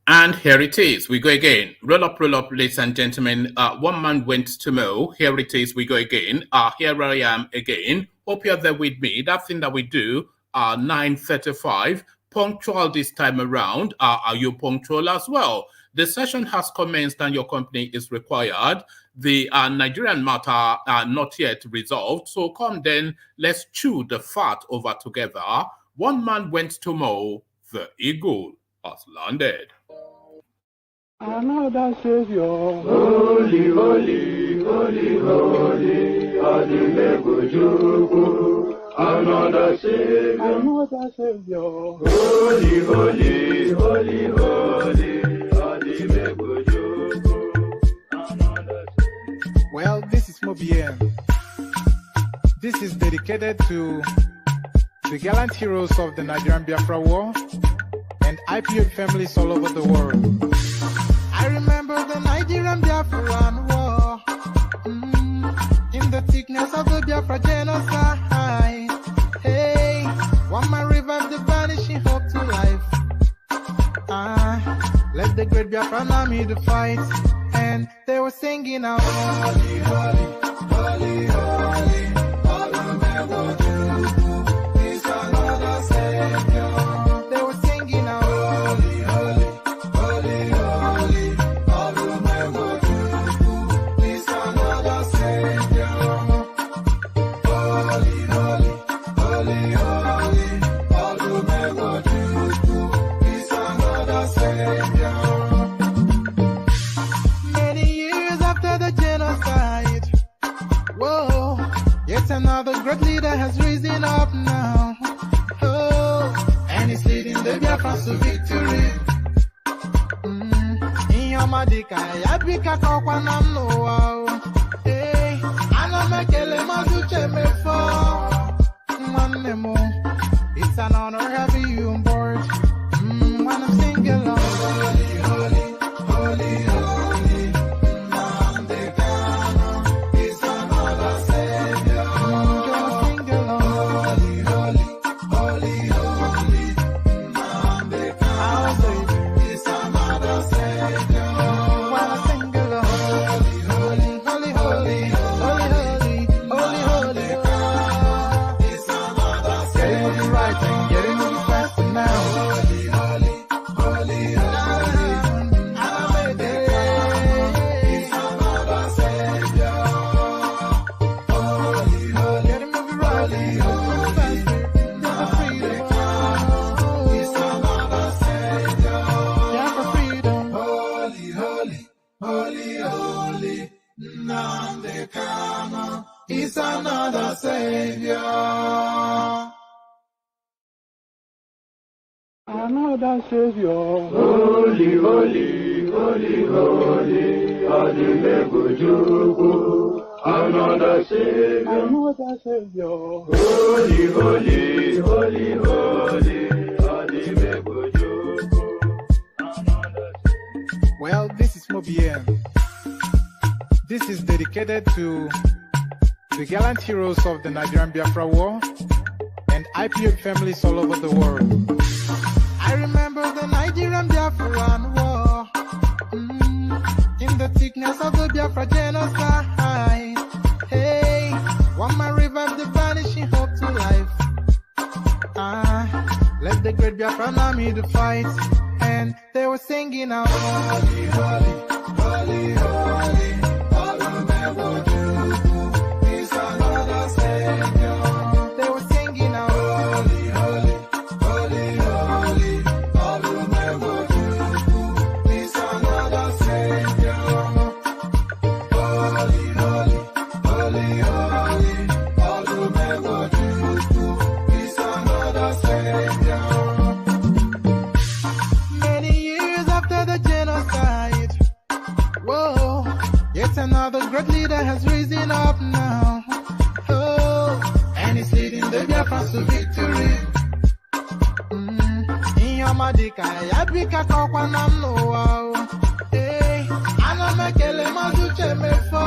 And here it is. We go again. Roll up, ladies and gentlemen. One man went to mow. Here it is. We go again. Here I am again. Hope you're there with me. That thing that we do, 9:35. Punctual this time around. Are you punctual as well? The session has commenced and your company is required. The Nigerian matter not yet resolved. So come then, let's chew the fat over together. One man went to mow. The eagle has landed. Another Savior, holy, holy, holy, holy, Adimebujuku. Another Savior, holy, holy, holy, holy, Adimebujuku. Well, this is Mobien. This is dedicated to the gallant heroes of the Nigerian Biafra War and IPO families all over the world. I remember the Nigerian Biafran war, in the thickness of the Biafra genocide. Hey, one man revived the vanishing hope to life. Let the great Biafran army to fight, and they were singing out, holy, holy, holy, holy, is another Savior. They were singing out, holy, holy, holy, holy, is another Savior. Holy, holy, holy, holy, is another Savior. Many years after the genocide, whoa, yet another great leader has risen up now. Oh, and he's leading the Biafrans to victory. In your madika, yabika kokwa namno wow. Hey, anamekele mazuche mefo. Mwanemo, it's an honor having you on board. When I'm singing along, holy, holy, holy, holy, Namdekano is another Savior. Just sing along, holy, holy, holy, Namdekano is another Savior. When I sing along, holy, holy, holy, holy, holy, holy, holy, is another Savior. Getting moving right and getting moving fast now. Is another Savior. Another Savior, holy, holy, holy, holy, Adimebujuku. Another Savior, holy, holy, holy, holy, Adimebujuku. Well, this is Mobien. This is dedicated to the gallant heroes of the Nigerian Biafra War and IPO families all over the world. I remember the Nigerian Biafran war, in the thickness of the Biafra genocide. Hey, one man revived the vanishing hope to life. Let the great Biafran army to fight, and they were singing out, holy, holy, holy, holy, is another Savior. They were singing out, holy, holy, holy, holy, is another Savior. Holy, holy, holy, holy, is another Savior. Many years after the genocide, whoa, yet another great leader has risen up now. Oh, and he's leading the Biafrans to victory. In your madika, yabika kokwa namno wow. Hey, anamekele mazuche mefo.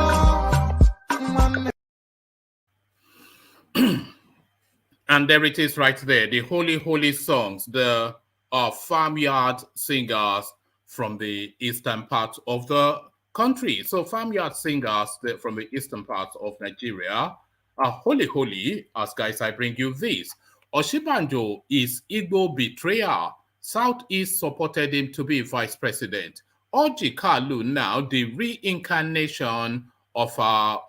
And there it is right there, the holy, holy songs, the farmyard singers from the eastern part of the country. So farmyard singers from the eastern part of Nigeria are holy, as guys, I bring you this. Osinbajo is Igbo betrayer. Southeast supported him to be vice president. Orji Kalu now the reincarnation of our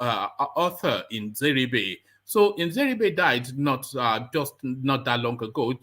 author in Zeribe. So Nzeribe died not that long ago,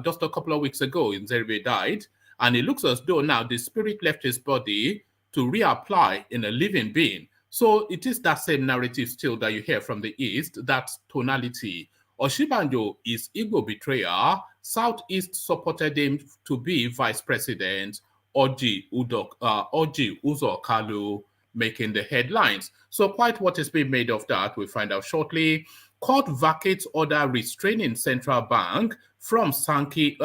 just a couple of weeks ago. Nzeribe died, and it looks as though now the spirit left his body to reapply in a living being. So it is that same narrative still that you hear from the East, that tonality. Osinbajo is Igbo betrayer. Southeast supported him to be vice president. Orji Uzo Kalu making the headlines. So quite what is being made of that, we'll find out shortly. Court vacates order restraining central bank from Sankey.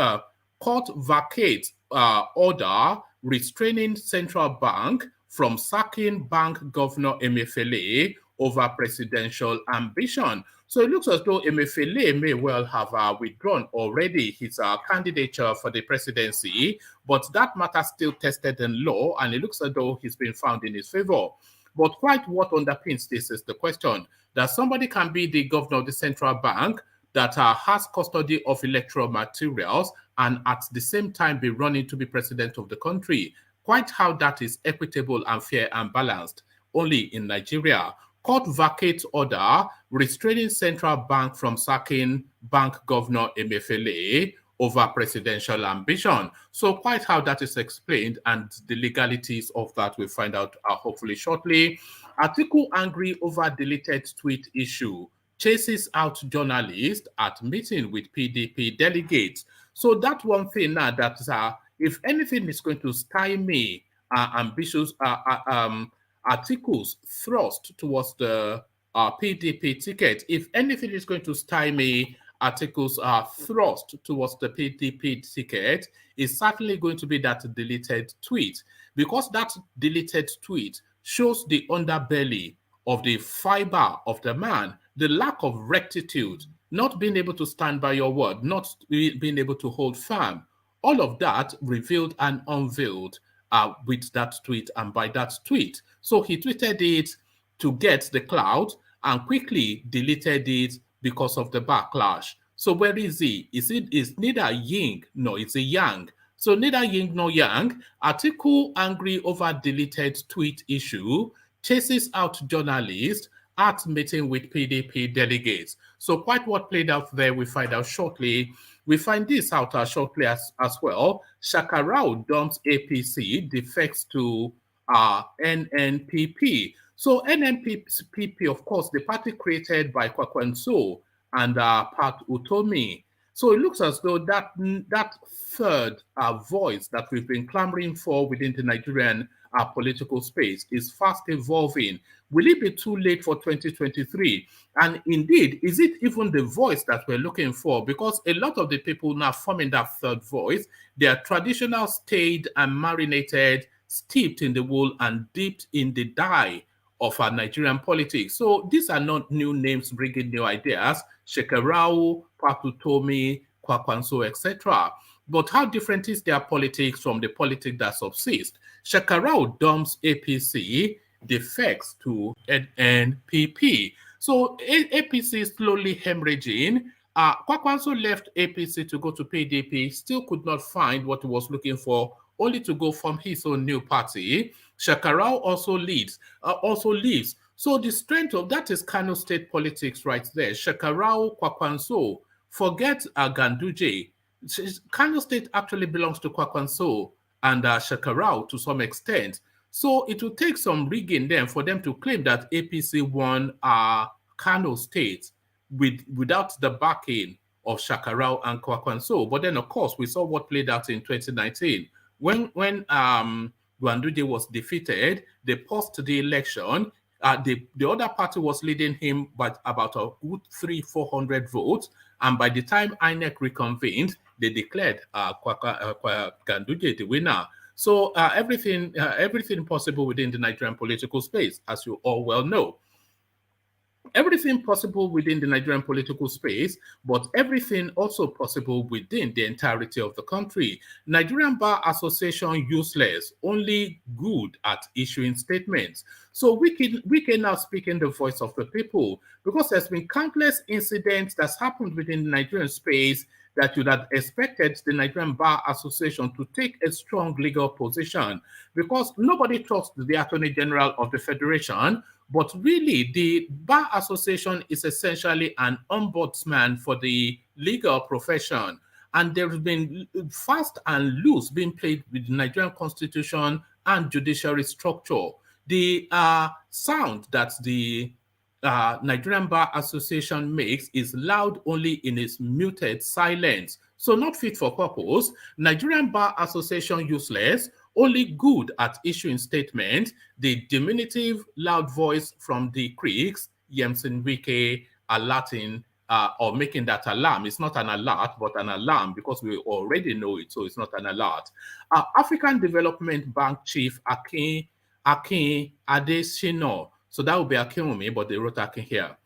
Court vacates order restraining central bank from sacking bank governor EMIEFELE over presidential ambition. So it looks as though EMIEFELE may well have withdrawn already his candidature for the presidency, but that matter still tested in law, and it looks as though he's been found in his favor. But quite what underpins this is the question that somebody can be the governor of the central bank that has custody of electoral materials and at the same time be running to be president of the country. Quite how that is equitable and fair and balanced only in Nigeria. Court vacates order restraining central bank from sacking bank governor EMIEFELE over presidential ambition. So quite how that is explained and the legalities of that we'll find out hopefully shortly. Atiku angry over deleted tweet issue. Chases out journalist at meeting with PDP delegates. So that one thing now that if anything is going to stymie ambitious Atiku's thrust towards the PDP ticket, if anything is going to stymie Atiku's thrust towards the PDP ticket, is certainly going to be that deleted tweet, because that deleted tweet shows the underbelly of the fiber of the man, the lack of rectitude, not being able to stand by your word, not being able to hold firm. All of that revealed and unveiled with that tweet and by that tweet. So he tweeted it to get the clout and quickly deleted it because of the backlash. So where is he? Is neither yin nor it's a yang. So neither yin nor yang. Atiku angry over deleted tweet issue, chases out journalists at meeting with PDP delegates. So quite what played out there, we find out shortly. We find this out shortly as well. Shekarau dumps APC, defects to NNPP. So NNPP, of course, the party created by Kwakwanso and Pat Utomi. So it looks as though that third voice that we've been clamoring for within the Nigerian political space is fast evolving. Will it be too late for 2023? And indeed, is it even the voice that we're looking for? Because a lot of the people now forming that third voice, they are traditional, stayed and marinated, steeped in the wool and dipped in the dye of our Nigerian politics. So these are not new names bringing new ideas. Shekarau, Pakutomi, Kwakwanso, etc. But how different is their politics from the politics that subsist? Shekarau dumps APC, defects to NNPP. So APC is slowly hemorrhaging. Kwakwanso left APC to go to PDP, still could not find what he was looking for, only to go from his own new party. Shekarau also leaves. So the strength of that is Kano State politics right there. Shekarau, Kwakwanso, forget Ganduje. Kano State actually belongs to Kwakwanso and Shekarau to some extent. So it will take some rigging then for them to claim that APC won Kano State without the backing of Shekarau and Kwakwanso. But then, of course, we saw what played out in 2019. When Ganduje was defeated, they paused the election. The other party was leading him by about a good 300-400 votes. And by the time INEC reconvened, they declared Ganduje the winner. So everything possible within the Nigerian political space, as you all well know. everything possible within the Nigerian political space, but everything also possible within the entirety of the country. Nigerian Bar Association useless, only good at issuing statements. So we can now speak in the voice of the people, because there's been countless incidents that's happened within the Nigerian space that you'd have expected the Nigerian Bar Association to take a strong legal position, because nobody trusts the Attorney General of the Federation. But really, the Bar Association is essentially an ombudsman for the legal profession. And there's been fast and loose being played with the Nigerian Constitution and judiciary structure. The sound that the Nigerian Bar Association makes is loud only in its muted silence. So not fit for purpose. Nigerian Bar Association useless, only good at issuing statements. The diminutive loud voice from the creeks, Yemson WIKE, alerting or making that alarm. It's not an alert, but an alarm, because we already know it, so it's not an alert. African Development Bank Chief Adesina. So that would be AKINWUNMI, but they wrote Akin here.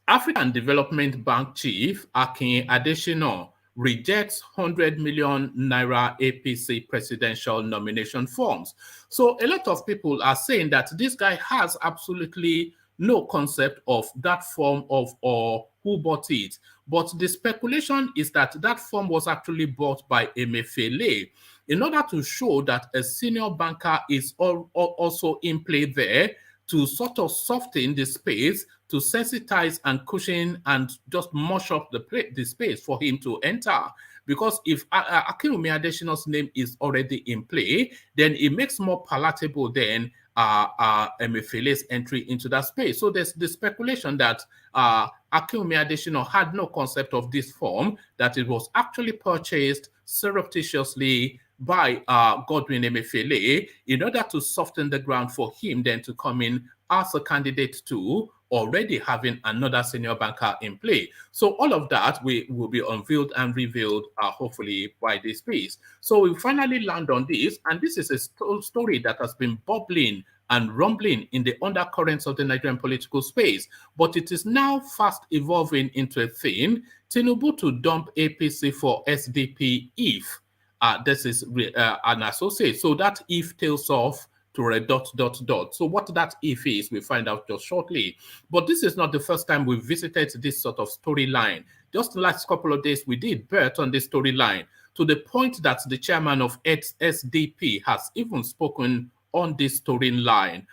African Development Bank Chief Adesina rejects 100 million naira APC presidential nomination forms. So a lot of people are saying that this guy has absolutely no concept of that form of or who bought it. But the speculation is that that form was actually bought by EMIEFELE in order to show that a senior banker is also in play there, to sort of soften the space, to sensitize and cushion and just mush up the space for him to enter. Because if AKINWUNMI Adesina's name is already in play, then it makes more palatable than EMIEFELE's entry into that space. So there's the speculation that AKINWUNMI Adesina had no concept of this form, that it was actually purchased surreptitiously by Godwin EMIEFELE in order to soften the ground for him then to come in as a candidate to already having another senior banker in play. So all of that will be unveiled and revealed hopefully by this piece. So we finally land on this, and this is a story that has been bubbling and rumbling in the undercurrents of the Nigerian political space, but it is now fast evolving into a thing. Tinubu to dump APC for SDP if this is an associate. So that if tails off to a ... So what that if is, we find out just shortly. But this is not the first time we've visited this sort of storyline. Just the last couple of days, we did bet on this storyline, to the point that the chairman of SDP has even spoken on this storyline.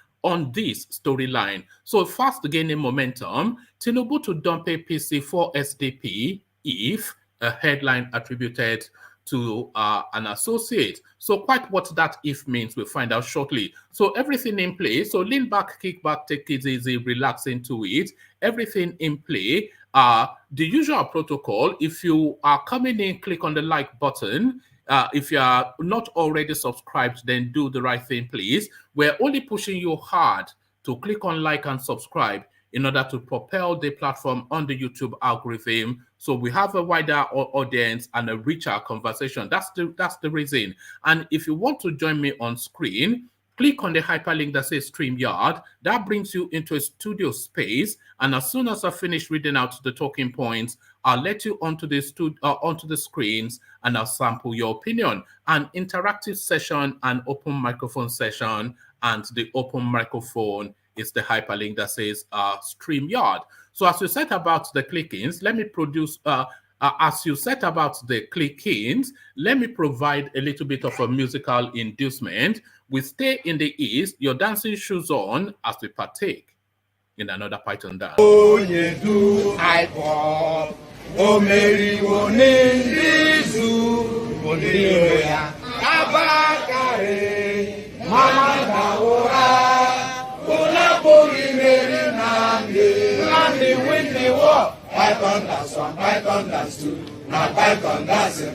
So fast gaining momentum, Tinubu to dump APC for SDP if, a headline attributed to an associate. So quite what that if means, we'll find out shortly. So everything in place. So lean back, kick back, take it easy, relax into it. Everything in play. The usual protocol, if you are coming in, click on the like button. If you are not already subscribed, then do the right thing, please. We're only pushing you hard to click on like and subscribe in order to propel the platform on the YouTube algorithm, so we have a wider audience and a richer conversation. That's the reason. And if you want to join me on screen, click on the hyperlink that says StreamYard. That brings you into a studio space. And as soon as I finish reading out the talking points, I'll let you onto the screens and I'll sample your opinion. An interactive session, an open microphone session, and the open microphone is the hyperlink that says StreamYard. So as you set about the click-ins, let me produce, as you set about the click-ins, let me provide a little bit of a musical inducement. We stay in the East, your dancing shoes on, as we partake in another Python dance. Oh, ye do I fall. Oh, Mary, Mama Kaora. Win the war. Python dance 1, Python dance 2, now Python dance 3.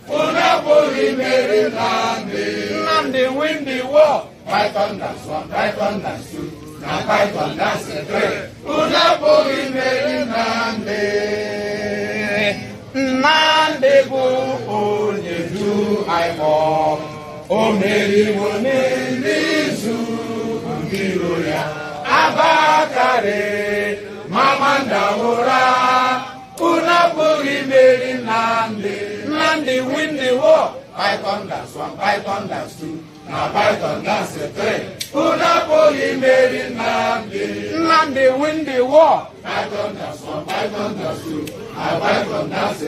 Unapoli Mary Nandi win the war. Python dance 1, Python dance 2, now Python dance 3. Unapoli Mary Nandi go onye do I more. O Mary wone nizu Mbiroya. Nabakare, Mamanda Mura, Unapuri Mary Nandi, Nandi win the war. Python dance 1, Python dance 2, now Python dance 3. Unapuri Mary Nandi, Nandi win the war. Python dance 1, Python dance 2, now Python dance 3.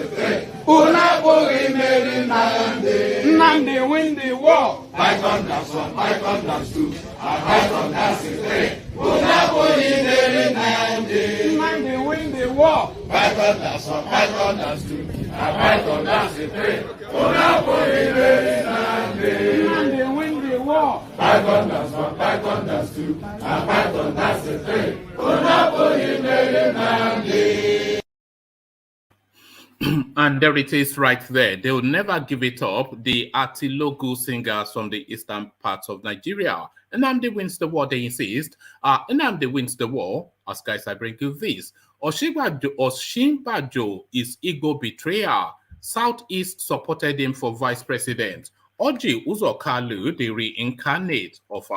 Unapuri Mary Nandi, Nandi win the war. Python dance 1, Python dance 2, now Python dance 3. Unapuri Mary Nandi, Nandi win the war. Python dance 1, Python dance 2, now Python dance 3. Unapuri Mary Nandi, Nandi win the war. Python dance 1, Python dance 2, now Python dance 3. Unapuri Mary Nandi. And there it is right there. They will never give it up. The Atilogu singers from the eastern parts of Nigeria. Nnamdi wins the war, they insist. Nnamdi wins the war. As guys, I bring you this. Osinbajo is Igbo betrayer. Southeast supported him for vice president. Oji Uzokalu, the reincarnate of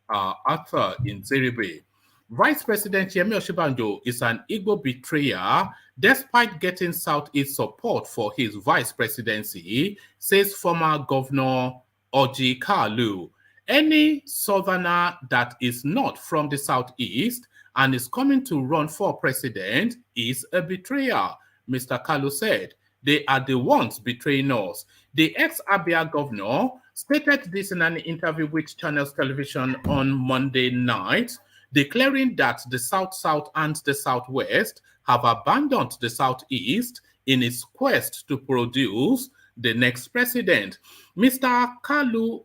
Arthur in Zeribe. Vice President Yemi Osinbajo is an Igbo betrayer despite getting Southeast support for his vice presidency, says former Governor Oji Kalu. Any southerner that is not from the Southeast and is coming to run for president is a betrayer, Mr. Kalu said. They are the ones betraying us. The ex-Abia governor stated this in an interview with Channels Television on Monday night, declaring that the South-South and the Southwest have abandoned the Southeast in its quest to produce the next president. Mr. Kalu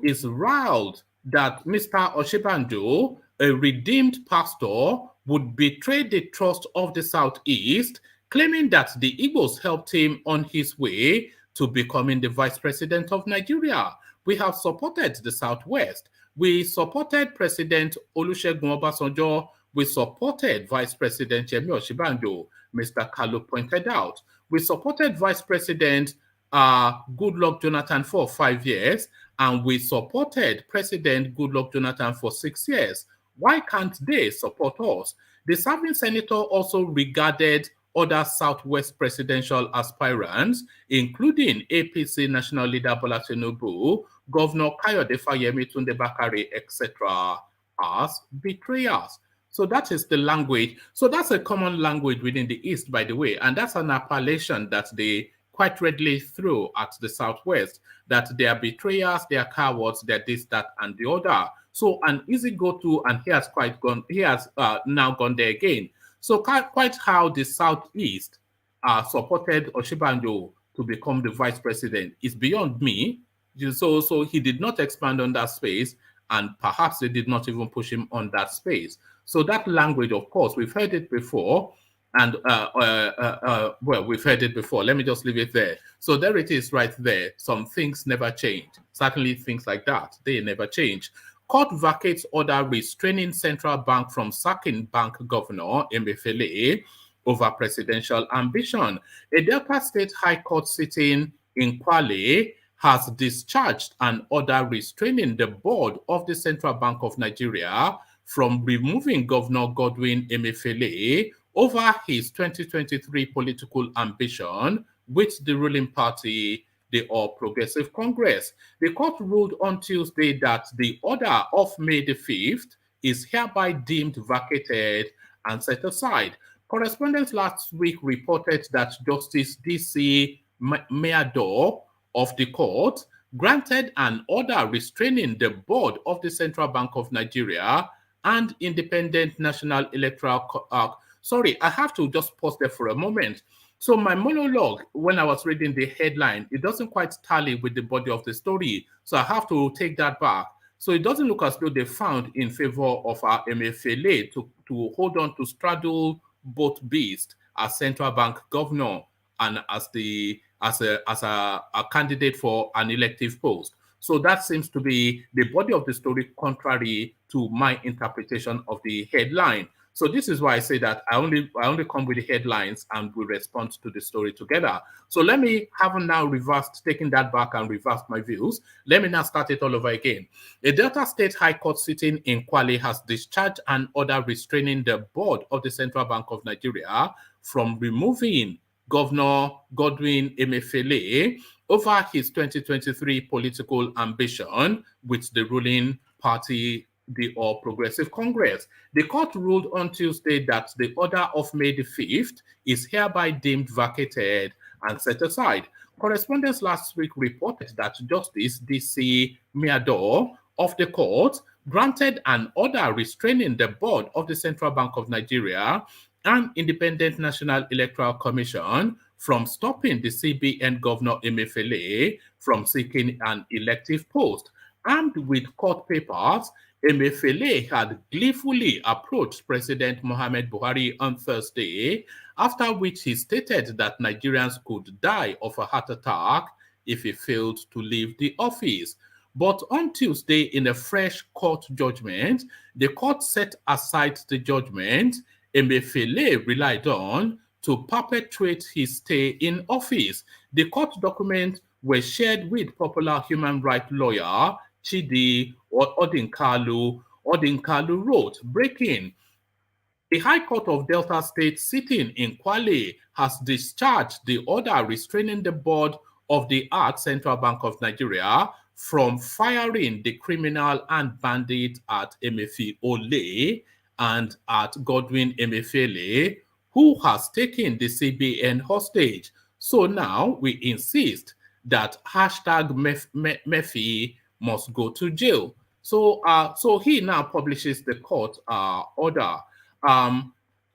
is riled that Mr. Osinbajo, a redeemed pastor, would betray the trust of the Southeast, claiming that the Igbos helped him on his way to becoming the vice president of Nigeria. We have supported the Southwest. We supported President Olusegun Obasanjo. We supported Vice President Yemi Osinbajo, Mr. Kalu pointed out. We supported Vice President Goodluck Jonathan for 5 years, and we supported President Goodluck Jonathan for 6 years. Why can't they support us? The serving senator also regarded other Southwest presidential aspirants, including APC National Leader Bola Tinubu, Governor Kayode Fayemi Tunde Bakare, etc., as betrayers. So that is the language. So that's a common language within the East, by the way, and that's an appellation that they quite readily throw at the Southwest, that they are betrayers, they are cowards, they're this, that, and the other. So an easy go-to, and he has now gone there again. So quite how the Southeast supported Osinbajo to become the vice president is beyond me. So he did not expand on that space, and perhaps they did not even push him on that space. So that language, of course, we've heard it before, and well, we've heard it before. Let me just leave it there. So there it is right there. Some things never change. Certainly things like that, they never change. Court vacates order restraining central bank from sacking bank governor EMIEFELE over presidential ambition. A Delta State High Court sitting in Kwale has discharged an order restraining the board of the Central Bank of Nigeria from removing Governor Godwin EMIEFELE over his 2023 political ambition with the ruling party, the All Progressive Congress. The court ruled on Tuesday that the order of May the 5th is hereby deemed vacated and set aside. Correspondents last week reported that Justice D.C. Meador of the court granted an order restraining the board of the Central Bank of Nigeria and Independent National Electoral... sorry, I have to just pause there for a moment. So my monologue, when I was reading the headline, it doesn't quite tally with the body of the story. So I have to take that back. So it doesn't look as though they found in favor of our EMIEFELE to hold on to straddle both beasts as central bank governor and as a candidate for an elective post. So that seems to be the body of the story contrary to my interpretation of the headline. So this is why I say that I only come with the headlines and we respond to the story together. So let me have now reversed, taking that back and reversed my views. Let me now start it all over again. A Delta State High Court sitting in Kwale has discharged an order restraining the board of the Central Bank of Nigeria from removing Governor Godwin Emefiele over his 2023 political ambition with the ruling party, the All Progressive Congress. The court ruled on Tuesday that the order of May the 5th is hereby deemed vacated and set aside. Correspondents last week reported that Justice D.C. Miado of the court granted an order restraining the board of the Central Bank of Nigeria and Independent National Electoral Commission from stopping the CBN Governor Emefiele from seeking an elective post. Armed with court papers, Emefiele had gleefully approached President Muhammad Buhari on Thursday, after which he stated that Nigerians could die of a heart attack if he failed to leave the office. But on Tuesday, in a fresh court judgment, the court set aside the judgment Emefiele relied on to perpetuate his stay in office. The court documents were shared with popular human rights lawyer Chidi Odinkalu. Odinkalu wrote, breaking, the High Court of Delta State sitting in Kwale has discharged the order restraining the board of the Central Bank of Nigeria from firing the criminal and bandit at Emefiele and at Godwin Emefiele, who has taken the CBN hostage. So now we insist that hashtag Mefi must go to jail. So he now publishes the court order.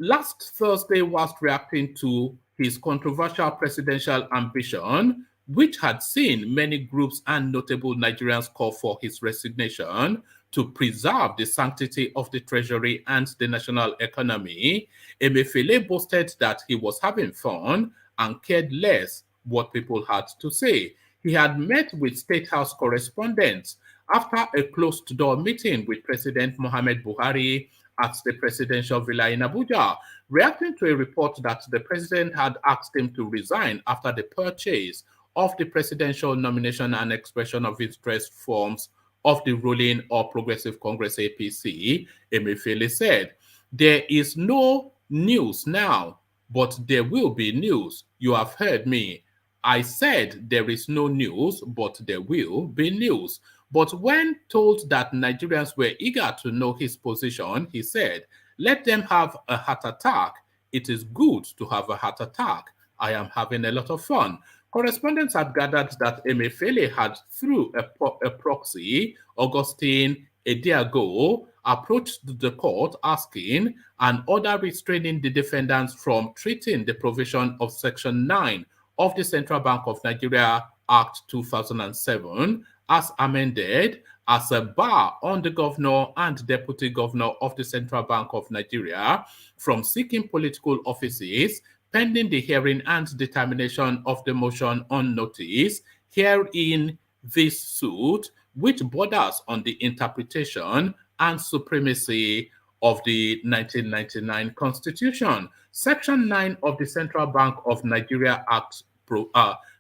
Last Thursday, whilst reacting to his controversial presidential ambition, which had seen many groups and notable Nigerians call for his resignation to preserve the sanctity of the treasury and the national economy, Emefiele boasted that he was having fun and cared less what people had to say. He had met with State House correspondents after a closed-door meeting with President Muhammad Buhari at the presidential villa in Abuja, reacting to a report that the president had asked him to resign after the purchase of the presidential nomination and expression of interest forms of the ruling All Progressive Congress APC, Emefiele said, "There is no news now, but there will be news. You have heard me. I said there is no news, but there will be news." But when told that Nigerians were eager to know his position, he said, "Let them have a heart attack. It is good to have a heart attack. I am having a lot of fun." Correspondents had gathered that Emefiele had, through a proxy, Augustine Ediago, approached the court asking an order restraining the defendants from treating the provision of Section 9 of the Central Bank of Nigeria Act 2007 as amended as a bar on the governor and deputy governor of the Central Bank of Nigeria from seeking political offices pending the hearing and determination of the motion on notice herein this suit, which borders on the interpretation and supremacy of the 1999 Constitution. Section 9 of the Central Bank of Nigeria Act,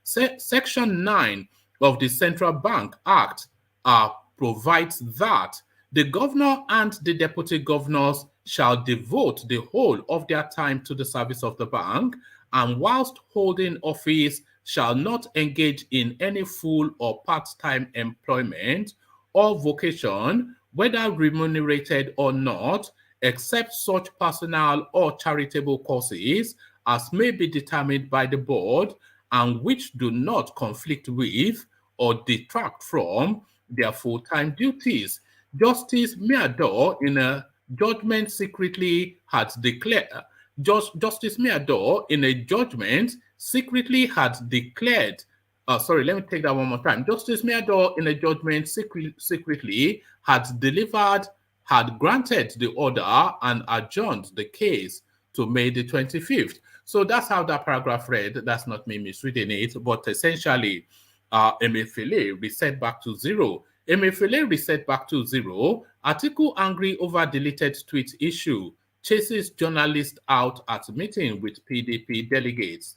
Section 9 of the Central Bank Act provides that the governor and the deputy governors shall devote the whole of their time to the service of the bank, and whilst holding office shall not engage in any full or part-time employment or vocation, whether remunerated or not, except such personal or charitable causes as may be determined by the board and which do not conflict with or detract from their full-time duties. Justice Miado, in a judgment secretly had declared, Justice Miado, in a judgment secretly had declared, sorry, let me take that one more time. Justice Miado, in a judgment secretly had granted the order and adjourned the case to May the 25th. So that's how that paragraph read. That's not me misreading it, but essentially, Emefiele reset back to zero. Emefiele reset back to zero. Atiku angry over deleted tweet issue. chases journalists out at meeting with PDP delegates.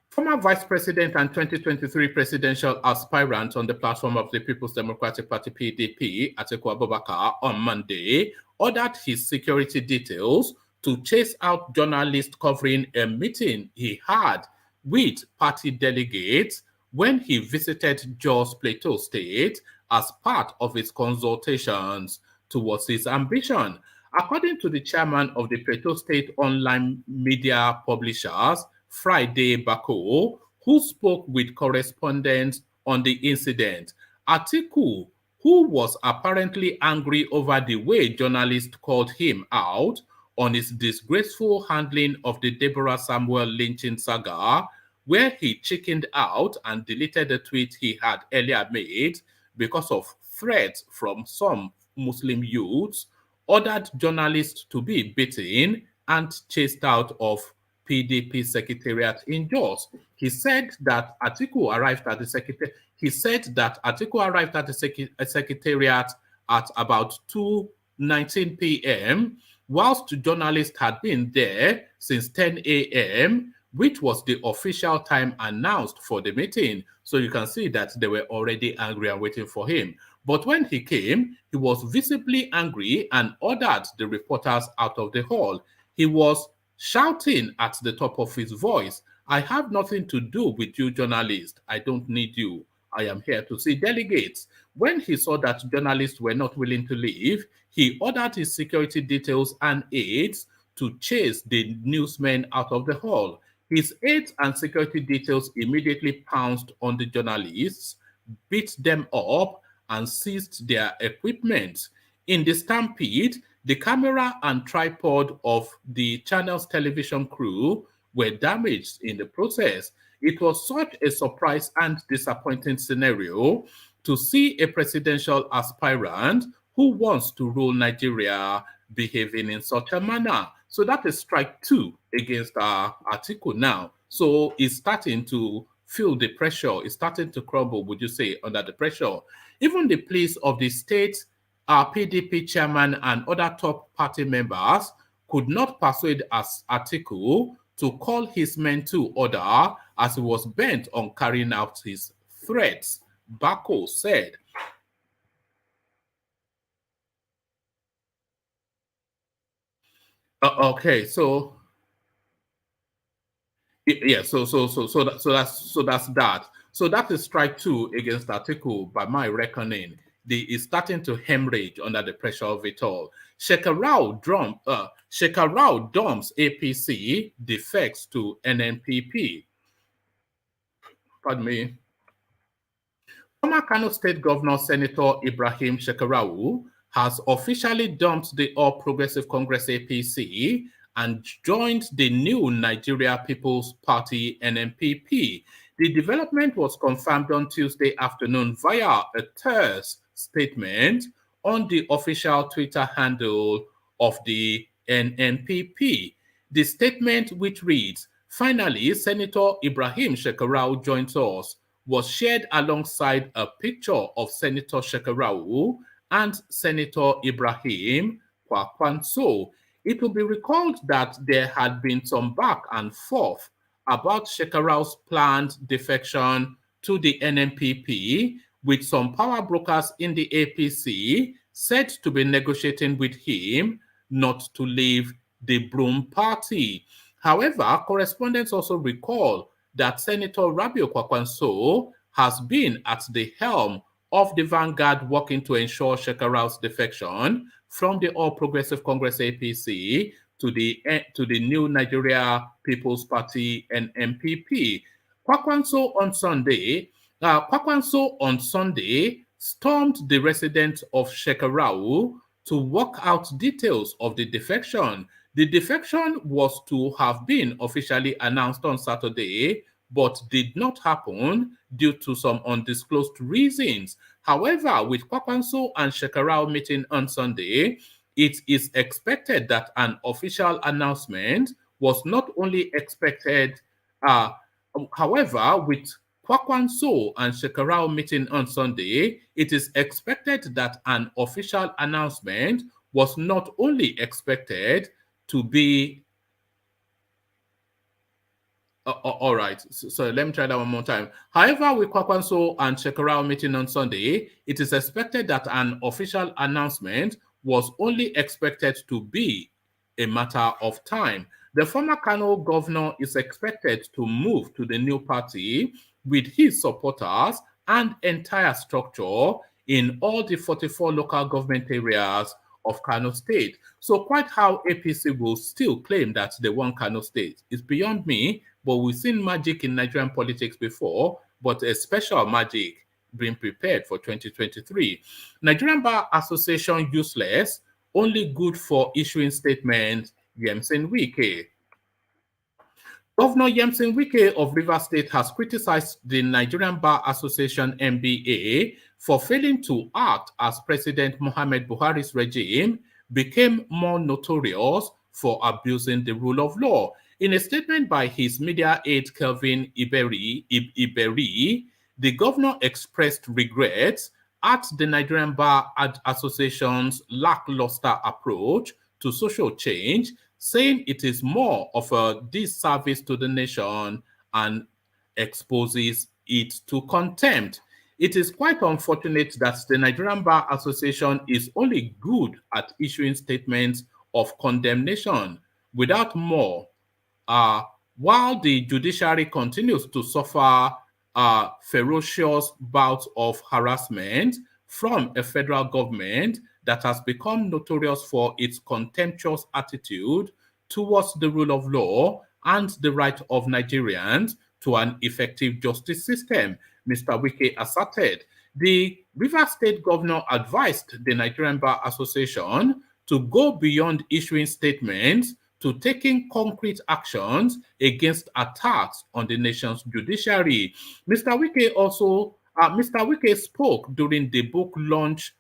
Former Vice President and 2023 presidential aspirant on the platform of the People's Democratic Party PDP, Atiku Abubakar, on Monday, ordered his security details to chase out journalists covering a meeting he had with party delegates when he visited Jos Plateau State as part of his consultations towards his ambition. According to the chairman of the Plateau State online media publishers, Friday Bako, who spoke with correspondents on the incident, Atiku, who was apparently angry over the way journalists called him out on his disgraceful handling of the Deborah Samuel lynching saga, where he chickened out and deleted the tweet he had earlier made because of threats from some Muslim youths, ordered journalists to be beaten and chased out of PDP secretariat in Jos. He said that Atiku arrived at the secretariat at about 2:19 p.m., whilst journalists had been there since 10 a.m., which was the official time announced for the meeting. So you can see that they were already angry and waiting for him. But when he came, he was visibly angry and ordered the reporters out of the hall. He was shouting at the top of his voice, "I have nothing to do with you, journalists. I don't need you. I am here to see delegates." When he saw that journalists were not willing to leave, he ordered his security details and aides to chase the newsmen out of the hall. His aides and security details immediately pounced on the journalists, beat them up, and seized their equipment. In the stampede, the camera and tripod of the channel's television crew were damaged in the process. It was such a surprise and disappointing scenario to see a presidential aspirant who wants to rule Nigeria behaving in such a manner. So that is strike 2 against Atiku now. So he's starting to feel the pressure. It's starting to crumble, would you say, under the pressure. Even the pleas of the state PDP chairman and other top party members could not persuade Atiku to call his men to order, as he was bent on carrying out his threats, Bako said. Okay, so yeah, so that's that. So that is strike 2 against Atiku, by my reckoning. Is starting to hemorrhage under the pressure of it all. Shekarau dumps APC, defects to NNPP. Pardon me. Former Kano State Governor Senator Ibrahim Shekarau has officially dumped the All Progressive Congress APC and joined the new Nigeria People's Party NNPP. The development was confirmed on Tuesday afternoon via a terse statement on the official Twitter handle of the NNPP. The statement, which reads, "Finally, Senator Ibrahim Shekarau joins us," was shared alongside a picture of Senator Shekarau and Senator Ibrahim Kwakwanso. It will be recalled that there had been some back and forth about Shekarau's planned defection to the NNPP, with some power brokers in the APC said to be negotiating with him not to leave the Broom Party. However, correspondents also recall that Senator Rabiu Kwakwanso has been at the helm of the vanguard working to ensure Shekarau's defection from the All Progressive Congress APC to the new Nigeria People's Party NNPP. Kwakwanso on Sunday stormed the residence of Shekarau to work out details of the defection. The defection was to have been officially announced on Saturday, but did not happen due to some undisclosed reasons. However, with Kwakwanso and Shekarau meeting on Sunday, it is expected that an official announcement was not only expected, however, with Kwakwanso and Shekarau meeting on Sunday, it is expected that an official announcement was not only expected to be all right, so let me try that one more time. However, with Kwakwanso and Shekarau meeting on Sunday, it is expected that an official announcement was only expected to be a matter of time. The former Kano governor is expected to move to the new party with his supporters and entire structure in all the 44 local government areas of Kano State. So quite how APC will still claim that they won Kano State is beyond me, but we've seen magic in Nigerian politics before, but a special magic being prepared for 2023. Nigerian Bar Association useless, only good for issuing statements, Yemsen Wike. Governor Yemsen Wike of Rivers State has criticized the Nigerian Bar Association NBA for failing to act as President Muhammad Buhari's regime became more notorious for abusing the rule of law. In a statement by his media aide Kelvin Iberi, the governor expressed regrets at the Nigerian Bar Association's lackluster approach to social change, saying it is more of a disservice to the nation and exposes it to contempt. It is quite unfortunate that the Nigerian Bar Association is only good at issuing statements of condemnation without more, while the judiciary continues to suffer ferocious bouts of harassment from a federal government that has become notorious for its contemptuous attitude towards the rule of law and the right of Nigerians to an effective justice system, Mr. Wike asserted. The Rivers State governor advised the Nigerian Bar Association to go beyond issuing statements to taking concrete actions against attacks on the nation's judiciary. Mr. Wike spoke during the book launch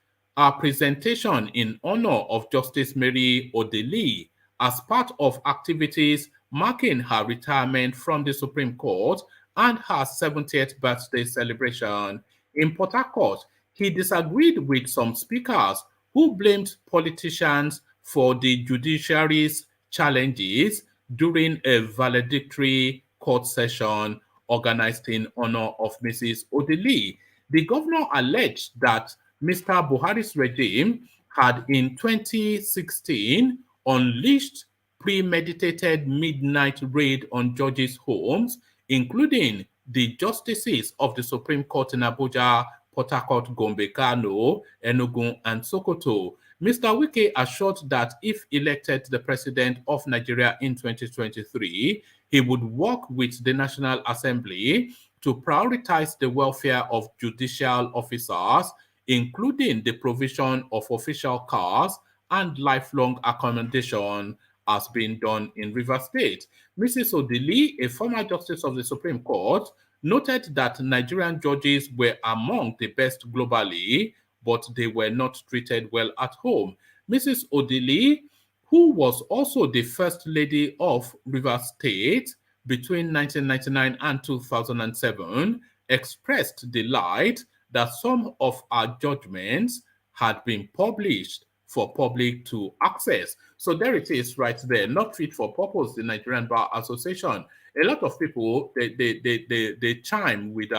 presentation in honor of Justice Mary Odili as part of activities marking her retirement from the Supreme Court and her 70th birthday celebration in Port Harcourt. He disagreed with some speakers who blamed politicians for the judiciary's challenges during a valedictory court session organized in honor of Mrs. Odili. The governor alleged that Mr. Buhari's regime had in 2016 unleashed premeditated midnight raid on judges' homes, including the justices of the Supreme Court in Abuja, Port Harcourt, Gombe, Kano, Enugu, and Sokoto. Mr. Wike assured that if elected the president of Nigeria in 2023, he would work with the National Assembly to prioritize the welfare of judicial officers, including the provision of official cars and lifelong accommodation as being done in Rivers State. Mrs. Odili, a former justice of the Supreme Court, noted that Nigerian judges were among the best globally, but they were not treated well at home. Mrs. Odili, who was also the first lady of Rivers State between 1999 and 2007, expressed delight that some of our judgments had been published for public to access. So there it is right there, not fit for purpose, the Nigerian Bar Association. A lot of people, they chime with,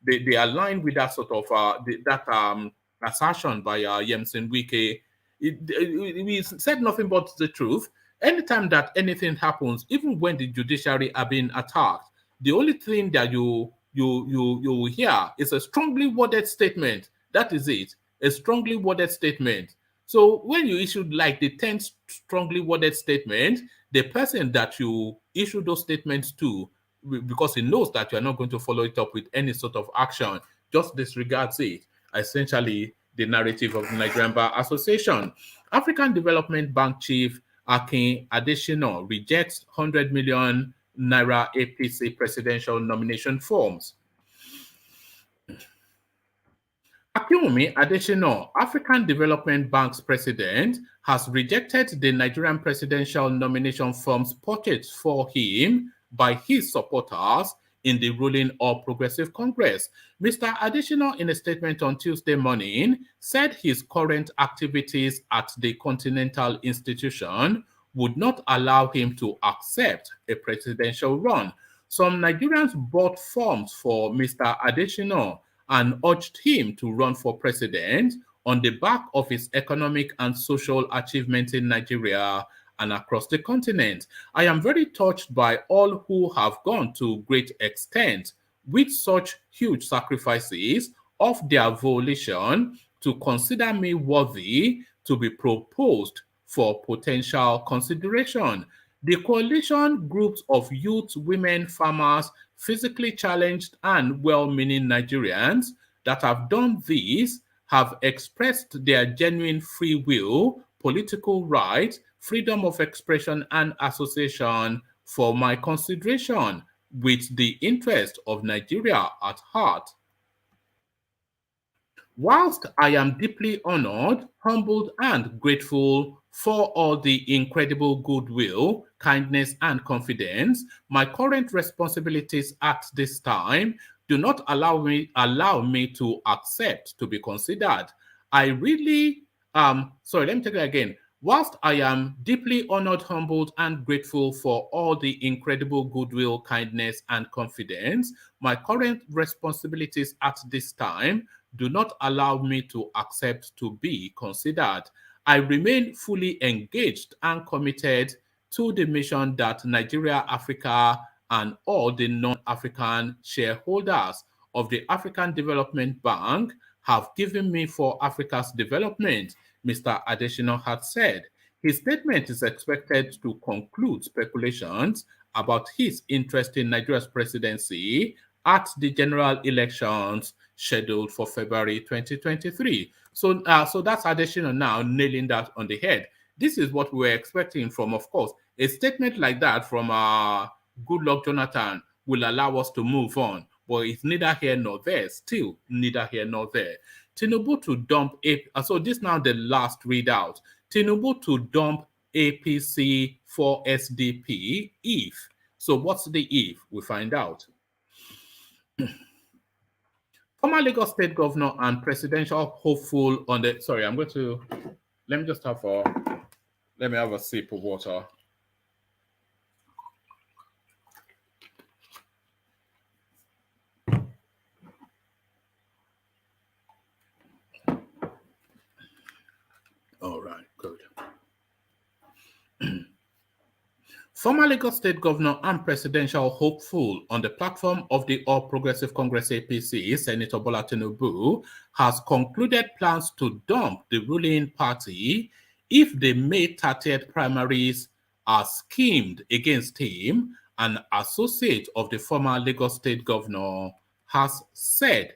they align with that sort of, assertion by Yemsen Wike. We said nothing but the truth. Anytime that anything happens, even when the judiciary are being attacked, the only thing that you will hear is a strongly worded statement. That is it, a strongly worded statement. So when you issued like the 10th strongly worded statement, the person that you issue those statements to, because he knows that you are not going to follow it up with any sort of action, just disregards it. Essentially, the narrative of the Nigerian Bar Association. African Development Bank Chief Adesina rejects 100 million Naira APC presidential nomination forms. AKINWUNMI Adesina, African Development Bank's president, has rejected the Nigerian presidential nomination forms purchased for him by his supporters in the ruling All Progressive Congress. Mr. Adesina, in a statement on Tuesday morning, said his current activities at the Continental Institution would not allow him to accept a presidential run. Some Nigerians bought forms for Mr. Adesina and urged him to run for president on the back of his economic and social achievements in Nigeria and across the continent. I am very touched by all who have gone to great extent with such huge sacrifices of their volition to consider me worthy to be proposed for potential consideration. The coalition groups of youth, women, farmers, physically challenged and well-meaning Nigerians that have done this have expressed their genuine free will, political rights, freedom of expression and association for my consideration with the interest of Nigeria at heart. Whilst I am deeply honored, humbled, and grateful for all the incredible goodwill, kindness, and confidence, my current responsibilities at this time do not allow me to accept to be considered. I really sorry, let me take it again. Whilst I am deeply honored, humbled, and grateful for all the incredible goodwill, kindness, and confidence, my current responsibilities at this time do not allow me to accept to be considered. I remain fully engaged and committed to the mission that Nigeria, Africa, and all the non-African shareholders of the African Development Bank have given me for Africa's development, Mr. Adesina had said. His statement is expected to conclude speculations about his interest in Nigeria's presidency at the general elections scheduled for February 2023. So that's Adesina now nailing that on the head. This is what we were expecting from, of course, a statement like that from Goodluck Jonathan will allow us to move on, but it's neither here nor there. Still neither here nor there. Tinubu to dump so this now the last readout. Tinubu to dump APC for SDP if. So what's the if? We find out. Former Lagos State Governor and presidential hopeful on the sorry, I'm going to let me have a sip of water. All right, good. Former Lagos State Governor and presidential hopeful on the platform of the All Progressive Congress APC, Senator Bola Tinubu, has concluded plans to dump the ruling party if the May 30th primaries are schemed against him, an associate of the former Lagos State Governor has said.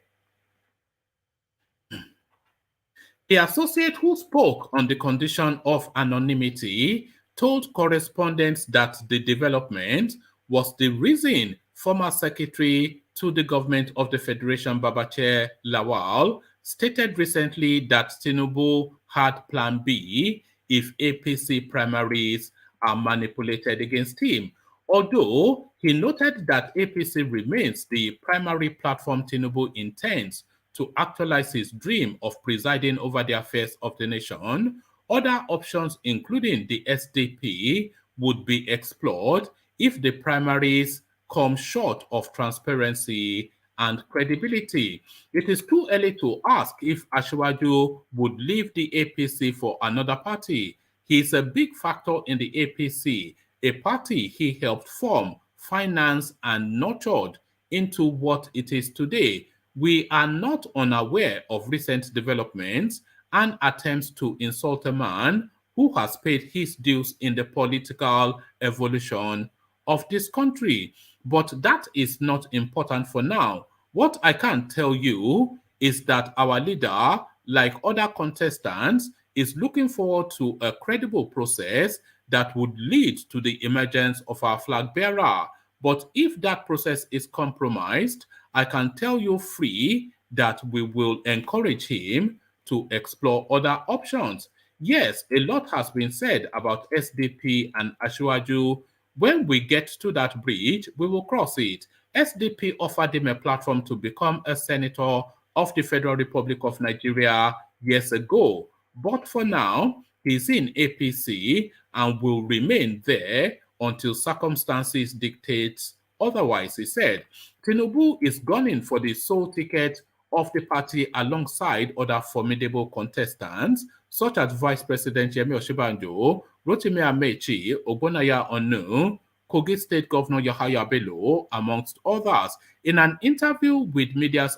The associate who spoke on the condition of anonymity told correspondents that the development was the reason former Secretary to the Government of the Federation, Babachir Lawal, stated recently that Tinubu had Plan B if APC primaries are manipulated against him. Although he noted that APC remains the primary platform Tinubu intends to actualize his dream of presiding over the affairs of the nation, other options, including the SDP, would be explored if the primaries come short of transparency and credibility. It is too early to ask if Asiwaju would leave the APC for another party. He is a big factor in the APC, a party he helped form, finance, and nurtured into what it is today. We are not unaware of recent developments and attempts to insult a man who has paid his dues in the political evolution of this country. But that is not important for now. What I can tell you is that our leader, like other contestants, is looking forward to a credible process that would lead to the emergence of our flag bearer. But if that process is compromised, I can tell you free that we will encourage him to explore other options. Yes, a lot has been said about SDP and Asiwaju. When we get to that bridge, we will cross it. SDP offered him a platform to become a senator of the Federal Republic of Nigeria years ago. But for now, he's in APC and will remain there until circumstances dictate otherwise, he said. Tinubu is gunning for the sole ticket of the party alongside other formidable contestants, such as Vice President Yemi Osinbajo, Rotimi Amechi, Ogbonnaya Onu, Kogi State Governor Yahaya Bello, amongst others. In an interview with media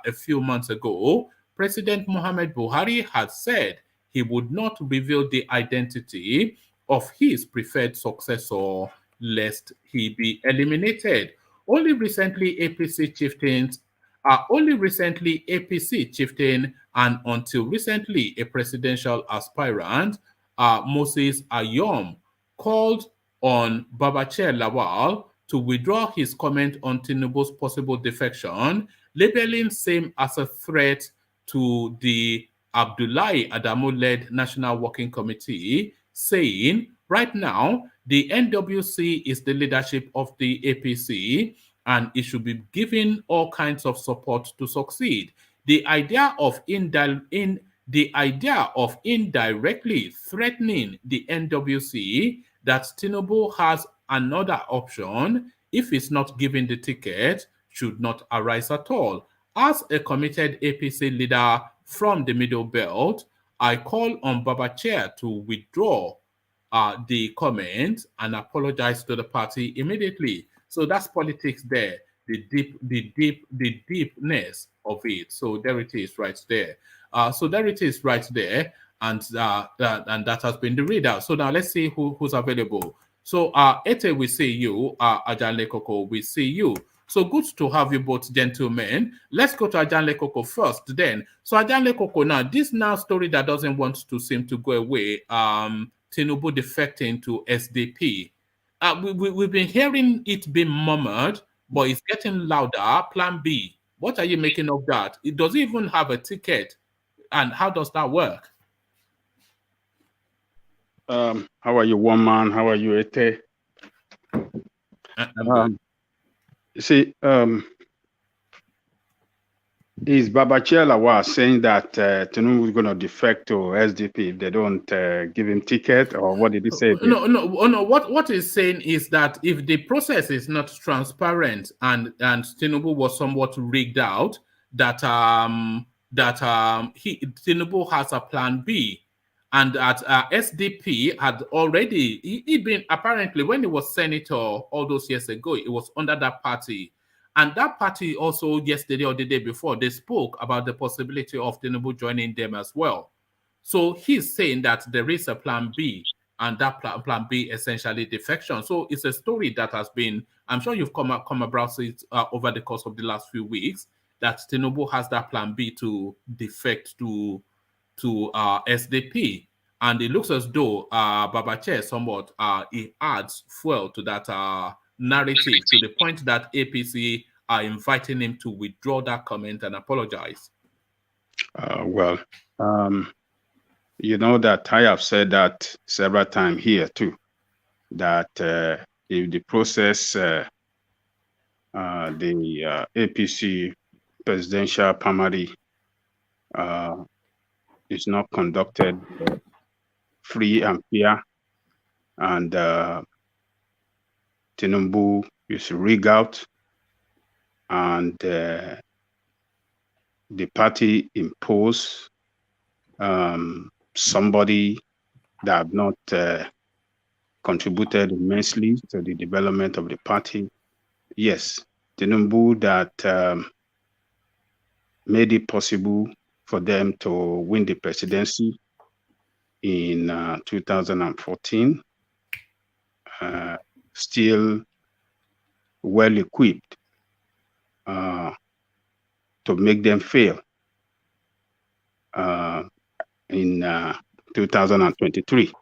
a few months ago, President Muhammad Buhari had said he would not reveal the identity of his preferred successor lest he be eliminated. Only recently APC chieftain and until recently a presidential aspirant, Moses Ayom, called on Babachir Lawal to withdraw his comment on Tinubu's possible defection, labeling same as a threat to the Abdullahi Adamu-led National Working Committee, saying, right now, the NWC is the leadership of the APC, and it should be given all kinds of support to succeed. The idea of indirectly threatening the NWC that Tinubu has another option if he's not given the ticket should not arise at all. As a committed APC leader from the Middle Belt, I call on Babachir to withdraw the comment and apologize to the party immediately. So that's politics there, the deepness of it. So there it is right there. And that has been the readout. So now let's see who's available. So Ete, we see you. Ajanle Koko, we see you. So good to have you both, gentlemen. Let's go to Ajanle Koko first then. So Ajanle Koko, now this story that doesn't want to seem to go away, Tinubu defecting to SDP. We've been hearing it being murmured, but it's getting louder. Plan B. What are you making of that? It doesn't even have a ticket. And how does that work? How are you, one man? How are you, Ete? See, is Babachir Lawal saying that Tinubu is going to defect to SDP if they don't give him ticket, or what did he say? No. What he's saying is that if the process is not transparent and Tinubu was somewhat rigged out, that Tinubu has a plan B, and that SDP had already he'd been apparently when he was senator all those years ago, it was under that party. And that party also yesterday or the day before, they spoke about the possibility of Tinubu joining them as well. So he's saying that there is a plan B, and that plan B essentially defection. So it's a story that has been, I'm sure you've come across it over the course of the last few weeks, that Tinubu has that plan B to defect to SDP. And it looks as though Babachir somewhat he adds fuel to that narrative, to the point that APC are inviting him to withdraw that comment and apologize. You know that I have said that several times here too, that if the process, the APC presidential primary is not conducted free and fair, and Tinubu is rigged out, and the party impose somebody that have not contributed immensely to the development of the party. Yes, Tinubu that made it possible for them to win the presidency in 2014, still well equipped to make them fail in 2023.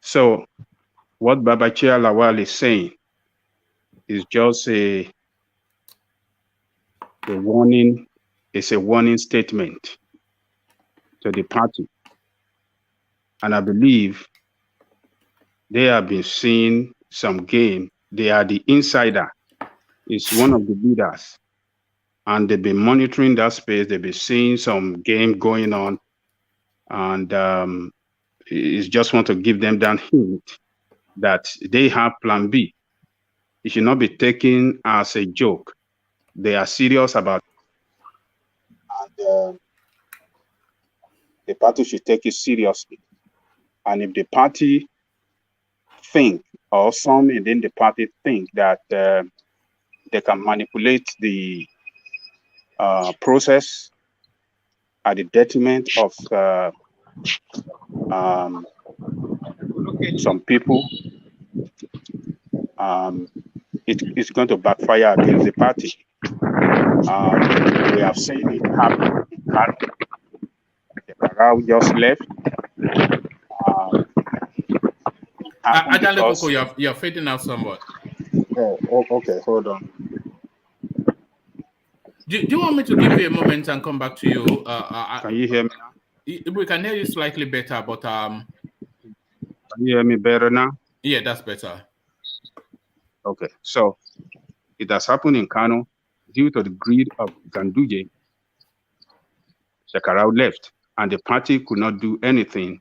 So what Babachir Lawal is saying is just a warning. It's a warning statement to the party. And I believe they have been seeing some game. They are the insider is one of the leaders, and they've been monitoring that space. They've been seeing some game going on, and it's just want to give them that hint that they have plan B. It should not be taken as a joke. They are serious about it. And the party should take it seriously. And if the party think, or some within the party think that they can manipulate the process at the detriment of some people, it's going to backfire against the party. We have seen it happen in Kano. Shekarau just left. Adesina, you're fading out somewhat. Oh, okay, hold on. Do you want me to give you a moment and come back to you? Can you hear me now? We can hear you slightly better, but Can you hear me better now? Yeah, that's better. Okay, so it has happened in Kano due to the greed of Ganduje. Shekarau left, and the party could not do anything,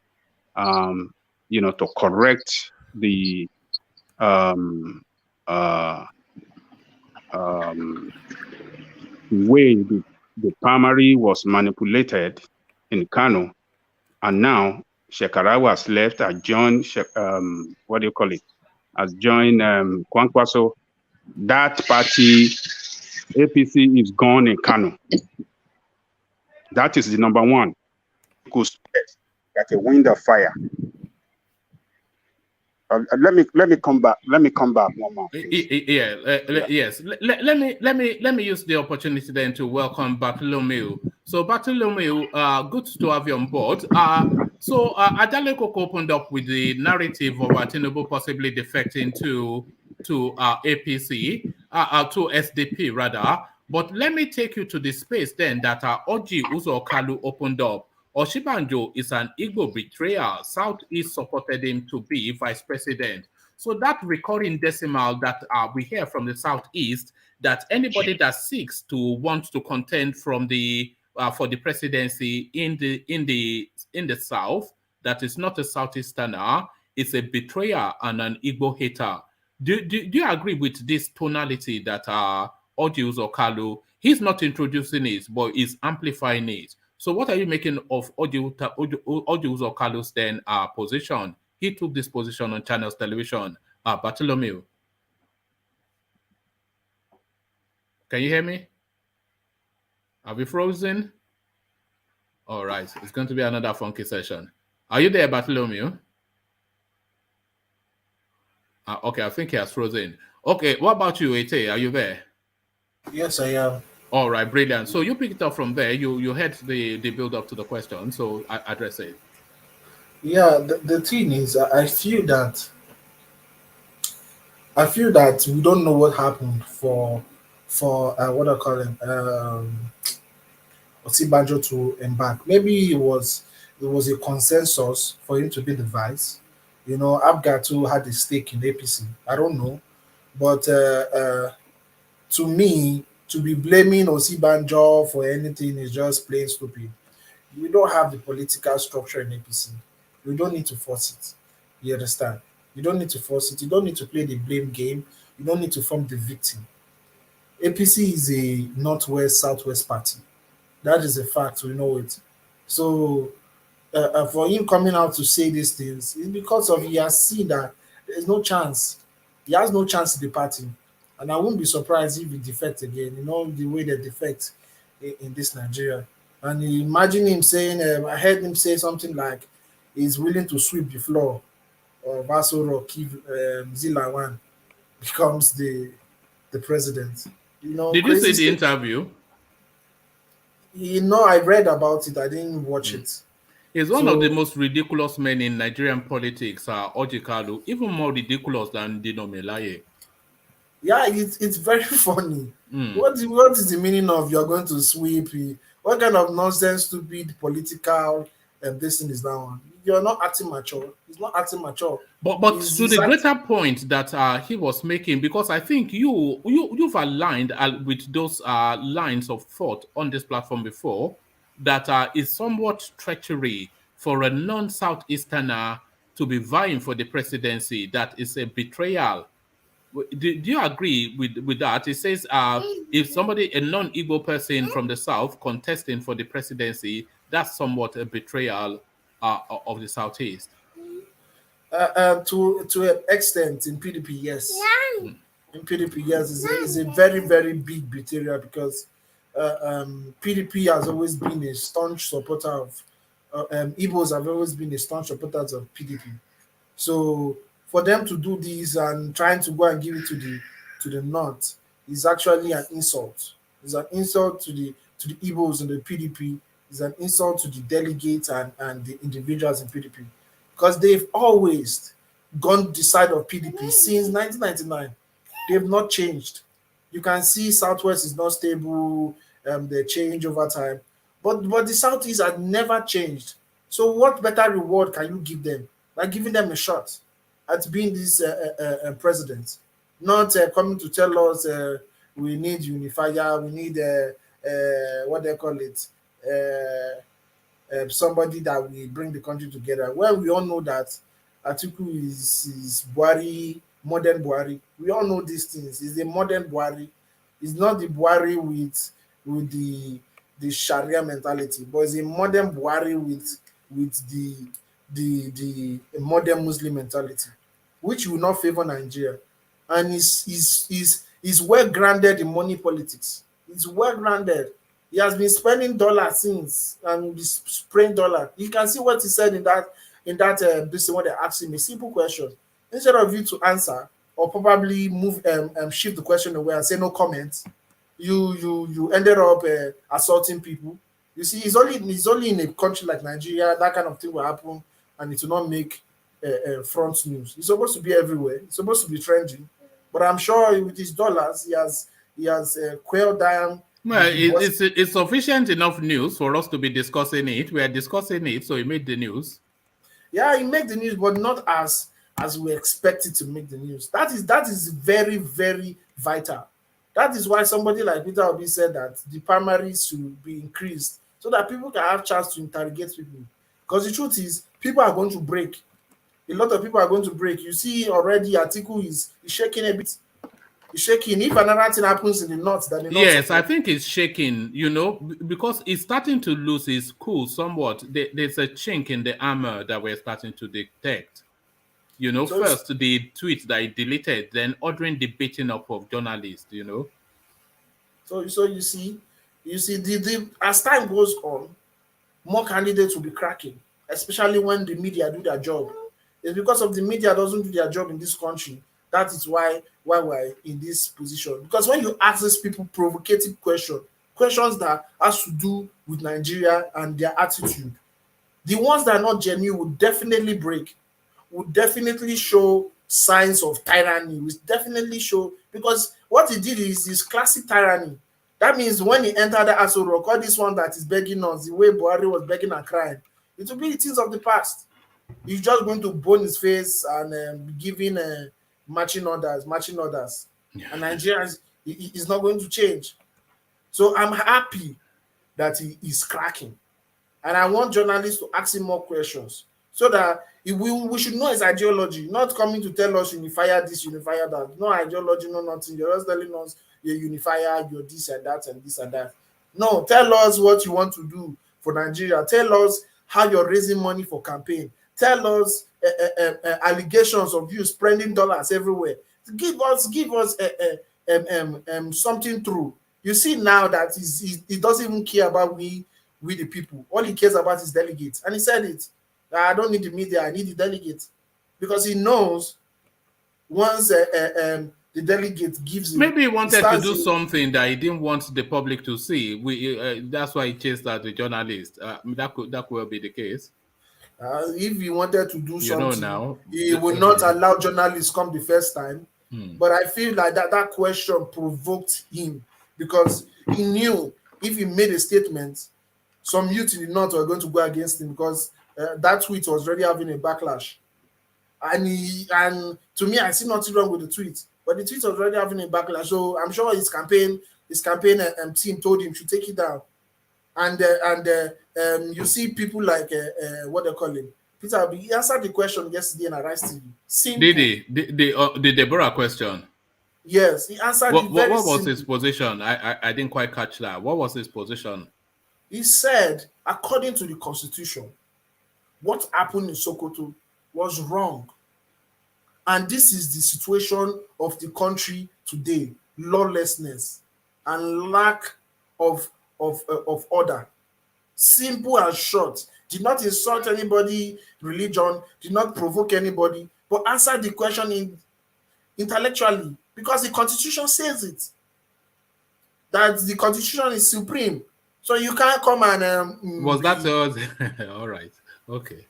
to correct the way the primary was manipulated in Kano, and now Shekarau has left and joined, has joined Kwankwaso. That party, APC, is gone in Kano. That is the number one. Like a wind of fire. Let me come back. Let me come back one more. Yes. Let me use the opportunity then to welcome Bartholomew. So Bartholomew, good to have you on board. So Adaleko opened up with the narrative of Tinubu possibly defecting to APC, to SDP rather. But let me take you to the space then that Oji Uzo Kalu opened up. Osinbajo is an Igbo betrayer. Southeast supported him to be vice president. So that recurring decimal that we hear from the Southeast, that anybody that seeks to want to contend from the for the presidency in the South, that is not a Southeasterner, is a betrayer and an Igbo hater. Do you agree with this tonality that Oji Uzo Kalu, he's not introducing it, but is amplifying it? So what are you making of Oji Uzo Kalu's then position? He took this position on Channels Television. Bartholomew, can you hear me? Are we frozen? All right, it's going to be another funky session. Are you there, Bartholomew? Okay, I think he has frozen. Okay, what about you, Ete? Are you there? Yes, I am. All right, brilliant. So you pick it up from there. You had the build up to the question, so I address it. Yeah, the thing is, I feel that we don't know what happened for what I call it, Osinbajo to embark. Maybe it was a consensus for him to be the vice. Abgatu had a stake in APC. I don't know, but to me, to be blaming Osinbajo for anything is just plain stupid. We don't have the political structure in APC. We don't need to force it. You understand? You don't need to force it. You don't need to play the blame game. You don't need to form the victim. APC is a Northwest, Southwest party. That is a fact. We know it. So for him coming out to say these things is because of he has seen that there's no chance. He has no chance in the party. And I wouldn't be surprised if he defects again. The way they defect in this Nigeria. And imagine him saying, I heard him say something like he's willing to sweep the floor of Aso Rock if Zilawan becomes the president. Did you see the interview? I read about it. I didn't watch it. He's one of the most ridiculous men in Nigerian politics, Oji Kalu, even more ridiculous than Dino Melaye. Yeah, it's very funny. What is the meaning of you're going to sweep? What kind of nonsense, stupid political this thing is down. You're not acting mature. He's not acting mature. But to the greater point that he was making, because I think you've aligned with those lines of thought on this platform before, that is somewhat treachery for a non-Southeasterner to be vying for the presidency. That is a betrayal. Do you agree with that? It says if somebody, a non-Igbo person from the South, contesting for the presidency, that's somewhat a betrayal of the Southeast. To an extent, in PDP, yes. In PDP, yes, it's a very, very big betrayal because PDP has always been a staunch supporter of Igbos have always been a staunch supporters of PDP. So for them to do this and trying to go and give it to the North is actually an insult. It's an insult to the Igbos and the PDP. It's an insult to the delegates and the individuals in PDP. Because they've always gone the side of PDP since 1999. They've not changed. You can see Southwest is not stable, they change over time. But the Southeast had never changed. So what better reward can you give them? By giving them a shot at being this president. Not coming to tell us we need unifier, we need, what they call it, somebody that will bring the country together. Well, we all know that Atiku is Buhari, modern Buhari. We all know these things. He's a modern Buhari. It's not the Buhari with the Sharia mentality, but it's a modern Buhari with the modern Muslim mentality, which will not favor Nigeria. And is well grounded in money politics. It's well grounded. He has been spending dollars since and spraying dollar. You can see what he said in that this when they asked him a simple question. Instead of you to answer or probably move shift the question away and say no comment, you ended up assaulting people. You see, it's only in a country like Nigeria that kind of thing will happen, and it will not make front news. It's supposed to be everywhere. It's supposed to be trending. But I'm sure with his dollars, he has quailed down. Well, it's sufficient enough news for us to be discussing it. We are discussing it, so it made the news. Yeah, it made the news, but not as we expected to make the news. That is very, very vital. That is why somebody like Peter Obi said that the primaries should be increased so that people can have a chance to interrogate people. Because the truth is, people are going to break. A lot of people are going to break. You see already Atiku is shaking a bit. He's shaking. If another thing happens in the north, then yes, I think it's shaking, because it's starting to lose its cool somewhat. There's a chink in the armor that we're starting to detect. So first the tweet that he deleted, then ordering the beating up of journalists, So you see, as time goes on, more candidates will be cracking, especially when the media do their job. It's because of the media doesn't do their job in this country. That is why we're in this position. Because when you ask these people provocative questions that has to do with Nigeria and their attitude, the ones that are not genuine will definitely break, would definitely show signs of tyranny, will definitely show, because what he did is classic tyranny. That means when he entered the ASSERT, or this one that is begging us, the way Buhari was begging and crying, it will be the things of the past. He's just going to bone his face and be giving matching orders. Yeah. And Nigerians, is not going to change. So I'm happy that he is cracking. And I want journalists to ask him more questions so that we should know his ideology, not coming to tell us unifier this, unifier that. No ideology, no nothing. You're just telling us you're unifier, you're this and that and this and that. No, tell us what you want to do for Nigeria. Tell us how you're raising money for campaign. Tell us allegations of you spending dollars everywhere. Give us something true. You see now that he doesn't even care about we the people. All he cares about is delegates. And he said it. I don't need the media, I need the delegates. Because he knows once the delegate gives him... Maybe he wanted to do something that he didn't want the public to see. That's why he chased out the journalist. That could be the case. If he wanted to do something, he would not allow journalists come the first time. But I feel like that question provoked him because he knew if he made a statement, some youth in the north were going to go against him because that tweet was already having a backlash. And to me, I see nothing wrong with the tweet, but the tweet was already having a backlash. So I'm sure his campaign team told him to take it down. And you see people like what they call him, Peter Obi. He answered the question yesterday in Arise TV. Simple. Did the Deborah question? Yes, he answered What, it very what was simply. his position? I didn't quite catch that. What was his position? He said, according to the Constitution, what happened in Sokoto was wrong. And this is the situation of the country today: lawlessness and lack of order. Simple and short. Did not insult anybody, religion, did not provoke anybody, but answered the question intellectually, because the Constitution says it. That the Constitution is supreme. So you can't come and was that all right? Okay.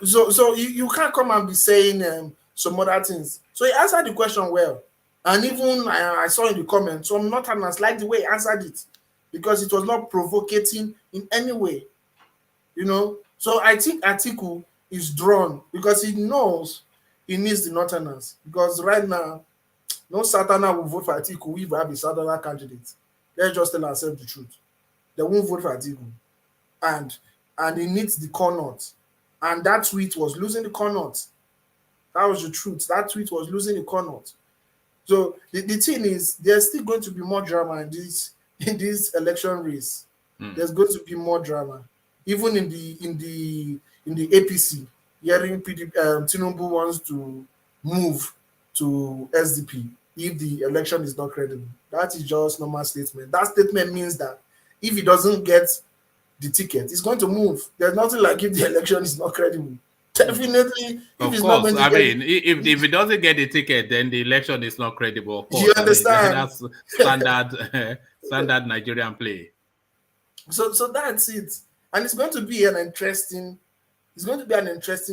So you can't come and be saying some other things. So he answered the question well, and even I saw in the comments some Northerners like the way he answered it, because it was not provocating in any way, you know. So I think Atiku is drawn because he knows he needs the Northerners, because right now no Southerner will vote for Atiku if we have a Southerner candidate. Let's just tell ourselves the truth. They won't vote for Atiku, and he needs the core north. And that tweet was losing the core north. That was the truth. That tweet was losing the core north. So the thing is, there's still going to be more drama in this election race. There's going to be more drama, even in the APC. Hearing Tinubu wants to move to SDP if the election is not credible. That is just normal statement. That statement means that if he doesn't get the ticket, it's going to move. There's nothing like if the election is not credible. Definitely, of course. If he doesn't get the ticket, then the election is not credible. Of course. You understand? That's standard Nigerian play. So that's it, and it's going to be an interesting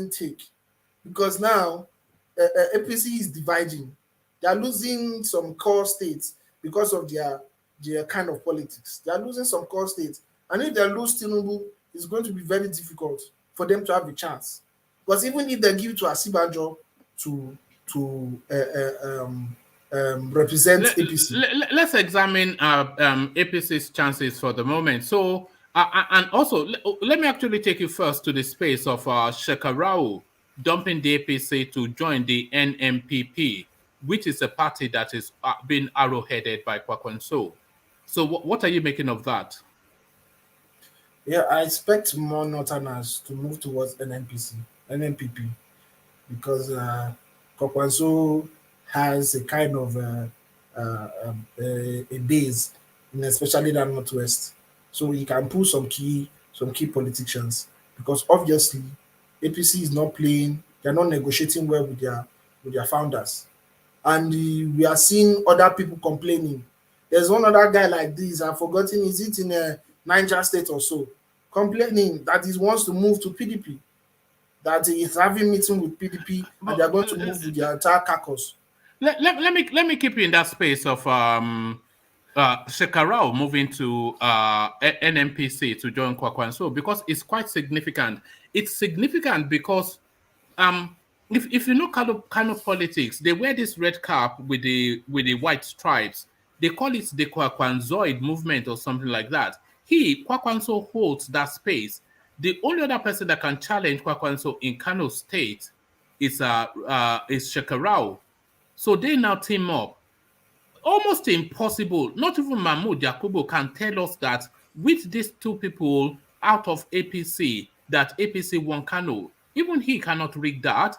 take, because now APC is dividing. They are losing some core states because of their kind of politics. They are losing some core states. And if they lose Tinubu, it's going to be very difficult for them to have a chance. Because even if they give it to Osinbajo to represent APC. Let's examine APC's chances for the moment. So, and also, let me actually take you first to the space of Shekarau dumping the APC to join the NMPP, which is a party that is being arrow-headed by Kwakwanso. So what are you making of that? Yeah, I expect more Northerners to move towards NMPP, because Kwakwanso has a kind of a base, especially that Northwest. So he can pull some key politicians, because obviously APC is not playing, they're not negotiating well with their founders. And we are seeing other people complaining. There's one other guy like this, I've forgotten, is it in Niger State or so, complaining that he wants to move to PDP, that he is having meeting with PDP, and they're going to move with their entire caucus. Let me keep you in that space of Shekarau moving to NMPC to join Kwakwanso, because it's quite significant. It's significant because if you know Kano politics, they wear this red cap with the white stripes. They call it the Kwakwanzoid movement or something like that. Kwakwanso holds that space. The only other person that can challenge Kwakwanso in Kano State is Shekarau. So they now team up. Almost impossible. Not even Mahmoud Yakubu can tell us that with these two people out of APC, that APC won Kano. Even he cannot rig that.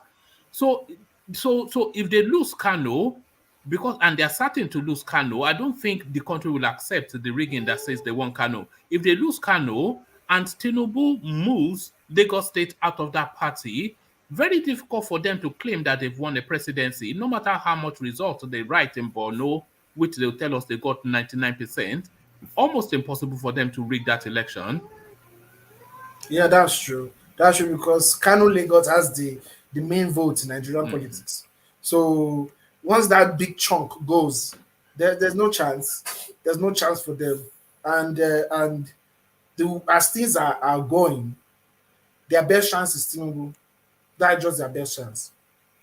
So if they lose Kano, and they're starting to lose Kano, I don't think the country will accept the rigging that says they won Kano. If they lose Kano and Tinubu moves Lagos State out of that party, very difficult for them to claim that they've won a presidency, no matter how much results they write in Borno, which they'll tell us they got 99%. Almost impossible for them to rig that election. Yeah, that's true. That's true, because Kano Lagos has the main vote in Nigerian politics. So once that big chunk goes, there's no chance. There's no chance for them. And as things are going, their best chance is Tinubu. That's just their best chance.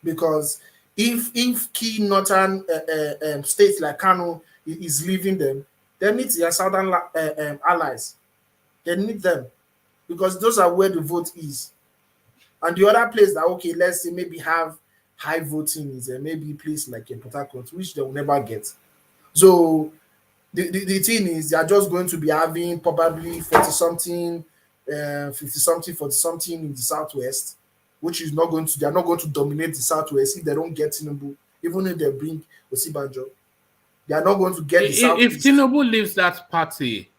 Because if key northern states like Kano is leaving them, they need their southern allies. They need them because those are where the vote is. And the other place that, okay, let's say maybe have high voting is maybe a place like Port Harcourt, which they will never get. So the thing is, they are just going to be having probably 40-something, 50-something, 40-something in the southwest, which is not going to, they are not going to dominate the southwest if they don't get Tinubu, even if they bring Osinbajo. They are not going to get the southeast. If Tinubu leaves that party,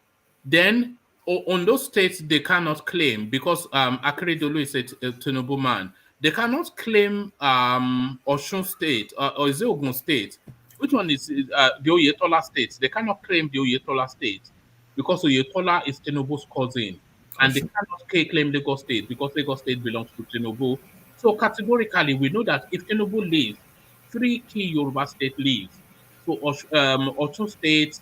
then on those states they cannot claim, because Akeredolu is a Tinubu man. They cannot claim Osun State or is it Ogun State? Which one is the Oyetola State? They cannot claim the Oyetola State because Oyetola is Tinubu's cousin. And they cannot claim Lagos State because Lagos State belongs to Tinubu. So categorically, we know that if Tinubu leaves, 3 key Yoruba state leaves. So Osun State,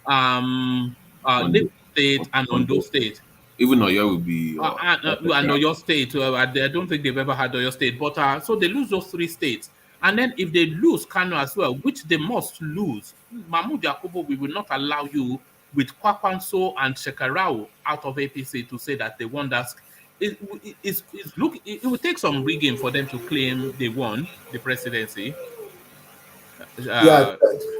Lagos State, and Ondo State. Even Oyo will be... and Oyo State. I don't think they've ever had Oyo State. But so they lose those 3 states. And then if they lose Kano as well, which they must lose, Mahmoud Yakubu, we will not allow you with Kwakwanso and Shekarau out of APC to say that they won that. It will take some rigging for them to claim they won the presidency. Yeah,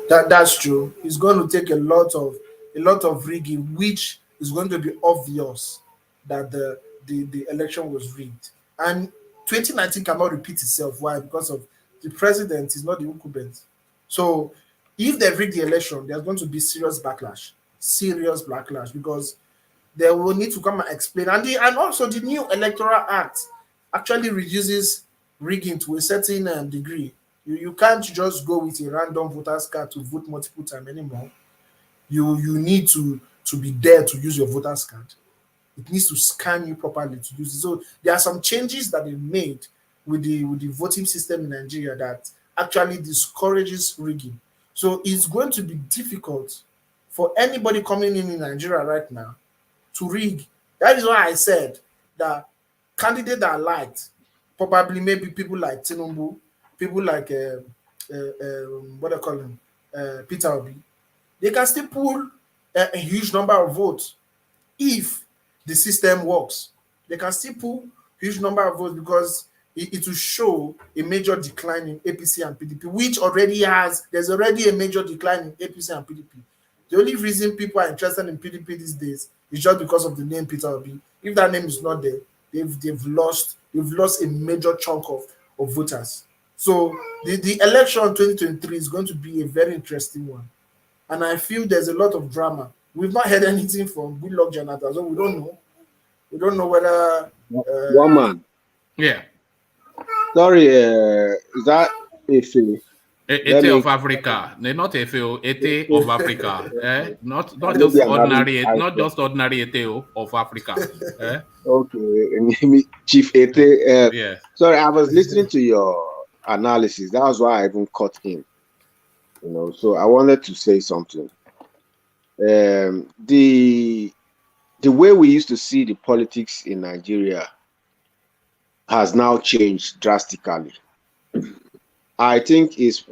that's true. It's going to take a lot of rigging, which is going to be obvious that the election was rigged. And 2019 cannot repeat itself. Why? Because of the president is not the incumbent. So if they rig the election, there's going to be serious backlash, because they will need to come and explain. And also the new Electoral Act actually reduces rigging to a certain degree. You can't just go with a random voter's card to vote multiple times anymore. You need to be there to use your voter's card. It needs to scan you properly to use it. So there are some changes that they made with the voting system in Nigeria that actually discourages rigging. So it's going to be difficult for anybody coming in Nigeria right now to rig. That is why I said that candidates that are liked, probably maybe people like Tinubu, people like what do I call him, Peter Obi, they can still pull a huge number of votes if the system works. They can still pull huge number of votes because it will show a major decline in APC and PDP, which there's already a major decline in APC and PDP. The only reason people are interested in PDP these days is just because of the name Peter Obi. If that name is not there, they've lost a major chunk of voters. So the election 2023 is going to be a very interesting one. And I feel there's a lot of drama. We've not heard anything from Goodluck Jonathan, so we don't know. We don't know whether... one man. Yeah. Sorry, is that Efe? Ete of Africa. They're not Efe, Ete of Africa. Not just ordinary, not just ordinary Ete of Africa. Okay, Chief Ete. Yeah. Sorry, I was listening to your analysis. That was why I even cut in. So I wanted to say something. The way we used to see the politics in Nigeria has now changed drastically. I think it's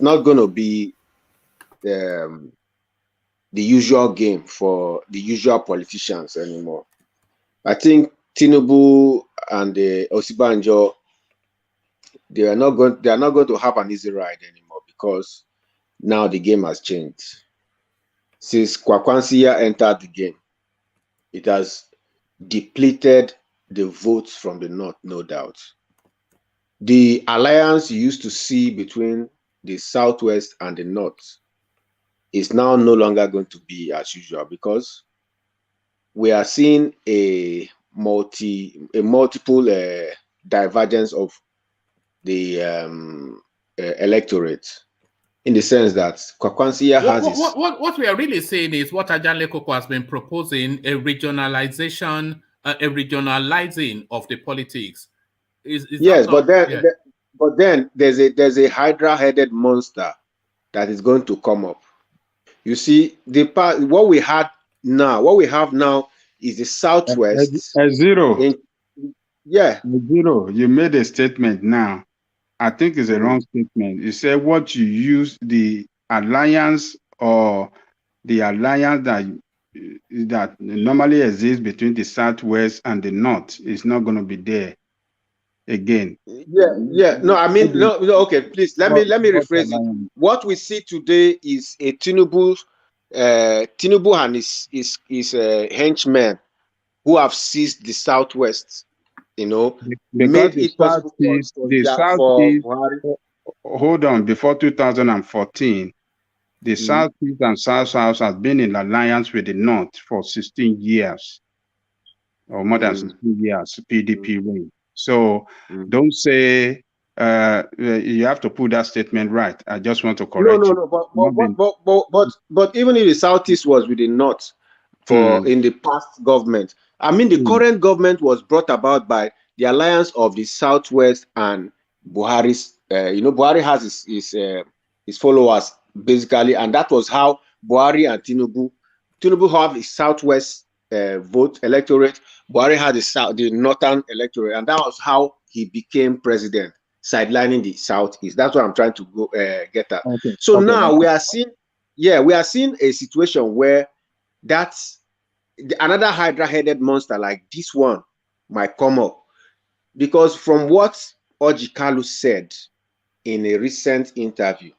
not going to be the usual game for the usual politicians anymore. I think Tinubu and Osinbajo, they are not going to have an easy ride anymore because now the game has changed. Since Kwakwansia entered the game, it has depleted the votes from the north, no doubt. The alliance you used to see between the southwest and the north is now no longer going to be as usual because we are seeing a multiple divergence of the electorate, in the sense that Kwakwansia has what we are really saying is what Ajanle Koko has been proposing, a regionalization, a regionalizing of the politics. Yes, but then there's a hydra-headed monster that is going to come up. You see, what we have now is the Southwest. Zero. Yeah. Zero. You made a statement now. I think it's a wrong statement. You said what you use the alliance or the alliance that normally exists between the Southwest and the North is not going to be there again. Yeah. No, I mean, no. Okay, please let me rephrase it. What we see today is a Tinubu and his henchmen who have seized the Southwest. You know, because the Southeast. Hold on, before 2014, the Southeast and South has been in alliance with the North for 16 years, or more than 16 years, PDP reign. So don't say you have to put that statement right. I just want to correct you. But even if the Southeast was with the North in the past government, I mean, the current government was brought about by the alliance of the Southwest and Buhari's. Buhari has his followers basically, and that was how Buhari and Tinubu have his Southwest vote electorate. Buhari had the Northern electorate, and that was how he became president, sidelining the Southeast. That's what I'm trying to get at. Okay. So now we are seeing a situation where that's another Hydra-headed monster like this one might come up, because from what Ojikalu said in a recent interview,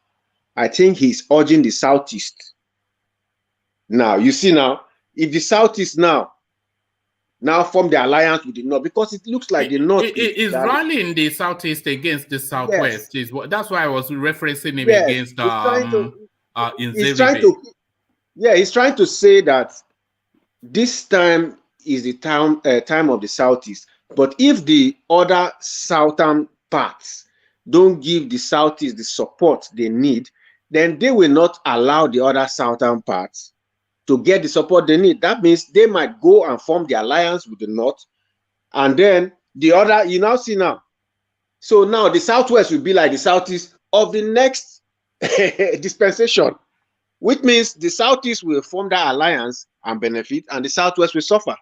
I think he's urging the Southeast. Now, you see now, if the Southeast now form the alliance with the North, because it looks like the North is rallying the Southeast against the Southwest. Yes. That's why I was referencing him against he's trying to say that this time is the time of the Southeast. But if the other southern parts don't give the Southeast the support they need, then they will not allow the other southern parts to get the support they need. That means they might go and form the alliance with the North, and then the other, you now see now. So now the Southwest will be like the Southeast of the next dispensation, which means the Southeast will form that alliance and benefit, and the Southwest will suffer.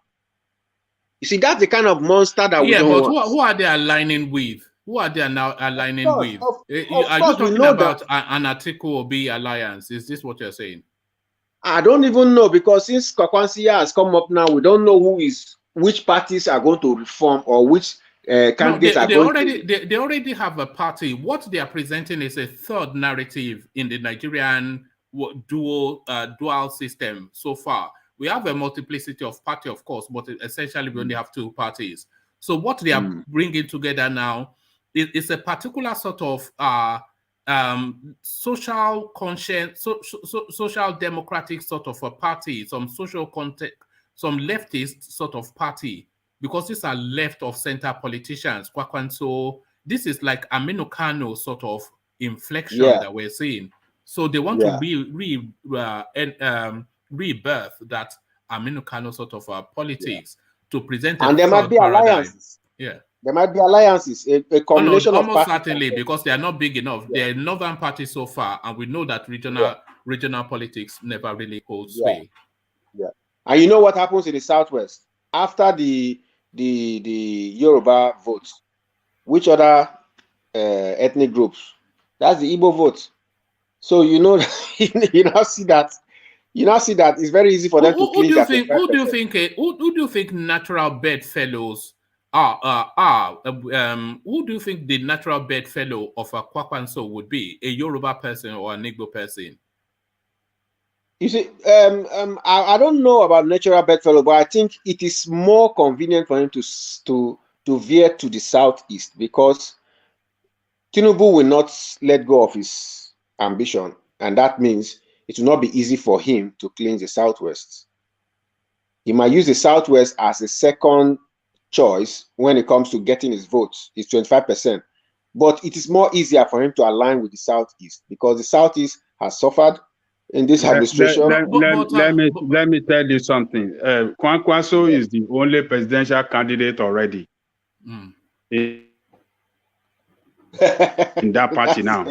You see, that's the kind of monster that we don't want. Who are they aligning with? Who are they now aligning with? Are you talking about an Atiku Obi alliance? Is this what you're saying? I don't even know, because since Kwakwansiya has come up now, we don't know which parties are going to reform or which candidates are going to... They already have a party. What they are presenting is a third narrative in the Nigerian dual system so far. We have a multiplicity of parties, of course, but essentially we only have two parties. So what they are bringing together now is a particular sort of social conscience, social democratic sort of a party, some social context, some leftist sort of party, because these are left of center politicians. So this is like Aminu Kano sort of inflection that we're seeing. So they want to rebirth that Aminu Kano sort of politics to present, and there might be alliances. Yeah, there might be alliances, a combination of almost certainly, because they are not big enough. They're northern parties so far, and we know that regional politics never really holds sway. Yeah, and you know what happens in the Southwest after the Yoruba votes? Which other ethnic groups? That's the Igbo vote. So you know, you now see that. You now see that it's very easy for them to clean that. Who do you think natural bedfellows are? Who do you think the natural bedfellow of a Kwakwanso would be? A Yoruba person or an Igbo person? You see, I don't know about natural bedfellow, but I think it is more convenient for him to veer to the Southeast, because Tinubu will not let go of his ambition, and that means it will not be easy for him to cleanse the Southwest. He might use the Southwest as a second choice when it comes to getting his votes. It's 25%. But it is more easier for him to align with the Southeast, because the Southeast has suffered in this administration. Let me tell you something. Kwakwanso is the only presidential candidate already in that party now.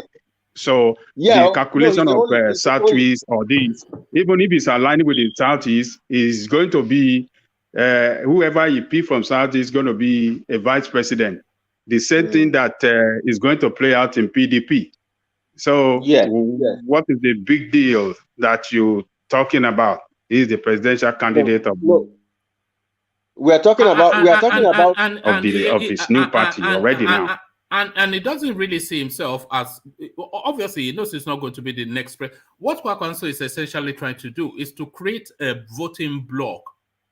So the calculation of Southeast or this, even if it's aligning with the Southeast, is going to be whoever you pick from South is going to be a vice president. The same thing that is going to play out in PDP. So what is the big deal that you're talking about? Is the presidential candidate of we are talking about his new party already now. And it doesn't really see himself as, obviously he knows it's not going to be the next president. What Kwankwaso is essentially trying to do is to create a voting bloc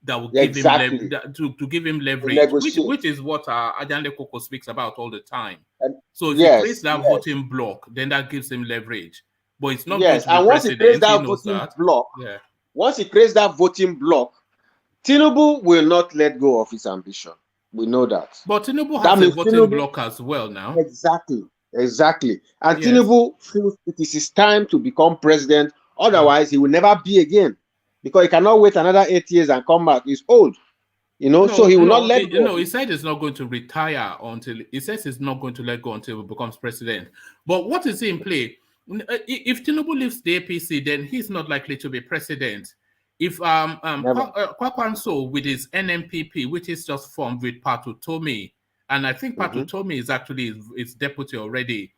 that will give him to give him leverage, which is what Ajanle Koko speaks about all the time. So if he creates that voting bloc, then that gives him leverage. But it's not going to be and once he creates that voting bloc, once he creates that voting bloc, Tinubu will not let go of his ambition. We know that. But Tinubu has a voting bloc as well now. Exactly. And Tinubu feels it is his time to become president. Otherwise, he will never be again. Because he cannot wait another 8 years and come back. He's old. So he will not let go. No, he said he's not going to retire until, he says he's not going to let go until he becomes president. But what is in play? If Tinubu leaves the APC, then he's not likely to be president. If Kwankwaso with his NMPP, which is just formed with Patu Tomi, and I think Patu Tomi is actually his deputy already,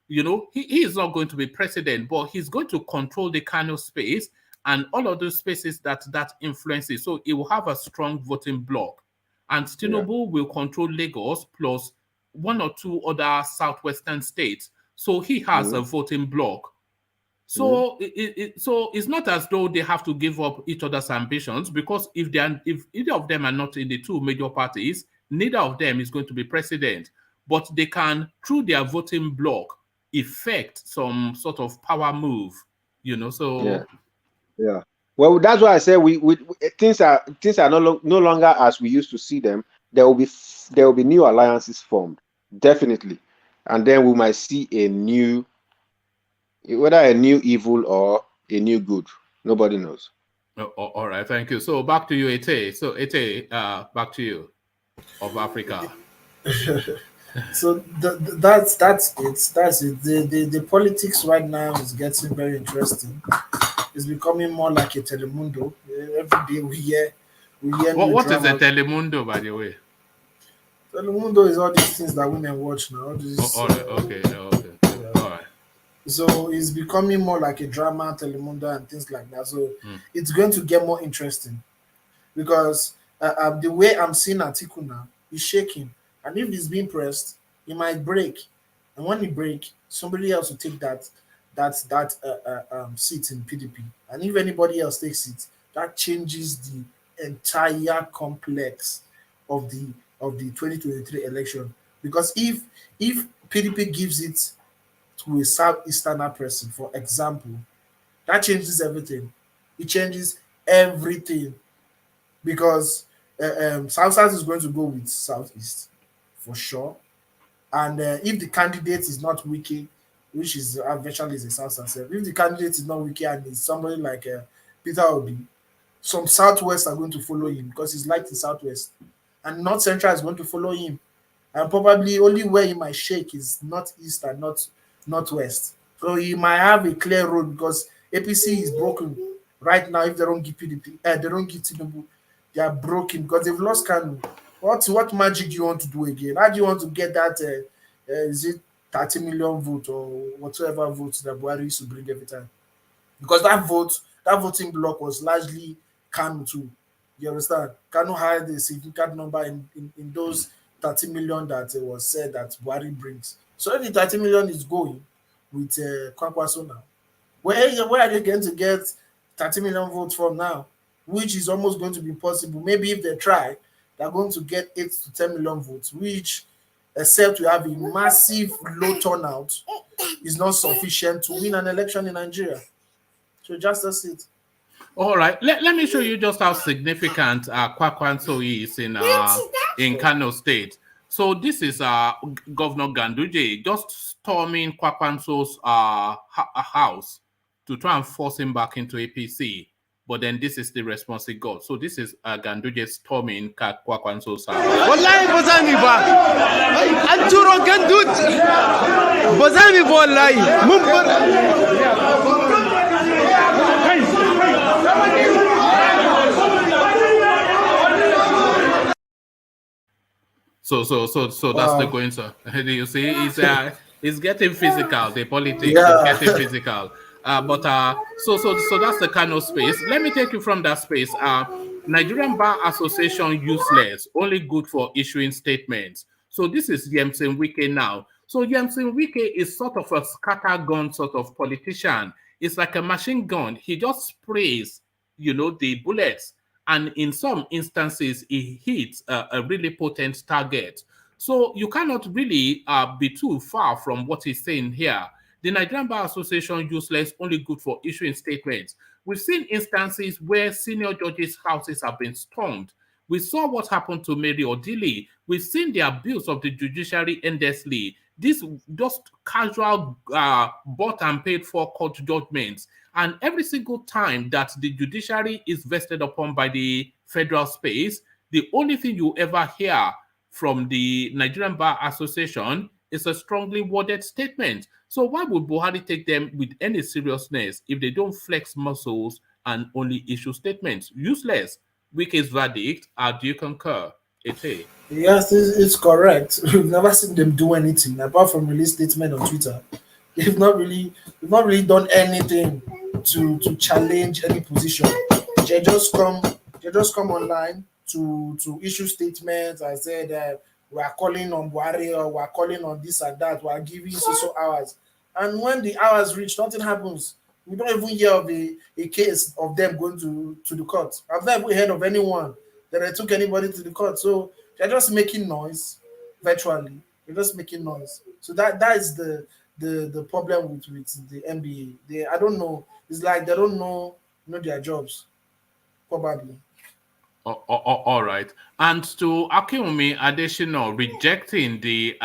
he is not going to be president, but he's going to control the Kano space and all of those spaces that influences. So he will have a strong voting bloc. And Tinubu will control Lagos plus one or two other southwestern states. So he has a voting bloc. So so it's not as though they have to give up each other's ambitions, because if either of them are not in the two major parties, neither of them is going to be president. But they can, through their voting bloc, effect some sort of power move. So well, that's why I say we things are no longer as we used to see them. There will be new alliances formed, definitely, and then we might see whether a new evil or a new good. Nobody knows. All right, thank you. So back to you, Ete. So Ete, back to you, of Africa. So that's it. The politics right now is getting very interesting. It's becoming more like a Telemundo. Every day we hear. What is a Telemundo, by the way? Telemundo is all these things that women watch now. Okay. All right. So it's becoming more like a drama, Telemundo, and things like that. So it's going to get more interesting, because the way I'm seeing Atiku now, he's shaking, and if he's being pressed, he might break, and when he breaks, somebody else will take that seat in PDP, and if anybody else takes it, that changes the entire complex of the 2023 election. Because if PDP gives it to a Southeasterner person, for example, that changes everything. It changes everything, because South is going to go with Southeast for sure, and if the candidate is not WIKE, which is eventually is a South, if the candidate is not WIKE and it's somebody like Peter Obi, some Southwest are going to follow him because he's like the Southwest, and North Central is going to follow him, and probably only where he might shake is Northeast and Northwest. So he might have a clear road, because APC is broken right now. If they don't give PDP, they don't give Tinubu, they are broken because they've lost Kanu. What magic do you want to do again? How do you want to get that? Is it 30 million vote or whatever votes that Buhari used to bring every time? Because that voting block was largely Kanu too. You understand? Kanu had a significant number in those 30 million that was said that Buhari brings. So if the 30 million is going with Kwankwaso now, where are they going to get 30 million votes from now? Which is almost going to be possible. Maybe if they try, they're going to get 8 to 10 million votes, which, except we have a massive low turnout, is not sufficient to win an election in Nigeria. So just that's it. All right, let me show you just how significant Kwankwaso is in Kano State. So this is Governor Ganduje just storming Kwankwaso's house to try and force him back into APC. But then this is the response he got. So this is Ganduje storming Kwankwaso's house. Wallahi ba za mu ba. An turo Ganduje. Ba za mu ba wallahi. Mun bar So that's the going on. You see, it's getting physical. The politics is getting physical. So that's the kind of space. Let me take you from that space. Nigerian Bar Association useless, only good for issuing statements. So this is Yemsen Wike now. So Yemsen Wike is sort of a scattergun sort of politician. It's like a machine gun. He just sprays, the bullets, and in some instances, he hits a really potent target. So you cannot really be too far from what he's saying here. The Nigerian Bar Association useless, only good for issuing statements. We've seen instances where senior judges' houses have been stormed. We saw what happened to Mary Odili. We've seen the abuse of the judiciary endlessly. This just casual bought and paid for court judgments. And every single time that the judiciary is vested upon by the federal space, the only thing you ever hear from the Nigerian Bar Association is a strongly worded statement. So why would Buhari take them with any seriousness if they don't flex muscles and only issue statements? Useless. Wike's verdict. Do you concur? Ete? Yes, it's correct. We've never seen them do anything apart from release statement on Twitter. They've not really done anything to challenge any position. They just come online to issue statements and said we are calling on Buhari, or we are calling on this and that, we are giving so hours. And when the hours reach, nothing happens. We don't even hear of a case of them going to the court. I've never heard of anyone that they took anybody to the court. So they're just making noise virtually. They're just making noise. So that is the problem with the NBA. I don't know. It's like they don't know their jobs, probably. All right. And to AKINWUNMI Adesina rejecting the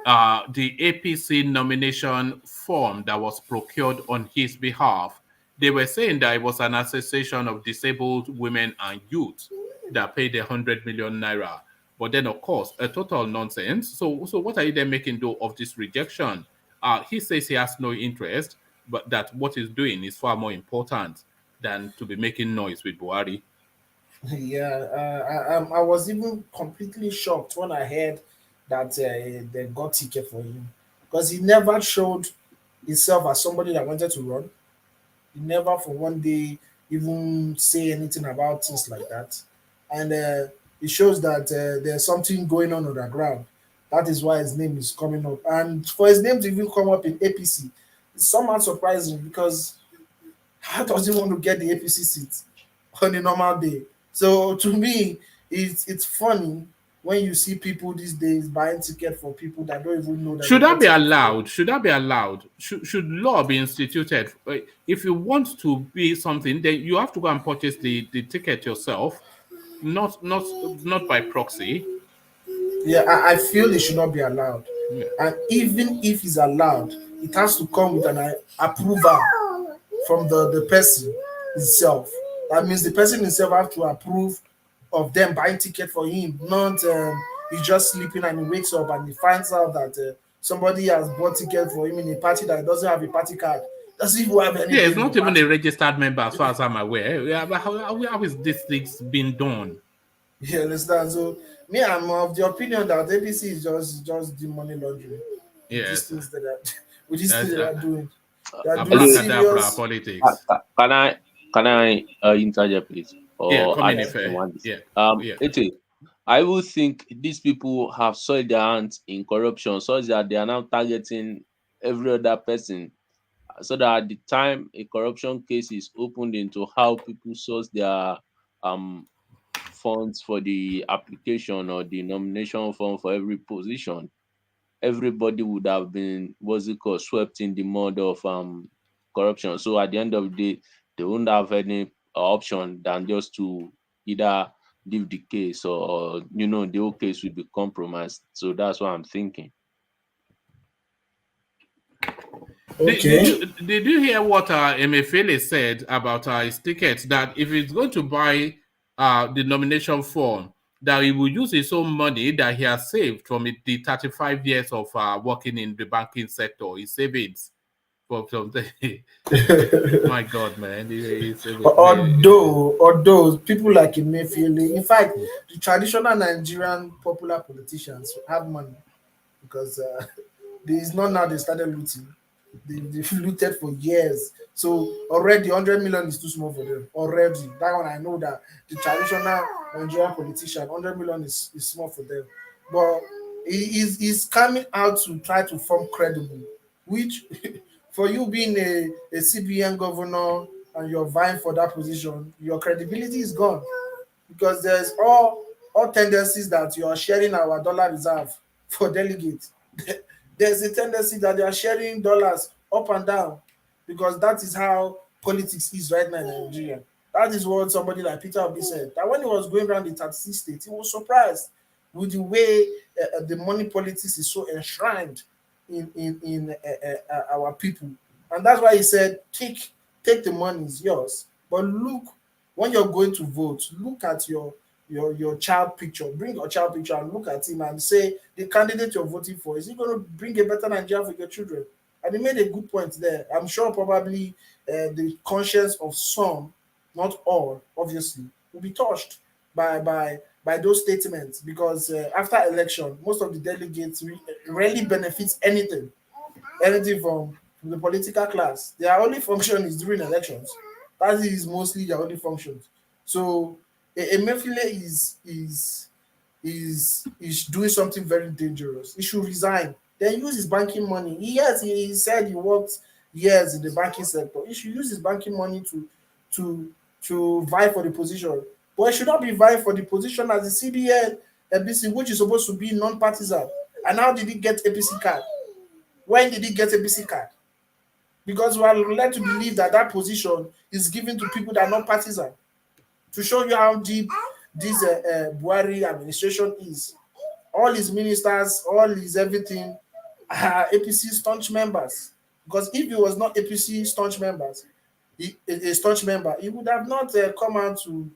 APC nomination form that was procured on his behalf, they were saying that it was an association of disabled women and youth that paid 100 million naira. But then, of course, a total nonsense. So what are you then making do of this rejection? He says he has no interest, but that what he's doing is far more important than to be making noise with Buhari. Yeah, I was even completely shocked when I heard that they got ticket for him, because he never showed himself as somebody that wanted to run. He never for one day even say anything about things like that. And it shows that there's something going on the ground. That is why his name is coming up. And for his name to even come up in APC, it's somehow surprising, because how does he want to get the APC seat on a normal day? So to me, it's funny when you see people these days buying tickets for people that don't even know that. Should that be allowed? Should that be allowed? Should law be instituted? If you want to be something, then you have to go and purchase the ticket yourself, not by proxy. Yeah, I feel it should not be allowed. Yeah. And even if it's allowed, it has to come with an approval from the person himself. That means the person himself have to approve of them buying ticket for him. Not he's just sleeping and he wakes up and he finds out that somebody has bought ticket for him in a party that doesn't have a party card. Doesn't even have any. Yeah, it's not even a registered member as far as I'm aware. Yeah, but how is this thing being done? Yeah, understand. So me, I'm of the opinion that APC is just the money laundering. Yeah, these things that they are doing. They are doing serious politics. Can I interject, please? Or I would think these people have soiled their hands in corruption, such that they are now targeting every other person, so that at the time a corruption case is opened into how people source their funds for the application or the nomination form for every position, everybody would have been swept in the mud of corruption. So at the end of the day, they wouldn't have any option than just to either leave the case or the whole case will be compromised. So that's what I'm thinking. Okay. Did you hear what EMIEFELE said about his tickets? That if he's going to buy the nomination form, that he will use his own money that he has saved from the 35 years of working in the banking sector, his savings. for something. My God, man. Although people like EMIEFELE, in fact, the traditional Nigerian popular politicians have money because it's not now they started looting. They've looted for years. So already 100 million is too small for them. Already. That one I know that the traditional Nigerian politician, 100 million is small for them. But he's coming out to try to form credible, which for you being a CBN governor and you're vying for that position, your credibility is gone because there's all tendencies that you are sharing our dollar reserve for delegates. There's a tendency that they are sharing dollars up and down because that is how politics is right now in Nigeria. That is what somebody like Peter Obi said. That when he was going around the 36 states, he was surprised with the way the money politics is so enshrined in our people. And that's why he said, take the money, it's yours. But look, when you're going to vote, look at your child picture. Bring your child picture and look at him and say, the candidate you're voting for, is he going to bring a better Nigeria for your children? And he made a good point there. I'm sure probably the conscience of some, not all, obviously, will be touched by those statements because after election, most of the delegates rarely benefits anything from the political class. Their only function is during elections. That is mostly their only function. So EMIEFELE is doing something very dangerous. He should resign. Then use his banking money. Yes, he said he worked years in the banking sector. He should use his banking money to vie for the position. But he should not be vying for the position as the CBN ABC, which is supposed to be non-partisan. And how did he get APC card? When did he get APC card? Because we are led to believe that position is given to people that are not partisan. To show you how deep this Buhari administration is. All his ministers, all his everything are APC staunch members. Because if he was not APC staunch members, a staunch member, he would have not come out to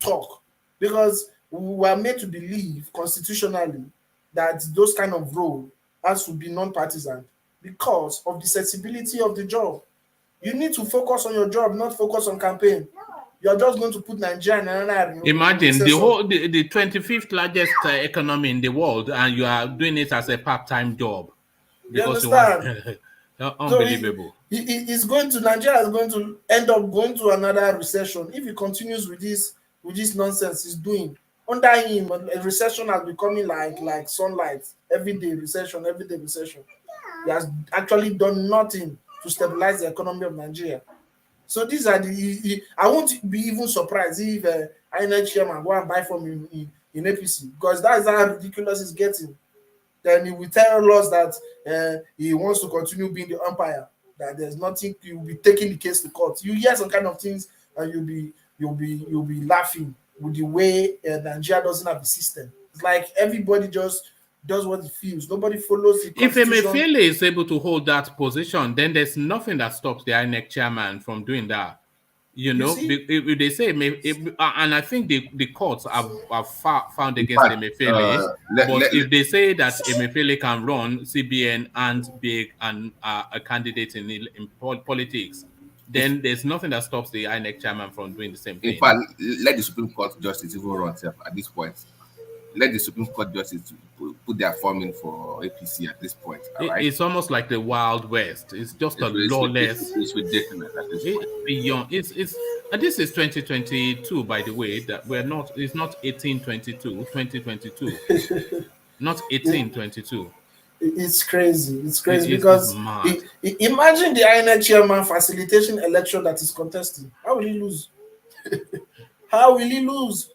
talk. Because we were made to believe constitutionally that those kind of role has to be non-partisan because of the sensibility of the job. You need to focus on your job, not focus on campaign. You're just going to put Nigeria in another. Imagine the 25th largest economy in the world, and you are doing it as a part-time job. You understand? Unbelievable. So Nigeria is going to end up going to another recession if he continues with this nonsense he's doing. Under him, a recession has becoming like sunlight. Every day recession. He has actually done nothing to stabilize the economy of Nigeria. So these are I won't be even surprised if INEC chairman go and buy from him in APC because that's how ridiculous he's getting. Then he will tell us that he wants to continue being the umpire. That there's nothing. He will be taking the case to court. You hear some kind of things, and you'll be laughing with the way Nigeria doesn't have the system. It's like everybody just does what he feels. Nobody follows the constitution. If EMIEFELE is able to hold that position, then there's nothing that stops the INEC chairman from doing that. You know, if they say, and I think the courts have found against EMIEFELE. But if they say that EMIEFELE can run CBN and be a candidate in politics, then there's nothing that stops the INEC chairman from doing the same thing. In fact, let the Supreme Court justice even run at this point. Let the Supreme Court justice put their form in for APC at this point. It's almost like the Wild West. It's just lawless. It's ridiculous at this point. Beyond. And this is 2022, by the way. That it's not 1822, 2022. Not 1822. It's crazy. It's crazy because imagine the INEC chairman facilitation election that is contesting. How will he lose? How will he lose?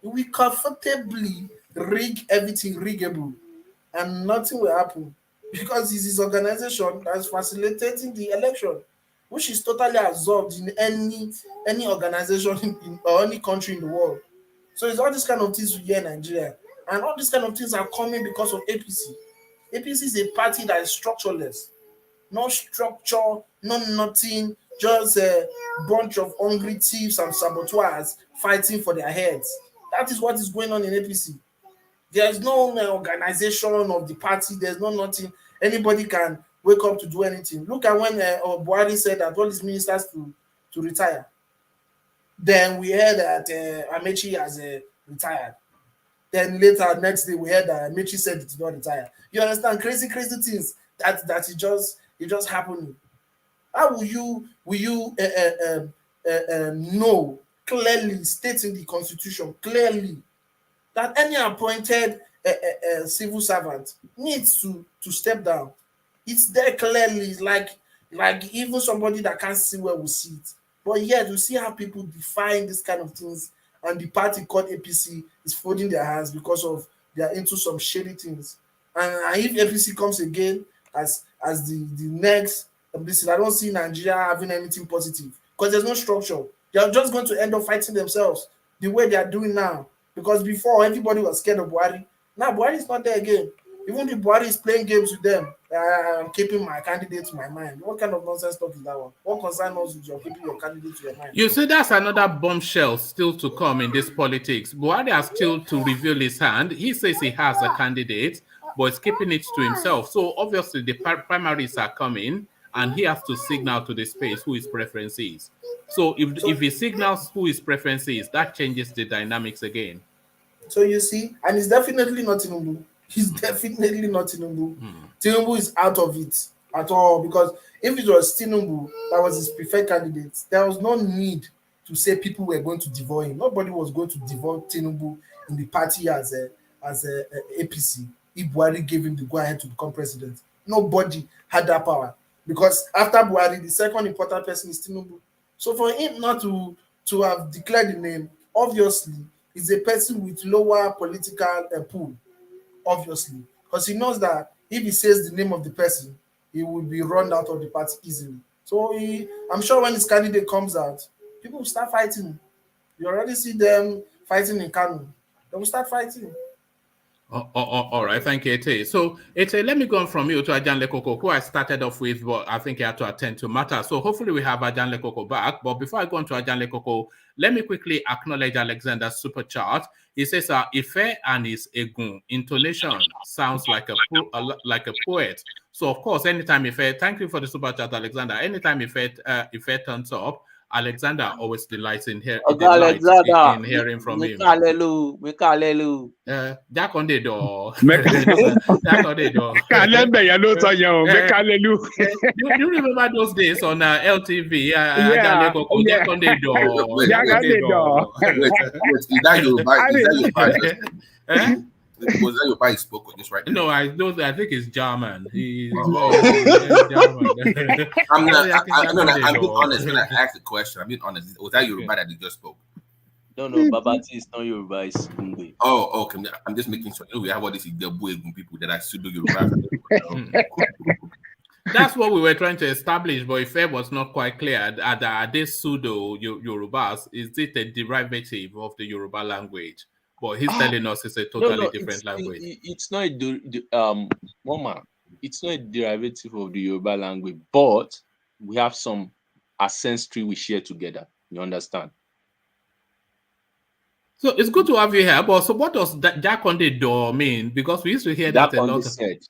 We comfortably rig everything riggable and nothing will happen because it's his organization that's facilitating the election, which is totally absorbed in any organization or any country in the world. So it's all these kind of things we hear in Nigeria, and all these kind of things are coming because of APC. APC is a party that is structureless, no structure, no nothing, just a bunch of hungry thieves and saboteurs fighting for their heads. That is what is going on in APC. There's no organization of the party. There's no nothing. Anybody can wake up to do anything. Look at when Buhari said that all his ministers to retire. Then we heard that Amechi has retired. Then later, next day, we heard that Amechi said it did not retire. You understand? Crazy things that it just happening. How will you know clearly, stating the constitution clearly, that any appointed civil servant needs to step down? It's there clearly, like even somebody that can't see where we see it. But yet, you see how people define this kind of things, and the party called APC is folding their hands because of they are into some shady things. And if APC comes again as the next, I don't see Nigeria having anything positive because there's no structure. They are just going to end up fighting themselves the way they are doing now. Because before, everybody was scared of Buhari. Now Buhari is not there again. Even if Buhari is playing games with them, I'm keeping my candidate to my mind. What kind of nonsense talk is that one? What concerns us with your keeping your candidate to your mind? You see, that's another bombshell still to come in this politics. Buhari has still to reveal his hand. He says he has a candidate, but he's keeping it to himself. So obviously the primaries are coming, and he has to signal to the space who his preference is. So if he signals who his preference is, that changes the dynamics again. So you see, and it's definitely not Tinubu. He's definitely not Tinubu. Tinubu is out of it at all, because if it was Tinubu that was his preferred candidate, there was no need to say people were going to devour him. Nobody was going to devour Tinubu in the party as a APC if Buhari gave him the go-ahead to become president. Nobody had that power, because after Buhari, the second important person is Tinubu. So for him not to have declared the name, obviously, is a person with lower political pool, obviously, because he knows that if he says the name of the person, he will be run out of the party easily. So I'm sure when his candidate comes out, people will start fighting. You already see them fighting in Kanu. They will start fighting. All right, thank you, Ete. So, Ete, let me go on from you to Ajan Lekoko, who I started off with, but I think he had to attend to matters. So, hopefully, we have Ajan Lekoko back. But before I go on to Ajan Lekoko, let me quickly acknowledge Alexander's super chat. He says, Ife and his Egun intonation sounds like a poet. So, of course, anytime Ife, thank you for the super chat, Alexander. Anytime Ife turns up, Alexander always delights in hearing from him. Jack on the door. Jack on the door. You remember those days on LTV? Jack on the door. Jack on the door. Is that your was that your body spoke with this right now? No, I think it's German. He's German. I'm being honest. When I asked the question, I'm being honest. Was that Yoruba that you just spoke? No, Babati is not Yoruba, it's Igbo. Oh, okay. I'm just making sure. We have all these Igbo people that are pseudo Yoruba. That's what we were trying to establish, but if it was not quite clear, are they pseudo Yorubas? Is it a derivative of the Yoruba language? But he's telling us it's a totally different language. It's not Mama. It's not a derivative of the Yoruba language, but we have some ancestry we share together. You understand? So it's good to have you here. But so what does Jack on the door mean? Because we used to hear that a lot.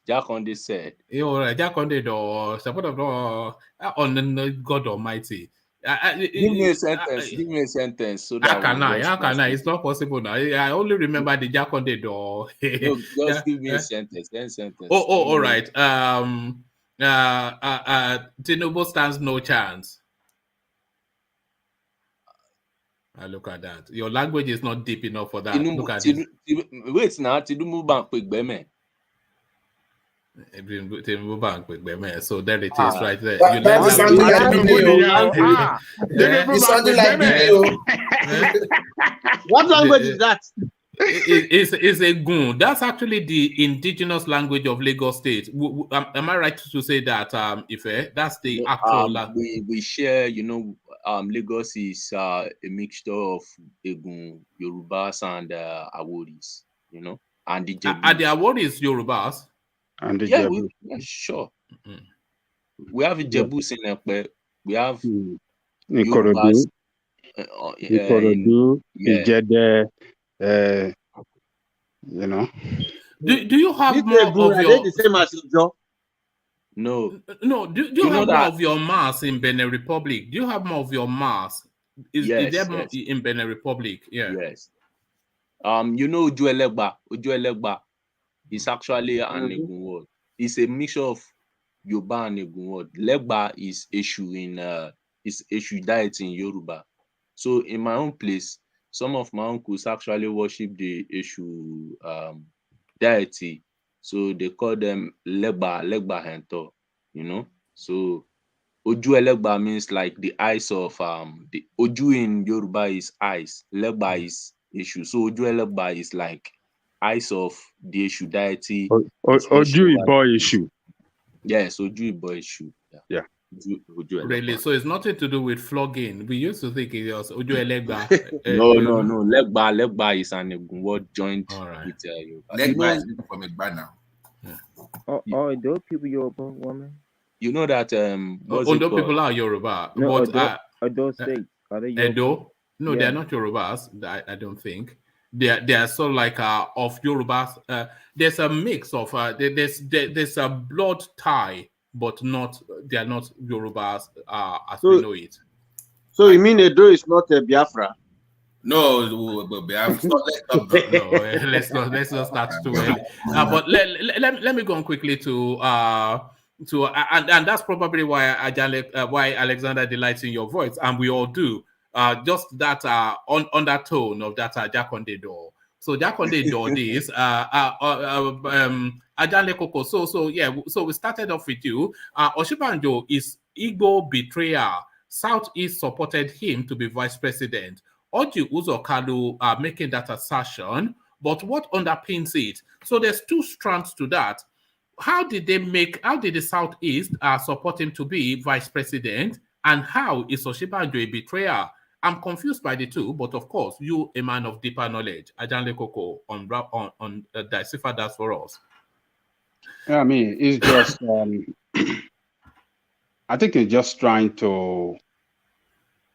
Jack on the said. Jack on the door. Support of on the God Almighty. Give me a sentence. So that how can I? It's not possible now. I only remember the Jack on the door. No, just give me a sentence. All right. Tinubu stands no chance. Look at that. Your language is not deep enough for that. Look at it. Wait now. Tinubu bank with Beme. So there it is, right there. What language is that? It's a gun. That's actually the indigenous language of Lagos State. Am I right to say that? Ife, that's the actual language. We share. Lagos is a mixture of Egun, Yorubas, and Aworis. And the Jebu. Are the Aworis Yorubas? And the yeah, sure. We have Jebus in Ekpe. We have Ikorodu, Ijede, Do you have more of your... the same as Ijo? No. No, do you You know have more that- of your mass in Benin Republic? Do you have more of your mass? Is there Yes, more yes. in Benin Republic? Yeah. Yes. You know Ojo Elegba is actually an Egun word. It's a mixture of Yoruba and Egun word. Legba is Eshu deity in Yoruba. So in my own place, some of my uncles actually worship the Eshu deity. So they call them Legba Hento, you know. So Oju Elegba means like the eyes of the Oju in Yoruba is eyes, Legba is Eshu. So Oju Elegba is like eyes of the Eshu deity. Oju boy issue. Yes, Oju boy Eshu. Yeah. Oju Really? So it's nothing to do with flogging. We used to think it was Ojo Elegba. No. Legba is an Egun word joined with Yoruba. Legba is from Igba now. Are those people Yoruba woman? You know that Ondo people are Yoruba. No, but Edo State. Are they Yoruba? Edo? No, Yeah. they're not Yorubas. I don't think. They are sort of like of Yorubas. There's a mix of there's a blood tie, but they are not Yorubas as we know it. So you mean Edo is not a Biafra? No, but let's not start too early. But let me go on quickly to and that's probably why why Alexander delights in your voice, and we all do. Just that undertone of that Jack on the door. So Jack on the door is Ajale Koko. So we started off with you. Osinbajo is Igbo betrayer. Southeast supported him to be vice president. Oji Uzo Kalu are making that assertion, but what underpins it? So there's two strands to that. How did the Southeast support him to be vice president? And how is Osinbajo a betrayer? I'm confused by the two, but of course, you, a man of deeper knowledge, Ajanle Koko, on decipher that for us. I mean, it's just, I think he's just trying to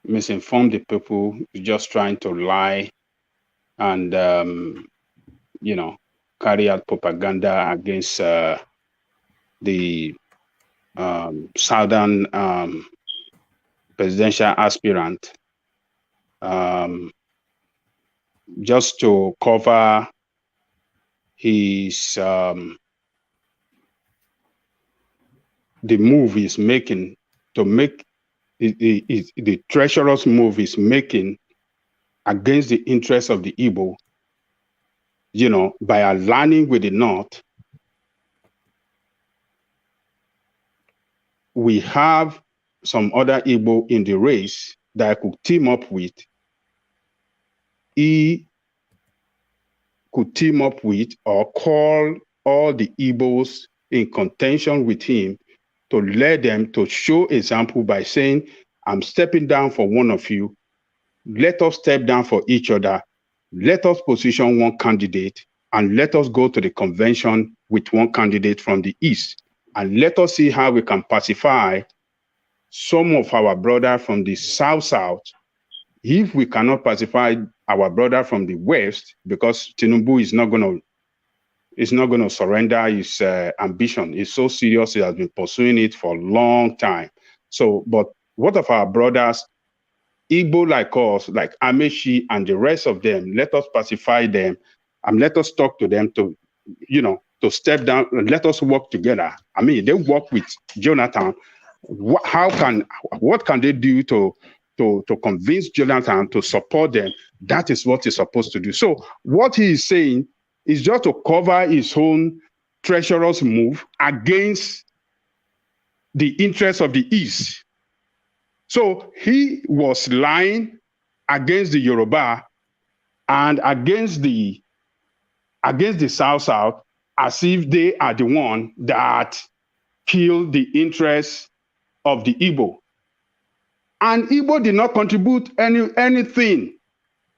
misinform the people, he's just trying to lie and, carry out propaganda against the southern presidential aspirant, just to cover his the move he's making, to make the treacherous move he's making against the interests of the Igbo, by aligning with the North. We have some other Igbo in the race that I could team up with. He could team up with or call all the Igbos in contention with him to let them to show example by saying, I'm stepping down for one of you. Let us step down for each other. Let us position one candidate and let us go to the convention with one candidate from the East. And let us see how we can pacify some of our brother from the South. If we cannot pacify our brother from the West, because Tinubu is not going to surrender his ambition. It's so serious, he has been pursuing it for a long time. So, but what of our brothers, Igbo like us, like Amechi and the rest of them, let us pacify them and let us talk to them to step down and let us work together. I mean, they work with Jonathan. What can they do to convince Jonathan to support them? That is what he's supposed to do. So what he is saying is just to cover his own treacherous move against the interests of the East. So he was lying against the Yoruba and against the South as if they are the one that killed the interests of the Igbo. And Igbo did not contribute anything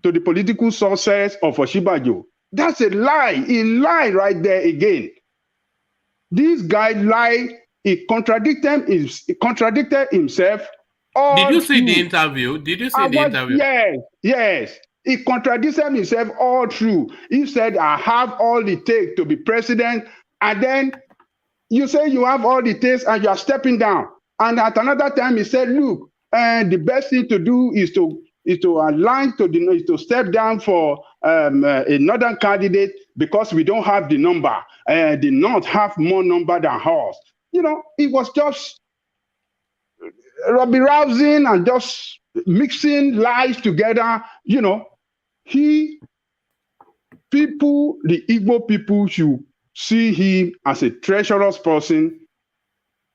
to the political success of Osinbajo. That's a lie. He lied right there again. This guy lied. He contradicted himself. Did you see the interview? Yes. He contradicted himself all through. He said, I have all it takes to be president. And then, you say you have all the taste and you are stepping down. And at another time, he said, look, the best thing to do is to align to to step down for another candidate because we don't have the number. The North have more number than us. You know, it was just Robbie rousing and just mixing lies together. You know, the Igbo people should see him as a treacherous person.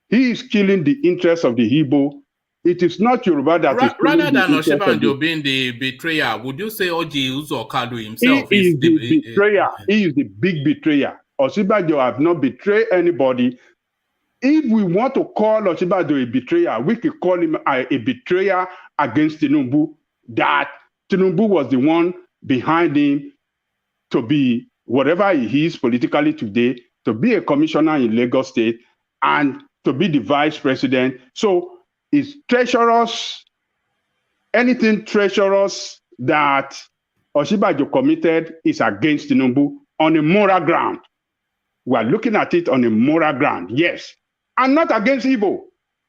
He is killing the interests of the Igbo. It is not Yoruba that is rather than Osinbajo being the betrayer. Would you say Oji Uzokadu himself is the betrayer? He is the big betrayer. Osinbajo have not betrayed anybody. If we want to call Osinbajo a betrayer, we could call him a betrayer against Tinubu. That Tinubu was the one behind him to be whatever he is politically today, to be a commissioner in Lagos State and to be the vice president. So it's treacherous, anything treacherous that Osinbajo committed is against Tinubu on a moral ground. We are looking at it on a moral ground, yes, and not against Igbo.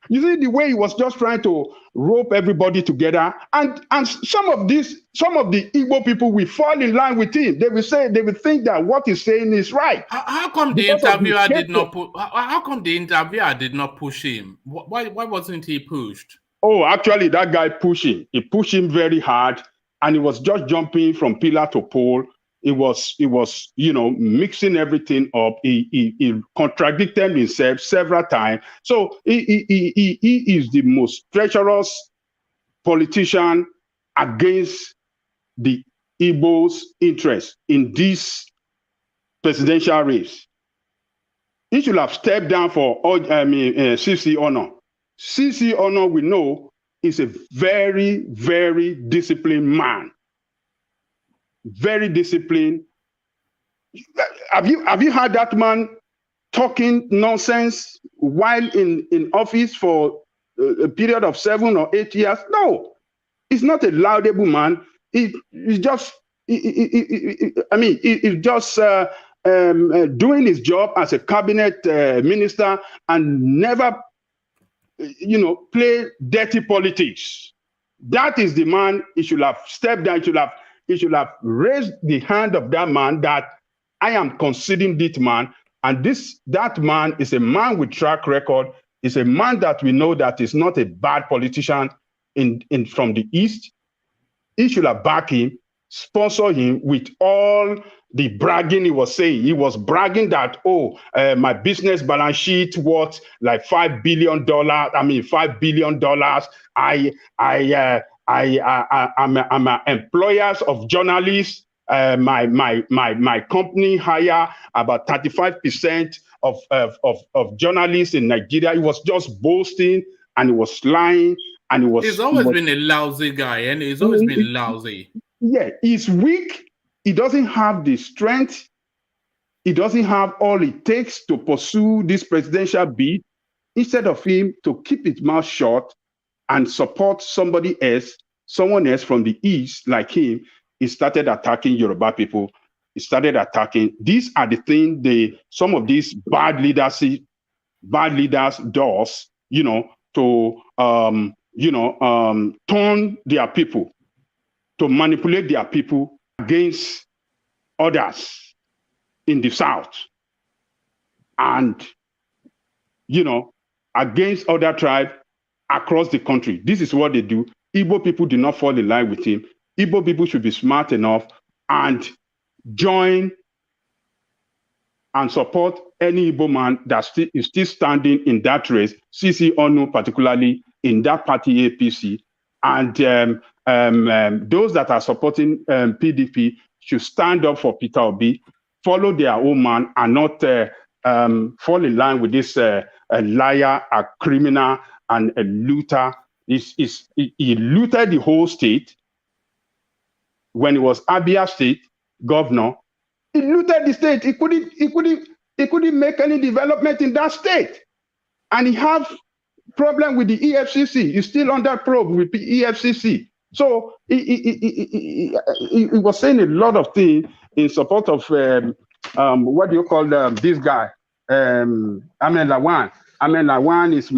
You see the way he was just trying to rope everybody together, and some of the Igbo people will fall in line with him. They will think that what he's saying is right. How come the interviewer did not put? How come the interviewer did not push him? Why wasn't he pushed? Oh, actually, that guy pushed him. He pushed him very hard, and he was just jumping from pillar to pole. It was, you know, mixing everything up. He contradicted himself several times. So he is the most treacherous politician against the Igbo's interest in this presidential race. He should have stepped down for CC Honor. CC Honor, we know, is a very, very disciplined man. Very disciplined. Have you heard that man talking nonsense while in office for a period of 7 or 8 years? No, he's not a laudable man. He's just doing his job as a cabinet minister and never, you know, play dirty politics. That is the man. He should have stepped down. He should have raised the hand of that man that I am considering this man. And that man is a man with track record. Is a man that we know that is not a bad politician from the East. He should have backed him, sponsor him with all the bragging he was saying. He was bragging that, my business balance sheet worth like $5 billion. $5 billion. I'm employers of journalists. My company hire about 35% of journalists in Nigeria. He was just boasting and he was lying and he was. He's always been a lousy guy, and he's always been lousy. Yeah, he's weak. He doesn't have the strength. He doesn't have all it takes to pursue this presidential bid. Instead of him to keep his mouth shut and support someone else from the East like him, he started attacking Yoruba people. He started attacking. These are the things some of these bad leaders does, you know, to turn their people, to manipulate their people against others in the South, and, you know, against other tribes across the country. This is what they do. Igbo people do not fall in line with him. Igbo people should be smart enough and join and support any Igbo man that is still standing in that race, CC Onu particularly, in that party APC. And those that are supporting PDP should stand up for Peter Obi, follow their own man, and not fall in line with this a liar, a criminal, and a looter. He looted the whole state. When he was Abia State governor, he looted the state. He couldn't make any development in that state, and he have problem with the EFCC. He's still under probe with the EFCC. So he was saying a lot of things in support of what do you call this guy, Ahmed Lawan. Ahmed Lawan is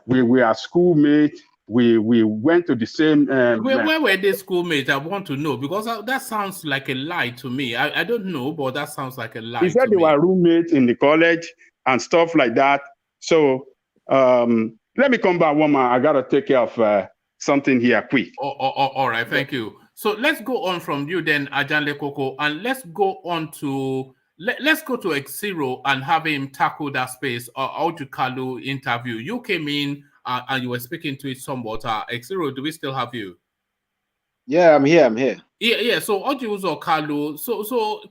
we are schoolmates. We went to the same. Where were they schoolmates? I want to know, because that sounds like a lie to me. I don't know, but that sounds like a lie. He said they were roommates in the college and stuff like that. So let me come back, woman. I gotta take care of something here quick. All right, thank you. So let's go on from you then, Ajanle Koko, and let's go on to let's go to X0 and have him tackle that space. Ojukalu interview. You came in and you were speaking to it somewhat. X0, do we still have you? Yeah, I'm here. Yeah. So Ojukalu. So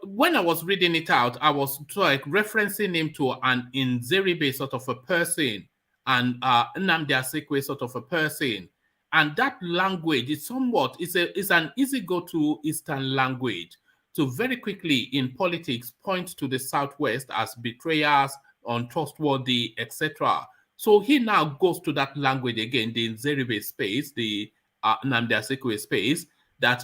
when I was reading it out, I was like referencing him to an Nzeribe sort of a person and Nnamdi Azikiwe sort of a person. And that language is somewhat, it's an easy go-to Eastern language to very quickly in politics point to the Southwest as betrayers, untrustworthy, etc. So he now goes to that language again, the Nzeribe space, the Nnamdi Azikiwe space, that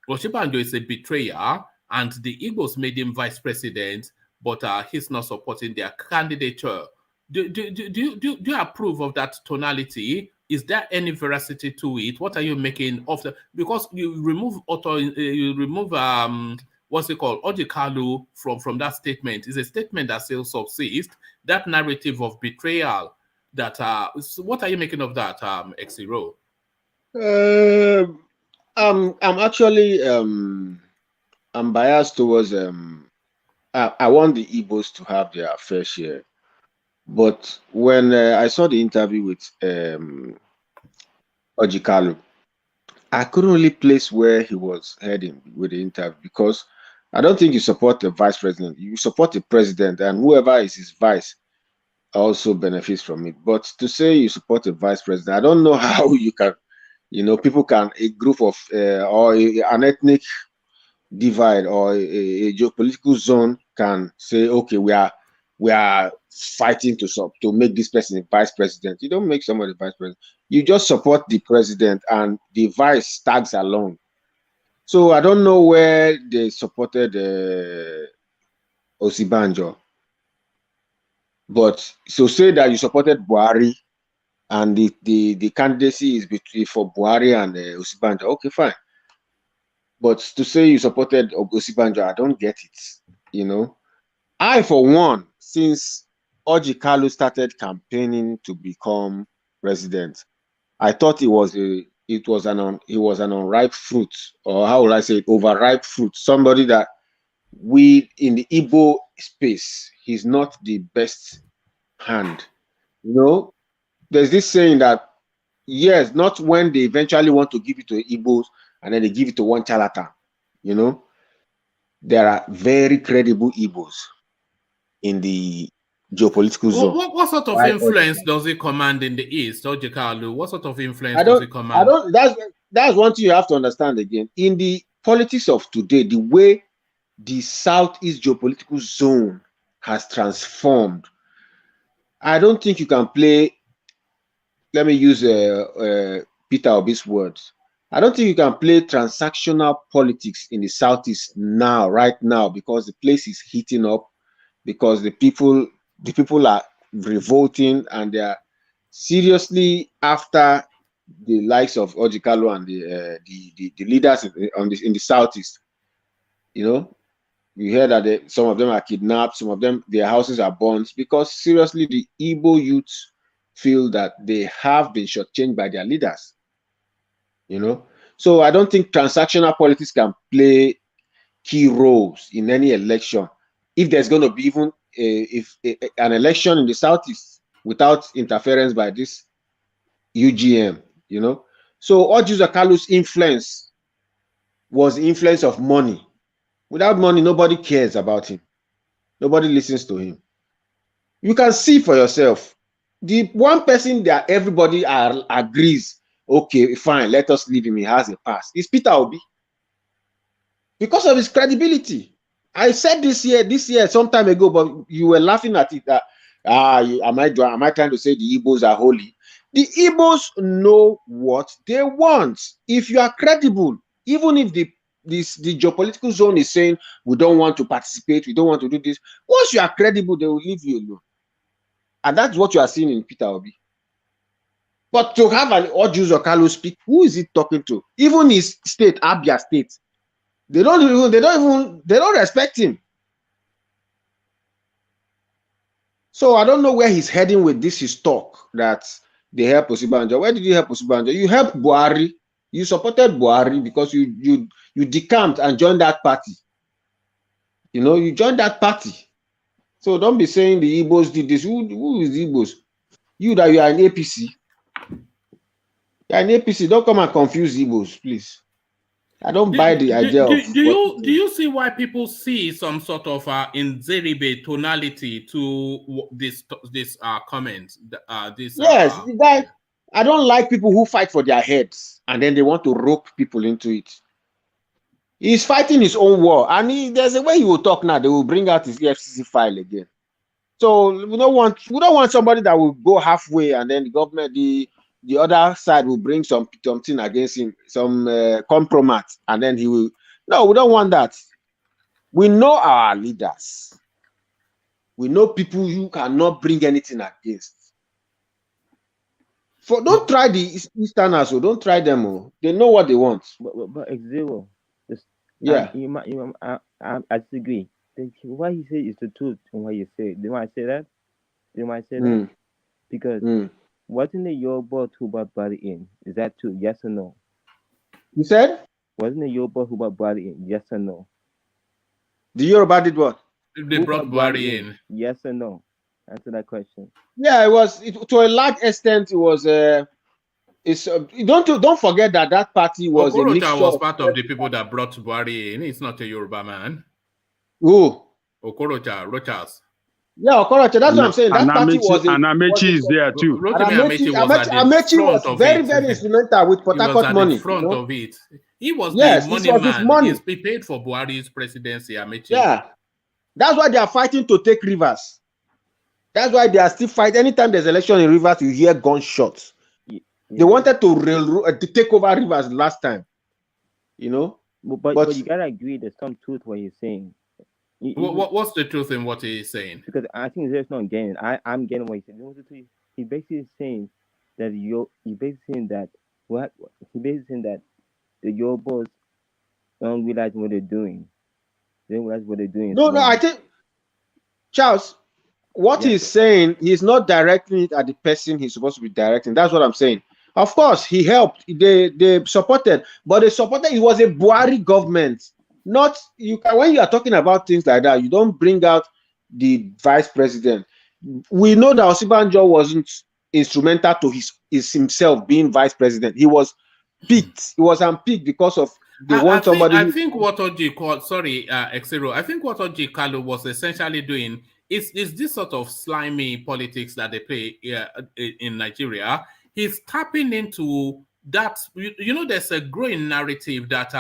Osinbajo is a betrayer, and the Igbos made him vice president, but he's not supporting their candidature. Do you approve of that tonality? Is there any veracity to it? What are you making of the? Because you remove what's it called, Ojikalu from that statement. It's a statement that still subsists. That narrative of betrayal. That so what are you making of that, X0? I'm actually I'm biased towards I want the Igbos to have their fair share. But when I saw the interview with Ojikalu, I couldn't really place where he was heading with the interview, because I don't think you support the vice president. You support the president, and whoever is his vice also benefits from it. But to say you support the vice president, I don't know how you can, people can, a group of or an ethnic divide or a geopolitical zone can say, okay, we are fighting to make this person a vice president. You don't make somebody vice president. You just support the president, and the vice tags along. So I don't know where they supported Osinbajo. But so say that you supported Buhari, and the candidacy is between for Buhari and Osinbajo. Okay, fine. But to say you supported Osinbajo, I don't get it. I, for one, since Ojikalu started campaigning to become president, I thought it was an unripe fruit, or how would I say it, overripe fruit. Somebody that we in the Igbo space, he's not the best hand. There's this saying that yes, not when they eventually want to give it to Igbos and then they give it to one charlatan. There are very credible Igbos in the geopolitical zone. What sort of influence does he command in the East, Ojikalu? What sort of influence does he command? That's one thing you have to understand again. In the politics of today, the way the Southeast geopolitical zone has transformed, I don't think you can play, let me use Peter Obi's words, I don't think you can play transactional politics in the Southeast right now, because the place is heating up, because the people are revolting, and they are seriously after the likes of Ojikalu and the leaders in the Southeast. You hear that some of them are kidnapped, some of them, their houses are burned, because seriously the Igbo youth feel that they have been shortchanged by their leaders. So I don't think transactional politics can play key roles in any election. If there's going to be even an election in the Southeast without interference by this UGM, So Ojikalu's influence was the influence of money. Without money, nobody cares about him. Nobody listens to him. You can see for yourself. The one person that everybody agrees, okay, fine, let us leave him, he has a pass, is Peter Obi. Because of his credibility. I said this year, some time ago, but you were laughing at it. Am I trying to say the Igbos are holy? The Igbos know what they want. If you are credible, even if the the geopolitical zone is saying we don't want to participate, we don't want to do this. Once you are credible, they will leave you alone. And that's what you are seeing in Peter Obi. But to have an Ojus or Carlos speak, who is he talking to? Even his state, Abia State, they don't respect him. So I don't know where he's heading with this his talk that they help Osinbajo. Where did you help Osinbajo? You helped Buhari. You supported Buhari because you decamped and joined that party. You know, you joined that party. So don't be saying the Igbos did this. Who is Igbos? You that you are an APC. You are an APC. Don't come and confuse Igbos, please. I don't buy the idea of. Do you see why people see some sort of inzeribe tonality to this comment? Yes, guy. I don't like people who fight for their heads and then they want to rope people into it. He's fighting his own war, and there's a way he will talk now. They will bring out his EFCC file again. So we don't want somebody that will go halfway and then the government, the other side will bring something against him, some compromise, and then he will. No, we don't want that. We know our leaders. We know people you cannot bring anything against. Don't try the Easterners, so don't try them. Oh. They know what they want. But X0, yeah, I disagree. What he said is the truth from what you say. Do you want to say that? That? Because wasn't it your boss who brought Buhari in? Is that true? Yes or no? You said? Wasn't it your boss who brought Buhari in? Yes or no? The Yoruba did what? They brought Buhari in. Yes or no? Answer that question. Yeah, it was to a large extent. It was. Don't forget that party was a mixture. was part of the people that brought Buhari in. It's not a Yoruba man. Who? Okorocha, Rochas. Yeah, Okorocha. That's what I'm saying. That party was. And Amechi is there too. Amechi was very, very instrumental with Port Harcourt money. Front of it. He was the money man. He's prepared for Buhari's presidency. Amechi. Yeah, that's why they are fighting to take Rivers. That's why they are still fighting. Anytime there's election in Rivers, you hear gunshots. Yeah. They wanted to take over Rivers last time. You know, but you gotta agree there's some truth what he's saying. What's the truth in what he's saying? Because I think there's no getting. I'm getting what he's saying. He basically saying that he basically saying that the Yorubas don't realize what they're doing. They don't realize what they're doing. No, I think Charles, what he's saying, he's not directing it at the person he's supposed to be directing. That's what I'm saying. Of course, he helped. They supported, but they supported. It was a Buhari government. Not you. When you are talking about things like that, you don't bring out the vice president. We know that Osinbajo wasn't instrumental to himself being vice president. He was picked. He was unpicked because of somebody. I think what Oji called, Exero. I think what Oji Kalu was essentially doing is this sort of slimy politics that they play in Nigeria. He's tapping into that. You know, there's a growing narrative that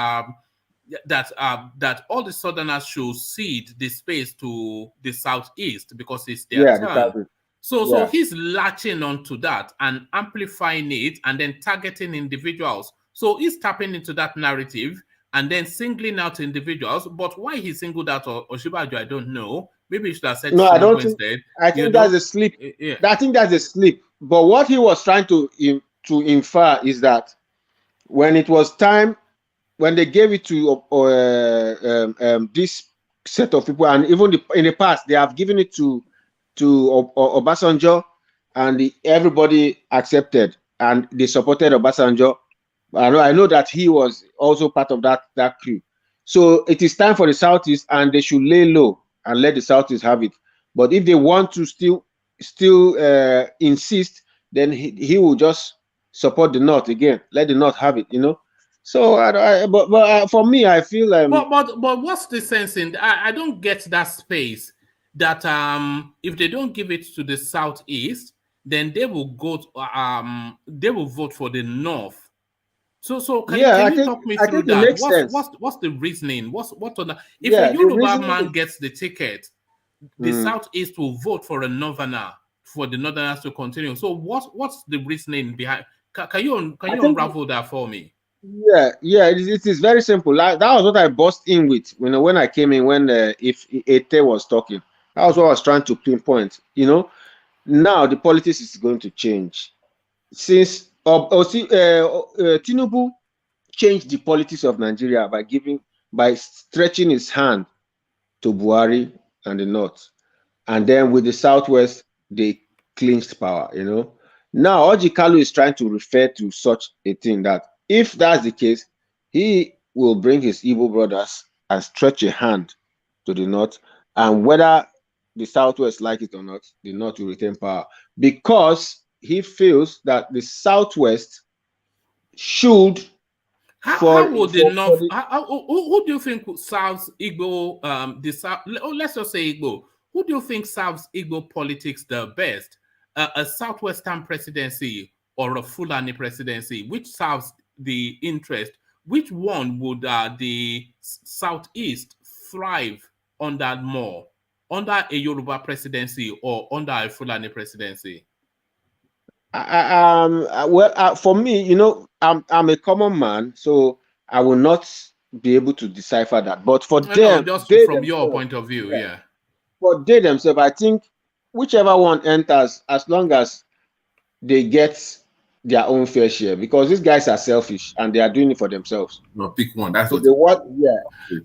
all the Southerners should cede the space to the Southeast because it's their turn. So he's latching onto that and amplifying it and then targeting individuals. So he's tapping into that narrative and then singling out individuals. But why he singled out Osinbajo, I don't know. Maybe he should have said no. I don't think. Instead. I think that's a slip. Yeah. I think that's a slip. But what he was trying to infer is that when it was time, when they gave it to this set of people, and even in the past, they have given it to Obasanjo, and everybody accepted, and they supported Obasanjo. I know that he was also part of that crew. So it is time for the Southeast, and they should lay low and let the Southeast have it. But if they want to still insist, then he will just support the North again. Let the North have it, you know. So, but for me, I feel but what's the sense in? I don't get that space that if they don't give it to the Southeast, then they will go. They will vote for the North. So can you talk me through that? What's the reasoning? What on the, if a Yoruba man gets the ticket, the Southeast will vote for a Northerner, for the Northerners to continue. So what's the reasoning behind? Can you unravel that for me? Yeah, it is very simple. That was what I burst in with when I came in, when if Ete was talking. That was what I was trying to pinpoint. Now the politics is going to change. Since Tinubu changed the politics of Nigeria by stretching his hand to Buhari and the North. And then with the Southwest, they clinched power, Now, Ojikalu is trying to refer to such a thing that if that's the case, he will bring his Igbo brothers and stretch a hand to the North. And whether the Southwest like it or not, the North will retain power. Because he feels that the Southwest should How would the North? Who do you think serves Igbo? Let's just say Igbo. Who do you think serves Igbo politics the best? A Southwestern presidency or a Fulani presidency? Which serves the interest? Which one would the Southeast thrive under more? Under a Yoruba presidency or under a Fulani presidency? For me, I'm a common man, so I will not be able to decipher that. But for them, just from your point of view, yeah. For they themselves, I think whichever one enters, as long as they get their own fair share, because these guys are selfish and they are doing it for themselves. No, pick one. That's so what they want.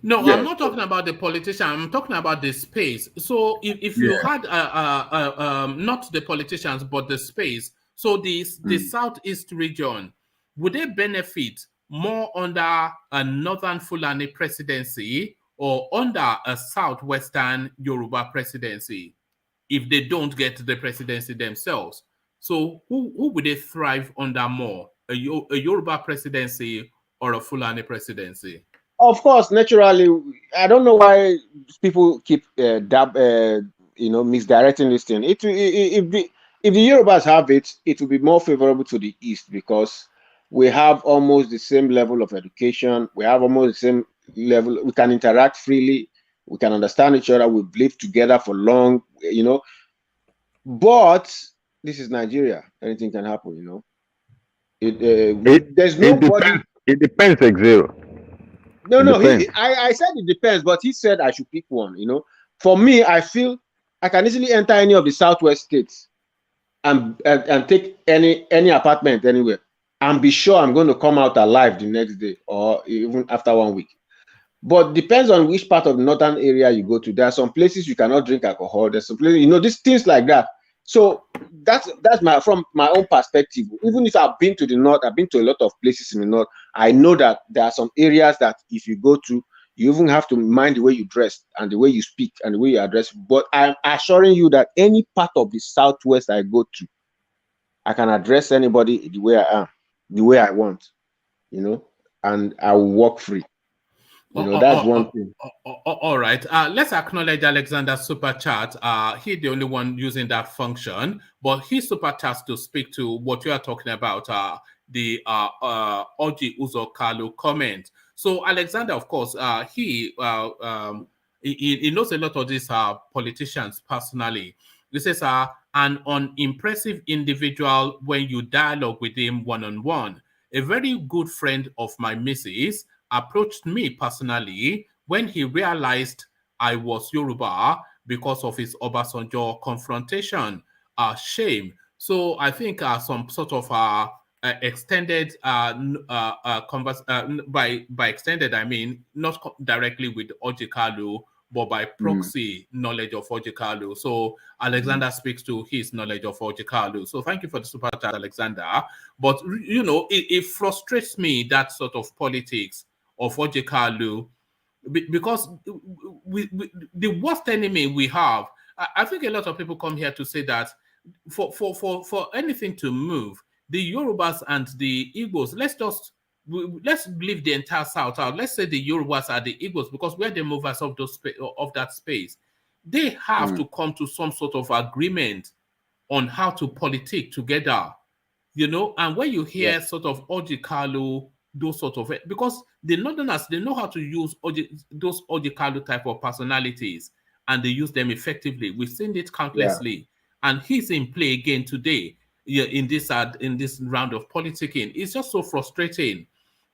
No, I'm not talking about the politician. I'm talking about the space. So if you had not the politicians but the space, so the Southeast region, would they benefit more under a Northern Fulani presidency or under a Southwestern Yoruba presidency if they don't get the presidency themselves? So who would they thrive under more, a Yoruba presidency or a Fulani presidency? Of course, naturally, I don't know why people keep misdirecting this thing. If the Yorubas have it, it will be more favorable to the East because we have almost the same level of education. We have almost the same level. We can interact freely. We can understand each other. We've lived together for long, But this is Nigeria. Anything can happen, There's nobody. It depends, Exero. No. I said it depends, but he said I should pick one. For me, I feel I can easily enter any of the Southwest states and take any apartment anywhere and be sure I'm going to come out alive the next day or even after 1 week. But depends on which part of the northern area you go to. There are some places you cannot drink alcohol. There's some places, these things like that. So that's from my own perspective. Even if I've been to the north, I've been to a lot of places in the north. I know that there are some areas that if you go to, you even have to mind the way you dress and the way you speak and the way you address. But I'm assuring you that any part of the Southwest I go to, I can address anybody the way I am, the way I want, and I will walk free. That's one thing. All right. Let's acknowledge Alexander's super chat. He's the only one using that function, but his super chats to speak to what you are talking about, the Oji Uzo Kalu comment. So Alexander, of course, he knows a lot of these politicians personally. This is an unimpressive individual when you dialogue with him one-on-one. A very good friend of my missus approached me personally when he realized I was Yoruba because of his Obasanjo confrontation. Shame. So I think some sort of extended by extended I mean not directly with Ojikalu, but by proxy knowledge of Ojikalu. So Alexander speaks to his knowledge of Ojikalu. So thank you for the super chat, Alexander. But it frustrates me, that sort of politics of Ojikalu, because the worst enemy we have, I think a lot of people come here to say that for anything to move, the Yorubas and the Igbos, let's leave the entire South out. Let's say the Yorubas are the Igbos, because we're the movers of that space. They have to come to some sort of agreement on how to politic together, and when you hear sort of Ojikalu, those sort of, because the Northerners, they know how to use those Ojikalu type of personalities, and they use them effectively. We've seen it countlessly, and he's in play again today in this round of politicking. It's just so frustrating.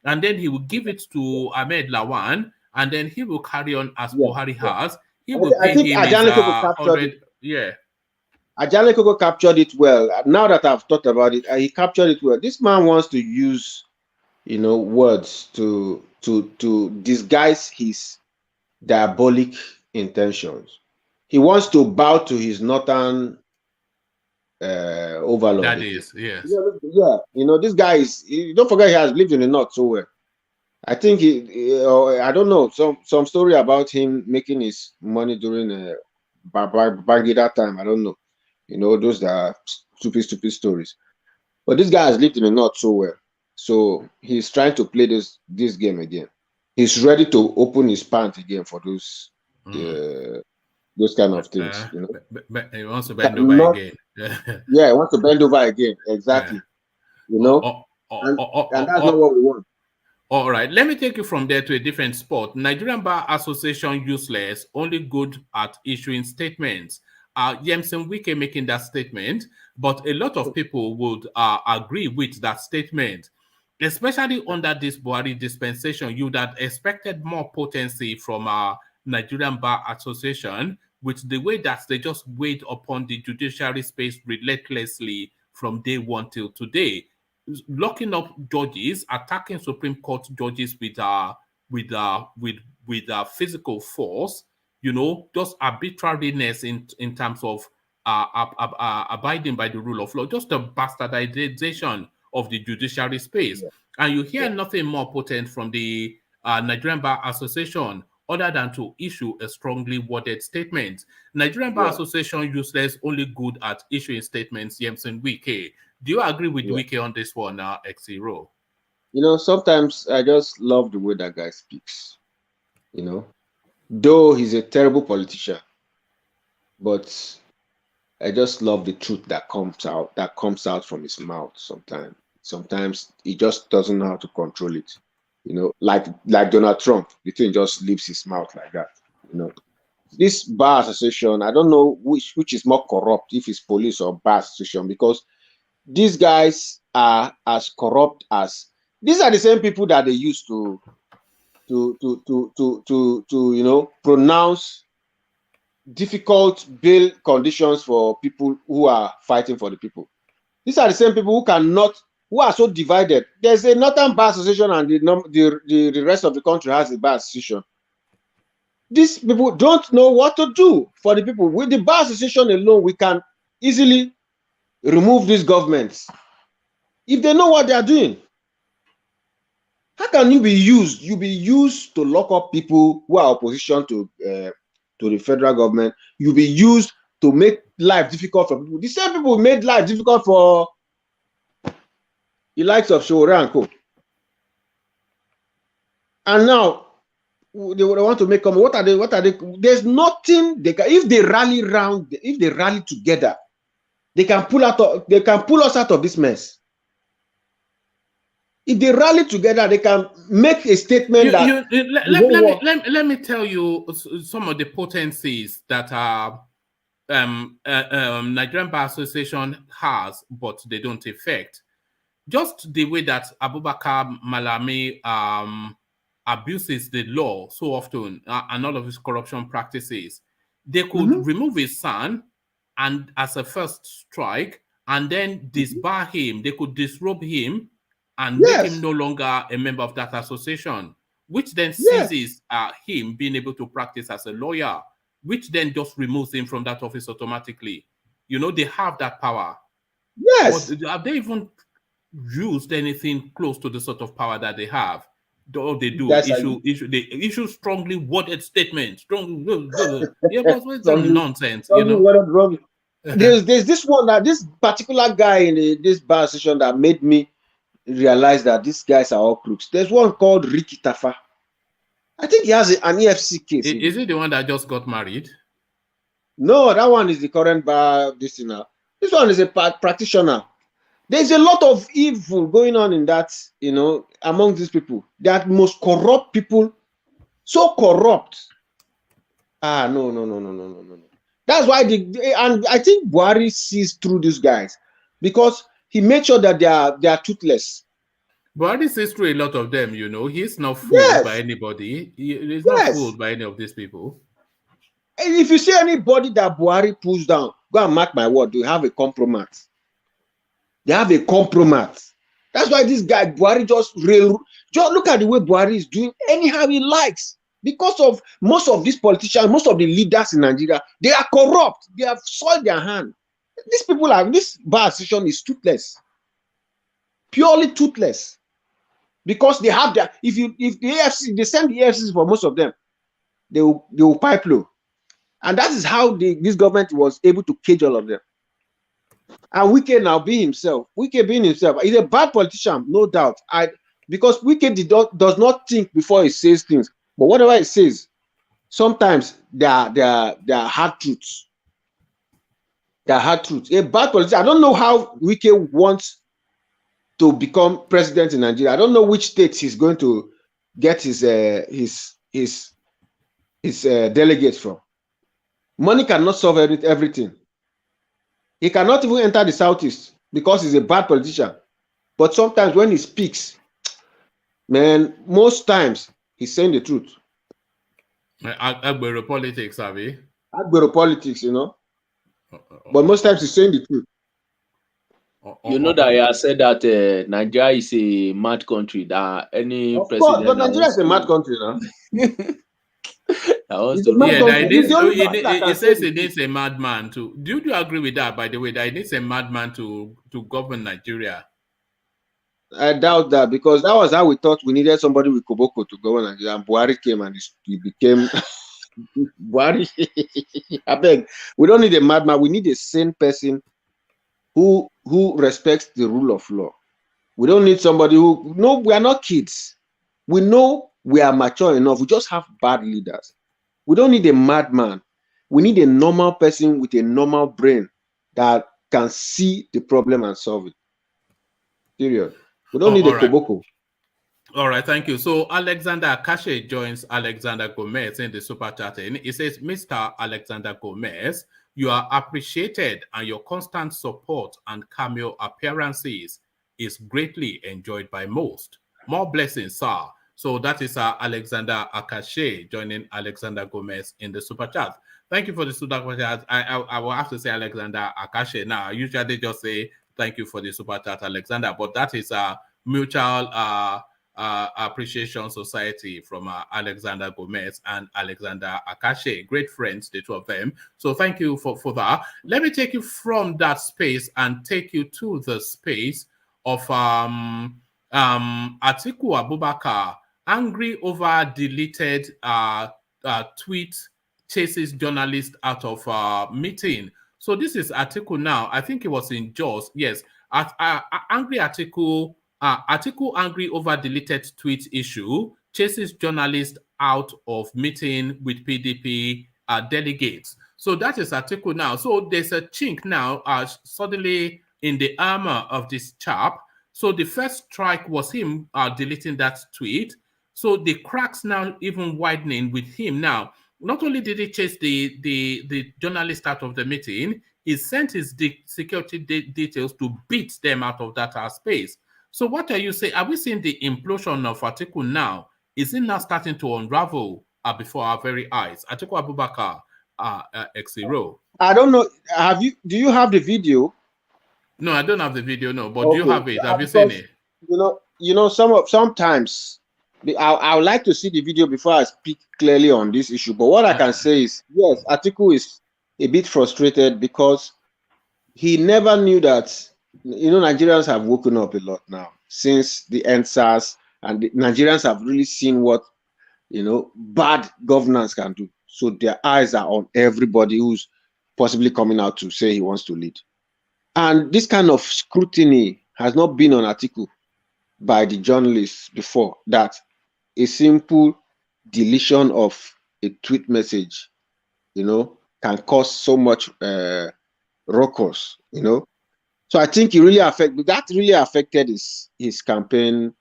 and then he will give it to Ahmed Lawan, and then he will carry on as Buhari has. He will pay him his 100. Yeah. Ajale Koko captured it well. Now that I've thought about it, he captured it well. This man wants to use, words to disguise his diabolic intentions. He wants to bow to his northern overlord. That is, yes. Yeah, this guy is. Don't forget, he has lived in the north so well. I think I don't know, some story about him making his money during Babangida time. I don't know. Those that are stupid stories. But this guy has lived in the north so well. So he's trying to play this game again. He's ready to open his pants again for those kind of things. He wants to bend over again. Yeah, he wants to bend over again. Exactly. And that's not what we want. All right, let me take you from there to a different spot. Nigerian Bar Association useless, only good at issuing statements. Yemsen WIKE making that statement, but a lot of people would agree with that statement. Especially under this Buhari dispensation, you would have expected more potency from Nigerian Bar Association with the way that they just weighed upon the judiciary space relentlessly from day one till today, locking up judges, attacking Supreme Court judges with physical force, just arbitrariness in terms of abiding by the rule of law, just a bastardization of the judiciary space. Yeah. And you hear nothing more potent from the Nigerian Bar Association other than to issue a strongly worded statement. Nigerian Bar Association useless, only good at issuing statements, Yemsen WIKE. Do you agree with WIKE on this one, X0? Sometimes I just love the way that guy speaks. Though he's a terrible politician, but I just love the truth that comes out from his mouth sometimes. Sometimes he just doesn't know how to control it. Like Donald Trump, the thing just leaves his mouth like that. This Bar Association, I don't know which is more corrupt, if it's police or Bar Association, because these guys are as corrupt as these are the same people that they used to pronounce difficult bail conditions for people who are fighting for the people. These are the same people who are so divided. There's a Northern Bar Association and the rest of the country has a Bar Association. These people don't know what to do for the people. With the Bar Association alone, we can easily remove these governments if they know what they are doing. How can you be used? You be used to lock up people who are opposition to the federal government. You be used to make life difficult for people. The same people made life difficult for the likes of Shekarau and Co. And now they want to make comment. What are they? There's nothing they can. If they rally together, they can pull us out of this mess. If they rally together, they can make a statement let me tell you some of the potencies that Nigerian Bar Association has, but they don't affect. Just the way that Abubakar Malami abuses the law so often and all of his corruption practices, they could remove his son and as a first strike and then disbar him. They could disrobe him and make him no longer a member of that association, which then seizes him being able to practice as a lawyer, which then just removes him from that office automatically. They have that power. Yes. But have they even used anything close to the sort of power that they have? All they do issue strongly worded statements. Nonsense. There's this one this particular guy in this Bar Association that made me realize that these guys are all crooks. There's one called Ricky Tafa. I think he has an EFC case. Is he the one that just got married? No, that one is the current bar Adesina. This one is a practitioner. There's a lot of evil going on in that, among these people. They are the most corrupt people. So corrupt. No. That's why and I think Buhari sees through these guys because he made sure that they are toothless. Buhari says through a lot of them, you know, he's not fooled by Yes, anybody. He's not yes. fooled by any of these people. And if you see anybody that Buhari pulls down, go and mark my word, they have a compromise. They have a compromise. That's why this guy Buhari just look at the way Buhari is doing anyhow he likes. Because of most of these politicians, most of the leaders in Nigeria, they are corrupt. They have soiled their hand. These people are, this bar association is toothless, purely toothless, because they have their. If the AFC, they send the AFCs for most of them, they will pipe low, and that is how this government was able to cage all of them. And WIKE now being himself, WIKE being himself, he's a bad politician, no doubt. Because WIKE does not think before he says things, but whatever he says, sometimes they are hard truths. They are hard truths. A bad politician. I don't know how WIKE wants to become president in Nigeria. I don't know which states he's going to get his delegates from. Money cannot solve everything. He cannot even enter the Southeast because he's a bad politician. But sometimes when he speaks, man, most times he's saying the truth. Agbero politics, Abi. Agbero politics, you know. But most times he's saying the truth. You know that he has said that Nigeria is a mad country, that any of president. Course, but Nigeria is a mad country now. It says it needs a madman to. Do you agree with that, by the way, that it needs a madman to govern Nigeria? I doubt that, because that was how we thought we needed somebody with Koboko to govern Nigeria, and Buhari came and he became Buhari. I beg, we don't need a madman. We need a sane person who respects the rule of law. We don't need somebody who. No, we are not kids. We know we are mature enough. We just have bad leaders. We don't need a madman. We need a normal person with a normal brain that can see the problem and solve it. Period. We don't need a Koboko. All right, thank you. So Alexander Akache joins Alexander Gomez in the super chatting. He says, Mr. Alexander Gomez, you are appreciated and your constant support and cameo appearances is greatly enjoyed by most. More blessings, sir. So that is Alexander Akache joining Alexander Gomez in the super chat. Thank you for the super chat. I will have to say Alexander Akache now. I usually just say thank you for the super chat, Alexander, but that is a mutual appreciation society from Alexander Gomez and Alexander Akache. Great friends, the two of them. So thank you for that. Let me take you from that space and take you to the space of Atiku Abubakar, angry over deleted tweet, chases journalist out of meeting. So this is Atiku now. I think it was in Jos. Yes, angry Atiku. Atiku angry over deleted tweet issue, chases journalist out of meeting with PDP delegates. So that is Atiku now. So there's a chink now suddenly in the armor of this chap. So the first strike was him deleting that tweet. So the cracks now even widening with him now. Not only did he chase the journalist out of the meeting, he sent his security details to beat them out of that space. So what are you saying? Are we seeing the implosion of Atiku now? Is it now starting to unravel before our very eyes? Atiku Abubakar, X0. I don't know. Do you have the video? No, I don't have the video. No, but okay. Do you have it? Have you seen it? You know. Sometimes I would like to see the video before I speak clearly on this issue. But what I can say is, yes, Atiku is a bit frustrated because he never knew that. Nigerians have woken up a lot now since the NSAS, and the Nigerians have really seen what, bad governance can do. So their eyes are on everybody who's possibly coming out to say he wants to lead. And this kind of scrutiny has not been on Atiku by the journalists before, that a simple deletion of a tweet message, can cause so much ruckus, So I think really affected his campaign,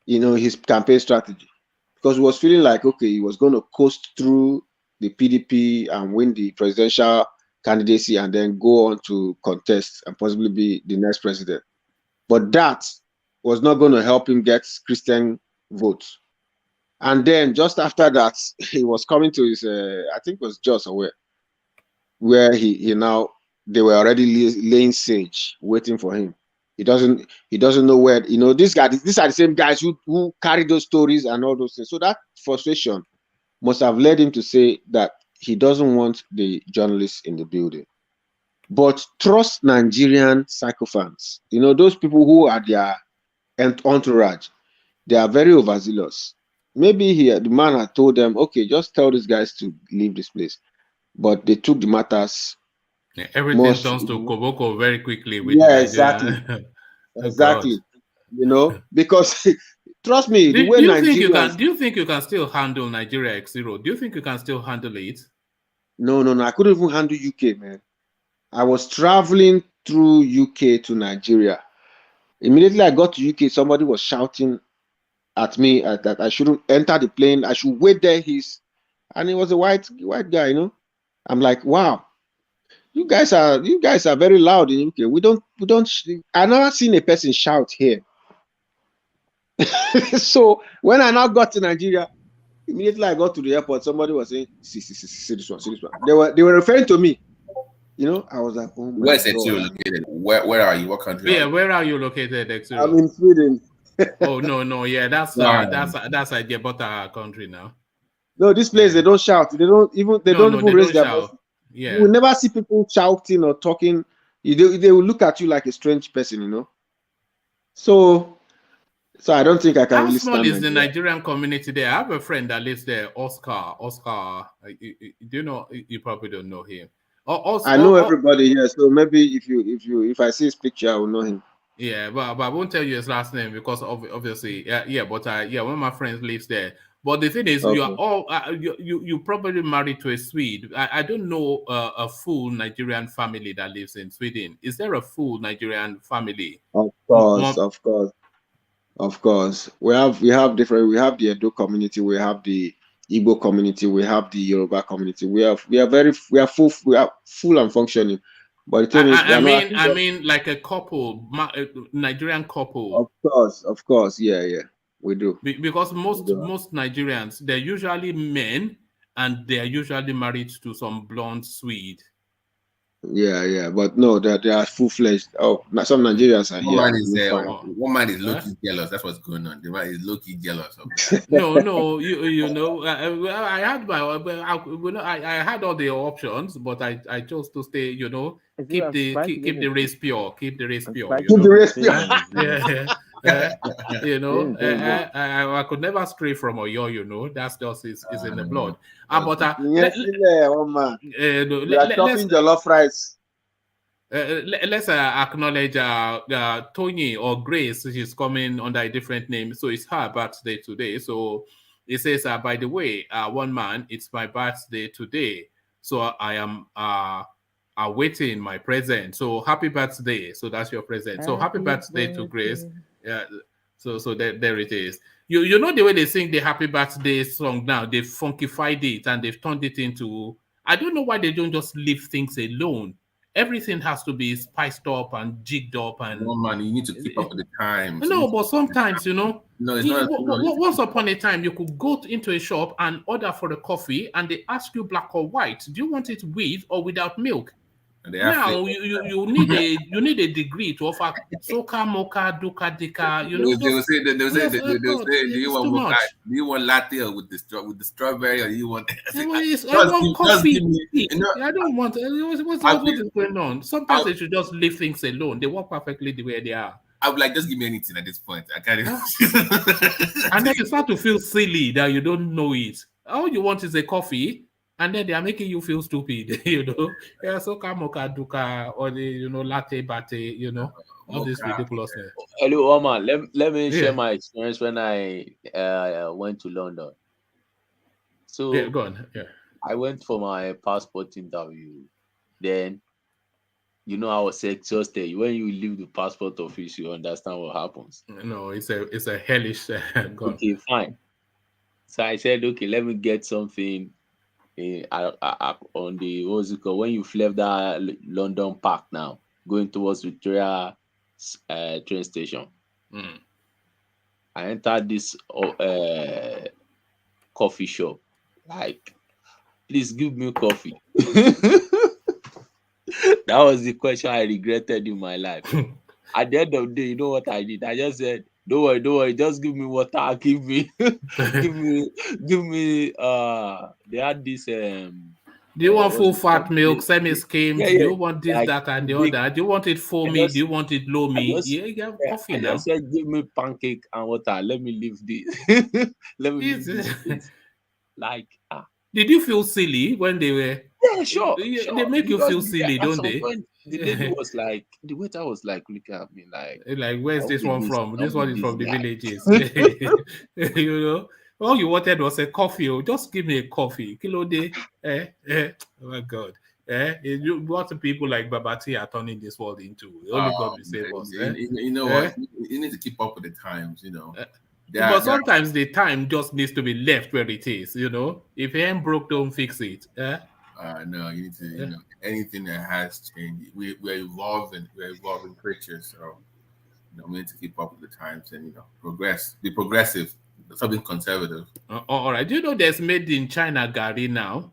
his campaign strategy, because he was feeling like, okay, he was going to coast through the PDP and win the presidential candidacy and then go on to contest and possibly be the next president. But that was not going to help him get Christian votes. And then just after that, he was coming to his, I think it was Jos or where he now, they were already laying siege, waiting for him. He doesn't know where, you know, these are the same guys who carry those stories and all those things. So that frustration must have led him to say that he doesn't want the journalists in the building. But trust Nigerian sycophants, you know, those people who are their entourage, they are very overzealous. Maybe the man had told them, okay, just tell these guys to leave this place. But they took the matters. Yeah, everything turns to Koboko very quickly with exactly. Exactly. You know, because trust me, the way Nigerians... Do you think you can still handle Nigeria X0? Do you think you can still handle it? No. I couldn't even handle UK, man. I was traveling through UK to Nigeria. Immediately I got to UK, somebody was shouting at me that I shouldn't enter the plane. I should wait there. And he was a white guy, you know. I'm like, wow, you guys are very loud in UK. We don't. I've never seen a person shout here. So when I now got to Nigeria, immediately I got to the airport. Somebody was saying, see this one. They were referring to me. You know, I was like, oh my Where's God. X0 located? Where are you? What country? Yeah, where are you located, X0? I'm in Sweden. Oh no, yeah, that's idea about our country now. No, this place they don't shout. They don't even raise their voice. Yeah, you will never see people shouting or talking. They will look at you like a strange person, you know. So I don't think I can. How small is the Nigerian community there? I have a friend that lives there, Oscar. Do you know? You probably don't know him. I know everybody here, so maybe if I see his picture, I will know him. Yeah, but I won't tell you his last name because obviously, but one of my friends lives there. But the thing is, okay. You are all you probably married to a Swede. I don't know a full Nigerian family that lives in Sweden. Is there a full Nigerian family? Of course. We have different. We have the Edo community. We have the Igbo community. We have the Yoruba community. We are full and functioning. But the thing is, I mean, like a couple, Nigerian couple. Of course, yeah, we do. Because most Nigerians, they're usually men, and they are usually married to some blonde Swede. Yeah, but no, they are full-fledged. Oh, some Nigerians are here. One man is low-key jealous. That's what's going on. The man is low-key jealous. No, you know, I had I had all the options, but I chose to stay. You know, keep the race pure. Keep the race pure. Keep the race pure. You know, I could never stray from Oyo. You know, that's just is in the blood. But let's jollof rice. Let's acknowledge Tony or Grace. She's coming under a different name, so it's her birthday today. So it says, by the way, one man, it's my birthday today, so I am awaiting my present. So happy birthday! So that's your present. So happy birthday to Grace. Yeah. So there it is. You know the way they sing the happy birthday song now, they've funkified it and they've turned it into, I don't know why they don't just leave things alone. Everything has to be spiced up and jigged up, and man, you need to keep up with the times. No, but sometimes, you know, no, it's not. Once upon a time, you could go into a shop and order for a coffee, and they ask you black or white. Do you want it with or without milk? Now you need a degree to offer soca, mocha, duka, dika. You know, they'll say, do you want mocha? Do you want latte or with the strawberry, or do you want? I want coffee. I don't want. What is going on? Sometimes they should just leave things alone. They work perfectly the way they are. I would like, just give me anything at this point. I can't even. And then you start to feel silly that you don't know it. All you want is a coffee. And then they are making you feel stupid, you know. Yeah, soca, mocha, duka, or the, you know, latte, batte, you know, all this ridiculousness. Hello, Omar. Let me share my experience when I went to London. So go on. Yeah, I went for my passport interview. Then, you know, I was exhausted. When you leave the passport office, you understand what happens. No, it's a hellish. Okay, fine. So I said, okay, let me get something. On the what's it called, when you've left that London Park now, going towards Victoria train station. I entered this coffee shop. Like, please give me coffee. That was the question I regretted in my life. At the end of the day, you know what I did? I just said, don't worry, just give me water, give me they had this do you want full fat milk, semi-skimmed? Yeah, do you want this, like, that, and the other? Do you want it foamy? Do you want it loamy? Yeah, coffee I now. just said, give me pancake and water. Let me leave this. Let me leave this place. Like, did you feel silly when they were? Yeah, sure. They make you feel silly, don't they? Point, the lady was like, the waiter was like looking at me like, where's this one from? This one is from the villages. You know, all you wanted was a coffee. Oh, just give me a coffee. Kilo day. Oh my God. What people like Babati are turning this world into? Only God will save us. You know what? You need to keep up with the times, you know. But sometimes the time just needs to be left where it is, you know. If it ain't broke, don't fix it. No, you need to, you know, anything that has changed. We're evolving creatures, so you know, we need to keep up with the times and, you know, be progressive, something conservative. All right. Do you know there's made in China Gary now?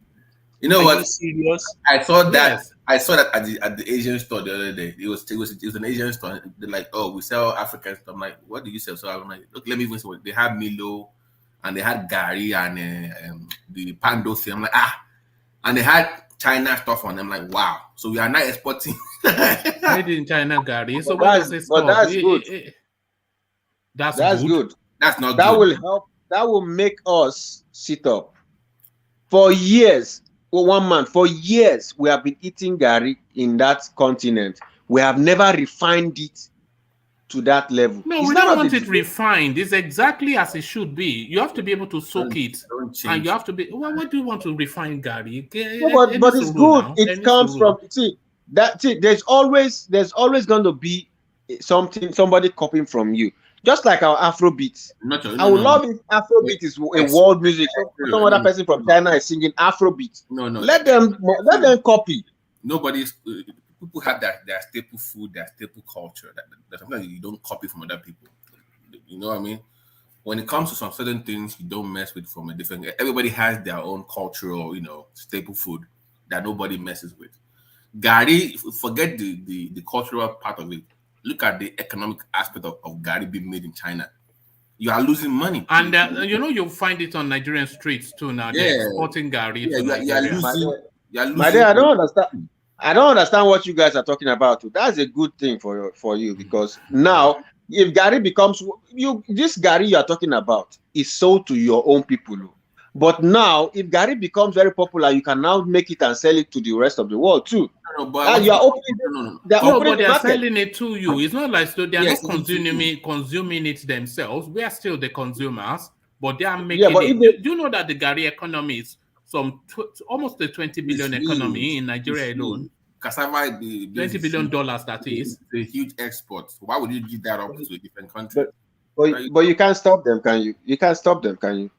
You know what? Serious? I saw that. Yes. I saw that at the Asian store the other day. It was an Asian store. They're like, oh, we sell African stuff. I'm like, what do you sell? So I'm like, look, let me even see what they had. Milo, and they had Gary and the Pando thing. I'm like, and they had China stuff on them. I'm like, wow. So we are not exporting made in China Gary. So that's good. That's good. That's not that good. Will help. That will make us sit up. For years, for years, we have been eating Gary in that continent. We have never refined it to that level. No, we don't want it refined. It's exactly as it should be. You have to be able to soak it, and you have to be. Well, what do you want to refine Gary? But it's good. It comes from there's always going to be somebody copying from you. Just like our Afrobeat. I would love if Afrobeat is a world music. Some other person from China is singing Afrobeat. No. Let them copy. People have their staple food, their staple culture. That's something that you don't copy from other people. You know what I mean? When it comes to some certain things, you don't mess with from a different. Everybody has their own cultural, you know, staple food that nobody messes with. Gari, forget the cultural part of it. Look at the economic aspect of Gari being made in China. You are losing money. And you know, you'll find it on Nigerian streets too now. Yeah. They're exporting Gari to Nigeria. You're losing. I don't understand. I don't understand what you guys are talking about. That's a good thing for you, because now if Gari becomes this Gari you are talking about is sold to your own people. But now, if Gari becomes very popular, you can now make it and sell it to the rest of the world too. You are opening. But they are selling it to you. It's not like they are not consuming it themselves. We are still the consumers, but they are making it. Do you know that the Gari economy is almost a 20 billion economy in Nigeria alone? Cassava, $20 billion. That is a huge export. So why would you give that up to a different country? But you can't stop them, can you? You can't stop them, can you?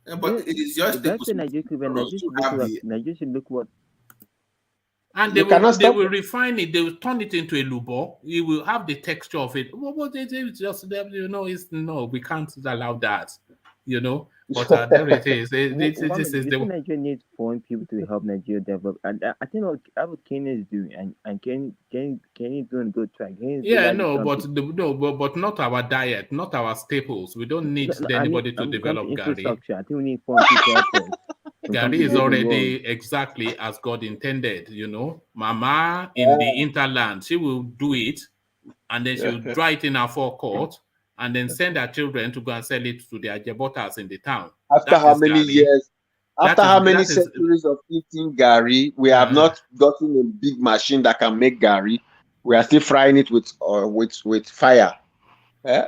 Yeah, but it is just that's the Nigeria should look what. And they will refine it. They will turn it into a lubo. You will have the texture of it. Well, they just, you know, we can't allow that, you know. But there it is. This is the Nigeria needs foreign people to help Nigeria develop, and I think what Kenya is doing, and Kenya is doing a good track. But not our diet, not our staples. We don't need anybody to develop Gari. I think we need foreign people. Gari is already exactly as God intended, you know. Mama in the interland, she will do it, and then she will dry it in her forecourt, and then send her children to go and sell it to their jebotas in the town. After how many years? After how many centuries of eating Gari, we have not gotten a big machine that can make Gari. We are still frying it with fire.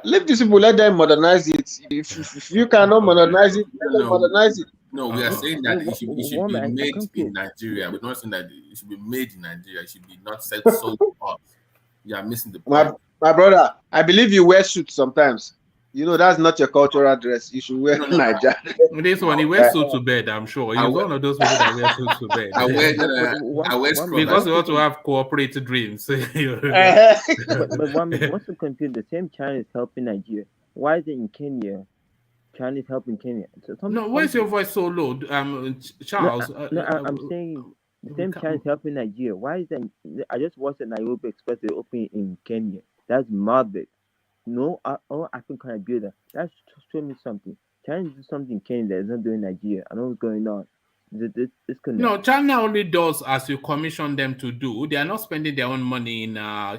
Leave these people, let them modernize it. If you cannot modernize it, let them modernize it. No, we are saying that it should be made in Nigeria. We're not saying that it should be made in Nigeria. It should be not sold to us. You are missing the point. My brother, I believe you wear suits sometimes. You know, that's not your cultural dress. You should wear Nigeria. This one, he wears suit to bed, I'm sure. He's one of those people that wear suits to bed. I wear because we want to have cooperative dreams. but what's the confuse? The same China is helping Nigeria. Why is it in Kenya? Chinese helping Kenya. So No, where's your voice so low, Charles? I'm saying the same Chinese helping Nigeria. Why is that? I just watched the Nairobi Express open in Kenya. That's marvelous. No, all African can build that. That's show me something. China do something in Kenya that is not doing Nigeria. I know what's going on. No, China only does as you commission them to do. They are not spending their own money in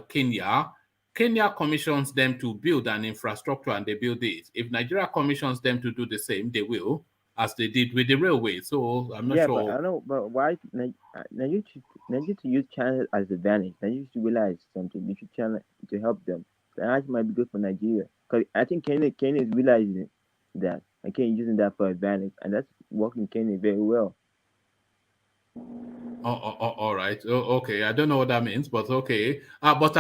Kenya. Kenya commissions them to build an infrastructure and they build it. If Nigeria commissions them to do the same, they will, as they did with the railway. So I'm not sure. But I know, but why Nigeria to use China as advantage? Nigeria should realize something. They should China to help them. That might be good for Nigeria. Because I think Kenya is realizing that. And Kenya using that for advantage. And that's working Kenya very well. All right. Okay. I don't know what that means, but okay. Can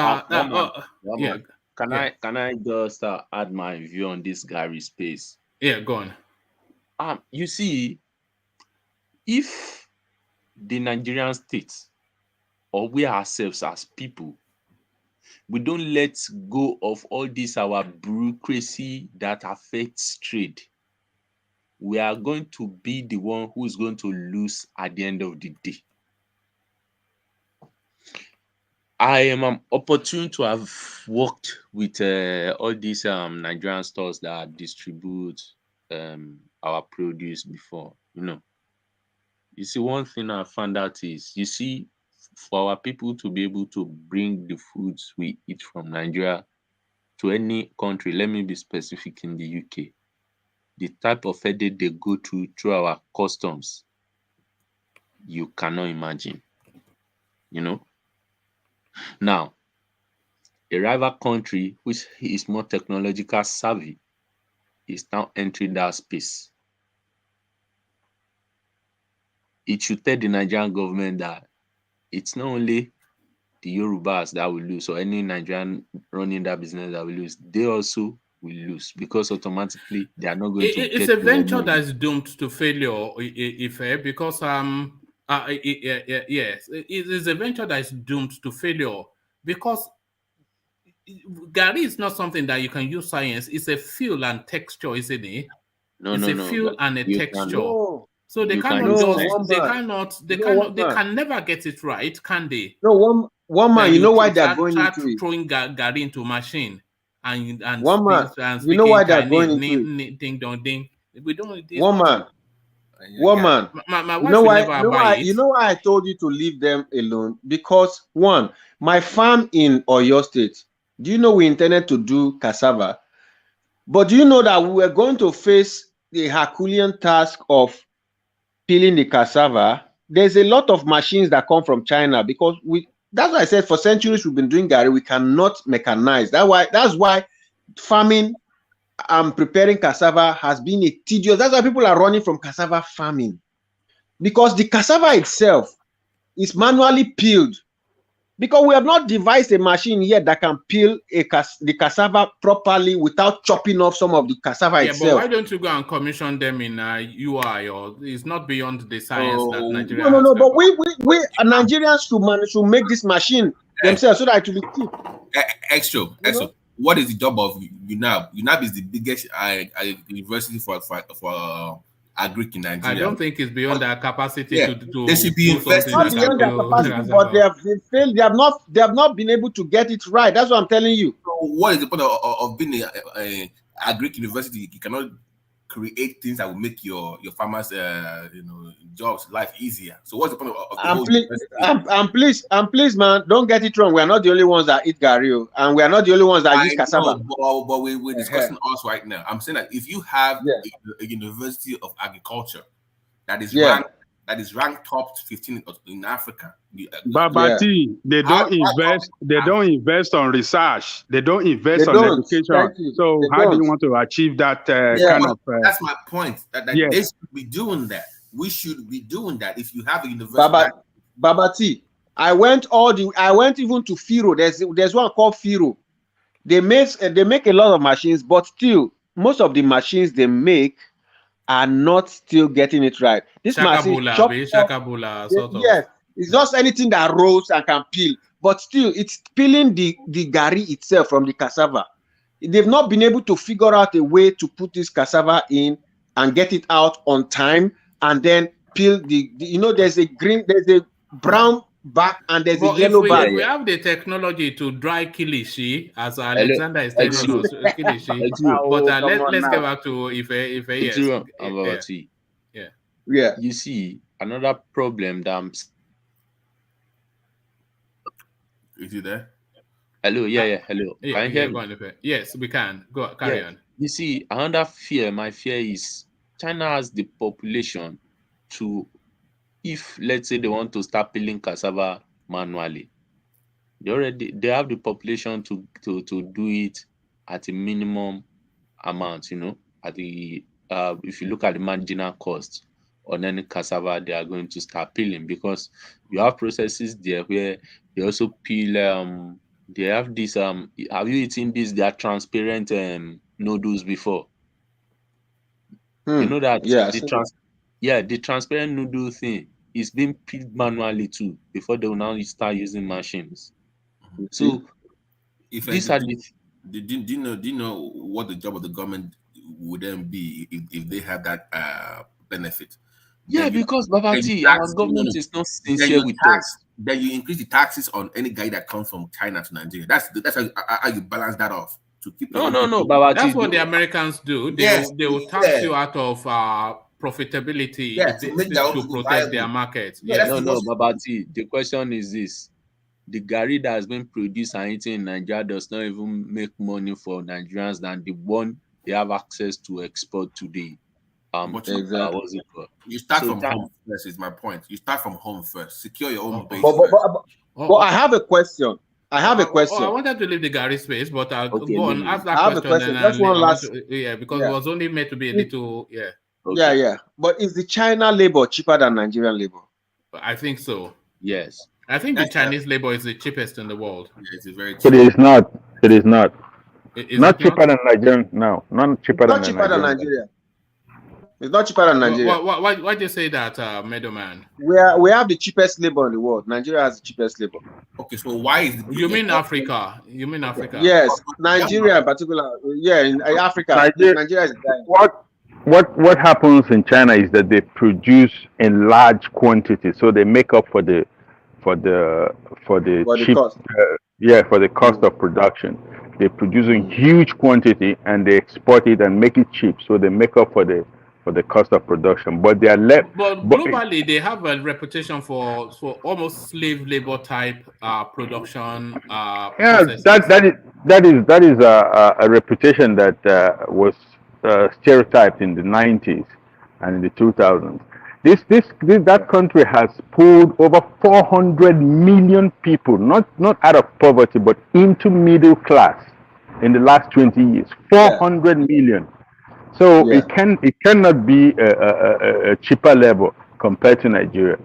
I just add my view on this Gary space? Yeah, go on. You see, if the Nigerian state or we ourselves as people, we don't let go of all this our bureaucracy that affects trade, we are going to be the one who is going to lose at the end of the day. I am opportune to have worked with all these Nigerian stores that distribute our produce before. You see, one thing I found out is, you see, for our people to be able to bring the foods we eat from Nigeria to any country, let me be specific, in the UK, the type of headache they go through our customs, you cannot imagine. Now, a rival country which is more technological savvy is now entering that space. It should tell the Nigerian government that it's not only the Yorubas that will lose, or any Nigerian running that business that will lose, they also will lose, because automatically they are not going to it's a venture that is doomed to failure, because yes, it is a venture that is doomed to failure, because Gary is not something that you can use science. It's a feel and texture, isn't it? It's a feel and a texture. So they they can never get it right, can they? No, one man, you know why they're going into it? Throwing Gary into machine and one man, you know why they're going into it? Ding dong ding. We don't. One man. My wife you know why I told you to leave them alone? Because one, my farm in Oyo State, do you know we intended to do cassava? But do you know that we were going to face the Herculean task of peeling the cassava? There's a lot of machines that come from China, because that's why I said for centuries we've been doing Gary. We cannot mechanize. That's why farming and preparing cassava has been a tedious. That's why people are running from cassava farming, because the cassava itself is manually peeled. Because we have not devised a machine yet that can peel the cassava properly without chopping off some of the cassava itself. But why don't you go and commission them in UI, or it's not beyond the science that Nigeria No, but we Nigerians should make this machine themselves so that it will be cheap. Extra. What is the job of UNAB? UNAB is the biggest university for agric in Nigeria. I don't think it's beyond their capacity to they should be investing. Not beyond their capacity, but they have failed. They have not been able to get it right. That's what I'm telling you. So what is the point of being a agric university? You cannot create things that will make your farmers jobs life easier. So what's the point of please, man, don't get it wrong. We are not the only ones that eat Gary, and we are not the only ones that use cassava. But we're discussing us right now. I'm saying that if you have a university of agriculture that is ranked top 15 in Africa, Babati, they don't invest. They don't invest on research. They don't invest on education. So how do you want to achieve that kind of? That's my point. That they should be doing that. We should be doing that. If you have a university, Babati, I went even to Firo. There's one called Firo. They make a lot of machines, but still most of the machines they make are not still getting it right. This machine, Shakabula, sort of. Yes, it's just anything that rolls and can peel, but still it's peeling the Gary itself from the cassava. they've not been able to figure out a way to put this cassava in and get it out on time, and then peel the you know, there's a green, there's a brown back, and there's a yellow back. If we have the technology to dry kilishi, as Alexander is telling us, kilishi, but let's get back to if yeah. You see, another problem that is he there? Hello, hello. Yeah, can you hear me? Yes, we can. Go carry on. You see, another fear, my fear is China has the population to, if let's say they want to start peeling cassava manually, they have the population to do it at a minimum amount, you know, at the if you look at the marginal cost on any cassava they are going to start peeling, because you have processes there where they also peel they have this have you eaten this, they are transparent noodles before? You know that the transparent noodle thing is being peeled manually too before they will now start using machines. So if these are do you know what the job of the government would then be if they had that benefit? Yeah, because Babati, our government is not sincere with us. Then you increase the taxes on any guy that comes from China to Nigeria. That's how you balance that off to keep. No, Babati. That's what the Americans do. They will tax you out of profitability to protect their market. No, Babati. The question is this: the Gary that has been produced and eaten in Nigeria does not even make money for Nigerians than the one they have access to export today. Exactly. You start from home first, is my point. You start from home first. Secure your own base. But I have a question. I wanted to leave the Gary space, but I'll go on, ask that question. That's one last. Because it was only meant to be a little. But is the China labor cheaper than Nigerian labor? I think so. Yes. I think the Chinese labor is the cheapest in the world. Yes, it's very cheap. But it is not. It is not. Not cheaper than Nigerian. No, not cheaper than Nigeria. It's not cheaper than Nigeria. Why do you say that, Meadowman? We have the cheapest labor in the world. Nigeria has the cheapest labor. Okay, so why is you mean Africa? You mean Africa? Yes, Nigeria in particular. Yeah, in Africa. Nigeria is what happens in China is that they produce in large quantities, so they make up for the cheap cost. For the cost of production. They produce in huge quantity and they export it and make it cheap, so they make up for the cost of production. But they are But globally, they have a reputation for almost slave labor type production. That is a reputation that was stereotyped in the 90s and in the 2000s. That country has pulled over 400 million people, not out of poverty, but into middle class in the last 20 years. 400 million. So it cannot be a cheaper level compared to Nigeria.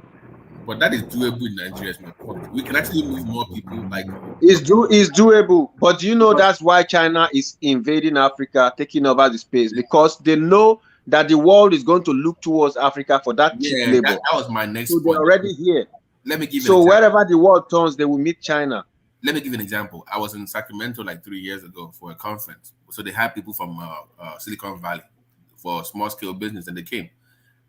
But that is doable in Nigeria, is my point. We can actually move more people. Like it's doable, but you know that's why China is invading Africa, taking over the space, because they know that the world is going to look towards Africa for that cheap labor. That was my next point. They're already here. Let me give you. So wherever the world turns, they will meet China. Let me give you an example. I was in Sacramento like 3 years ago for a conference. So they had people from Silicon Valley for small scale business, and they came.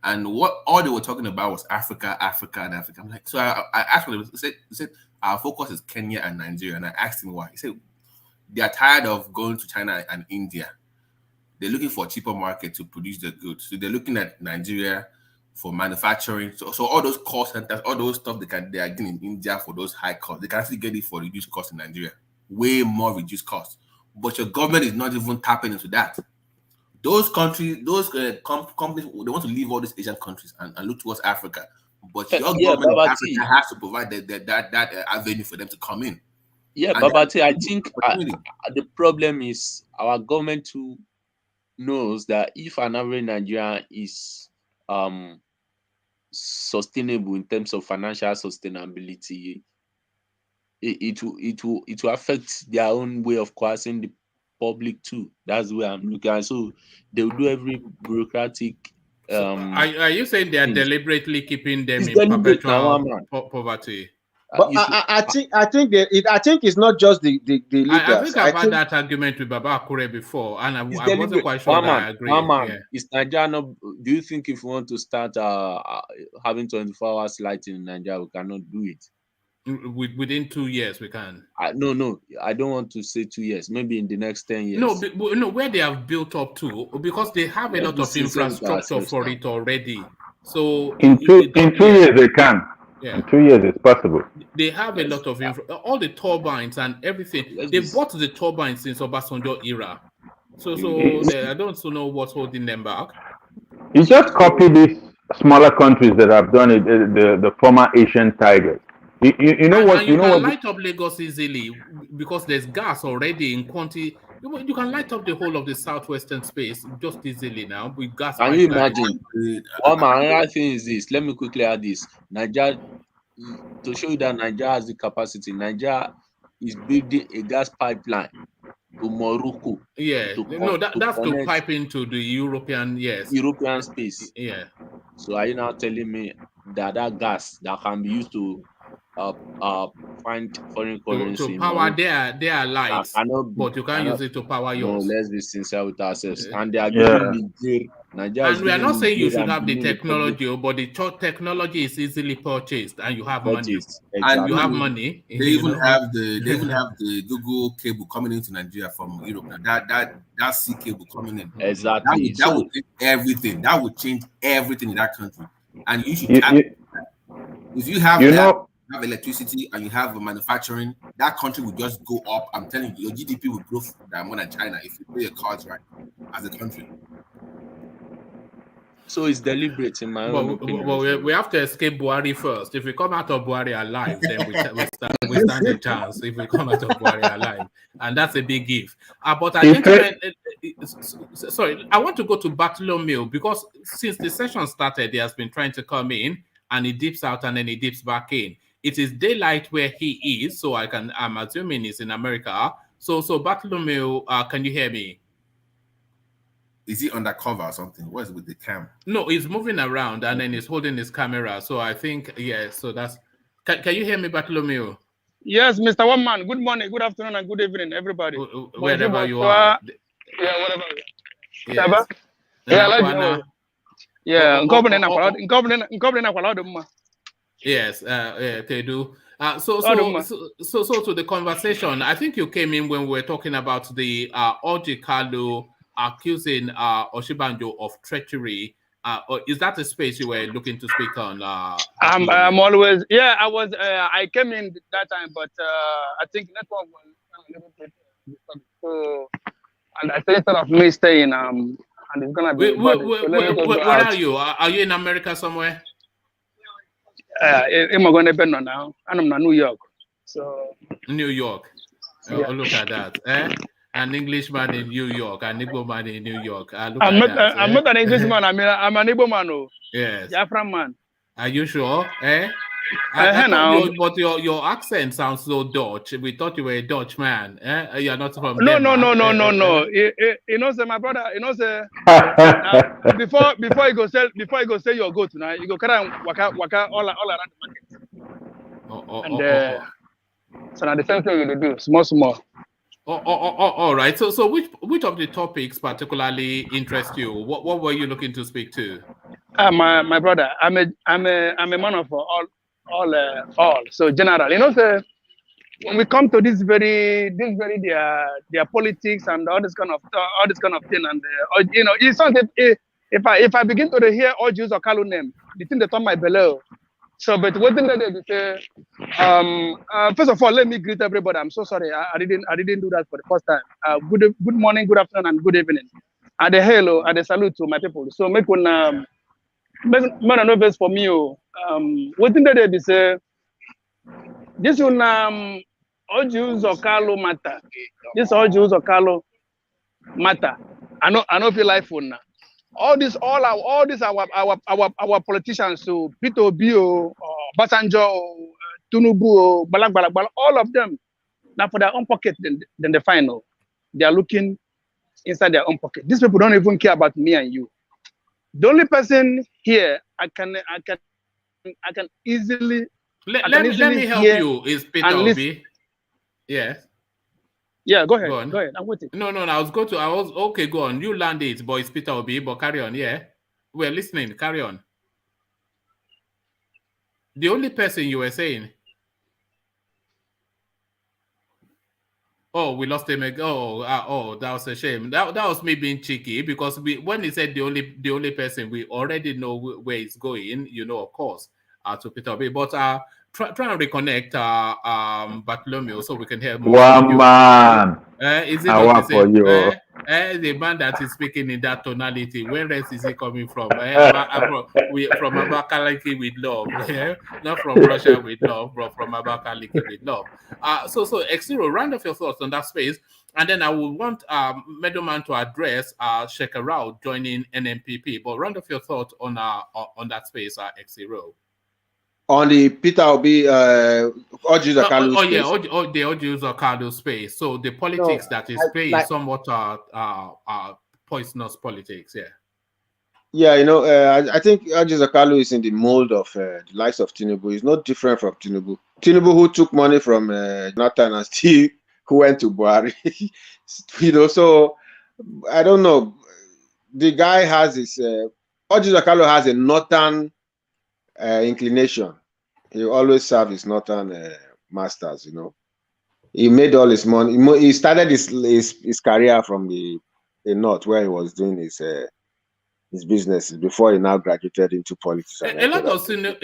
And all they were talking about was Africa, and Africa. I'm like, so I asked them, he said, our focus is Kenya and Nigeria. And I asked him why. He said, they are tired of going to China and India. They're looking for a cheaper market to produce their goods. So they're looking at Nigeria for manufacturing. So all those call centers, all those stuff they are getting in India for those high costs, they can actually get it for reduced cost in Nigeria. Way more reduced cost. But your government is not even tapping into that. Those countries, those companies, they want to leave all these Asian countries and look towards Africa. But your government of Africa has to provide that avenue for them to come in. Yeah, Babati, I think the problem is our government too knows that if an average Nigerian is sustainable in terms of financial sustainability, it will affect their own way of coercing the public too. That's where I'm looking at. So they will do every bureaucratic. Are you saying they are deliberately keeping them in perpetual poverty? But I think it's not just the leaders. I think I've had that argument with Baba Akure before, and I wasn't quite sure that I agree. Yeah. Is Nigeria not? Do you think if we want to start having 24 hours light in Nigeria, we cannot do it? Within 2 years, we can. No, I don't want to say 2 years. Maybe in the next 10 years. No, where they have built up to, because they have a lot of infrastructure for it already. So in 2 years they can. Yeah. In 2 years it's possible. They have a lot of all the turbines and everything. They bought the turbines since Obasanjo era. So I don't know what's holding them back. You just copy these smaller countries that have done it, the former Asian tigers. You know what? You can light up Lagos easily because there's gas already in quantity. You can light up the whole of the southwestern space just easily now with gas. Can you imagine? Another thing is this. Let me quickly add this. Nigeria, to show you that Nigeria has the capacity. Nigeria is building a gas pipeline to Morocco. Yeah, that's to pipe into the European space. Yeah. So are you now telling me that gas that can be used to find foreign currency to power their lights, but you can't use it to power yours? No, let's be sincere with ourselves. And they are giving Nigeria. And we are not saying you should have the technology, but the technology is easily purchased, and you have money. Exactly. And you have money. They even have the Google cable coming into Nigeria from Europe. That sea cable coming in. Exactly. That would change everything. That would change everything in that country. And you should if you have have electricity and you have manufacturing, that country will just go up. I'm telling you, your GDP will grow more than China if you play your cards right as a country. So it's deliberate in my own opinion. Well, we have to escape Buhari first. If we come out of Buhari alive, then we stand a chance. If we come out of Buhari alive, and that's a big if. But I think, sorry, I want to go to Bartholomew because since the session started, he has been trying to come in, and he dips out and then he dips back in. It is daylight where he is, so I'm assuming he's in America. So Bartholomew, can you hear me? Is he undercover or something? What is it with the cam? No, he's moving around and then he's holding his camera. So I think, so that's... Can you hear me, Bartholomew? Yes, Mr. One Man. Good morning, good afternoon, and good evening, everybody. Wherever you are. Yeah, whatever. Yes. Yes, they do. So to the conversation, I think you came in when we were talking about the Ojikalu accusing Osinbajo of treachery. Is that a space you were looking to speak on? I'm always, I was. I came in that time, but I think network was a little bit disturbed. So, and I think instead of me staying, and it's gonna be. Where are you? Are you in America somewhere? I'm going to be now. I'm in New York. So. New York. Oh, look at that. An Englishman in New York, an Igbo man in New York. I'm not an Englishman. I'm an Igbo man. Oh. Yes. Biafran man. Are you sure? But your accent sounds so Dutch. We thought you were a Dutch man. You're not from No. You know, say my brother. You know, say before you go sell your goat now, you go carry waka all around the market. So now the same thing you do, small. All right. So which of the topics particularly interest you? What were you looking to speak to? My brother, I'm a man of all. So general, you know, sir, when we come to this very their politics and all this kind of thing, and you know, it's not if I begin to hear all Jews or Kalu name, the thing that on my belly. So, but what thing that they say, first of all, let me greet everybody. I'm so sorry, I didn't do that for the first time. Good morning, good afternoon, and good evening. And a hello, and a salute to my people. So make one. Man, no best for me. What thing that they say? This one, all Jews or Carlo matter. This all Jews or Carlo matter. I know feel life now. All our politicians, so Peter Bio, Basanjo, Tinubu, Balak, all of them. Now for their own pocket, then the final, they are looking inside their own pocket. These people don't even care about me and you. The only person here I can easily Let me help you. Is Peter Obi? Yes. Yeah, go ahead. Go on. Go ahead. I'm waiting. No. I was okay. Go on. You land it, but it's Peter Obi. But carry on. Yeah, we're listening. Carry on. The only person you were saying. Oh, we lost him. Oh, that was a shame. That was me being cheeky because when he said the only person, we already know where it's going. You know, of course, to Peter Obi. But try and reconnect Bartholomew so we can hear more. One man. Is it not the same? The man that is speaking in that tonality, where else is he coming from? From Abakaliki with love, not from Russia with love, but from Abakaliki with love. So X0, round off your thoughts on that space, and then I would want Meadowman to address Shekarau joining NMPP. But round off your thoughts on that space, X0. On the Peter Obi Orji Zakalo space. The Orji Zakalo space. So the politics that is playing somewhat poisonous politics, Yeah, you know, I think Orji Zakalo is in the mold of the likes of Tinubu. It's not different from Tinubu. Tinubu, who took money from Jonathan and still who went to Buhari. You know, so I don't know. The guy has his Orji Zakalo has a northern inclination. He always served his northern masters, you know. He made all his money. He started his career from the north, where he was doing his businesses before he now graduated into politics. A lot of senior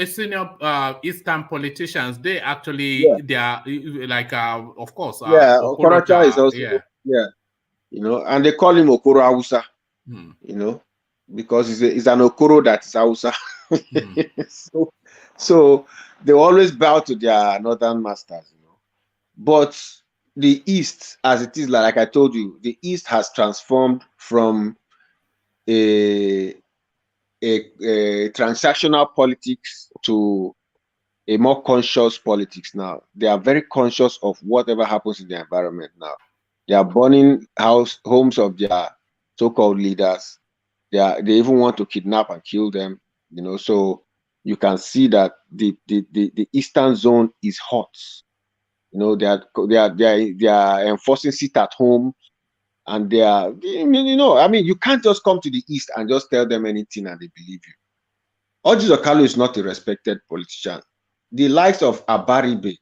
Eastern politicians, they actually they are like of course Okorocha is also you know, and they call him Okoro Hausa, you know, because he's an Okoro that is Hausa. So they always bow to their northern masters, you know. But the East, as it is, like I told you, the East has transformed from a transactional politics to a more conscious politics now. They are very conscious of whatever happens in the environment now. They are burning homes of their so-called leaders. They even want to kidnap and kill them, you know. So you can see that the Eastern zone is hot. You know, they are enforcing sit at home, and they are, you know, I mean, you can't just come to the East and just tell them anything and they believe you. Orji Zakalo is not a respected politician. The likes of Abaribe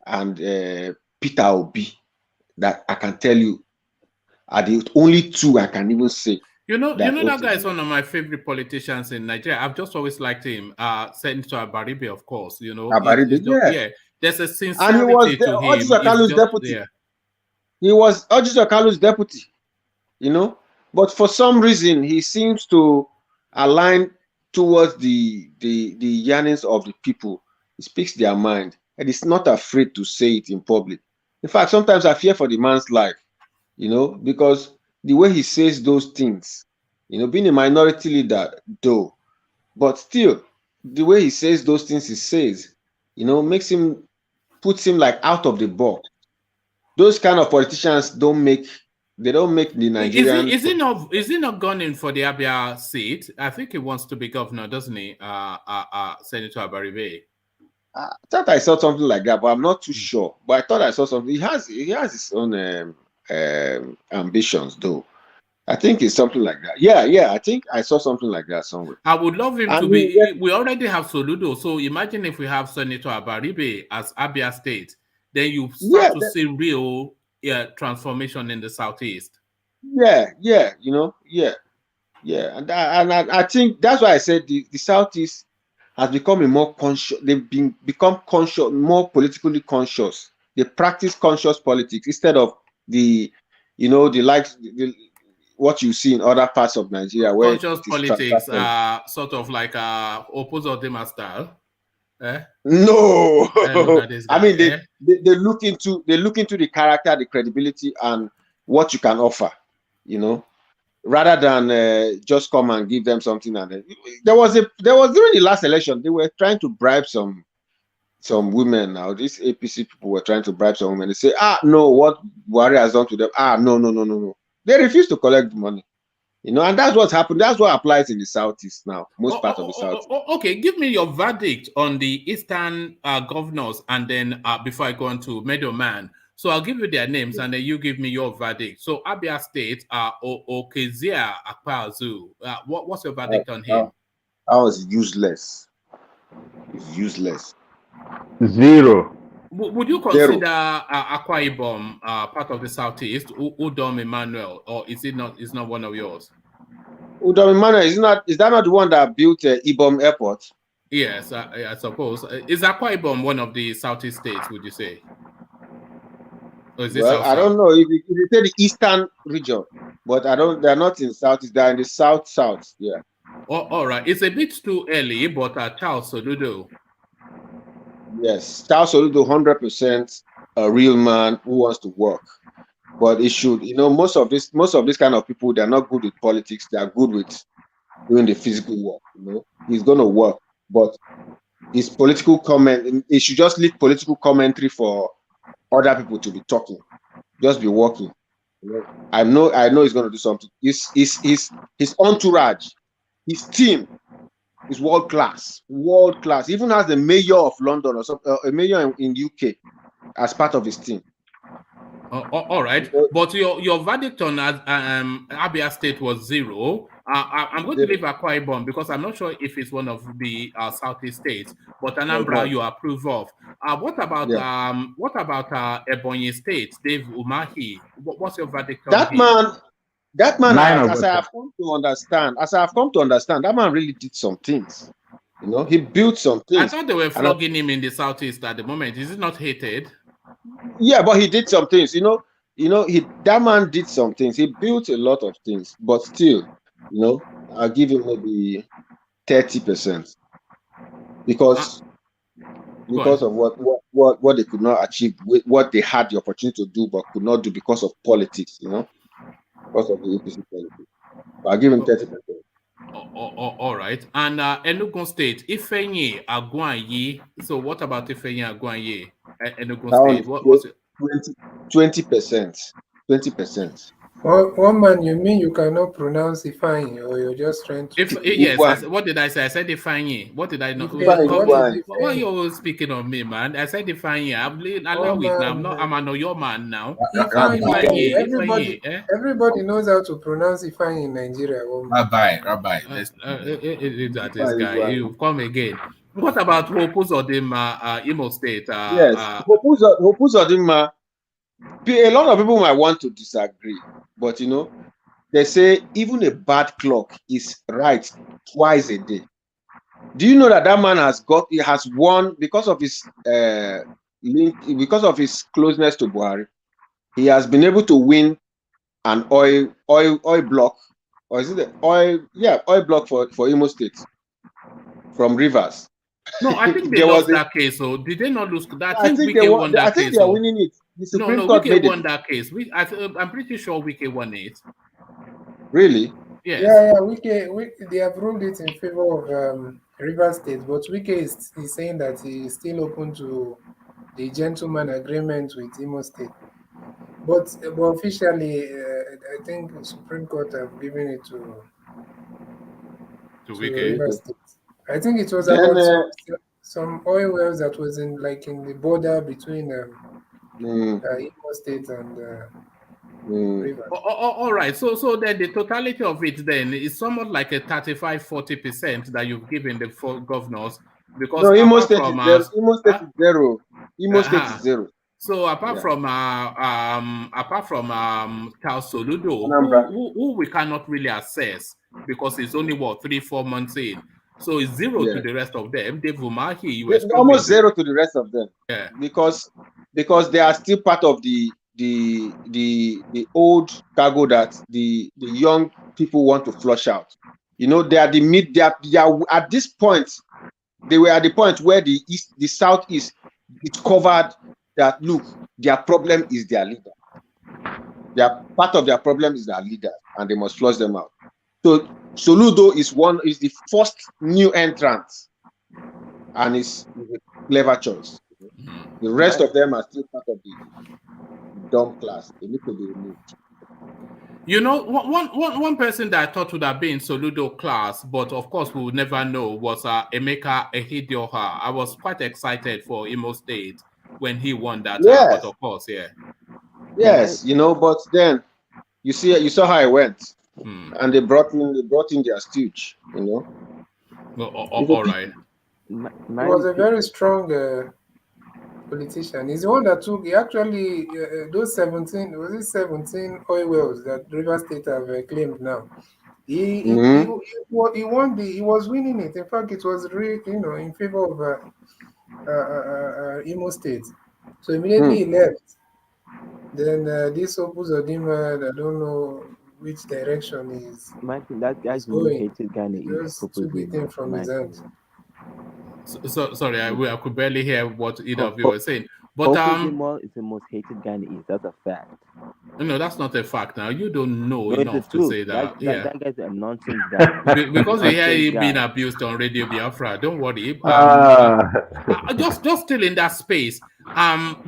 and Peter Obi, that I can tell you, are the only two I can even say. You know that guy is one of my favorite politicians in Nigeria. I've just always liked him. Senator Abaribe, of course. You know, Abaribe, there's a sincerity and he was to him. Orji Zakalo's deputy. He was Orji Zakalo's deputy. You know, but for some reason he seems to align towards the yearnings of the people. He speaks their mind, and he's not afraid to say it in public. In fact, sometimes I fear for the man's life. You know, because the way he says those things, you know, being a minority leader, though, but still, the way he says those things he says, you know, puts him like out of the box. Those kind of politicians don't make the Nigerian. Is he not gunning for the Abia seat? I think he wants to be governor, doesn't he? Senator Abaribe. I thought I saw something like that, but I'm not too sure. But I thought I saw something. He has his own ambitions, though. I think it's something like that. Yeah. I think I saw something like that somewhere. I would love him to be. We already have Soludo, so imagine if we have Senator Abaribe as Abia State, then you start to see real transformation in the southeast. Yeah. You know, and I think that's why I said the southeast has become a more conscious. They've become conscious, more politically conscious. They practice conscious politics instead of what you see in other parts of Nigeria, where conscious politics, sort of like Opposite style. No, I mean they look into the character, the credibility, and what you can offer. You know, rather than just come and give them something. And there was during the last election, they were trying to bribe some women. Now these APC people were trying to bribe some women. They say, no, what Buhari has done to them. No. They refuse to collect the money. You know, and that's what's happened. That's what applies in the Southeast now, most part of the South. Okay, give me your verdict on the Eastern governors, and then before I go on to Middleman. So I'll give you their names, and then you give me your verdict. So Abia State, Okezia Akpazu. What's your verdict on him? That was useless. It's useless. 0. Would you consider Akwa Ibom part of the Southeast, Udom Emmanuel, or is it not? Is not one of yours? Udom Emmanuel is that not the one that built Ibom Airport? Yes, I suppose. Is Akwa Ibom one of the Southeast states? Would you say? Well, I don't know if you say the Eastern region, but I don't. They're not in Southeast. They're in the South. Yeah. All right. It's a bit too early, but Charles Soludo. Yes, Charles Soludo, 100% a real man who wants to work. But it should, you know, most of this kind of people, they're not good with politics. They are good with doing the physical work. You know, he's gonna work, but his political comment, he should just leave political commentary for other people to be talking. Just be working. You know, I know he's gonna do something. His entourage, his team is world class. Even as the mayor of London or some, a mayor in UK as part of his team. All right, but your verdict on Abia State was 0. I'm going to leave Akwa Ibom because I'm not sure if it's one of the Southeast states, but Anambra you approve of. What about Ebonyi State, Dave Umahi? What's your verdict on him? That man, as I have come to understand, that man really did some things. You know, he built some things. I thought they were flogging him in the Southeast at the moment. Is it not hated? Yeah, but he did some things. That man did some things. He built a lot of things, but still, you know, I'll give him maybe 30% because of what they could not achieve, with what they had the opportunity to do but could not do because of politics. You know. Because of the APC politics. I'll give him 30%. All right. And Enugu State, Ifeanyi Agwanyi. So what about Ifeanyi Agwanyi? Enugu State. What's it? 20%. 20%. One man, you mean you cannot pronounce Ifeanyi, or you're just trying to... Yes, what did I say? I said Ifeanyi. What did I know? Why are you always speaking on me, man? I said Ifeanyi. I'm an Oyo man now. Everybody knows how to pronounce Ifeanyi in Nigeria. Rabbi. That is guy. You come again. What about Hopu Uzodinma, Imo State? Yes, Hopu Uzodinma. A lot of people might want to disagree, but you know, they say even a bad clock is right twice a day. Do you know that man has won because of his because of his closeness to Buhari? He has been able to win an oil block, or is it the oil block for Imo State from Rivers. No, I think they lost that case. So did they not lose that? I think WIKE won that case. I think they are winning it. The Supreme Court WIKE won that case. I'm pretty sure WIKE won it. Really? Yes. Yeah. WIKE, they have ruled it in favor of Rivers State, but WIKE is saying that he is still open to the gentleman agreement with Imo State. But officially, I think the Supreme Court have given it to Rivers State. I think it was about some oil wells that was in the border between Imo State and Rivers. All right. So then the totality of it then is somewhat like a 35-40% that you've given the four governors, because Imo State is zero. Imo State is zero. So apart from Charles Soludo, who we cannot really assess because it's only 3-4 months in. So it's 0 to the rest of them. Dave Umahi, almost 0 to the rest of them. Yeah. Because they are still part of the old cargo that the young people want to flush out. You know, they are at this point. They were at the point where the Southeast discovered that look, their problem is their leader. Part of their problem is their leader, and they must flush them out. So Soludo is the first new entrant, and it's a clever choice. The rest of them are still part of the dumb class. They need to be removed. You know, one person that I thought would have been Soludo class, but of course we would never know, was Emeka Ehidioha. I was quite excited for Imo State when he won that, but of course, yeah. Yes, you know, but then you saw how it went, and they brought in their stooge, you know. All right. He was a very strong politician. He's the one that took. He actually those 17 oil wells that Rivers State have claimed now. He won He was winning it. In fact, it was really, you know, in favor of Imo State. So immediately he left. Then this Opus Odima, I don't know which direction is. That guy's going. hated Ghana Just took it in from his hands. So sorry, I could barely hear what either of you were saying. But is the most hated Ghanaian. That's a fact. No, that's not a fact. Now you don't know enough to say that. That guy's a nonsense guy. Because we hear him being abused on Radio Biafra. Don't worry. Just still in that space.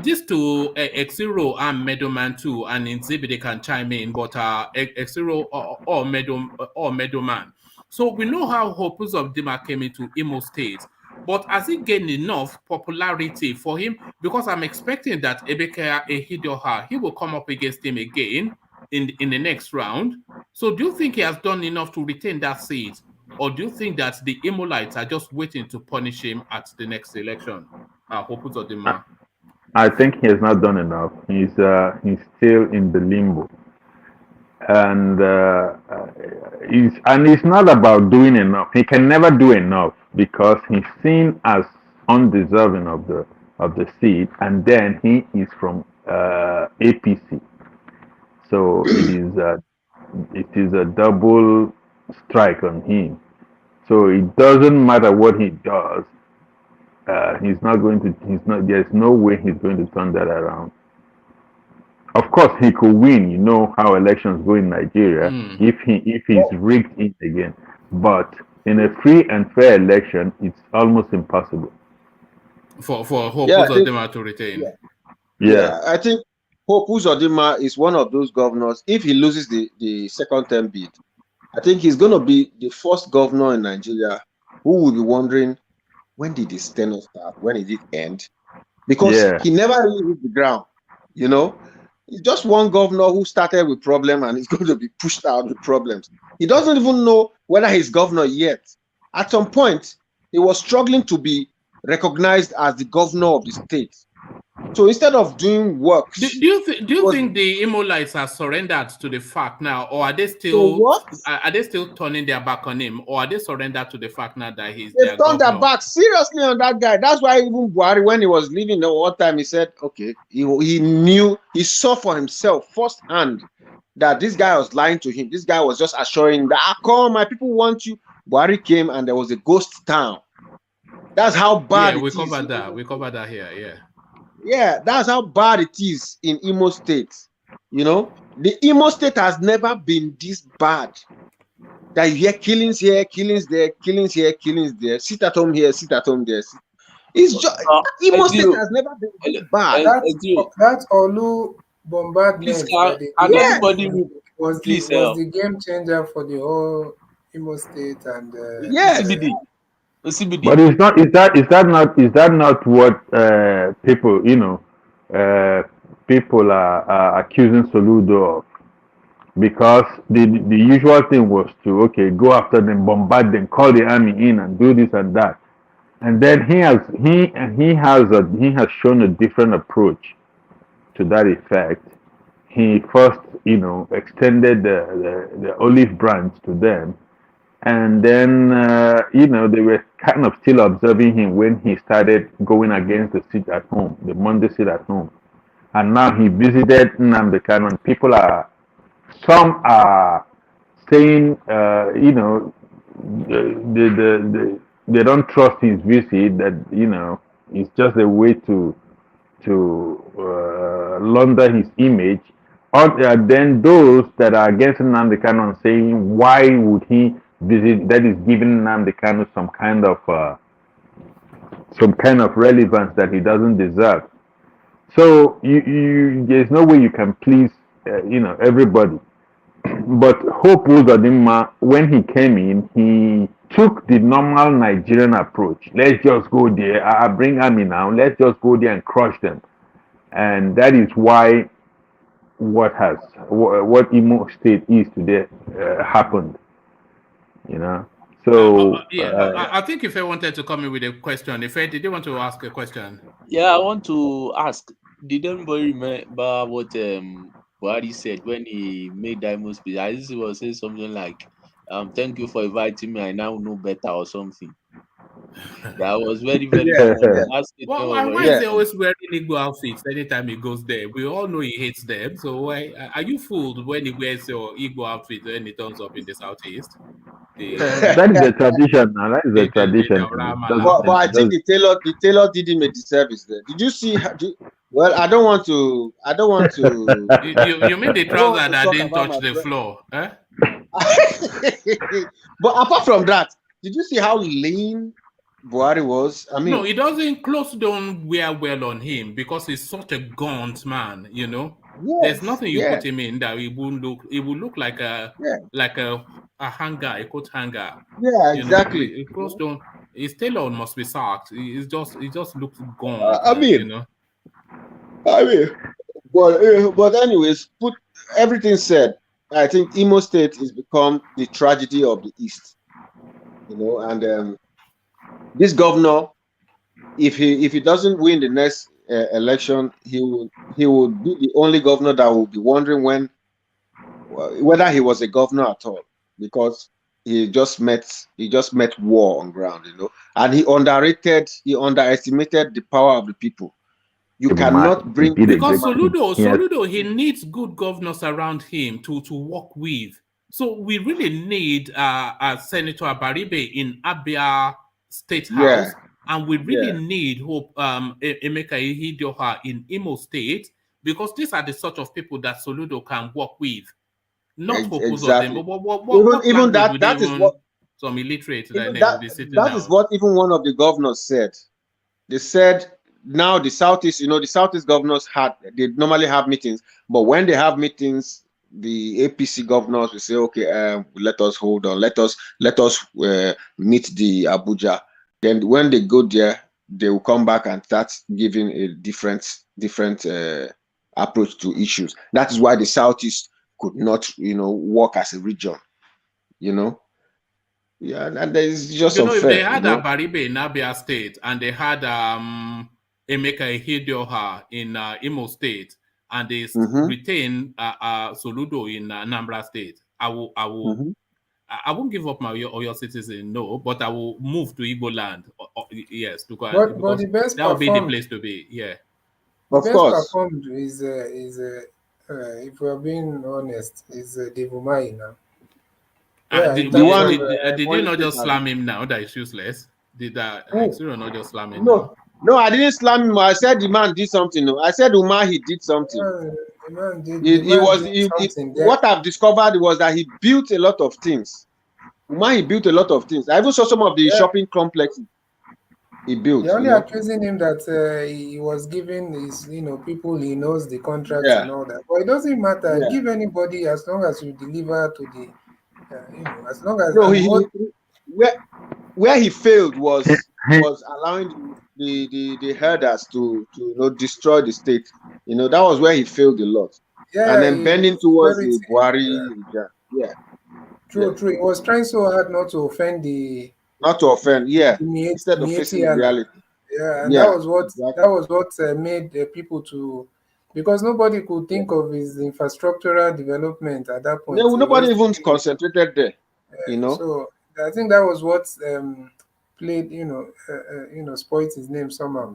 These two, Exiro and Meadowman too, and Inzibi, they can chime in. But Exiro or Meadowman. So we know how Opus of Dima came into Imo State. But has he gained enough popularity for him? Because I'm expecting that Emeka Ehidioha, he will come up against him again in the next round. So do you think he has done enough to retain that seat? Or do you think that the Imolites are just waiting to punish him at the next election? I think he has not done enough. He's still in the limbo. And it's not about doing enough. He can never do enough because he's seen as undeserving of the seat, and then he is from APC. So it is a double strike on him. So it doesn't matter what he does. There's no way he's going to turn that around. Of course, he could win. You know how elections go in Nigeria if he's rigged in again. But in a free and fair election, it's almost impossible. For Hope Uzodinma to retain. Yeah, I think Hope Uzodinma is one of those governors. If he loses the second term bid, I think he's going to be the first governor in Nigeria who will be wondering, when did this tenure start? When did it end? Because he never really hit the ground, you know. He's just one governor who started with problem and he's going to be pushed out with problems. He doesn't even know whether he's governor yet. At some point, he was struggling to be recognized as the governor of the state. So instead of doing work, do you think the Imolites are surrendered to the fact now, or are they still turning their back on him, or are they surrendered to the fact now that he's they've turned their back seriously on that guy? That's why even Buhari, when he was leaving the one time, he said, okay, he saw for himself firsthand that this guy was lying to him. This guy was just assuring that, come, my people want you. Buhari came and there was a ghost town. That's how bad we covered that. We covered that here, Yeah, that's how bad it is in Imo State. You know, the Imo State has never been this bad. That you hear killings here, killings there, killings here, killings there, sit at home here, sit at home there. It's just Imo State has never been this bad. That Olu bombardment was the game changer for the whole Imo State and But is that not what people, you know, people are accusing Soludo of? Because the usual thing was to go after them, bombard them, call the army in and do this and that. And then he has shown a different approach to that effect. He first, you know, extended the olive branch to them. And then, you know, they were kind of still observing him when he started going against the seat at home, the Monday seat at home. And now he visited Nnamdi Kanu, and some are saying, you know, they don't trust his visit, that, you know, it's just a way to launder his image. Or then those that are against Nnamdi Kanu and saying, why would he visit, that is giving Nnamdi Kanu some kind of relevance that he doesn't deserve. So there's no way you can please you know, everybody. but Hope Uzodinma, when he came in, he took the normal Nigerian approach. Let's just go there. I bring army now. Let's just go there and crush them. And that is why what Imo State is today happened. You know. So I think if I wanted to come in with a question, if did you want to ask a question? Yeah, I want to ask. Did anybody remember what Buhari said when he made that Imo speech? I just was saying something like, "Thank you for inviting me. I now know better" or something. That was very, very Why is he always wearing Igbo outfits anytime he goes there? We all know he hates them. So why are you fooled when he wears your Igbo outfit when he turns up in the southeast? That is a tradition now. That is a tradition. But I think the tailor did him a disservice there. Did you see? Well, I don't want to. You mean the trouser that didn't touch the floor? Eh? But apart from that, did you see how lean Buhari was? I mean, no, it doesn't. Clothes don't wear well on him because he's such a gaunt man. You know, there's nothing you put him in that he won't look. It will look like a hanger, a coat hanger. Yeah, exactly. You know, clothes don't. His tailor must be sacked. It just looks gaunt. But anyways, put everything said. I think Imo State has become the tragedy of the East. You know, and this governor, if he doesn't win the next election, he will be the only governor that will be wondering whether he was a governor at all, because he just met war on ground, you know, and he underestimated the power of the people. You cannot bring because Soludo he needs good governors around him to work with. So we really need Senator Abaribe in Abia State House, and we really need Hope Emeka Ihedioha in Imo State, because these are the sort of people that Soludo can work with. Not Hope exactly. Even that is what some illiterate that is what even one of the governors said. They said now the Southeast, you know, the Southeast governors they normally have meetings, but when they have meetings, the APC governors will say, okay, let us hold on, let us meet the Abuja. Then when they go there, they will come back and start giving a different approach to issues. That is why the Southeast could not, you know, work as a region, you know. Yeah, and there is just if they had Abaribe in Abia State and they had Emeka Ihedioha in Imo State, and they retain Soludo in Anambra State, I won't give up my Oyo citizen, no, but I will move to Igbo land. Yes, to go. But the best that would be the place to be. Yeah, of course. Performed is if we are being honest, is Devumai now. Did you not just slam him now that he's useless? Did Cyril not just slam him? No, I didn't slam him. I said the man did something. No, I said Umahi did something. What I've discovered was that he built a lot of things. Umahi built a lot of things. I even saw some of the shopping complexes he built. They're only accusing him that he was giving his, you know, people he knows the contracts and all that. But it doesn't matter. Give anybody as long as you deliver to the, you know, as long as. No, where he failed was allowing the herders to you know, destroy the state. You know, that was where he failed a lot. And then bending towards the Buhari. True. He was trying so hard not to offend the. Not to offend, instead of facing the reality. That was what made people to, because nobody could think of his infrastructural development at that point. No, nobody even concentrated there. You know. So I think that was what played, spoiled his name somehow.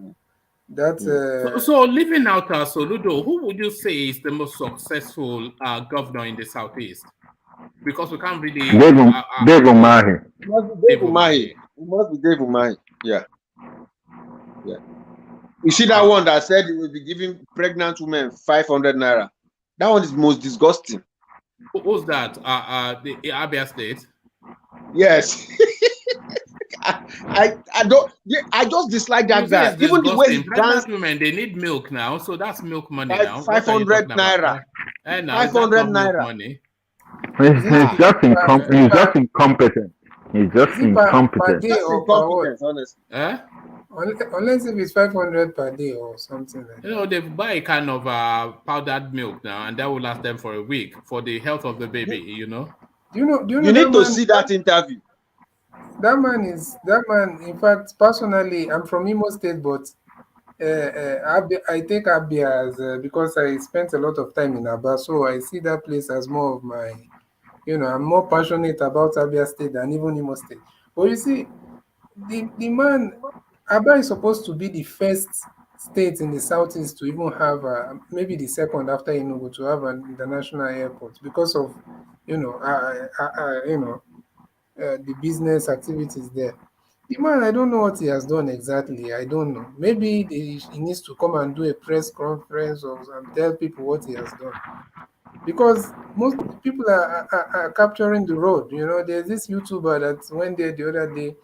So leaving out Soludo, who would you say is the most successful governor in the southeast? Because we can't really. Dave Umahi. It must be Dave Umahi. Yeah. You see that one that said he will be giving pregnant women 500 naira. That one is most disgusting. Who's that? The Abia State. Yes. I just dislike that guy. Even the way he danced. Women, they need milk now, so that's milk money now. 500 naira. 500 naira. Money. He's just incompetent. He's just is it per incompetent. day or per what? Honestly. Unless if it's 500 per day or something like that. You know, they buy a kind of powdered milk now, and that will last them for a week for the health of the baby. You know. Do you know? You need to see that interview. That man. In fact, personally, I'm from Imo State, but I take Abia as because I spent a lot of time in Aba, so I see that place as more of my, I'm more passionate about Abia State than even Imo State. But you see, the man, Aba is supposed to be the first state in the southeast to even have, maybe the second after Enugu, to have an international airport because of, the business activities there. The man, I don't know what he has done exactly. I don't know. Maybe he needs to come and do a press conference and tell people what he has done. Because most people are capturing the road. There's this YouTuber that went there the other day.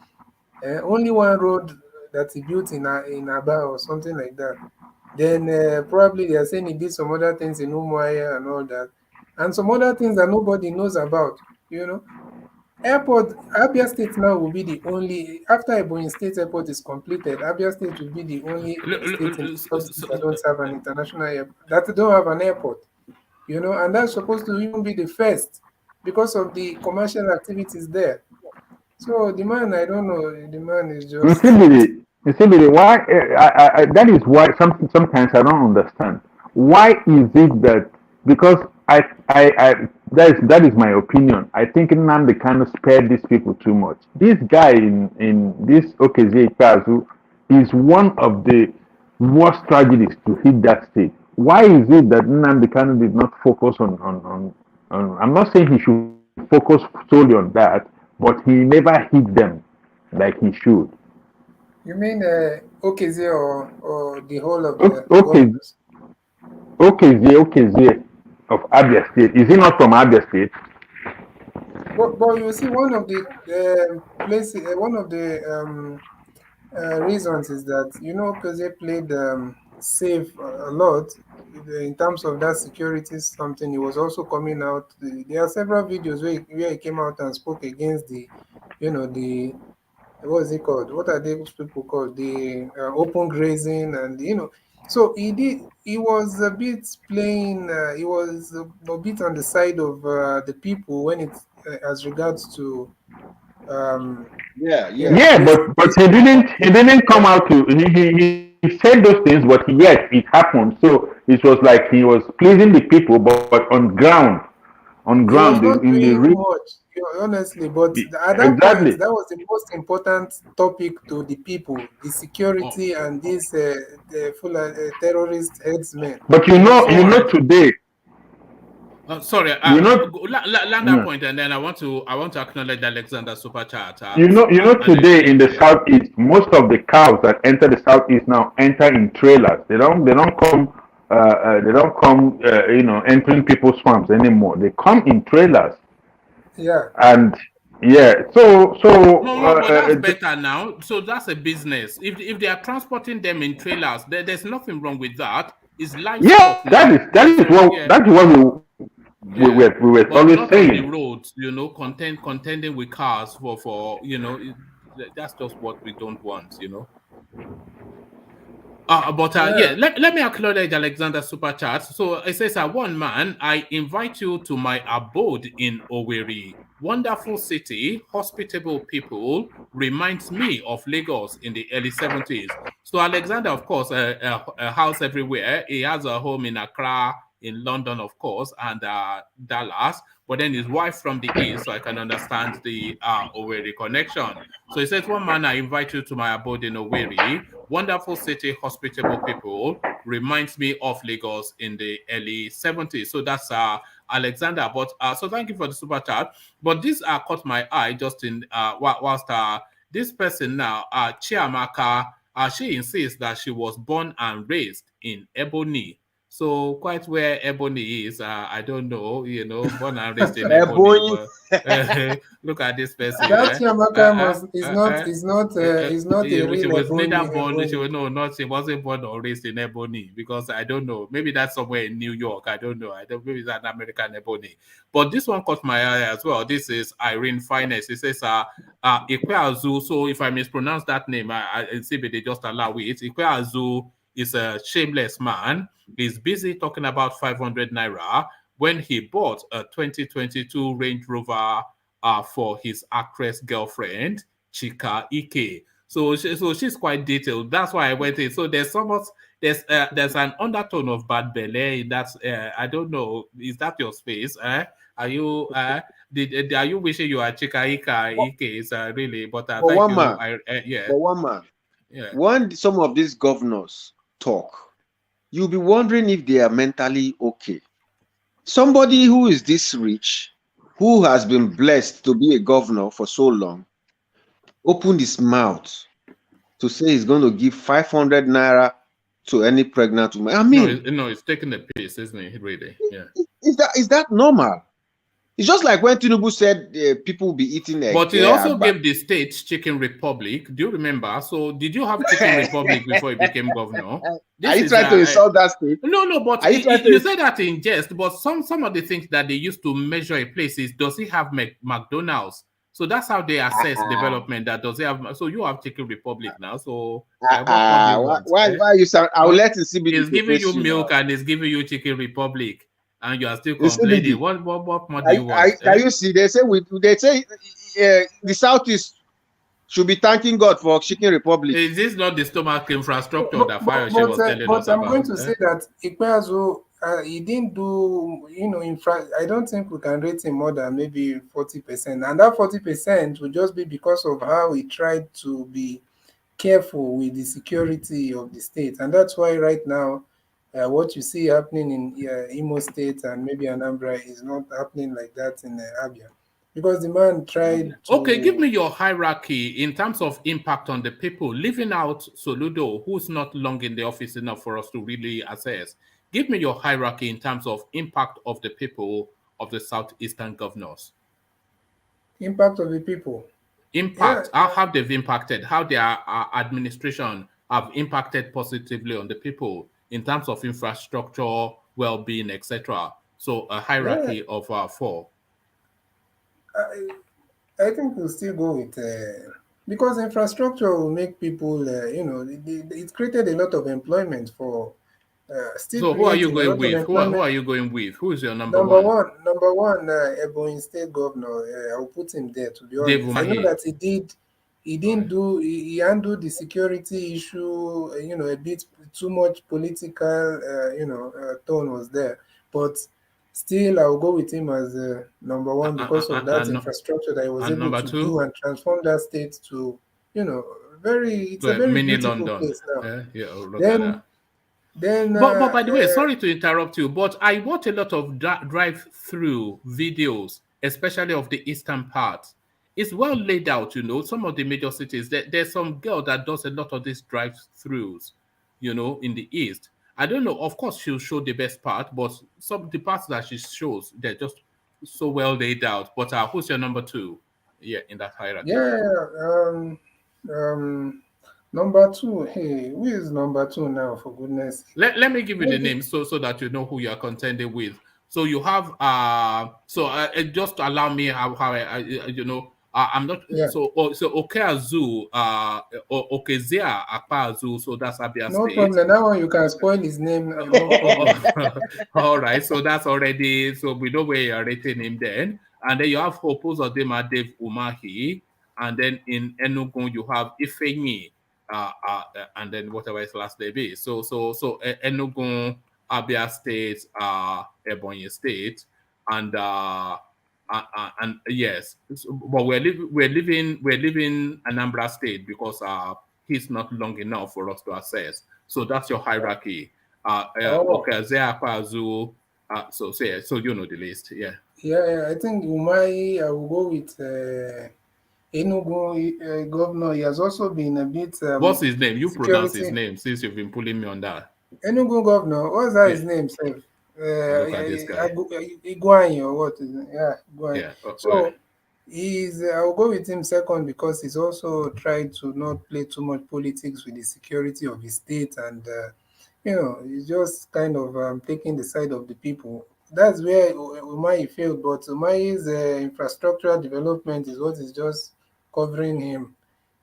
Only one road that he built in Aba or something like that. Then probably they are saying he did some other things in Umuahia and all that. And some other things that nobody knows about, Airport, Abia State now will be the only, after Ebonyi State Airport is completed, Abia State will be the only state in the southeast that don't have an international airport, that don't have an airport, and that's supposed to even be the first because of the commercial activities there. So the man, I don't know, the man is just... You see, why, that is why sometimes I don't understand. Why is it that, because that is my opinion. I think Nnamdi kind of spared these people too much. This guy in this Okezie Ikpeazu is one of the worst tragedies to hit that state. Why is it that Nnamdi kind of did not focus on I'm not saying he should focus solely on that, but he never hit them like he should. You mean Okezie or the whole of the Okezie of Abia State. Is he not from Abia State? But you see, one of the places, one of the reasons is that because they played safe a lot in terms of that security something. He was also coming out. There are several videos where he came out and spoke against the what is it called? What are those people called? The open grazing and So he was a bit playing. He was a bit on the side of the people when it as regards to. But he didn't come out to. He said those things, but yet it happened. So it was like he was pleasing the people, but on ground. He was not doing much, honestly, but at that point, that was the most important topic to the people: the security and these the full terrorist headsmen. But today. Sorry, land that point, and then I want to acknowledge Alexander Super Chat. Today in the southeast, most of the cows that enter the southeast now enter in trailers. They don't come. They don't come, entering people's farms anymore. They come in trailers. Yeah. And so. No, that's better now. So that's a business. If they are transporting them in trailers, there's nothing wrong with that. It's livestock. Yeah, that's what we were always saying. On the roads, contending with cars for that's just what we don't want, Let me acknowledge Alexander Super Chat. So it says, one man, I invite you to my abode in Owerri. Wonderful city, hospitable people, reminds me of Lagos in the early 70s. So Alexander, of course, a house everywhere. He has a home in Accra, in London, of course, and Dallas. But then his wife from the east, so I can understand the Owerri connection. So he says, one man, I invite you to my abode in Owerri. Wonderful city, hospitable people, reminds me of Lagos in the early 70s. So that's Alexander. But so thank you for the super chat. But this caught my eye just in whilst this person now, Chiamaka, she insists that she was born and raised in Ebony. So quite where Ebony is, I don't know, you know, born and raised in Ebony, but look at this person. That Chiamaka is not a real She was Ebony. neither born, she wasn't born or raised in Ebony, because I don't know, maybe that's somewhere in New York, I don't know, maybe it's an American Ebony. But this one caught my eye as well. This is Irene Finest. It says Ikweazu. So if I mispronounce that name, I see they just allow it. Ikweazu is a shameless man. He's busy talking about 500 naira when he bought a 2022 Range Rover for his actress girlfriend, Chika Ike. So she's quite detailed. That's why I went in. So there's an undertone of bad belly in that. I don't know. Is that your space? Are you are you wishing you are Chika Ike? Is really? But thank one you. Man, yeah. But one man. Yeah. When some of these governors talk, you'll be wondering if they are mentally okay. Somebody who is this rich, who has been blessed to be a governor for so long, opened his mouth to say he's going to give 500 naira to any pregnant woman. I mean, no, it's taking the piss, isn't it? Really? Yeah. Is that normal? It's just like when Tinubu said people will be eating egg. But he also gave the state Chicken Republic. Do you remember? So did you have Chicken Republic before he became governor? Are you trying to insult that state? No, but you said that in jest. But some of the things that they used to measure a place is, does he have McDonald's? So that's how they assess development. That does he have? So you have Chicken Republic now. So why you sound? I will let it see. He's giving you milk and he's giving you Chicken Republic. And you are still complaining. What more do you want? Can you see? They say the Southeast should be thanking God for Chicken Republic. Is this not the stomach infrastructure that Fayose was telling us about? But I'm going to say that Ikpeazu, he didn't do, I don't think we can rate him more than maybe 40%. And that 40% will just be because of how he tried to be careful with the security of the state. And that's why right now, what you see happening in Imo State and maybe Anambra is not happening like that in Abia. Because the man tried to... Okay, give me your hierarchy in terms of impact on the people. Leaving out Soludo, who's not long in the office enough for us to really assess. Give me your hierarchy in terms of impact of the people of the Southeastern governors. Impact of the people? Impact, how have they impacted, how their administration have impacted positively on the people in terms of infrastructure, well-being, etc. So a hierarchy of 4. I think we'll still go with because infrastructure will make people, it created a lot of employment for. So who are you going with? Who are you going with? Who is your number one? Number one, Ebonyi State Governor. I'll put him there, to be honest. I know that he handled the security issue, a bit too much political, tone was there. But still, I'll go with him as number one because of that infrastructure that he was able to do and transform that state to, it's a very mini beautiful London place now. But by the way, sorry to interrupt you, but I watch a lot of drive-through videos, especially of the eastern part. It's well laid out, some of the major cities. There's some girl that does a lot of these drive-throughs, in the east. I don't know. Of course, she'll show the best part, but some of the parts that she shows, they're just so well laid out. But who's your number 2? Yeah, in that hierarchy. Number 2. Hey, who is number 2 now? For goodness. Let me give you the name so that you know who you are contending with. So you have just allow me how I'm not so Okeazu Okezia Akpazu, so that's Abia State. No problem. Now you can spoil his name. All right, so that's already, so we know where you're rating him then. And then you have Opozodema Dave Umahi, and then in Enugu you have Ifeanyi, and then whatever his last name is. So Enugu, Abia State, Ebonyi State, and yes, but we're living Anambra State because he's not long enough for us to assess. So that's your hierarchy. Okay, so you know the list, yeah. Yeah, I think Umai, I will go with Enugu governor. He has also been a bit. What's his name? You pronounce his name since you've been pulling me on that. Enugu governor, what's that his Yeah. name, sir? Look at this guy. Iguanyi or what is it? Yeah, Iguanyi. Yeah. So he's I'll go with him second because he's also tried to not play too much politics with the security of his state, and you know, he's just kind of taking the side of the people. That's where Umahi failed, but Umahi's infrastructural development is what is just covering him,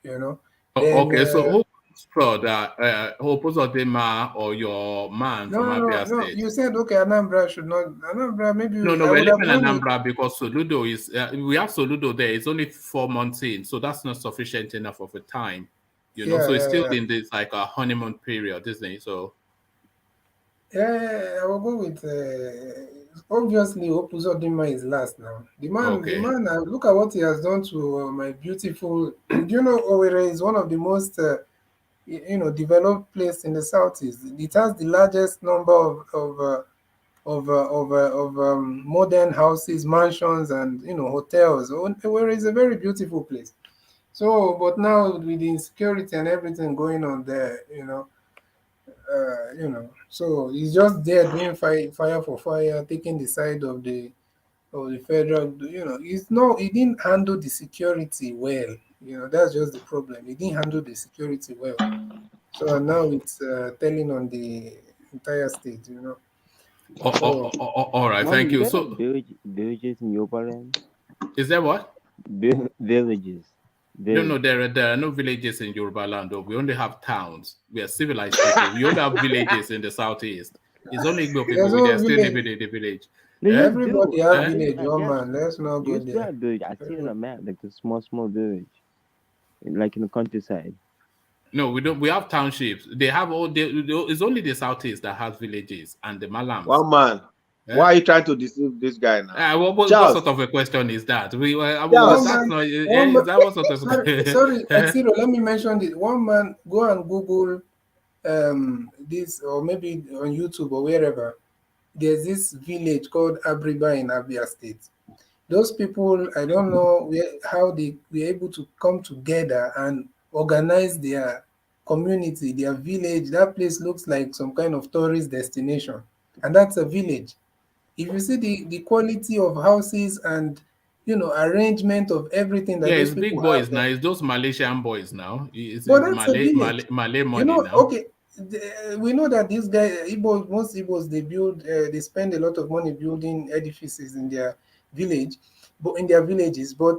you know. Then, Okay, so who for that? Who Uzodinma or your man from Abia no. State? You said okay, Anambra should not. Anambra, maybe No, I we're would have leaving gone with. Anambra because Soludo is. We have Soludo there. It's only 4 months in, so that's not sufficient enough of a time, you know. Yeah, So it's still yeah. in this like a honeymoon period, isn't it? So Yeah, I will go with obviously Uzodinma is last now. The man, look at what he has done to my beautiful. Do you know Owerri is one of the most you know, developed place in the southeast. It has the largest number of modern houses, mansions, and you know, hotels. Owerri is a very beautiful place. So, but now with the insecurity and everything going on there, you know, so he's just there doing fire for fire, taking the side of the federal. You know, he didn't handle the security well. You know, that's just the problem. He didn't handle the security well. So now it's telling on the entire state. You know. all right, Man, thank you. There So are villages in Yoruba land. is there what? Villages. No, there are no villages in Yoruba land. Though. We only have towns. We are civilized people. We only have villages in the southeast. It's only Igbo people. They are still living in the village. No, yes, Everybody have village, man. Let's not go Yes, there. have village. I see on a map like the small village, like in the countryside. No, we don't. We have townships. They have all. It's only the southeast that has villages and the Malams. One man. Why are you trying to deceive this guy now? What sort of a question is that? Is that what sort of? Sorry, Axiro, let me mention this. One man, go and Google this, or maybe on YouTube or wherever. There's this village called Abriba in Abia State. Those people, I don't know how they were able to come together and organize their community, their village. That place looks like some kind of tourist destination, and that's a village. If you see the quality of houses and, you know, arrangement of everything that those it's people big boys have now. It's those Malaysian boys now. It's but that's a village. Malay money you know, now. okay, we know that these guys, most Igbos, they build, they spend a lot of money building edifices in their village, but in their villages. But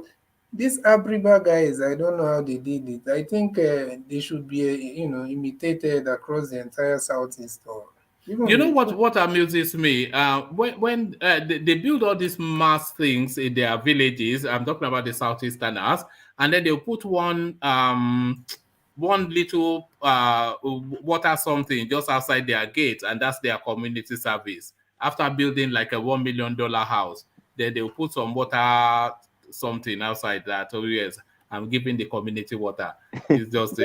these Abriba guys, I don't know how they did it. I think they should be, you know, imitated across the entire southeast. Or you know what amuses me? When they build all these mass things in their villages. I'm talking about the southeasterners, and then they'll put one little water something just outside their gate, and that's their community service. After building like a $1 million house, then they'll put some water something outside that. Oh yes, I'm giving the community water. It's just they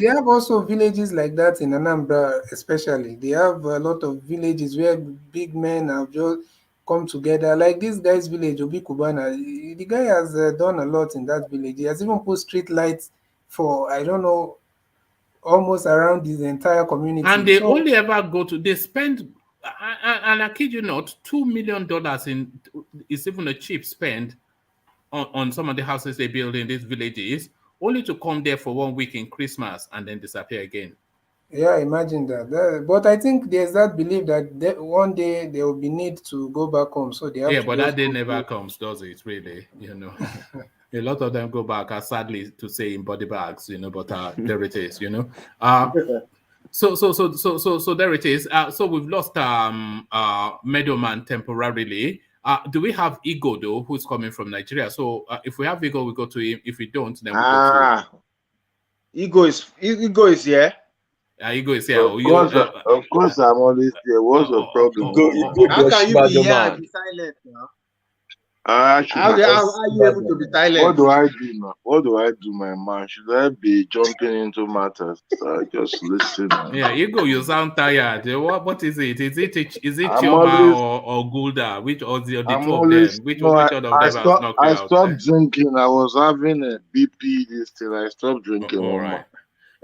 have also villages like that in Anambra, especially. They have a lot of villages where big men have just come together. Like this guy's village, Obi Kubana. The guy has done a lot in that village. He has even put street lights for, I don't know, almost around his entire community. And they only ever they spend, and I kid you not, $2 million is even a cheap spend on some of the houses they build in these villages, only to come there for 1 week in Christmas and then disappear again. Yeah, imagine that. But I think there's that belief that one day there will be need to go back home. So they have to but that day never comes, does it? Really, you know. A lot of them go back, sadly to say, in body bags, you know. But there it is, you know. So there it is. So we've lost Middleman temporarily. Do we have Ego though, who's coming from Nigeria? So if we have Ego, we go to him. If we don't, then we go to Ego is here. Ego is here. Of course, I'm always there. What's the problem? How can you be here and be silent now? How are you able to be silent? What do I do now? What do I do, my man? Should I be jumping into matters? Just listen. Yeah, Ego, you sound tired. What is it? Is it Chioma or Gulda? Which or the two of them? Which one of them has knocked you out? I stopped drinking. I was having a BP this thing. I stopped drinking. All right.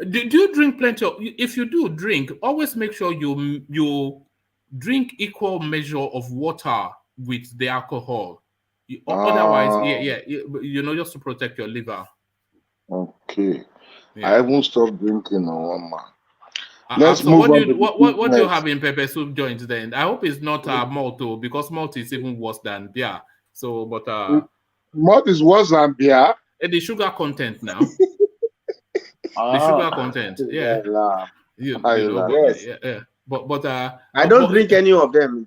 Do you drink plenty of? If you do drink, always make sure you drink equal measure of water with the alcohol. Otherwise, just to protect your liver. Okay. Yeah. I haven't stopped drinking on one man. Let's move on. What do you have in pepper soup joints then? I hope it's not malt though, because malt is even worse than beer. So, but malt is worse than beer. The sugar content now. The sugar content, yeah. But I don't drink any of them.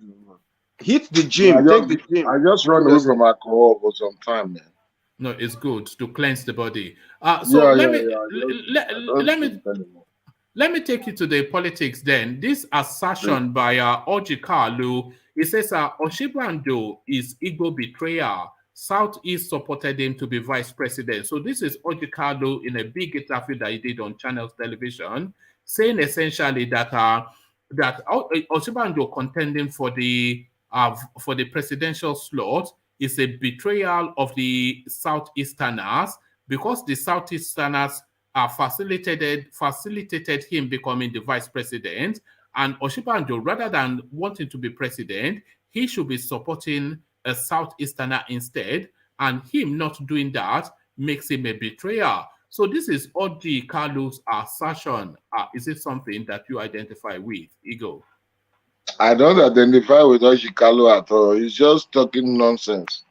Hit the gym, take the gym. I just run away from alcohol for some time, man. No, it's good to cleanse the body. Let me take you to the politics then. This assertion by Ojikalu, it says Osinbajo is Igbo betrayer. Southeast supported him to be vice president. So this is Ojikalu in a big interview that he did on Channels Television, saying essentially that Osinbajo contending for the presidential slot is a betrayal of the Southeasterners, because the Southeasterners facilitated him becoming the vice president, and Osinbajo, rather than wanting to be president, he should be supporting a Southeasterner instead, and him not doing that makes him a betrayer. So this is Oji Kalu's assertion. Is it something that you identify with, Igbo? I don't identify with Oji Kalu at all. He's just talking nonsense.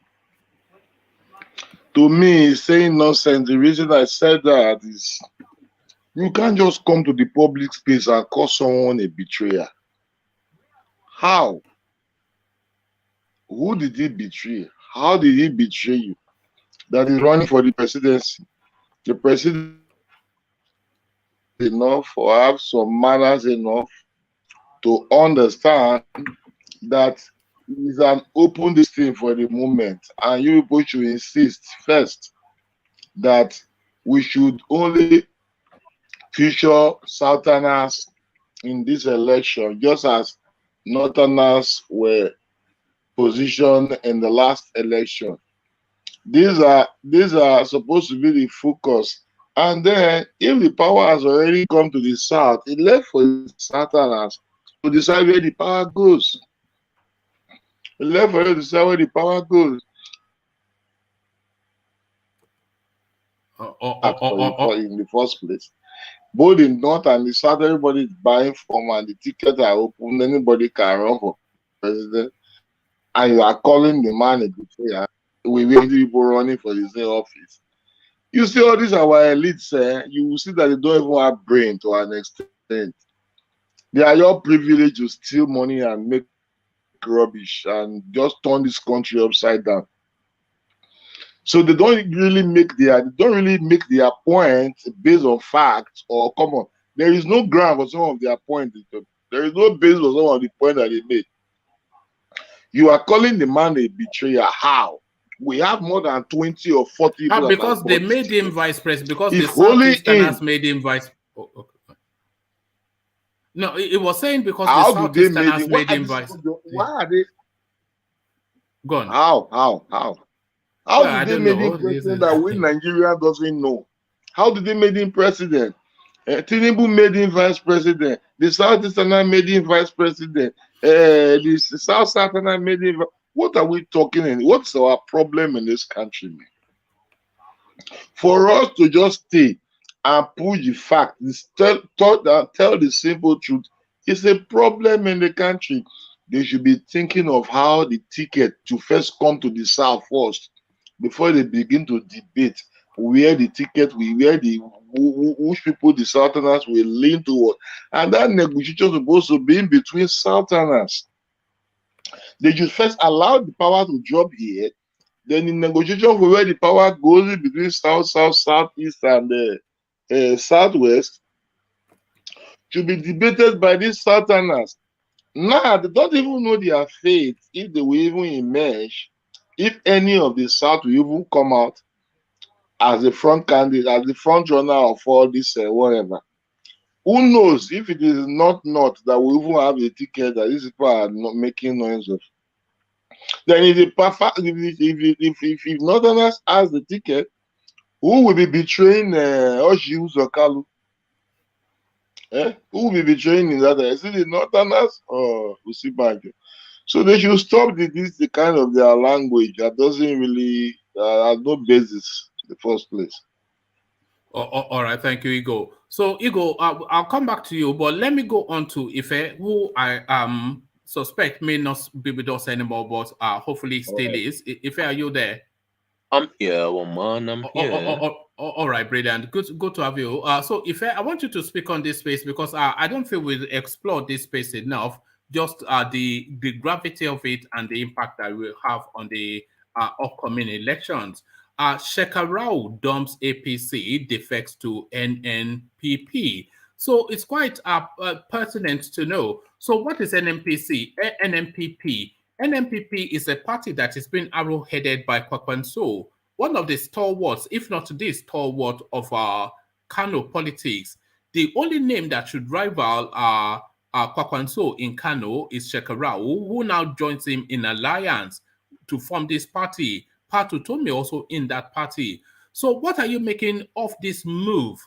To me, he's saying nonsense. The reason I said that is you can't just come to the public space and call someone a betrayer. How? Who did he betray? How did he betray you? That is running for the presidency. The president enough or have some manners enough to understand that it's an open this thing for the moment, and you people should insist first that we should only feature Southerners in this election, just as Northerners were positioned in the last election. These are supposed to be the focus. And then if the power has already come to the South, it left for the Southerners to decide where the power goes. It left for them to decide where the power goes. In the first place. Both in North and the South, everybody is buying from and the tickets are open. Anybody can run for president. And you are calling the man a betrayer. We will people running for the same office. You see all these our elites, you will see that they don't even have brain to an extent. They are your privilege to steal money and make rubbish and just turn this country upside down. So they don't really make their point based on facts or come on. There is no ground for some of their points. There is no base for some of the points that they made. You are calling the man a betrayer. How? We have more than 20 or 40 people. Because they made him vice president. Because the Southeasterners made him vice. Oh, okay. No, it was saying because the Southeasterners made him vice. Why are they? Go on. How did they make him president that we Nigeria doesn't know? How did they make him president? Tinubu made him vice president. The Southeasterners made him vice president. The South Southerner made him. What are we talking in? What's our problem in this country, man? For us to just stay and push the fact, tell the simple truth, it's a problem in the country. They should be thinking of how the ticket to first come to the South first before they begin to debate where the ticket which people the Southerners will lean toward. And that negotiation is supposed to be in between Southerners. They should first allow the power to drop here. Then the negotiation for where the power goes in between South, Southeast, and Southwest should be debated by these Southerners. Now, they don't even know their fate, if they will even emerge, if any of the South will even come out as the front candidate, as the front runner of all this, whatever. Who knows if it is not that we even have a ticket that these people are not making noise of. Then if Northerners has the ticket, who will be betraying Oji Kalu? Who will be betraying in that? Is it the Northerners or Osinbajo? So they should stop the kind of their language that doesn't really has no basis in the first place. All right, thank you, Igbo. So, Igbo, I'll come back to you, but let me go on to Ife, who I suspect may not be with us anymore, but hopefully still is. Ife, are you there? I'm here, woman. I'm here. All right, brilliant. Good to have you. So, Ife, I want you to speak on this space because I don't feel we've explored this space enough. Just the gravity of it and the impact that it will have on the upcoming elections. Shekarau dumps APC, defects to NNPP. So it's quite pertinent to know. So what is NNPP? NNPP is a party that is being arrow-headed by Kwakwanso, one of the stalwarts, if not the stalwart of Kano politics. The only name that should rival Kwakwanso in Kano is Shekarau, who now joins him in alliance to form this party. Patu Tome also in that party. So what are you making of this move?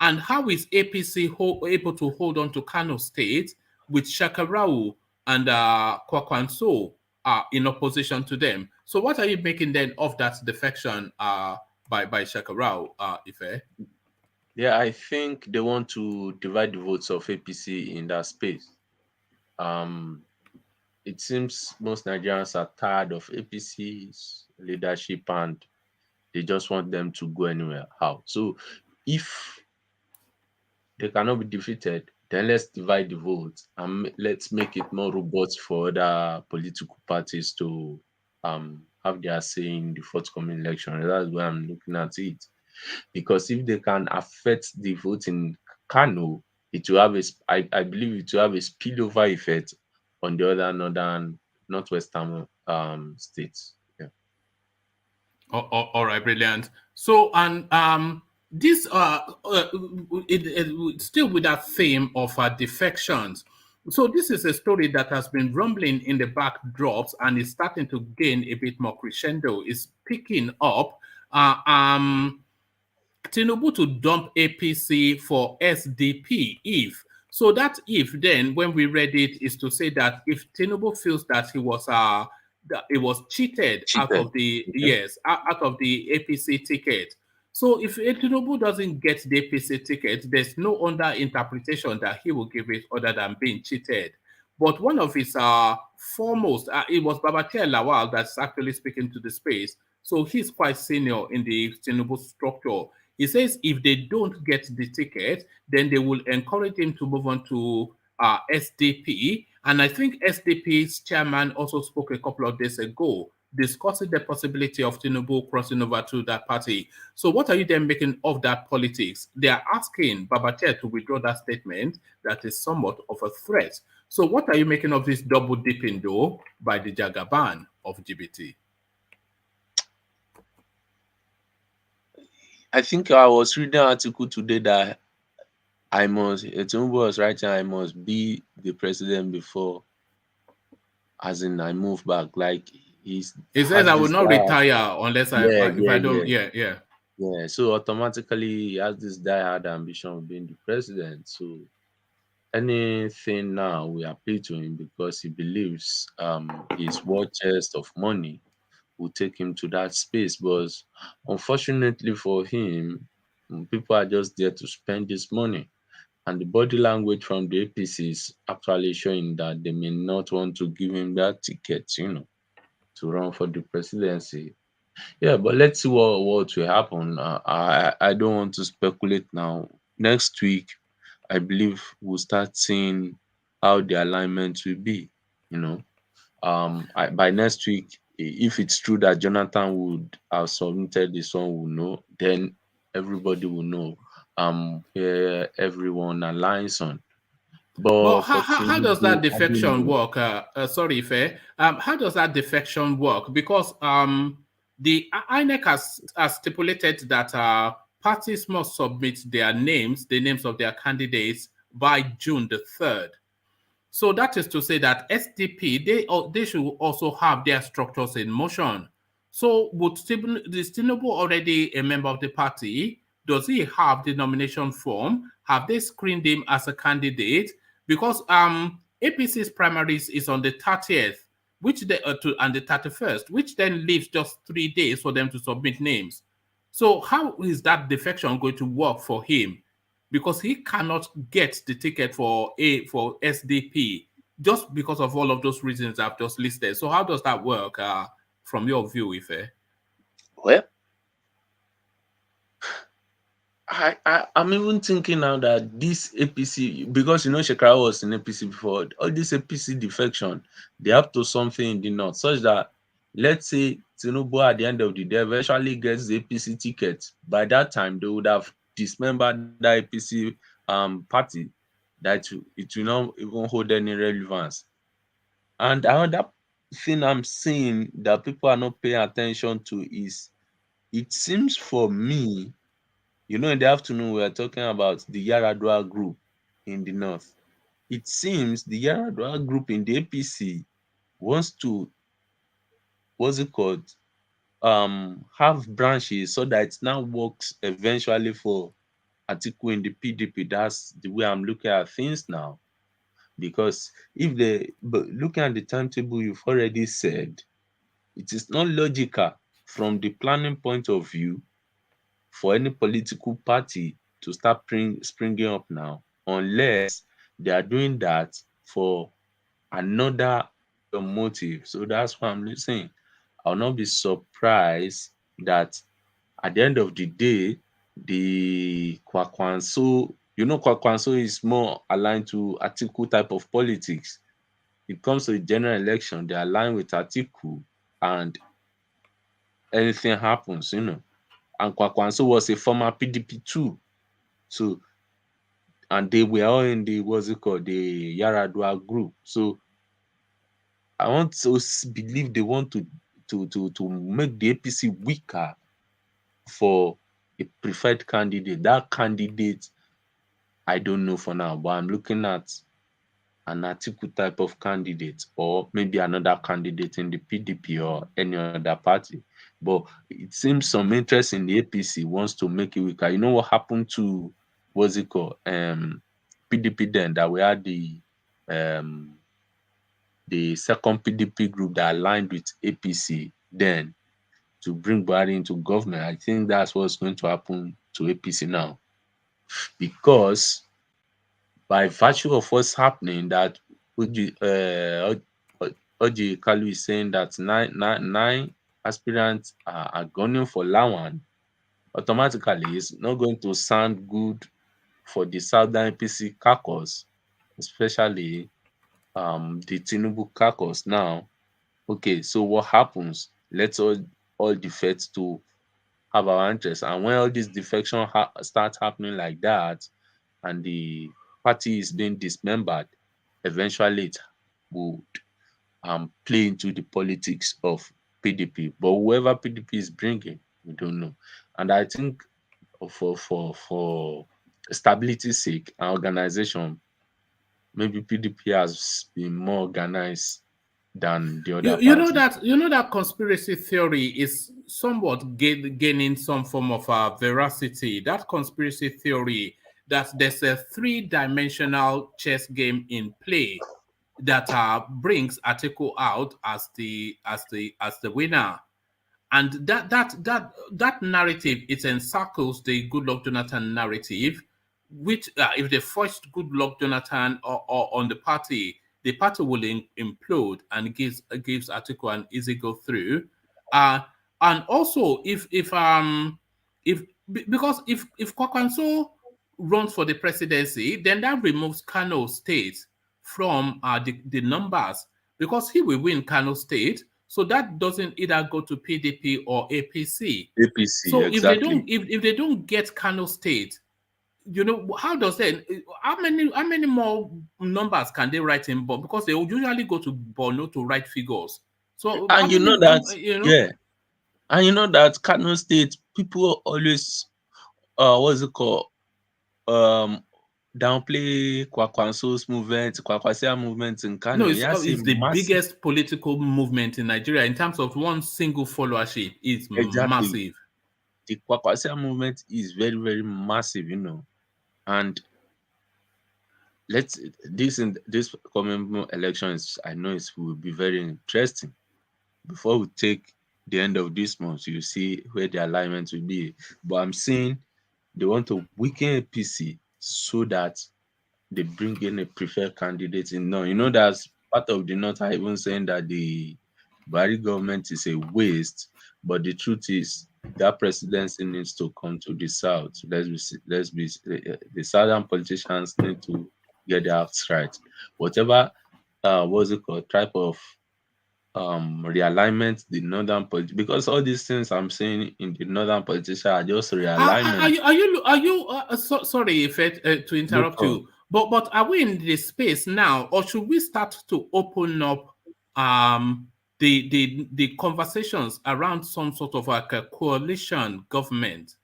And how is APC able to hold on to Kano State with Shekarau and Kwakwanso in opposition to them? So what are you making then of that defection by Shekarau, Ife? Yeah, I think they want to divide the votes of APC in that space. It seems most Nigerians are tired of APC's leadership and they just want them to go anywhere. How? So if they cannot be defeated, then let's divide the vote and let's make it more robust for other political parties to have their say in the forthcoming election. That's why I'm looking at it. Because if they can affect the vote in Kano, it will have I believe it will have a spillover effect on the other northwestern states. Yeah. All right, brilliant. So, and this still with that theme of defections. So this is a story that has been rumbling in the backdrops and is starting to gain a bit more crescendo. It's picking up. Tinubu to dump APC for SDP if. So that if then, when we read it, is to say that if Tinubu feels that he was cheated out of the out of the APC ticket. So if Tinubu doesn't get the APC ticket, there's no other interpretation that he will give it other than being cheated. But one of his foremost, it was Babatia Lawal that's actually speaking to the space. So he's quite senior in the Tinubu structure. He says if they don't get the ticket, then they will encourage him to move on to SDP. And I think SDP's chairman also spoke a couple of days ago discussing the possibility of Tinubu crossing over to that party. So what are you then making of that politics? They are asking Babatia to withdraw that statement that is somewhat of a threat. So what are you making of this double dipping though by the Jagaban of GBT? I think I was reading an article today that Tinubu was writing, I must be the president before, as in I move back. Like he says I will not retire unless if I don't. Yeah. So automatically he has this diehard ambition of being the president. So anything now we appeal to him because he believes his war chest of money will take him to that space. But unfortunately for him, people are just there to spend this money. And the body language from the APC is actually showing that they may not want to give him that ticket, to run for the presidency. Yeah, but let's see what will happen. I don't want to speculate now. Next week, I believe we'll start seeing how the alignment will be, by next week, if it's true that Jonathan would have submitted this one, will know, then everybody will know everyone aligns on. But how does that defection work? Sorry, Ife. How does that defection work? Because the INEC has stipulated that parties must submit their names, the names of their candidates, by June the 3rd. So that is to say that SDP, they should also have their structures in motion. So is Tinubu already a member of the party? Does he have the nomination form? Have they screened him as a candidate? Because APC's primaries is on the 30th, which they and the 31st, which then leaves just 3 days for them to submit names. So how is that defection going to work for him? Because he cannot get the ticket for SDP just because of all of those reasons I've just listed. So how does that work from your view, Ife? Well, I'm even thinking now that this APC, because Shekarau was in APC before, all this APC defection, they have to something in the north, such that, let's say Tinubu at the end of the day eventually gets the APC ticket. By that time, they would have dismembered the APC party, that it will not even hold any relevance. And another thing I'm seeing that people are not paying attention to is, it seems for me, in the afternoon, we are talking about the Yaradua group in the north. It seems the Yaradua group in the APC wants to, have branches so that it now works eventually for Atiku in the PDP. That's the way I'm looking at things now. Because but looking at the timetable you've already said, it is not logical from the planning point of view for any political party to start springing up now, unless they are doing that for another motive. So that's why I'm saying I'll not be surprised that at the end of the day, the Kwakwanso, Kwakwanso is more aligned to Atiku type of politics. It comes to the general election, they align with Atiku, and anything happens, And Kwakwanso was a former PDP too. So, and they were all in the, the Yaradua group. So, I want to believe they want to make the APC weaker for a preferred candidate. That candidate, I don't know for now, but I'm looking at an Atiku type of candidate, or maybe another candidate in the PDP or any other party. But it seems some interest in the APC wants to make it weaker. You know what happened to PDP then, that we had the second PDP group that aligned with APC then to bring Buhari into government. I think that's what's going to happen to APC now, because by virtue of what's happening, that Oji Kalu is saying that nine aspirants are gunning for Lawan, automatically it's not going to sound good for the Southern APC caucus, especially the Tinubu caucus now. Okay, so what happens? Let's all defect to have our interest. And when all this defection starts happening like that, and the party is being dismembered, eventually it would play into the politics of PDP. But whoever PDP is bringing, we don't know. And I think for stability's sake and organization, maybe PDP has been more organized than the other you know that conspiracy theory is somewhat gaining some form of veracity. That conspiracy theory that there's a 3-dimensional chess game in play that brings Atiku out as the winner, and that narrative, it encircles the Goodluck Jonathan narrative, which if they forced Goodluck Jonathan or on the party will implode and gives Atiku an easy go through. And also because if Kwakwanso runs for the presidency, then that removes Kano State from the numbers, because he will win Kano State. So that doesn't either go to PDP or APC. So exactly. if they don't get Kano State, how many more numbers can they write in Borno? Because they will usually go to Borno to write figures. So and that Kano State, people always downplay Kwakwanso's movement, Kwakwasia movement in Kano. No, it's the biggest political movement in Nigeria in terms of one single followership. It's massive. the Kwakwasia movement is very, very massive, you know, and this coming elections, I know it will be very interesting. Before we take the end of this month, you see where the alignment will be. But I'm saying they want to weaken APC so that they bring in a preferred candidate in. No, you know, that's part of the North are even saying that the Buhari government is a waste. But the truth is that presidency needs to come to the South. The Southern politicians need to get their acts right. Whatever what's it called, type of realignment the northern because all these things I'm saying in the northern politicians are just realignment. Sorry if to interrupt you, but are we in the space now, or should we start to open up the conversations around some sort of like a coalition government?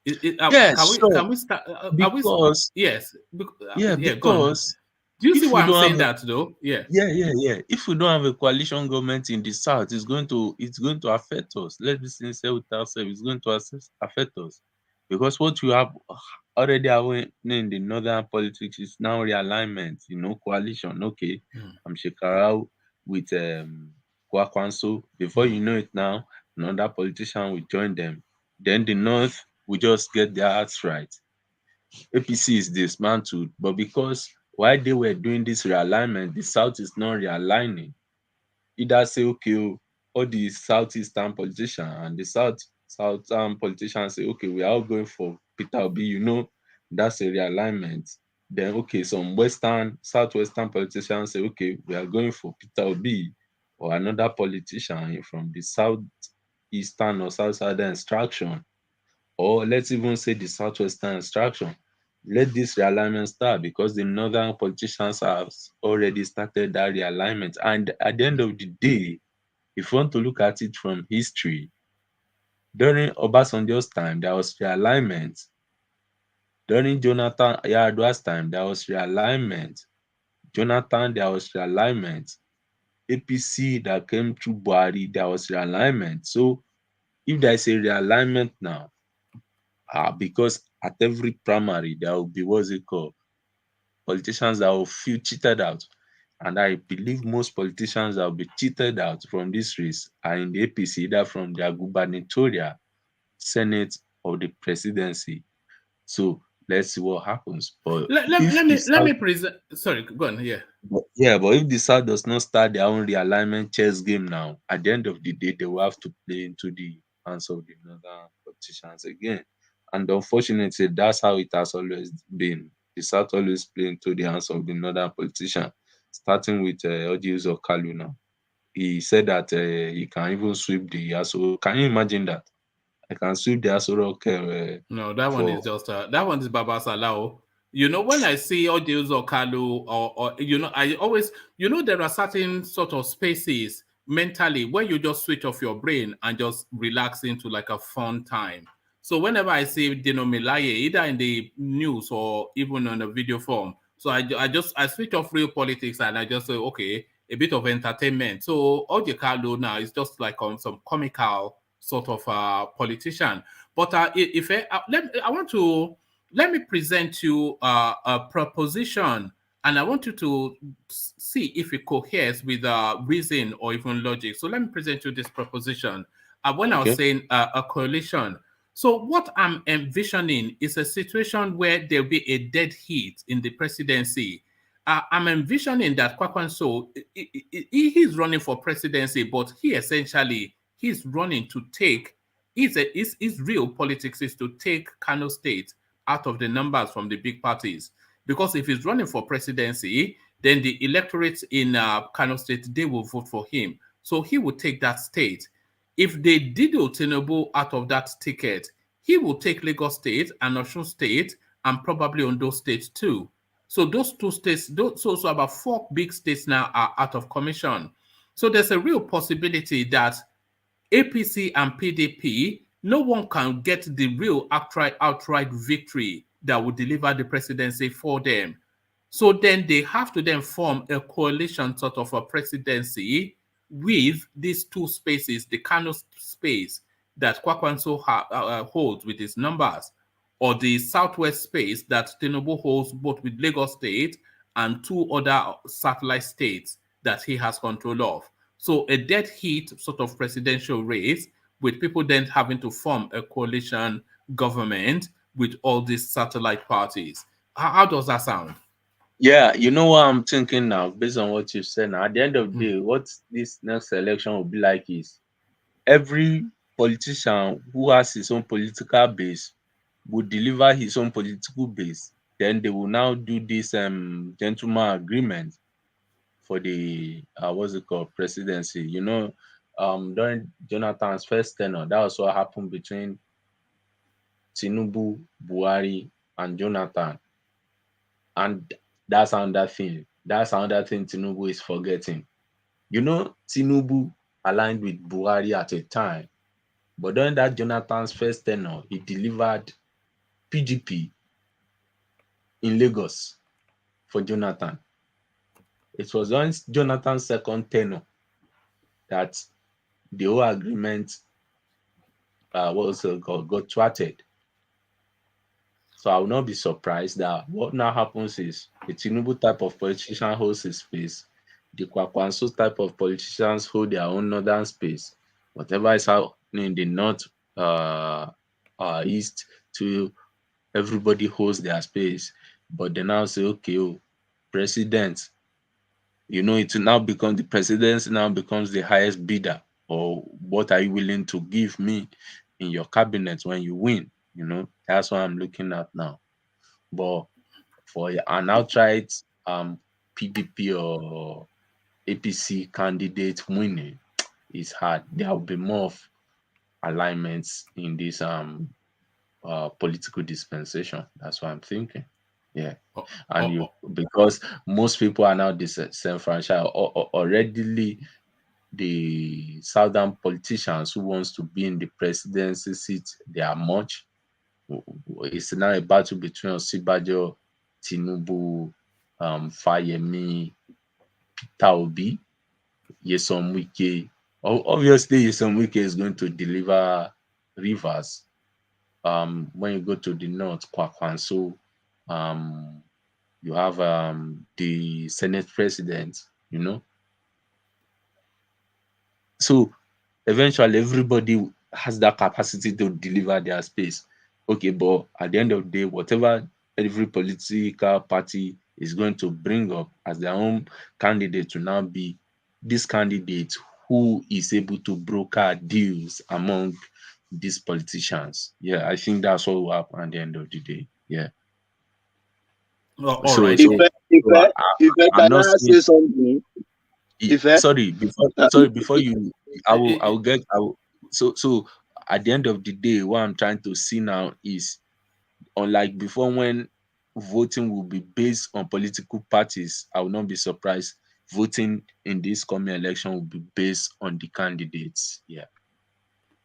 Yes, can we start? Because yes, because do you see why I'm saying that though? Yeah. If we don't have a coalition government in the South, it's going to affect us. Let's be sincere with ourselves. It's going to affect us because what you have already happening in the northern politics is now realignment. You know, coalition. Okay, I'm Shekarau with Kwakwanso. Before you know it, now another politician will join them. Then the North will just get their acts right. APC is dismantled, but because while they were doing this realignment, the South is not realigning. Either say, okay, all the Southeastern politicians and the Southern politicians say, okay, we are all going for Peter Obi, you know, that's a realignment. Then, okay, some Southwestern politicians say, okay, we are going for Peter Obi or another politician from the Southeastern or Southern extraction, or let's even say the Southwestern extraction. Let this realignment start because the northern politicians have already started that realignment. And at the end of the day, if you want to look at it from history, during Obasanjo's time, there was realignment. During Jonathan Yar'Adua's time, there was realignment. Jonathan, there was realignment. APC that came through Buhari, there was realignment. So if there is a realignment now, because at every primary there will be politicians that will feel cheated out, and I believe most politicians that will be cheated out from this race are in the APC, either from their gubernatorial, Senate, or the presidency. So let's see what happens. But let me present. Sorry, go on. But if the South does not start their own realignment chess game now, at the end of the day, they will have to play into the hands of the northern politicians again. And unfortunately, that's how it has always been. The South always play into the hands of the northern politician, starting with Odius Okalu now. He said that he can even sweep the Aso. Can you imagine that? I can sweep the Aso Rock. No, that one is just that one is Baba Salao. You know, when I see Odius Okalu or you know, I always, you know, there are certain sort of spaces mentally where you just switch off your brain and just relax into like a fun time. So whenever I see Dino Milaye, either in the news or even on a video form, so I switch off real politics and I just say, okay, a bit of entertainment. So Odiakalu now is just like some comical sort of politician. But let me present you a proposition, and I want you to see if it coheres with reason or even logic. So let me present you this proposition. When I was saying a coalition, so what I'm envisioning is a situation where there'll be a dead heat in the presidency. I'm envisioning that Kwakwanso, he's running for presidency, but he's running to take, his real politics is to take Kano State out of the numbers from the big parties. Because if he's running for presidency, then the electorate in Kano State, they will vote for him. So he will take that state. If they did Tinubu out of that ticket, he will take Lagos State and Osun State and probably Ondo State too. So those two states, so about 4 big states now are out of commission. So there's a real possibility that APC and PDP, no one can get the real outright victory that will deliver the presidency for them. So then they have to then form a coalition sort of a presidency with these two spaces, the Kano space that Kwakwanso holds with his numbers, or the southwest space that Tinubu holds both with Lagos State and 2 other satellite states that he has control of. So a dead heat sort of presidential race, with people then having to form a coalition government with all these satellite parties. How does that sound? Yeah, you know what I'm thinking now, based on what you said now. At the end of the day, what this next election will be like is every politician who has his own political base will deliver his own political base. Then they will now do this gentleman agreement for the what's it called, presidency. You know, during Jonathan's first tenure, that was what happened between Tinubu, Buhari, and Jonathan. And that's another thing. That's another thing Tinubu is forgetting. You know, Tinubu aligned with Buhari at a time, but during that Jonathan's first tenure, he delivered PDP in Lagos for Jonathan. It was during Jonathan's second tenure that the whole agreement got thwarted. So I will not be surprised that what now happens is the Tinubu type of politician holds his space, the Kwakwanso type of politicians hold their own northern space. Whatever is happening in the north, east, to everybody holds their space. But they now say, okay, president, you know, it now becomes the presidency now becomes the highest bidder, or what are you willing to give me in your cabinet when you win? You know, that's what I'm looking at now. But for an outright PDP or APC candidate winning, it's hard. There will be more of alignments in this political dispensation. That's what I'm thinking. Yeah. And because most people are now disenfranchised already, the southern politicians who wants to be in the presidency seat, they are much. It's now a battle between Osinbajo, Tinubu, Fayemi, Peter Obi, Nyesom Wike. Obviously, Nyesom Wike is going to deliver Rivers. When you go to the north, Kwakwanso, you have the Senate president, you know. So eventually everybody has that capacity to deliver their space. Okay, but at the end of the day, whatever every political party is going to bring up as their own candidate to now be this candidate who is able to broker deals among these politicians. Yeah, I think that's what will happen at the end of the day. Yeah. All so, right. So, If I can say something. Before you, so at the end of the day, what I'm trying to see now is, unlike before when voting will be based on political parties, I will not be surprised voting in this coming election will be based on the candidates. Yeah.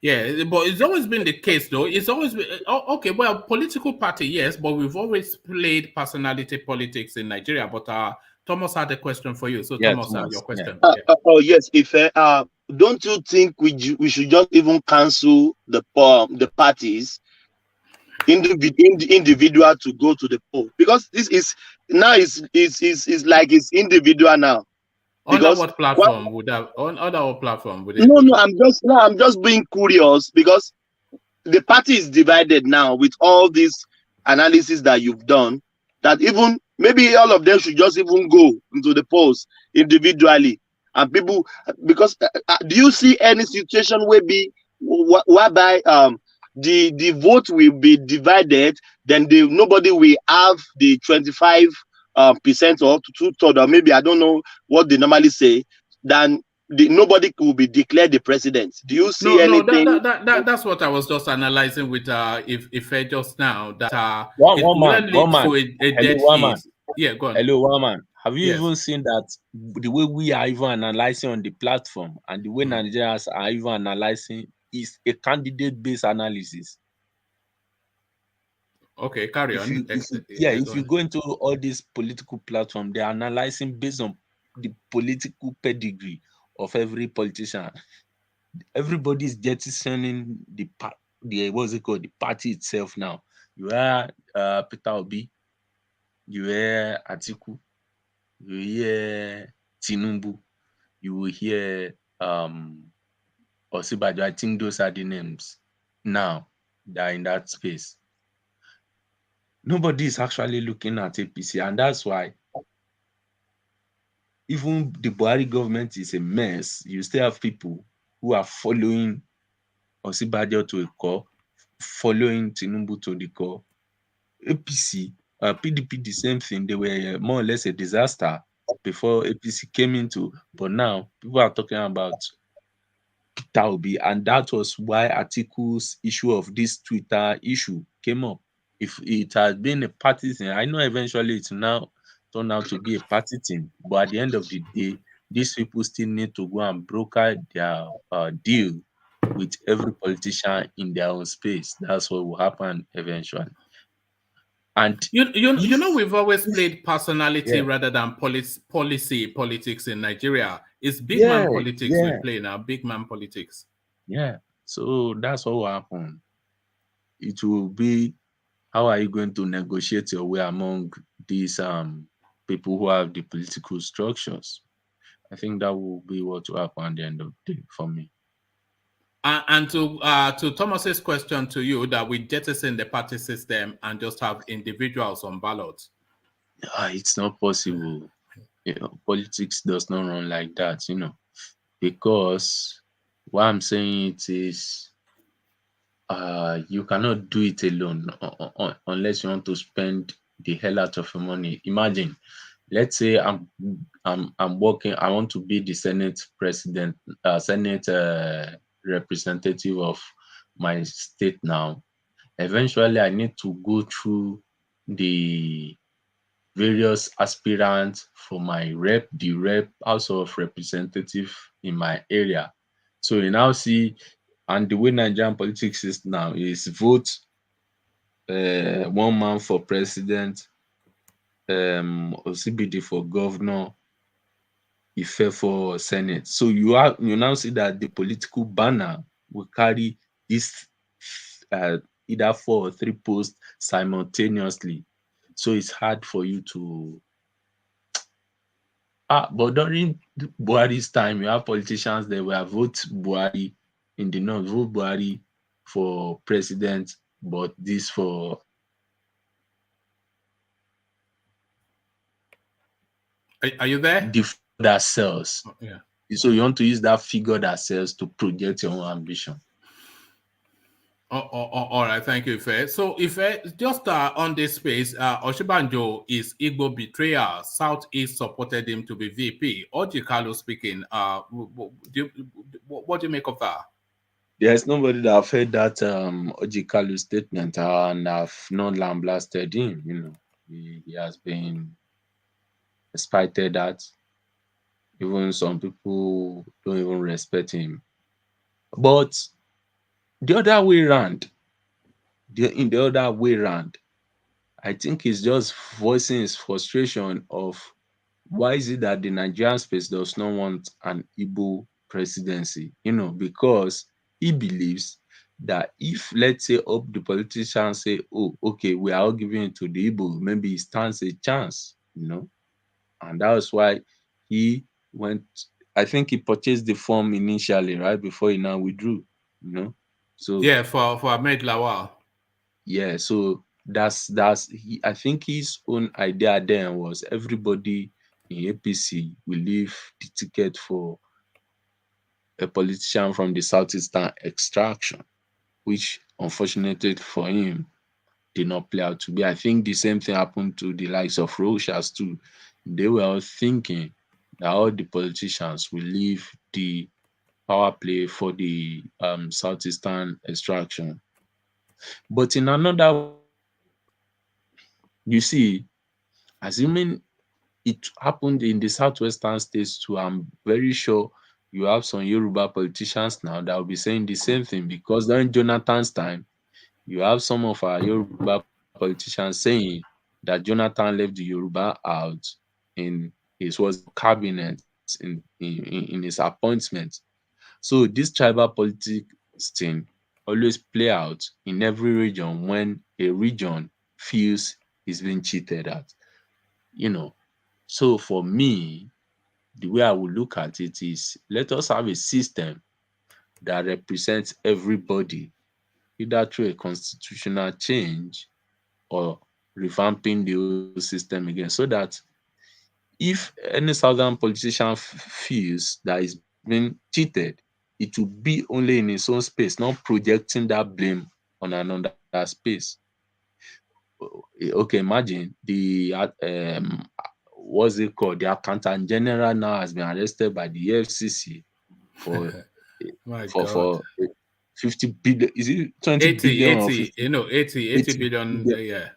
Yeah, but it's always been the case, though. It's always been okay. Well, political party, yes, but we've always played personality politics in Nigeria. But Thomas had a question for you. So, yeah, Thomas, your question. Yeah. Oh yes, if don't you think we should just even cancel the parties, individual to go to the poll, because this is now is like it's individual now. Under what platform would that? On what platform would it? No, I'm just being curious, because the party is divided now with all this analysis that you've done, that even maybe all of them should just even go into the polls individually, and people, because do you see any situation whereby the vote will be divided, then nobody will have the 25% or 2/3, or maybe I don't know what they normally say, then nobody will be declared the president. Do you see anything? That's what I was just analyzing with if just now, that one man. Yeah, go on. Hello, one man. Have you even seen that the way we are even analyzing on the platform and the way Nigerians are even analyzing is a candidate-based analysis? Okay, carry on. If you go into all these political platforms, they're analyzing based on the political pedigree of every politician. everybody's jettisoning the what's it called, the party itself now. You hear Peter Obi, you hear Atiku, you hear Tinubu, you will hear Osinbajo. I think those are the names now that are in that space. Nobody is actually looking at APC, and that's why even the Buhari government is a mess. You still have people who are following Osinbajo to a core, following Tinubu to the core. APC, PDP, the same thing. They were more or less a disaster before APC came into, but now people are talking about Peter Obi, and that was why Atiku's issue of this Twitter issue came up. If it had been a party thing, I know eventually it's now turned out to be a party thing, but at the end of the day, these people still need to go and broker their deal with every politician in their own space. That's what will happen eventually. And you know, we've always played personality rather than politics in Nigeria. It's big man politics we play now, big man politics. Yeah, so that's what will happen. It will be, how are you going to negotiate your way among these people who have the political structures? I think that will be what will happen at the end of the day for me. And to Thomas's question to you, that we jettison the party system and just have individuals on ballots. It's not possible. Politics does not run like that, because what I'm saying it is, you cannot do it alone unless you want to spend the hell out of your money. Imagine, let's say I'm working. I want to be the Senate president, Senate representative of my state now. Eventually, I need to go through the various aspirants for my the House of Representative in my area. So you now see, and the way Nigerian politics is now is vote one man for president, OCBD for governor, Ife for Senate. So you now see that the political banner will carry this either 4 or 3 posts simultaneously. So it's hard for you to. But during Buhari's time, you have politicians that will vote Buhari in the north, vote Buhari for president, but this for. Are you there? The figure that sells. Yeah. So you want to use that figure that sells to project your own ambition. All right, thank you, Ife. So, Ife, just on this space, Osinbajo is Igbo betrayer. Southeast supported him to be VP. Ojikalu speaking. What do you make of that? There's nobody that have heard that Ojikalu statement and have not lambasted him. He has been spited at. Even some people don't even respect him. But the other way around, I think he's just voicing his frustration of why is it that the Nigerian space does not want an Igbo presidency, because he believes that if, let's say, the politicians say, oh, okay, we are all giving it to the Igbo, maybe he stands a chance, and that was why he went, I think he purchased the form initially, right, before he now withdrew, So yeah, for Ahmed Lawal. Yeah, so that's I think his own idea then was everybody in APC will leave the ticket for a politician from the southeastern extraction, which unfortunately for him did not play out to be. I think the same thing happened to the likes of Rochas too. They were all thinking that all the politicians will leave the power play for the southeastern extraction. But in another, you see, assuming it happened in the southwestern states too, I'm very sure you have some Yoruba politicians now that will be saying the same thing, because during Jonathan's time, you have some of our Yoruba politicians saying that Jonathan left the Yoruba out in his cabinet, in his appointment. So this tribal politics thing always play out in every region when a region feels it's being cheated at. So for me, the way I would look at it is, let us have a system that represents everybody, either through a constitutional change or revamping the whole system again, so that if any southern politician feels that is being cheated, it will be only in his own space, not projecting that blame on another space. Okay, imagine the what's it called? The accountant general now has been arrested by the EFCC for My for God. for 50 billion. Is it 20 80, billion or 80, 50? 80 billion, yeah.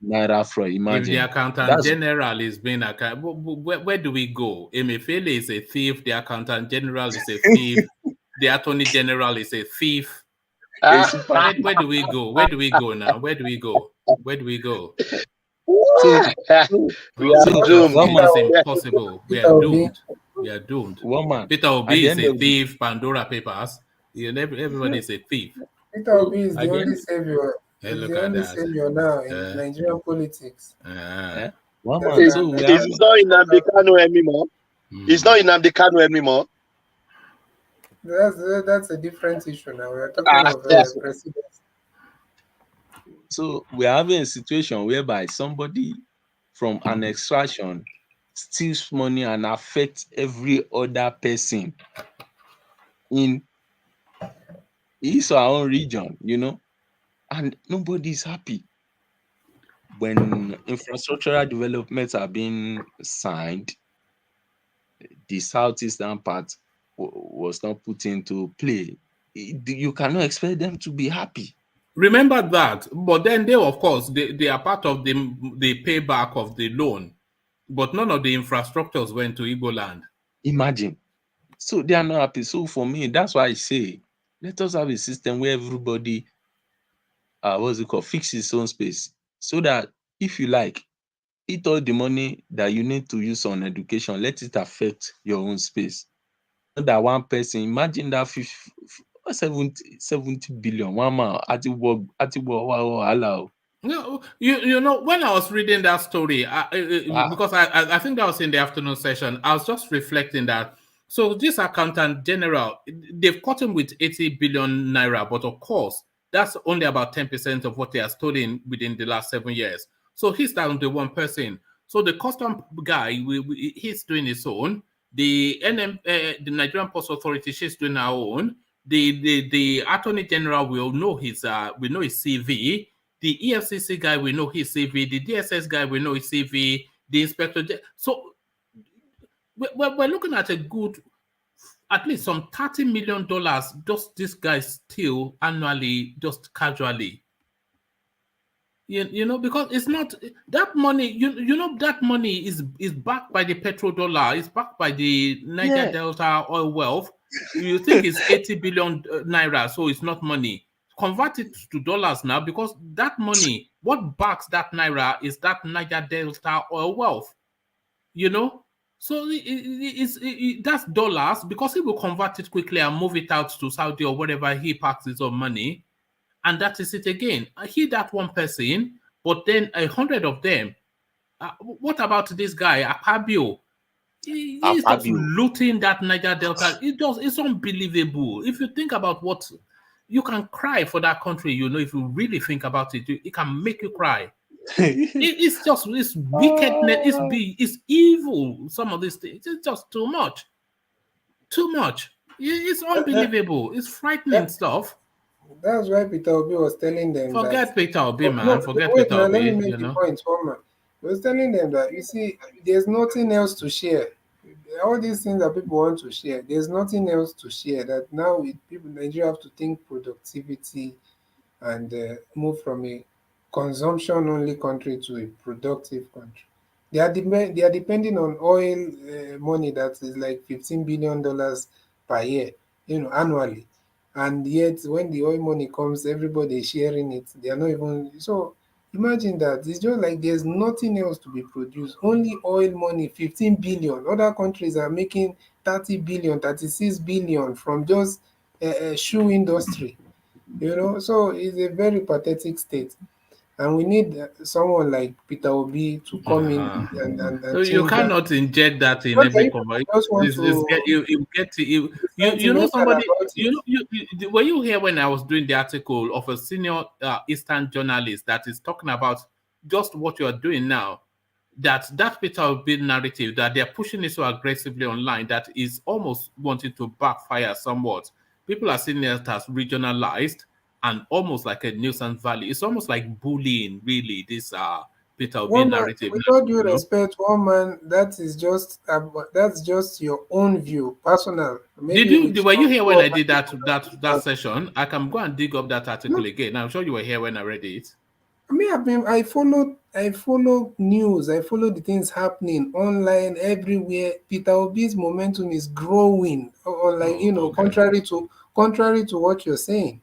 Naira fraud. If the Imagine. accountant general is being where do we go? Emefiele is a thief. The accountant general is a thief. The attorney general is a thief. Where do we go? Where do we go now? Where do we go? Where do we go? It's impossible. We are doomed. We are doomed. Peter Obi is a thief. Pandora Papers. Everybody is a thief. Peter Obi is the only savior. He's Look the at only that. savior now in Nigerian politics. It's not in Nnamdi Kanu anymore. It's not in Nnamdi Kanu anymore. That's a different issue now. We're talking of president. So we're having a situation whereby somebody from an extraction steals money and affects every other person in his or her own region, and nobody is happy. When infrastructural developments are being signed, the southeastern part was not put into play. You cannot expect them to be happy. Remember that, but then they, of course, they are part of the payback of the loan, but none of the infrastructures went to Igbo land. Imagine. So they are not happy. So for me, that's why I say, let us have a system where everybody, fix his own space, so that if you like, eat all the money that you need to use on education, let it affect your own space. Not that one person, imagine that 70 billion, one man, No, when I was reading that story, because I think that was in the afternoon session, I was just reflecting that. So this accountant general, they've caught him with 80 billion naira, but of course, that's only about 10% of what they are stolen within the last 7 years. So he's down to one person. So the custom guy, he's doing his own. The the Nigerian Post Authority, she's doing her own. The Attorney General will know his CV. The EFCC guy will know his CV. The DSS guy will know his CV. The inspector. So we're looking at a good, at least some $30 million. Just this guy steal annually, just casually. Because it's not that money. That money is backed by the petrodollar. It's backed by the Niger Delta oil wealth. You think it's 80 billion naira, so it's not money. Convert it to dollars now, because that money, what backs that naira is that Niger Delta oil wealth. So that's dollars, because he will convert it quickly and move it out to Saudi or wherever he parks his own money. And that is it again. He that one person, but then 100 of them. What about this guy, Akpabio? He's just looting that Niger Delta. It's unbelievable. If you think about what, you can cry for that country, if you really think about it, it can make you cry. It's wickedness, it's evil. Some of these things, it's just too much. It's unbelievable. It's frightening stuff. That's why Peter Obi was telling them Forget Peter Obi, man. Forget wait, Peter Obi. Let me make the point, man. He was telling them that, you see, there's nothing else to share. All these things that people want to share, there's nothing else to share. That now Nigeria have to think productivity and move from a consumption-only country to a productive country. They are depending on oil money that is like $15 billion per year, annually. And yet, when the oil money comes, everybody is sharing it. They are not even so. Imagine that. It's just like there's nothing else to be produced. Only oil money, 15 billion. Other countries are making 30 billion, 36 billion from just shoe industry. You know, so it's a very pathetic state. And we need someone like Peter Obi to come in So and you change that. cannot inject that in But every I conversation. just want You get to you know sentimental somebody. about it. Were you here when I was doing the article of a senior Eastern journalist that is talking about just what you are doing now? That Peter Obi narrative that they are pushing it so aggressively online that is almost wanting to backfire somewhat. People are seeing it as regionalized and almost like a nuisance value. It's almost like bullying, really. This Peter Obi One man, narrative. with all due You know? respect, one man, that's just your own view, personal. Maybe with Were you here when I did some that session? I can go and dig up that article again. I'm sure you were here when I read it. I follow news, I follow the things happening online everywhere. Peter Obi's momentum is growing, or like contrary to what you're saying.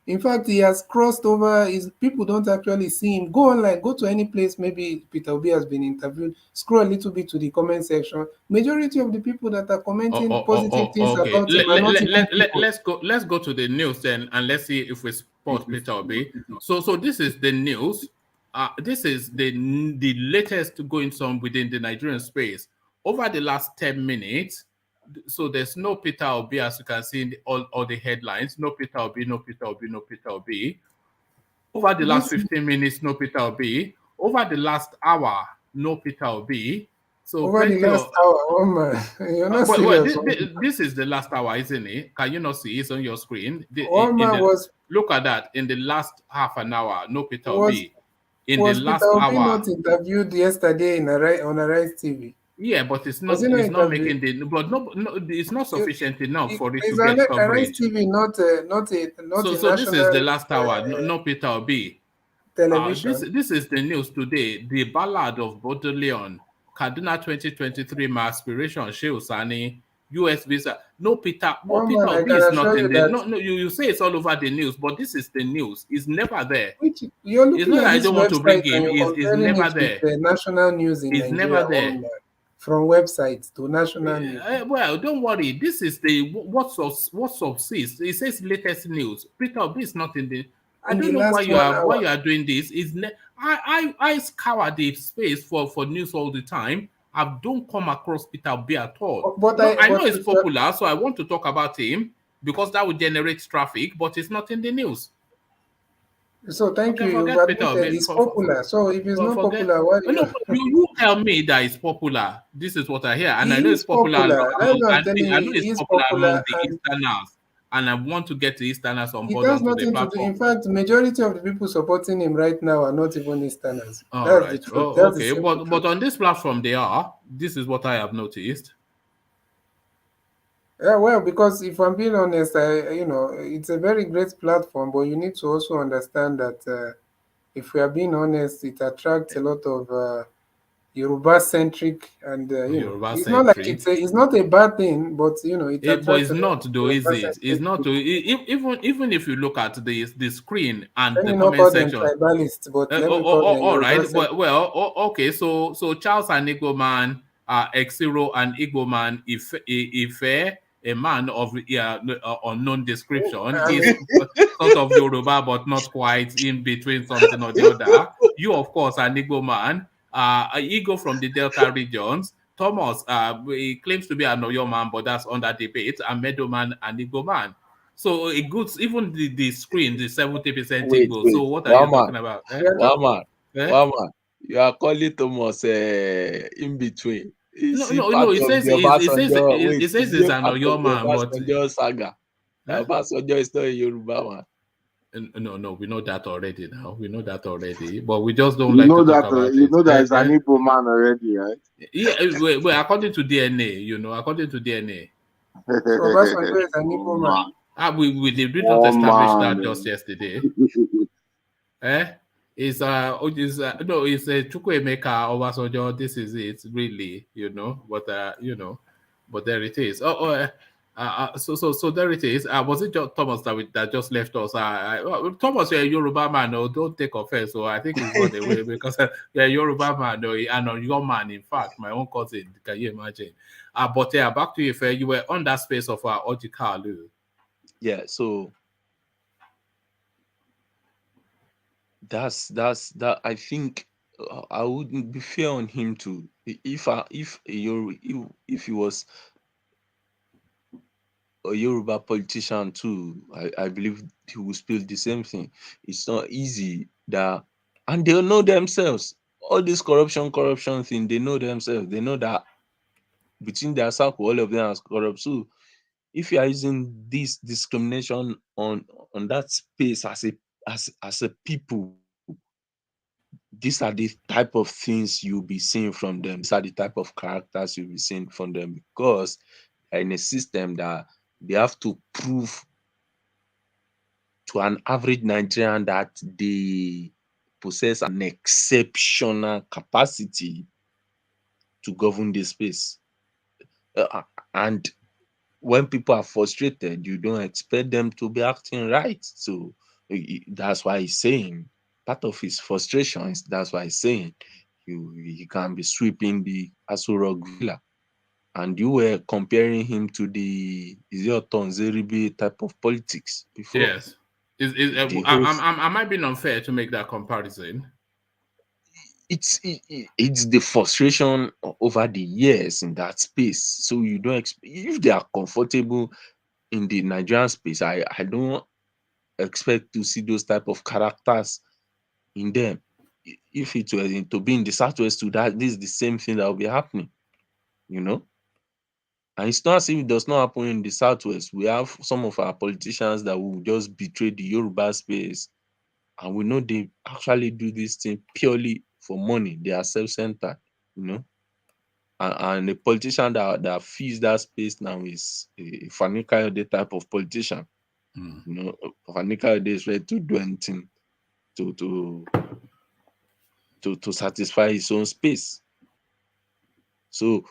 In fact, he has crossed over. His people don't actually see him. Go online, go to any place. Maybe Peter Obi has been interviewed. Scroll a little bit to the comment section. Majority of the people that are commenting positive things Okay. about him are not even people. Let's go to the news then, and let's see if we support Peter Obi. So this is the news. This is the latest going on within the Nigerian space over the last 10 minutes. So there's no Peter Obi, as you can see in all the headlines. No Peter Obi, no Peter Obi, no Peter Obi. Over the last 15 minutes, no Peter Obi. Over the last hour, no Peter Obi. So over the last hour, one man, you're not serious. This is the last hour, isn't it? Can you not see? It's on your screen. Look at that. In the last half an hour, no Peter Obi. In the last Peter Obi hour, not interviewed yesterday on Arise TV? Yeah, but it's not making the it's not sufficient enough for it to get coverage. TV, not so this is the last hour. No Peter Obi. Television. This is the news today. The Ballad of Baudelaire, Kaduna 2023, my aspiration, Shehu Sani, US visa. No Peter Obi is not in there. No, you say it's all over the news, but this is the news. It's never there. It's not I don't want to bring him. It's never there. The national news in Nigeria. Never there. From websites to national news. Well, don't worry. This is the what subsists. It says latest news. Peter Obi is not in the. I don't know why you are doing this. I scour the space for news all the time. I don't come across Peter Obi at all. But I know he's popular, so I want to talk about him because that would generate traffic. But it's not in the news. So thank you. You've admitted he's popular. So if he's not popular, why? No, you tell me that it's popular. This is what I hear, and I know it's popular. I know it's popular among the Easterners, and I want to get the Easterners on board. It has nothing to do. In fact, the majority of the people supporting him right now are not even Easterners. All right. Okay, but on this platform they are. This is what I have noticed. Yeah, well, because if I'm being honest, it's a very great platform, but you need to also understand that if we are being honest, it attracts a lot of Yoruba-centric and it's not like it's not a bad thing, but but it's not though, is it? It's not though. Even if you look at the screen and the comment section. But all right. Well, okay. So Charles and Igbo man, X0 and Igbo man, Ife, a man of unknown description, is sort of Yoruba, but not quite in between something or the other. You, of course, are an Igbo man. Igbo from the Delta regions. Thomas, he claims to be an Oyo man, but that's under debate. A Medo man and Igbo man. So it goes even the screen, the 70% Igbo. So what are you talking about? One man. You are calling Thomas in between. No. It says it's an Oyo man, but saga. Obasanjo is not a Yoruba man. No, we know that already now. We know that already, but we just don't like to talk about it. You know that it's an Igbo man already, right? Yeah, well, according to DNA, according to DNA. Obasanjo is an Igbo man. We did not establish that just yesterday. It's Chukwuemeka Obasanjo. This is it, really, but but there it is. So there it is. Was it just Thomas that just left us? Thomas, you're a Yoruba man. No, don't take offense. So I think he's run away because you're a Yoruba man. No, and your man, in fact, my own cousin. Can you imagine? But yeah, back to you, Fair. You were on that space of Ojikalu. Yeah. So that. I think I wouldn't be fair on him to if he was a Yoruba politician too, I believe he will spill the same thing. It's not easy that, and they'll know themselves. All this corruption thing, they know themselves. They know that between their circle, all of them are corrupt. So if you are using this discrimination on that space as a people, these are the type of things you'll be seeing from them. These are the type of characters you'll be seeing from them, because in a system that they have to prove to an average Nigerian that they possess an exceptional capacity to govern the space. And when people are frustrated, you don't expect them to be acting right. So that's why he's saying, part of his frustrations, that's why he's saying you can be sweeping the Aso Rock Villa. And you were comparing him to the Tonzeribe type of politics before. Yes. Am I being unfair to make that comparison? It's the frustration over the years in that space. So you don't if they are comfortable in the Nigerian space, I don't expect to see those type of characters in them. If it were to be in the Southwest, this is the same thing that will be happening, you know. And it's not as if it does not happen in the Southwest. We have some of our politicians that will just betray the Yoruba space. And we know they actually do this thing purely for money. They are self-centered, you know. And a politician that feeds that space now is a Fani Kayode type of politician. You know, Fani Kayode is ready to do anything to satisfy his own space. So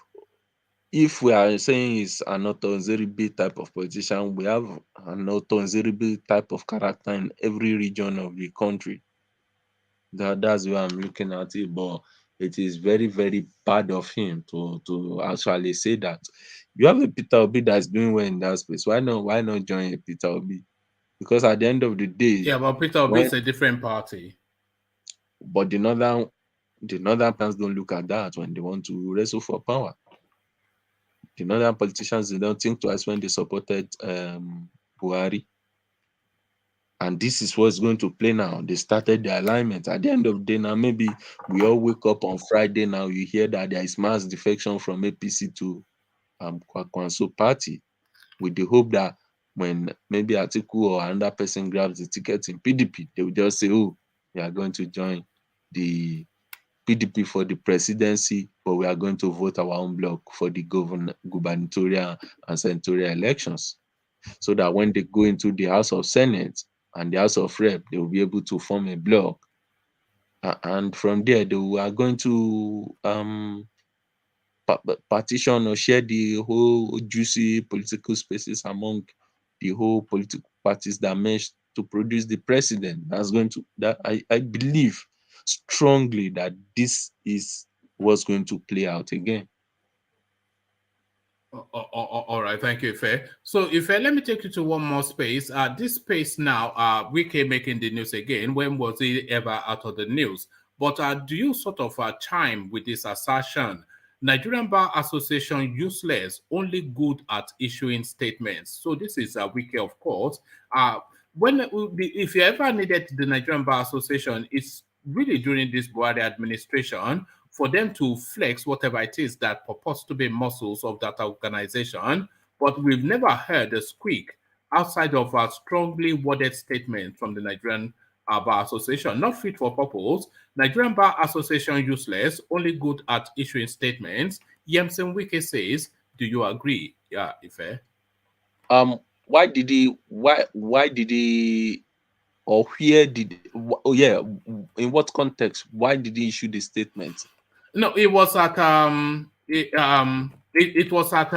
if we are saying he's an Otonzeribe type of politician, we have an Otonzeribe type of character in every region of the country. That's why I'm looking at it, but it is very, very bad of him to actually say that. You have a Peter Obi that's doing well in that space. Why not join a Peter Obi? Because at the end of the day, yeah, but Peter Obi is a different party. But the northern plans don't look at that when they want to wrestle for power. The northern politicians, they don't think twice when they supported Buhari. And this is what's going to play now. They started the alignment. At the end of the day now, maybe we all wake up on Friday now, you hear that there is mass defection from APC to Kwakwanso party, with the hope that when maybe Atiku or another person grabs the ticket in PDP, they will just say, oh, we are going to join the PDP for the presidency, but we are going to vote our own bloc for the gubernatorial and senatorial elections. So that when they go into the House of Senate and the House of Rep, they will be able to form a bloc. And from there, they are going to partition or share the whole juicy political spaces among the whole political parties that mesh to produce the president. That's going to, that I believe strongly that this is what's going to play out again. All right, thank you, Ife. So, Ife, let me take you to one more space. This space now, WIKE making the news again. When was it ever out of the news? But do you sort of chime with this assertion? Nigerian Bar Association useless, only good at issuing statements. So this is WIKE, of course. If you ever needed the Nigerian Bar Association, it's really during this Buhari administration, for them to flex whatever it is that purports to be muscles of that organization. But we've never heard a squeak outside of a strongly worded statement from the Nigerian Bar Association. Not fit for purpose. Nigerian Bar Association useless, only good at issuing statements. Yemsen WIKE says, do you agree? Yeah, Ife. Why did he, or where did, oh yeah, in what context, why did he issue the statement? No, it was at It was at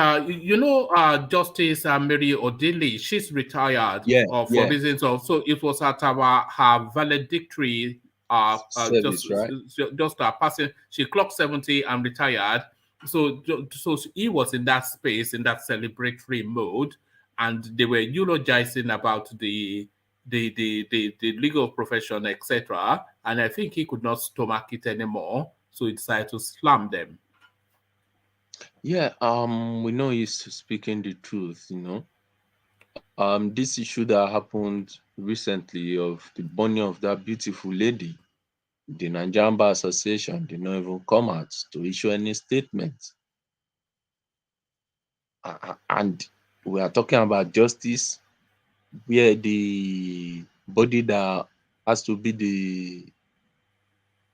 Justice Mary Odili. She's retired for reasons of, so it was at her valedictory service, right? just passing. She clocked 70 and retired. So he was in that space, in that celebratory mode, and they were eulogizing about the legal profession, etc. And I think he could not stomach it anymore, so he decided to slam them. Yeah, we know he's speaking the truth, This issue that happened recently of the burning of that beautiful lady, the Nigerian Bar Association did not even come out to issue any statement. And we are talking about justice, where the body that has to be the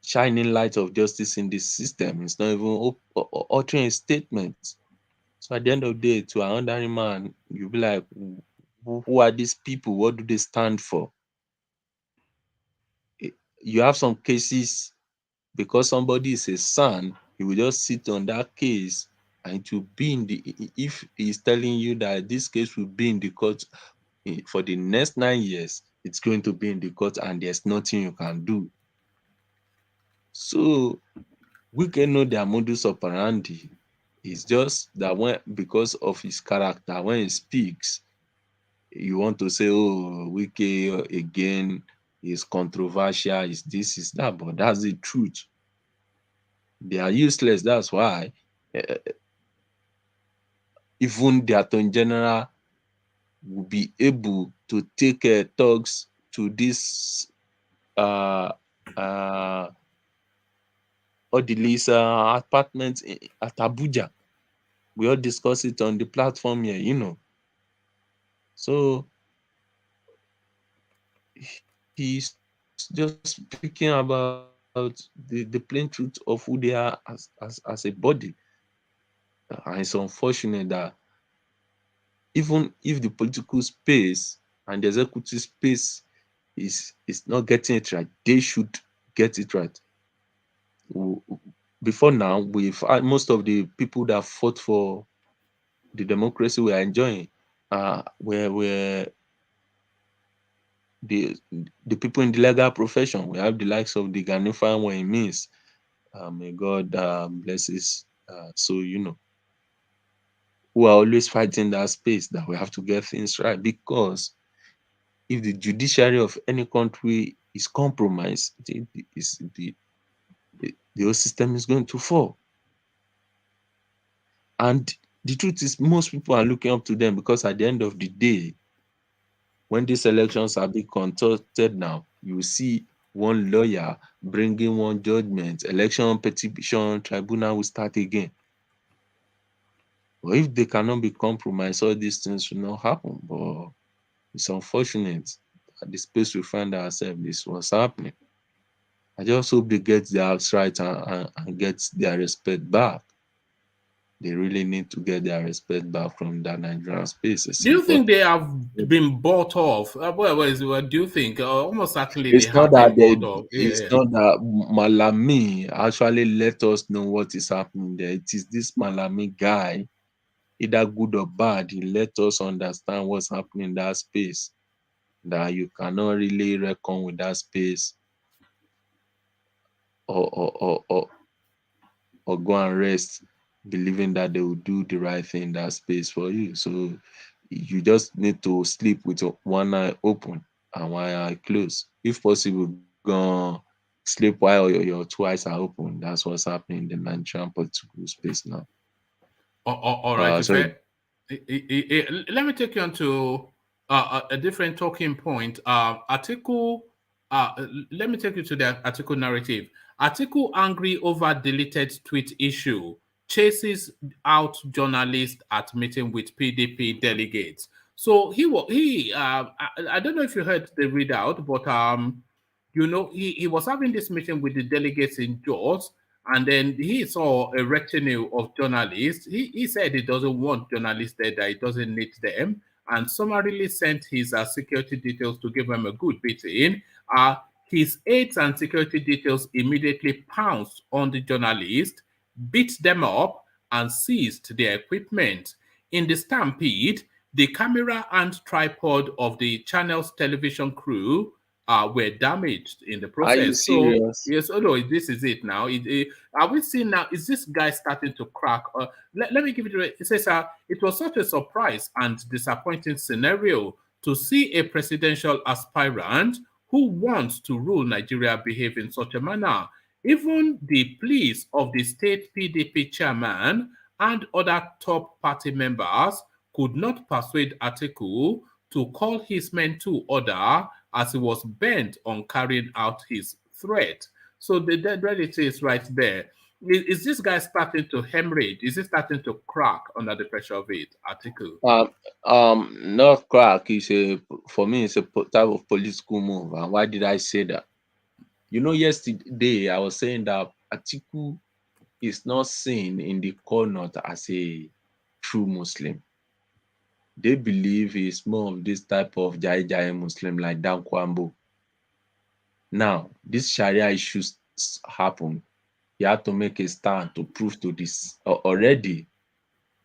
shining light of justice in this system is not even uttering a statement. So at the end of the day, to an ordinary man, you'll be like, who are these people? What do they stand for? You have some cases, because somebody is a son, he will just sit on that case, and it will be in the, if he's telling you that this case will be in the court for the next 9 years, it's going to be in the court and there's nothing you can do. So we can know their modus operandi. It's just that because of his character, when he speaks, you want to say, oh, WIKE again is controversial, is this, is that, but that's the truth. They are useless. That's why even the Attorney General will be able to take talks to this Odili's apartment at Abuja. We all discuss it on the platform here, So he's just speaking about the plain truth of who they are as a body. And it's unfortunate that even if the political space and the executive space is not getting it right, they should get it right. Before now, we've had most of the people that fought for the democracy we are enjoying were the people in the legal profession. We have the likes of the Ghanaian when it means. May God bless his soul, who are always fighting that space that we have to get things right. Because if the judiciary of any country is compromised, the whole system is going to fall. And the truth is, most people are looking up to them, because at the end of the day, when these elections are being conducted now, you see one lawyer bringing one judgment, election petition tribunal will start again. But if they cannot be compromised, all these things will not happen. But it's unfortunate at the space we find ourselves, this was happening. I just hope they get their house right and get their respect back. They really need to get their respect back from that Nigerian space. Do you think they have been bought off? What do you think? Almost certainly it's they not have that been bought off. It's not that Malami actually let us know what is happening there. It is this Malami guy, either good or bad, he let us understand what's happening in that space, that you cannot really reckon with that space or go and rest believing that they will do the right thing in that space for you. So you just need to sleep with one eye open and one eye closed. If possible, go sleep while your two eyes are open. That's what's happening in the Nigerian political space now. All right. Let me take you on to a different talking point. Atiku, let me take you to the Atiku narrative. Atiku angry over deleted tweet issue, chases out journalist at meeting with PDP delegates. So I don't know if you heard the readout, but he was having this meeting with the delegates in Jos, and then he saw a retinue of journalists. He said he doesn't want journalists there, that he doesn't need them, and summarily sent his security details to give them a good beating. His aides and security details immediately pounced on the journalist, beat them up, and seized their equipment. In the stampede, the camera and tripod of the channel's television crew were damaged in the process. Are you serious? So, yes, oh no, this is it now. Are we seeing now, is this guy starting to crack? Let me give it, it says, it was such a surprise and disappointing scenario to see a presidential aspirant who wants to rule Nigeria behave in such a manner. Even the pleas of the state PDP chairman and other top party members could not persuade Atiku to call his men to order, as he was bent on carrying out his threat. So the reality is right there. Is this guy starting to hemorrhage? Is he starting to crack under the pressure of it, Atiku? Not crack. For me, it's a type of political move. And why did I say that? You know, yesterday I was saying that Atiku is not seen in the corner as a true Muslim. They believe he's more of this type of Jai Muslim like Dan Kwambo. Now, this Sharia issues happen. You have to make a stand to prove to this. Already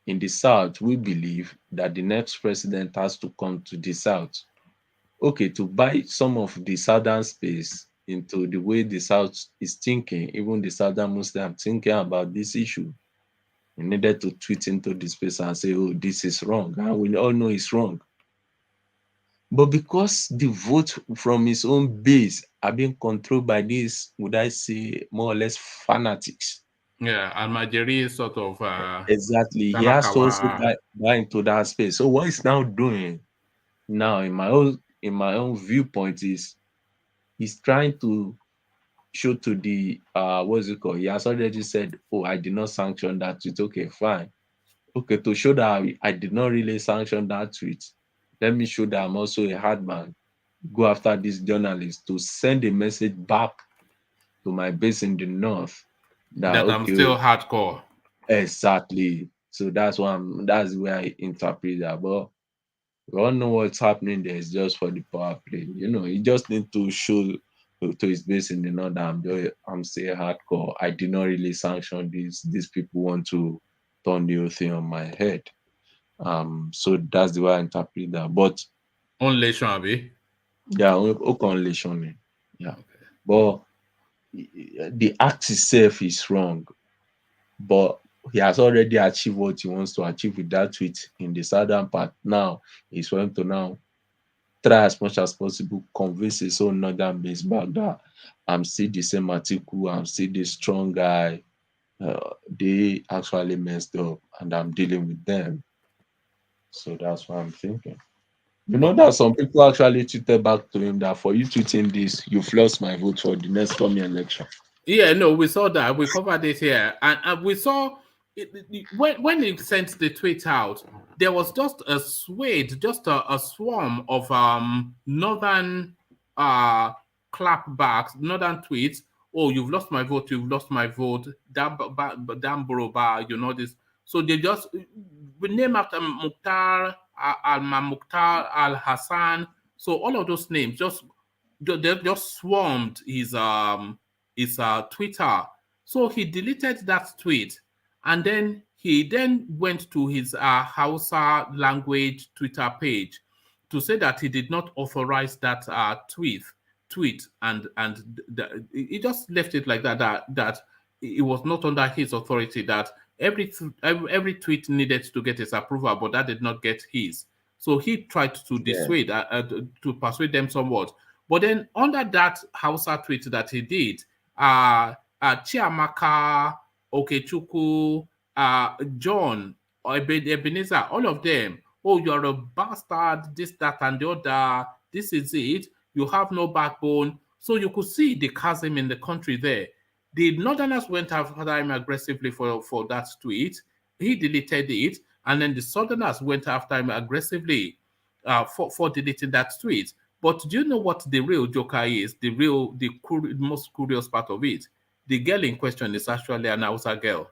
in the South, we believe that the next president has to come to the South. Okay, to buy some of the Southern space into the way the South is thinking, even the Southern Muslim thinking about this issue. He needed to tweet into the space and say, oh, this is wrong. And we all know it's wrong. But because the vote from his own base are being controlled by these, would I say, more or less fanatics. Yeah, and Almajiri is sort of... exactly. He has to also buy into that space. So what he's now doing now, in my own viewpoint, is he's trying to show to the, what's it called? He has already said, oh, I did not sanction that tweet. Okay, fine. Okay, to show that I did not really sanction that tweet, let me show that I'm also a hard man. Go after these journalists to send a message back to my base in the north that I'm still hardcore. Exactly. So that's the way I interpret that. But we all know what's happening there is just for the power play. You know, he just need to show to his base in the north that I'm still hardcore. I did not really sanction this. These people want to turn the whole thing on my head. So that's the way I interpret that. But only Abi. Yeah, only. Yeah. Okay. But the act itself is wrong. But he has already achieved what he wants to achieve with that tweet in the southern part. Now he's going to now try as much as possible convince his own northern base back that I'm still the same Atiku, I'm still the strong guy. They actually messed up and I'm dealing with them. So that's what I'm thinking. You know that some people actually tweeted back to him that for you tweeting this, you've lost my vote for the next coming election. Yeah, no, we saw that. We covered it here. And we saw when he sent the tweet out, there was just a swathe, just a swarm of northern clapbacks, northern tweets. Oh, you've lost my vote, damn Boroba, you know this. So they just name after Mukhtar Al-Mukhtar Al-Hassan. So all of those names they just swarmed his Twitter. So he deleted that tweet, and then he went to his Hausa language Twitter page to say that he did not authorize that tweet, and he just left it like that it was not under his authority, that every tweet needed to get his approval, but that did not get his. So he tried to dissuade, to persuade them somewhat. But then under that Hausa tweet that he did, Chiamaka, Okechukwu, John, Ebenezer, all of them, oh, you're a bastard, this, that, and the other, this is it, you have no backbone. So you could see the chasm in the country there. The Northerners went after him aggressively for that tweet. He deleted it. And then the Southerners went after him aggressively for deleting that tweet. But do you know what the real joker is? The most curious part of it? The girl in question is actually an Hausa girl.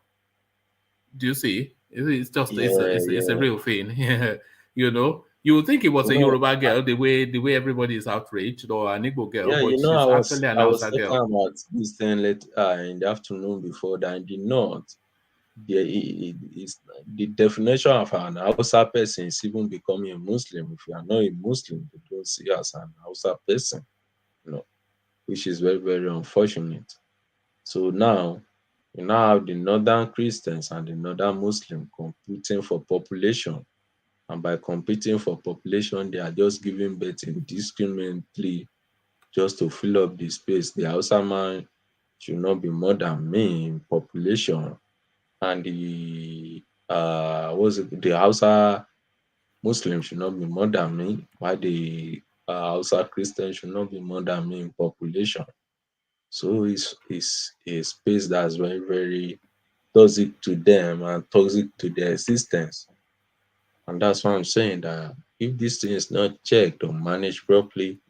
Do you see? It's just it's a real thing. You know, you would think it was a Yoruba girl, the way everybody is outraged, or an Igbo girl. Yeah, but you know, she's actually an Hausa girl. About this thing in the afternoon before that in the north, the definition of an Hausa person is even becoming a Muslim. If you are not a Muslim, they don't see you as an Hausa person, which is very, very unfortunate. So now, you now have the northern Christians and the northern Muslim competing for population. And by competing for population, they are just giving birth indiscriminately just to fill up the space. The Hausa man should not be more than me in population. And the Hausa Muslim should not be more than me, while the Hausa Christian should not be more than me in population. So it's a space that's very, very toxic to them and toxic to their existence. And that's why I'm saying that if this thing is not checked or managed properly,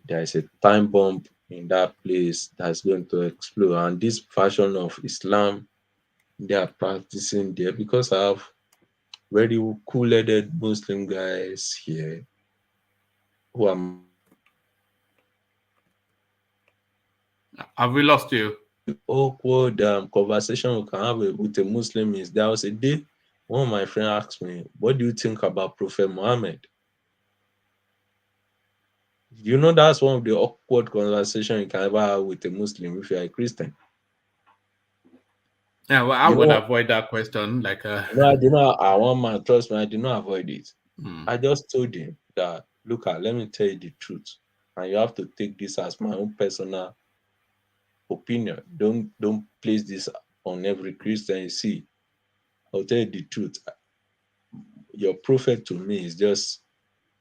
there is a time bomb in that place that's going to explode. And this version of Islam they are practicing there, because I have very cool-headed Muslim guys here who are. Have we lost you? Awkward conversation we can have with a Muslim is there was a day one of my friends asked me, "What do you think about Prophet Muhammad?" You know, that's one of the awkward conversations you can ever have with a Muslim if you're a Christian. Yeah, well, I would avoid that question. Like, no, I did not. I want man, trust me, I did not avoid it. I just told him that, look, let me tell you the truth, and you have to take this as my own personal opinion. Don't place this on every Christian you see. I'll tell you the truth. Your prophet to me is just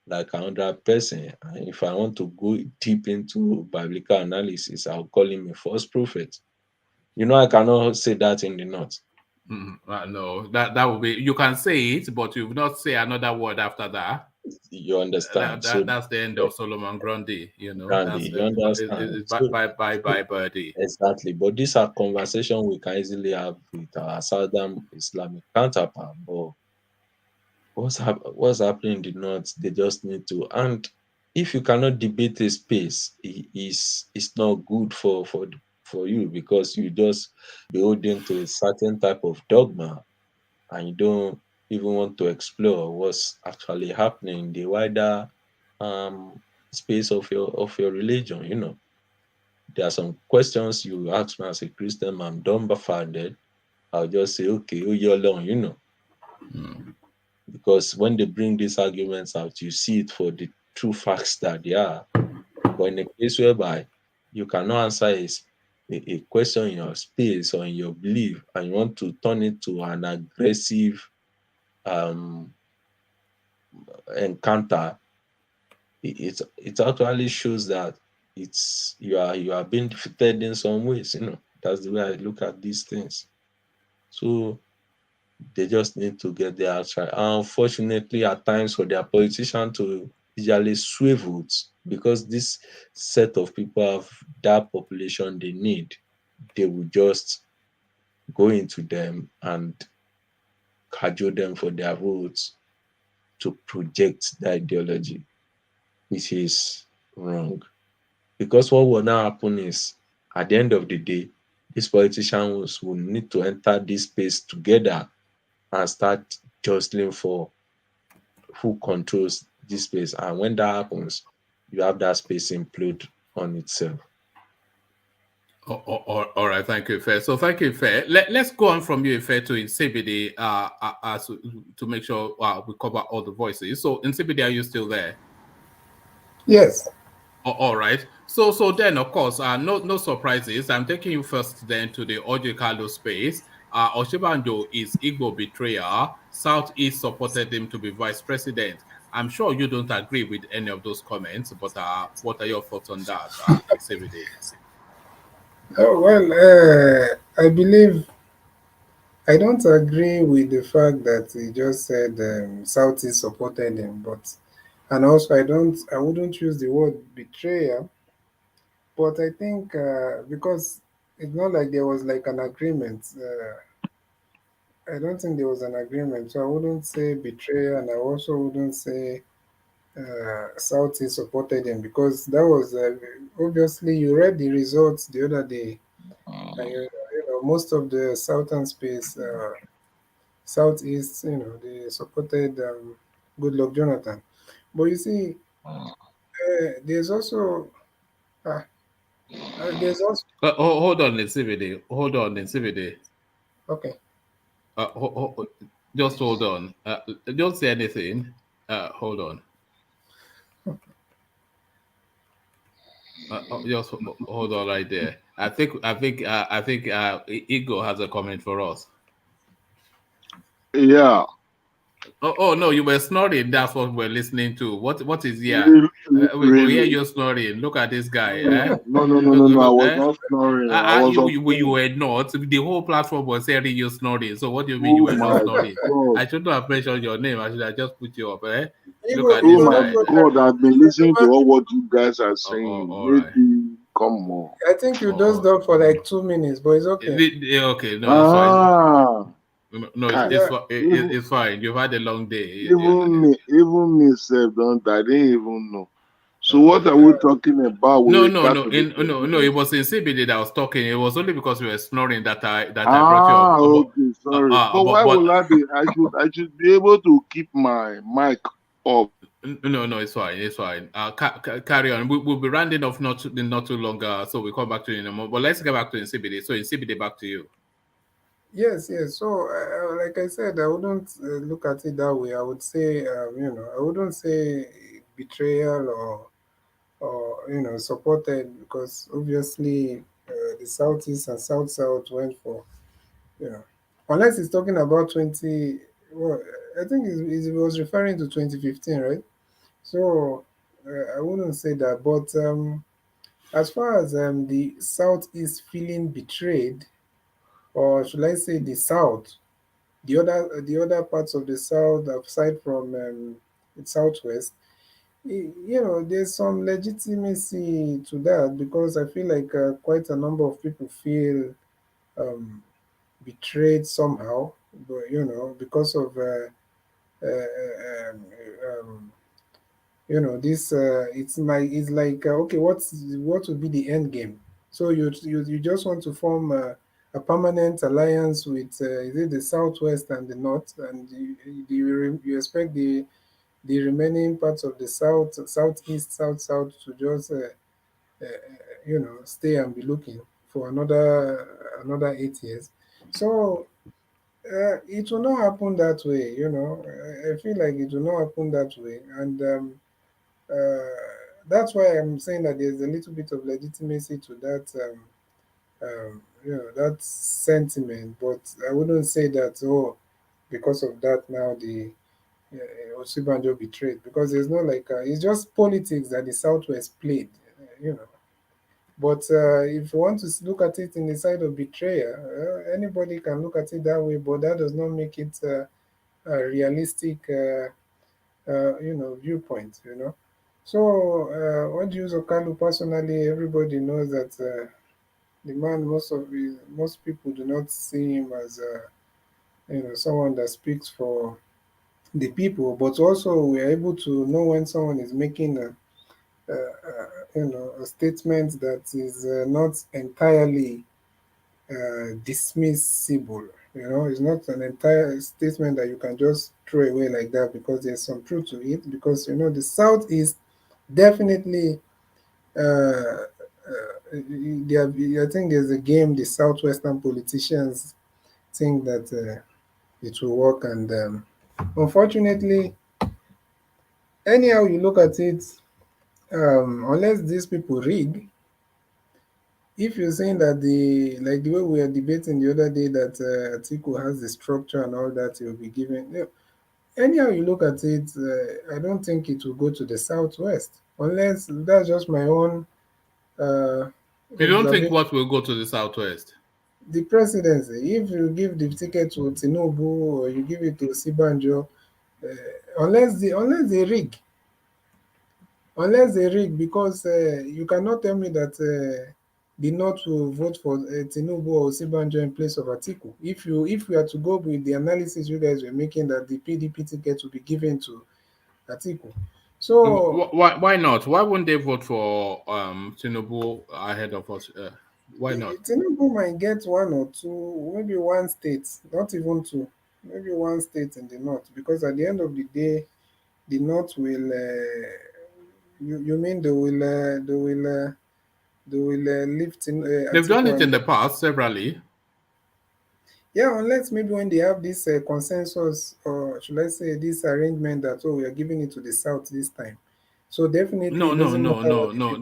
like another person. And if I want to go deep into biblical analysis, I'll call him a false prophet. You know, I cannot say that in the north. No, that would be, you can say it, but you will not say another word after that. You understand? That's the end of Solomon Grundy. You know, Grundy, you understand? Bye, birdie. Exactly. But these are conversations we can easily have with our southern Islamic counterpart. But what's happening in the north? They just need to. And if you cannot debate a space, it's not good for you, because you just beholden to a certain type of dogma, and you don't even want to explore what's actually happening in the wider space of your religion. You know, there are some questions you ask me as a Christian, I'm dumbfounded. I'll just say, okay, oh, you're alone, you know. Because when they bring these arguments out, you see it for the true facts that they are. But in a case whereby you cannot answer a question in your space or in your belief, and you want to turn it to an aggressive encounter, it actually shows that you are being defeated in some ways. You know, that's the way I look at these things. So they just need to get their act right. Unfortunately, at times for their politicians to usually sway votes, because this set of people have that population they need, they will just go into them and cajole them for their votes to project the ideology, which is wrong. Because what will now happen is, at the end of the day, these politicians will need to enter this space together and start jostling for who controls this space. And when that happens, you have that space implode on itself. All right, thank you, Ife. So thank you, Ife. Let's go on from you, Ife, to Nsibidi, to make sure we cover all the voices. So Nsibidi, are you still there? Yes. All right. So then, of course, no surprises. I'm taking you first then to the Ojikalo space. Osinbajo is Igbo betrayer. Southeast supported him to be vice president. I'm sure you don't agree with any of those comments, but what are your thoughts on that, Nsibidi? Oh, well, I believe I don't agree with the fact that he just said Southeast supported him, and also I wouldn't use the word betrayal, but I think because it's not like there was like an agreement. I don't think there was an agreement, so I wouldn't say betrayal, and I also wouldn't say Southeast supported him, because that was obviously you read the results the other day, and you most of the southern space, southeast, they supported Goodluck Jonathan. But you see, there's also there's also hold on, CVD. Hold on, CVD. Okay. Just hold on. Don't say anything. Hold on. Just hold on right there. I think Igbo has a comment for us. Yeah. Oh no, you were snoring. That's what we're listening to. What is here? We hear you snoring. Look at this guy. No. I was not snoring. You were not. The whole platform was hearing you snoring. So what do you mean you were not snoring? God. I shouldn't have mentioned your name. I should have just put you up. Look at this guy. God, I've been listening to all what you guys are saying. Maybe come on. I think you dozed off for like 2 minutes, but it's okay. Okay, no, it's fine. No, it's fine. You've had a long day. Even me, self, I didn't even know. So what are we talking about? No. It was in CBD that I was talking. It was only because we were snoring that I brought you up. Okay, sorry. But why will I be? I should be able to keep my mic up. No, it's fine. It's fine. Carry on. We'll be rounding off not too long. So we'll come back to you in a moment. But let's get back to CBD. So in CBD, back to you. Yes. So, like I said, I wouldn't look at it that way. I would say, I wouldn't say betrayal or supported, because obviously the Southeast and South went for, unless he's talking about 20. Well, I think he was referring to 2015, right? So I wouldn't say that, but as far as the Southeast feeling betrayed, or should I say the South, the other parts of the South, aside from the Southwest, there's some legitimacy to that, because I feel like quite a number of people feel betrayed somehow, but because of this it's like okay, what would be the end game? So you just want to form a permanent alliance with is it the Southwest and the North, and you expect the remaining parts of the Southeast, South to just stay and be looking for another 8 years. So it will not happen that way. I feel like it will not happen that way, and that's why I'm saying that there's a little bit of legitimacy to that. That sentiment, but I wouldn't say that because of that now the Osinbajo betrayed, because there's no like it's just politics that the Southwest played, But if you want to look at it in the side of betrayal, anybody can look at it that way, but that does not make it a realistic, viewpoint, So, what use of Kalu personally, everybody knows that the man, most people do not see him as someone that speaks for the people, but also we are able to know when someone is making a statement that is not entirely dismissible. It's not an entire statement that you can just throw away like that, because there's some truth to it. Because the South is definitely I think there's a game the Southwestern politicians think that it will work, and unfortunately, anyhow you look at it, unless these people rig, if you're saying that the way we were debating the other day that Atiku has the structure and all that, he'll be given. Anyhow you look at it, I don't think it will go to the Southwest, unless that's just my own. You don't think what will go to the Southwest? The presidency. If you give the ticket to Tinubu or you give it to Osinbajo, unless they rig. Unless they rig, because you cannot tell me that the North will vote for Tinubu or Osinbajo in place of Atiku. If we are to go with the analysis you guys were making, that the PDP ticket will be given to Atiku. So why not? Why wouldn't they vote for Tinubu ahead of us? Why not? Tinubu might get one or two, maybe one state, not even two, maybe one state in the north, because at the end of the day, the north will. You mean they will lift in They've done Atiku it in and the past severally. yeah, unless maybe when they have this consensus, or should I say this arrangement that we are giving it to the south this time. So definitely No, it no, doesn't no, matter no, what no.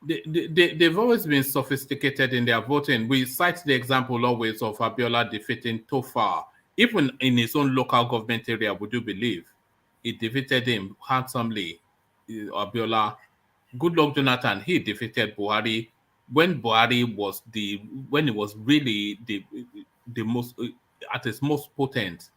They've always been sophisticated in their voting. We cite the example always of Abiola defeating Tofa. Even in his own local government area, would you believe? He defeated him handsomely. Abiola. Goodluck Jonathan, he defeated Buhari when Buhari was when he was really the most at his most potent.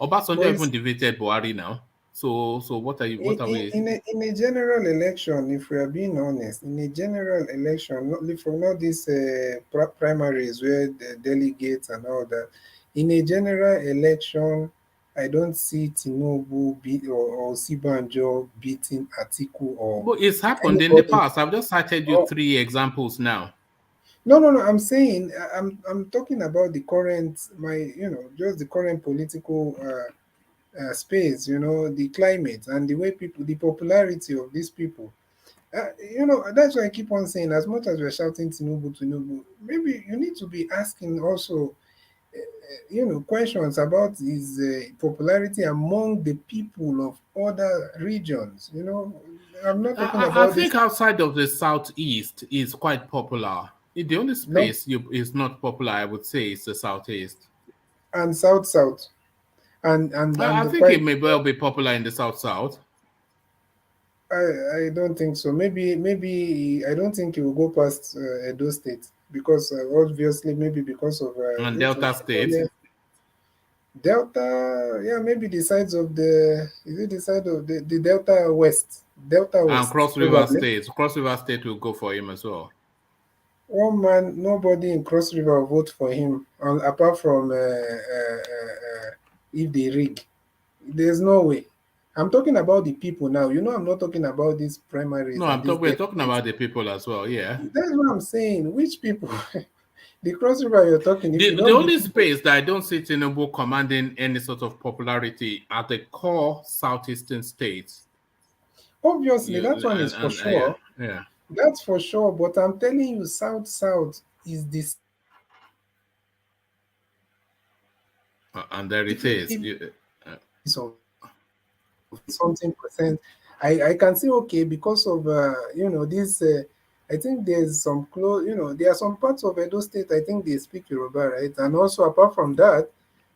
Obasanjo but even defeated Buhari now. So what are you? What are we? in a general election, if we are being honest, in a general election, not this primaries where the delegates and all that, in a general election, I don't see Tinubu beat or Osinbajo beating Atiku or But it's happened in the anybody. past. I've just cited you 3 examples now. No. I'm saying I'm talking about the current just the current political space. The climate and the way people, the popularity of these people. That's why I keep on saying, as much as we're shouting Tinubu, maybe you need to be asking also, questions about his popularity among the people of other regions. I'm not talking I about this. think outside of the southeast is quite popular. The only No, space is not popular, I would say, is the southeast. and south, and I the think it quite. may well be popular in the south. I don't think so. Maybe I don't think it will go past Edo State because obviously maybe because of And is it Delta State. Delta, yeah, maybe the sides of the side of the Delta West, Delta And West, Cross River probably. State. Cross River State will go for him as well. One man, nobody in Cross River will vote for him, apart from if they rig. There's no way. I'm talking about the people now. I'm not talking about these primaries No, and we're talking about the people as well, yeah. That's what I'm saying. Which people? The Cross River you're talking, if you The don't only space that I don't see Tinubu commanding any sort of popularity are the core southeastern states. Obviously, that one is for sure. Yeah. That's for sure. But I'm telling you, South is this. And there it is. Something percent. I can say, okay, because of, this, I think there's some close, there are some parts of Edo State, I think they speak Yoruba, right? And also, apart from that,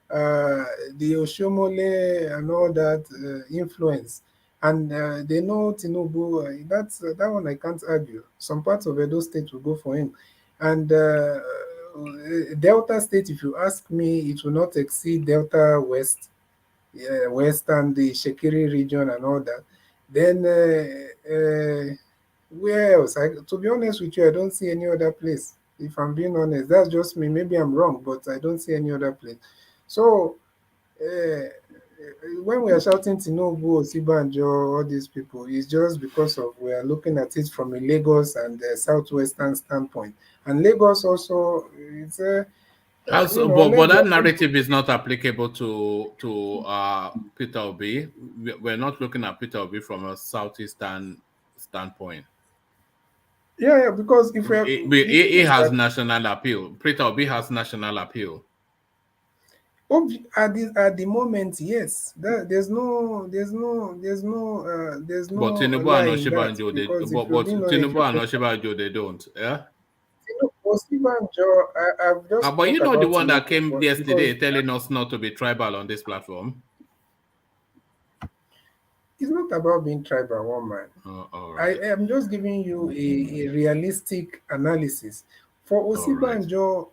the Oshomole and all that influence. And they know Tinubu, that one I can't argue. Some parts of Edo State will go for him. And Delta State, if you ask me, it will not exceed Delta West, West and the Shekiri region and all that. Then where else? To be honest with you, I don't see any other place. If I'm being honest, that's just me. Maybe I'm wrong, but I don't see any other place. So when we are shouting Tinubu, Osinbajo, all these people, it's just because of we are looking at it from a Lagos and southwestern standpoint. And Lagos also, it's a but that narrative is not applicable to Peter Obi. We're not looking at Peter Obi from a southeastern standpoint. Yeah, because if he has national appeal. Peter Obi has national appeal. At the moment, yes. There's no But Tinubu and Osinbajo, they don't. Yeah. Osinbajo, I've just. But you know the one that came yesterday telling us not to be tribal on this platform. It's not about being tribal, one man. Right. I am just giving you a realistic analysis. For Osinbajo,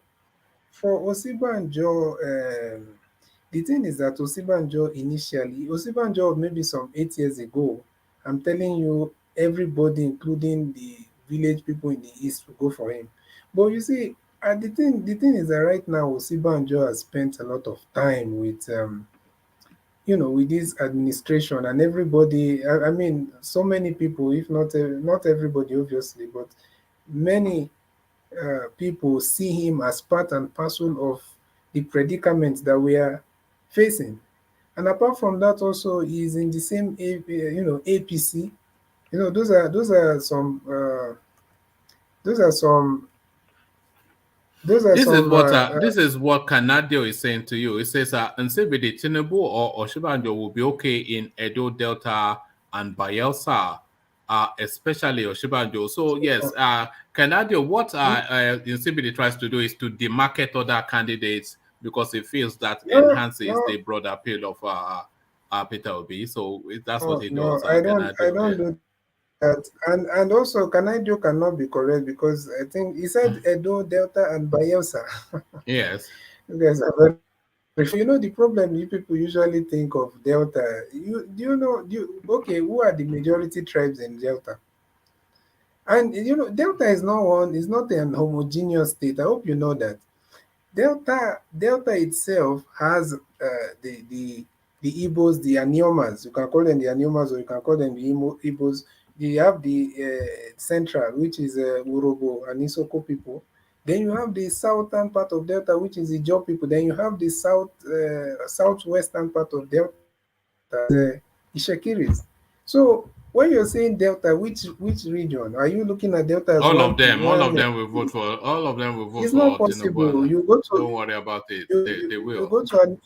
the thing is that Osinbajo maybe some 8 years ago, I'm telling you, everybody, including the village people in the east, will go for him. But you see, the thing is that right now, Osinbajo has spent a lot of time with with this administration and everybody. I mean, so many people, if not everybody, obviously, but many people see him as part and parcel of the predicament that we are facing. And apart from that, also he's in the same, APC. Those are some. Those are some. Those are some. This is what Kanadio is saying to you. It says Nsebede Tinubu or Osinbajo will be okay in Edo Delta and Bayelsa, especially Osinbajo. So yes, Kanadio, what Nsebede tries to do is to demarket other candidates because he feels that enhances the broad appeal of Peter Obi. So that's what he does. I don't do that. And also Kanadio cannot be correct because I think he said Edo, Delta, and Bayelsa. Yes. There's a very, the problem you people usually think of Delta. Okay, who are the majority tribes in Delta? And Delta is not an homogeneous state. I hope you know that. Delta itself has the Igbos, the Aniomas. You can call them the Aniomas or you can call them the Igbos. You have the central, which is Urobo and Isoko people. Then you have the southern part of Delta, which is the Ijaw people. Then you have the southwestern part of Delta, Ishekiris. So when you're saying Delta, which region are you looking at? Delta as all one, of them will vote for. All of them will vote it's for not possible. Tinubu. You go to. Don't worry about it. They will. You go to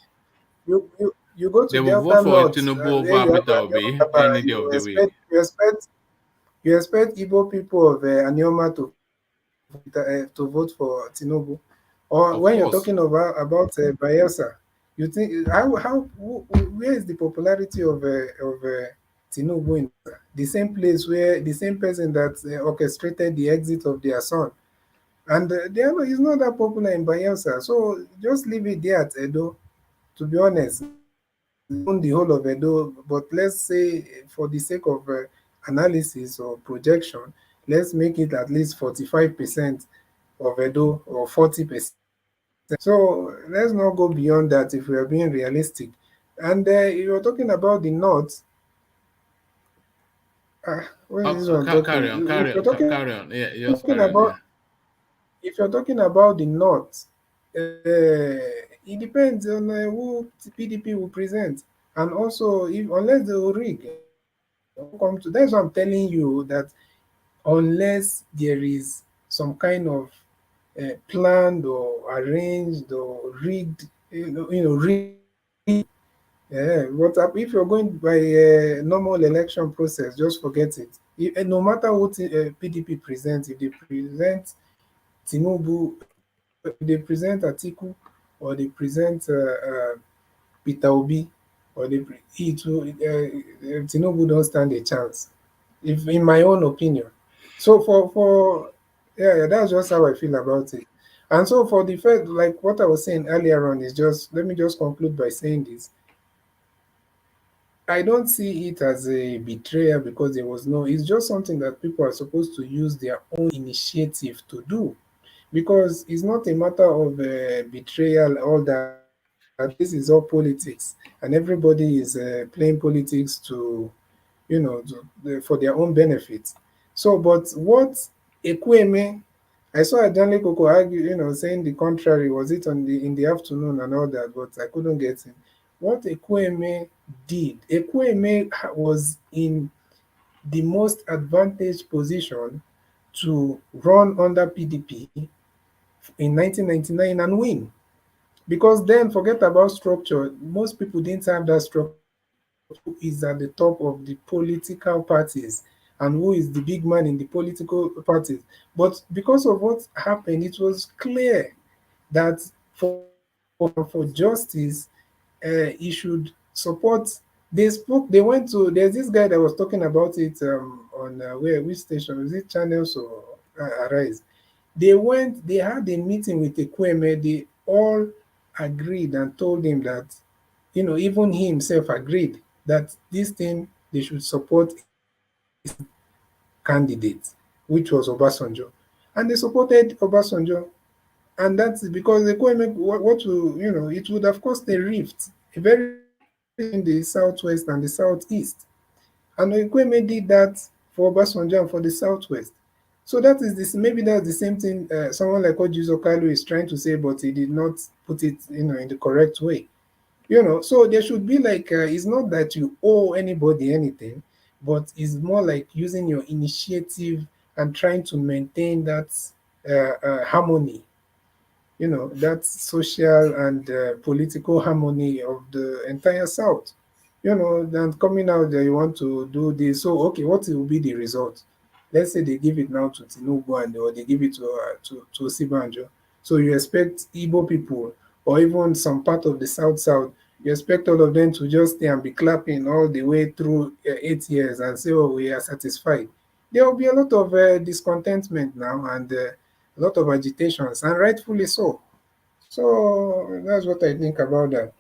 you go to They will Delta vote for North, Tinubu where over you have Peter Obi any day of the week. You expect Igbo people of Anioma to vote for Tinubu, or Of when course. you're talking about Bayelsa, you think where is the popularity of Tinubu in the same place where the same person that orchestrated the exit of their son, and he's not that popular in Bayelsa, so just leave it there at Edo. To be honest, own the whole of Edo, but let's say for the sake of analysis or projection, let's make it at least 45% of Edo or 40%. So let's not go beyond that if we are being realistic. And you're talking about the North. What is this one talking? Carry on. Yeah, just talking carry on. about, if you're talking about the North, it depends on who PDP will present, and also unless they will rig, that's what I'm telling you, that unless there is some kind of planned or arranged or rigged, rigged. But if you're going by a normal election process, just forget it. No matter what PDP presents, if they present Tinubu, if they present Atiku, or they present Peter Obi, or Tinubu don't stand a chance, if in my own opinion. So that's just how I feel about it. And so for the first, like what I was saying earlier on, is just, let me just conclude by saying this. I don't see it as a betrayal because there was no, it's just something that people are supposed to use their own initiative to do, because it's not a matter of betrayal, all that. This is all politics, and everybody is playing politics to, for their own benefit. So, but what Ekweme, I saw Adanle Koko argue, saying the contrary. Was it in the afternoon and all that? But I couldn't get him. What Ekweme did, Ekweme was in the most advantaged position to run under PDP in 1999 and win. Because then, forget about structure. Most people didn't have that structure. Who is at the top of the political parties and who is the big man in the political parties. But because of what happened, it was clear that for justice, he should support. They went to, there's this guy that was talking about it on which station? Was it Channels or Arise? They had a meeting with Ekweme. They all agreed and told him that, even he himself agreed that this thing, they should support candidate, which was Obasanjo. And they supported Obasanjo. And that's because Ekweme, it would have caused a rift, a very in the southwest and the southeast. And Ekweme did that for Obasanjo and for the southwest. So that is this. Maybe that's the same thing someone like Ojuzo Kalu is trying to say, but he did not put it, in the correct way. So there should be like it's not that you owe anybody anything, but it's more like using your initiative and trying to maintain that harmony, that social and political harmony of the entire South. Then coming out there, you want to do this. So, okay, what will be the result? Let's say they give it now to Tinubu or they give it to Osinbajo. So you expect Igbo people or even some part of the South, you expect all of them to just stay and be clapping all the way through 8 years and say, oh, we are satisfied. There will be a lot of discontentment now and a lot of agitations, and rightfully so. So that's what I think about that.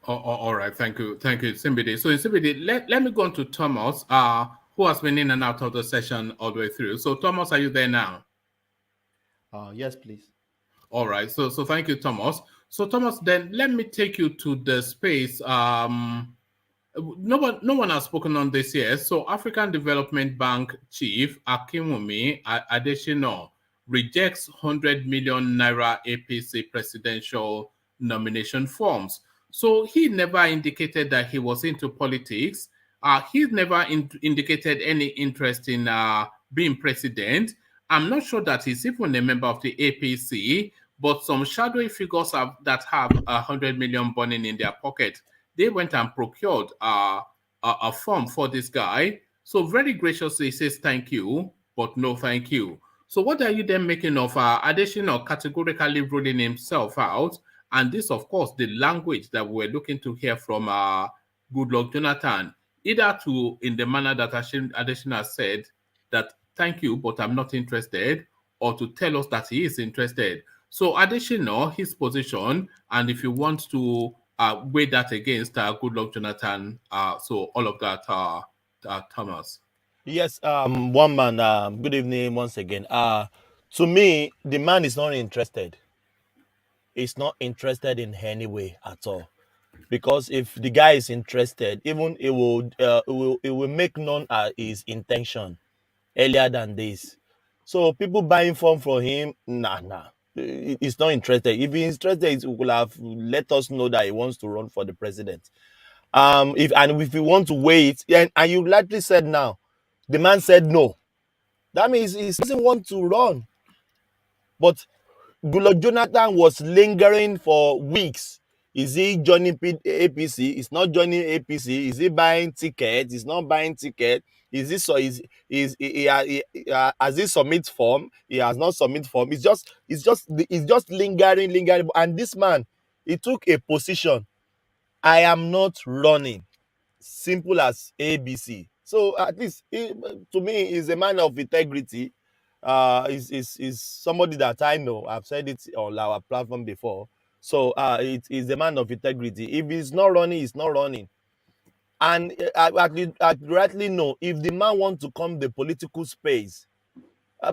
All right, thank you, Simbidi. So, Simbidi, let me go on to Thomas, who has been in and out of the session all the way through. So, Thomas, are you there now? Yes, please. All right. So thank you, Thomas. So, Thomas, then let me take you to the space. No one has spoken on this yet. So, African Development Bank Chief AKINWUNMI Adesina rejects 100 million naira APC presidential nomination forms. So he never indicated that he was into politics. He never indicated any interest in being president. I'm not sure that he's even a member of the APC, but some shadowy figures that have 100 million burning in their pocket, they went and procured a form for this guy. So very graciously says thank you, but no thank you. So what are you then making of Adesina categorically ruling himself out? And this, of course, the language that we're looking to hear from Goodluck Jonathan, either in the manner that Adesina said that thank you, but I'm not interested, or to tell us that he is interested. So Adesina, his position, and if you want to weigh that against Goodluck Jonathan, so all of that, Thomas. Yes, one man, good evening once again. To me, the man is not interested. He's not interested in any way at all. Because if the guy is interested, even it will make known his intention earlier than this. So people buying form from him, nah. He's not interested. If he's interested, he will have let us know that he wants to run for the president. If you want to wait, and you likely said now, the man said no. That means he doesn't want to run. But Goodluck Jonathan was lingering for weeks. Is he joining APC? Is not joining APC. Is he buying ticket? Is not buying ticket. Is this so? Has he submit form? He has not submit form. It's just lingering. And this man, he took a position. I am not running. Simple as ABC. So at least to me, he's a man of integrity. Is somebody that I know. I've said it on our platform before. So it is a man of integrity. If he's not running, he's not running. And I rightly know if the man wants to come the political space,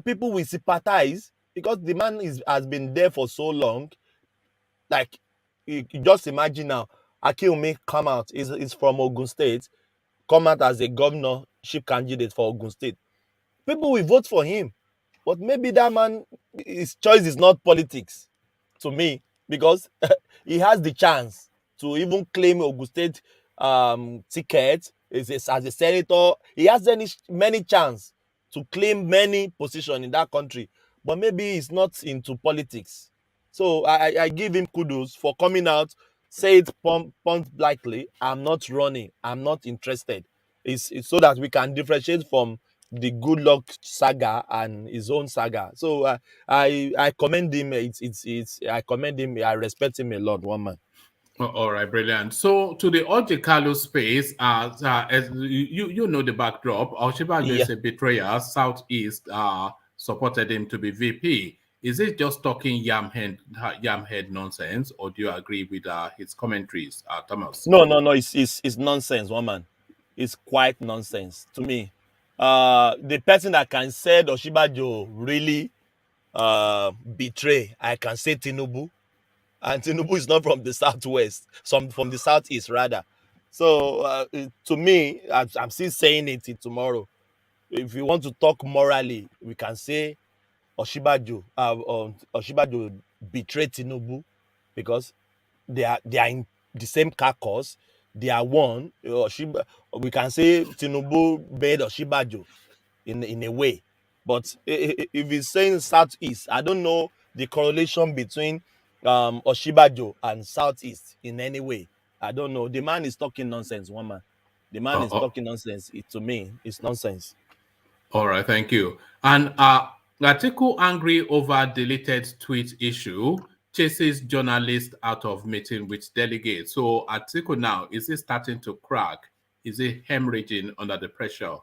people will sympathize because the man has been there for so long. Like you just imagine now, AKINWUNMI come out is from Ogun State, come out as a governorship candidate for Ogun State. People will vote for him. But maybe that man, his choice is not politics to me, because he has the chance to even claim Ogun State ticket as a senator. He has many chance to claim many positions in that country. But maybe he's not into politics. So I give him kudos for coming out, say it point blankly, I'm not running, I'm not interested. It's so that we can differentiate from the Goodluck saga and his own saga. So I commend him. I commend him. I respect him a lot. One man. All right, brilliant. So to the Ojikalu space, as you know the backdrop, Osinbajo is a betrayer. Southeast supported him to be VP. Is it just talking yam head nonsense, or do you agree with his commentaries, Thomas? No. It's nonsense, one man. It's quite nonsense to me. The person that can say Osinbajo really betray, I can say Tinubu. And Tinubu is not from the southwest, from the southeast rather. So to me, I'm still saying it tomorrow. if you want to talk morally, we can say Osinbajo betrayed Tinubu because they are in the same caucus. They are one. We can say Tinubu made Osinbajo in a way. But if he's saying Southeast, I don't know the correlation between Osinbajo and Southeast in any way. I don't know. The man is talking nonsense, one man. The man is talking nonsense. To me, it's nonsense. All right, thank you. And Atiku angry over deleted tweet issue chases journalists out of meeting with delegates. So Atiku now, is he starting to crack? Is he hemorrhaging under the pressure?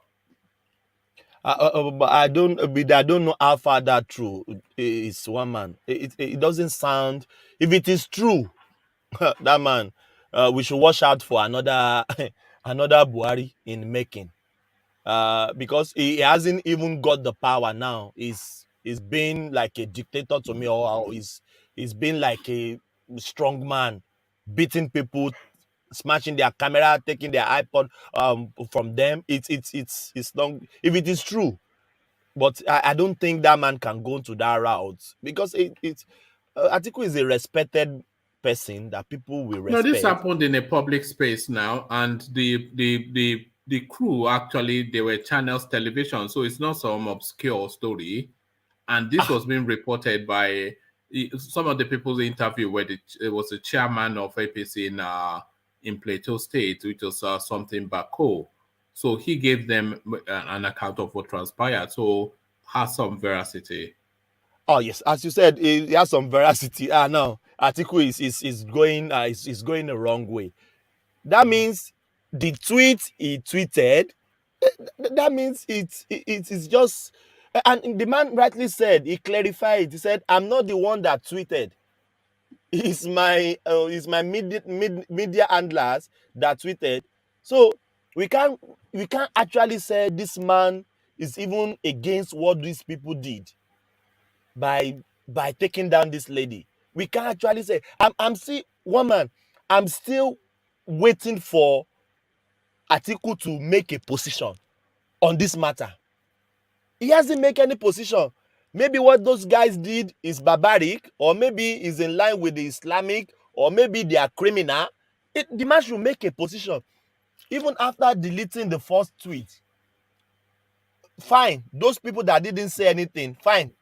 But I don't know how far that true is, one man. It doesn't sound. If it is true, that man, we should watch out for another another Buhari in making. Because he hasn't even got the power now. He's been like a dictator to me, or he's been like a strong man, beating people, smashing their camera, taking their iPod from them. It's not, if it is true. But I don't think that man can go to that route because Atiku is a respected person that people will respect. No, this happened in a public space now, and the crew actually, they were channels television, so it's not some obscure story. And this was being reported by some of the people's interview where it was the chairman of APC in Plateau State, which was something Bako. So he gave them an account of what transpired. So has some veracity. Oh yes, as you said, it has some veracity. No, Atiku is going the wrong way. That means the tweet he tweeted, that means it is just, and the man rightly said, he clarified. He said, "I'm not the one that tweeted. It's my media handlers that tweeted." So we can't actually say this man is even against what these people did by taking down this lady. We can't actually say. I'm still, one man, I'm still waiting for Atiku to make a position on this matter. He hasn't made any position. Maybe what those guys did is barbaric, or maybe is in line with the Islamic, or maybe they are criminal. The man should make a position. Even after deleting the first tweet, fine. Those people that didn't say anything, fine.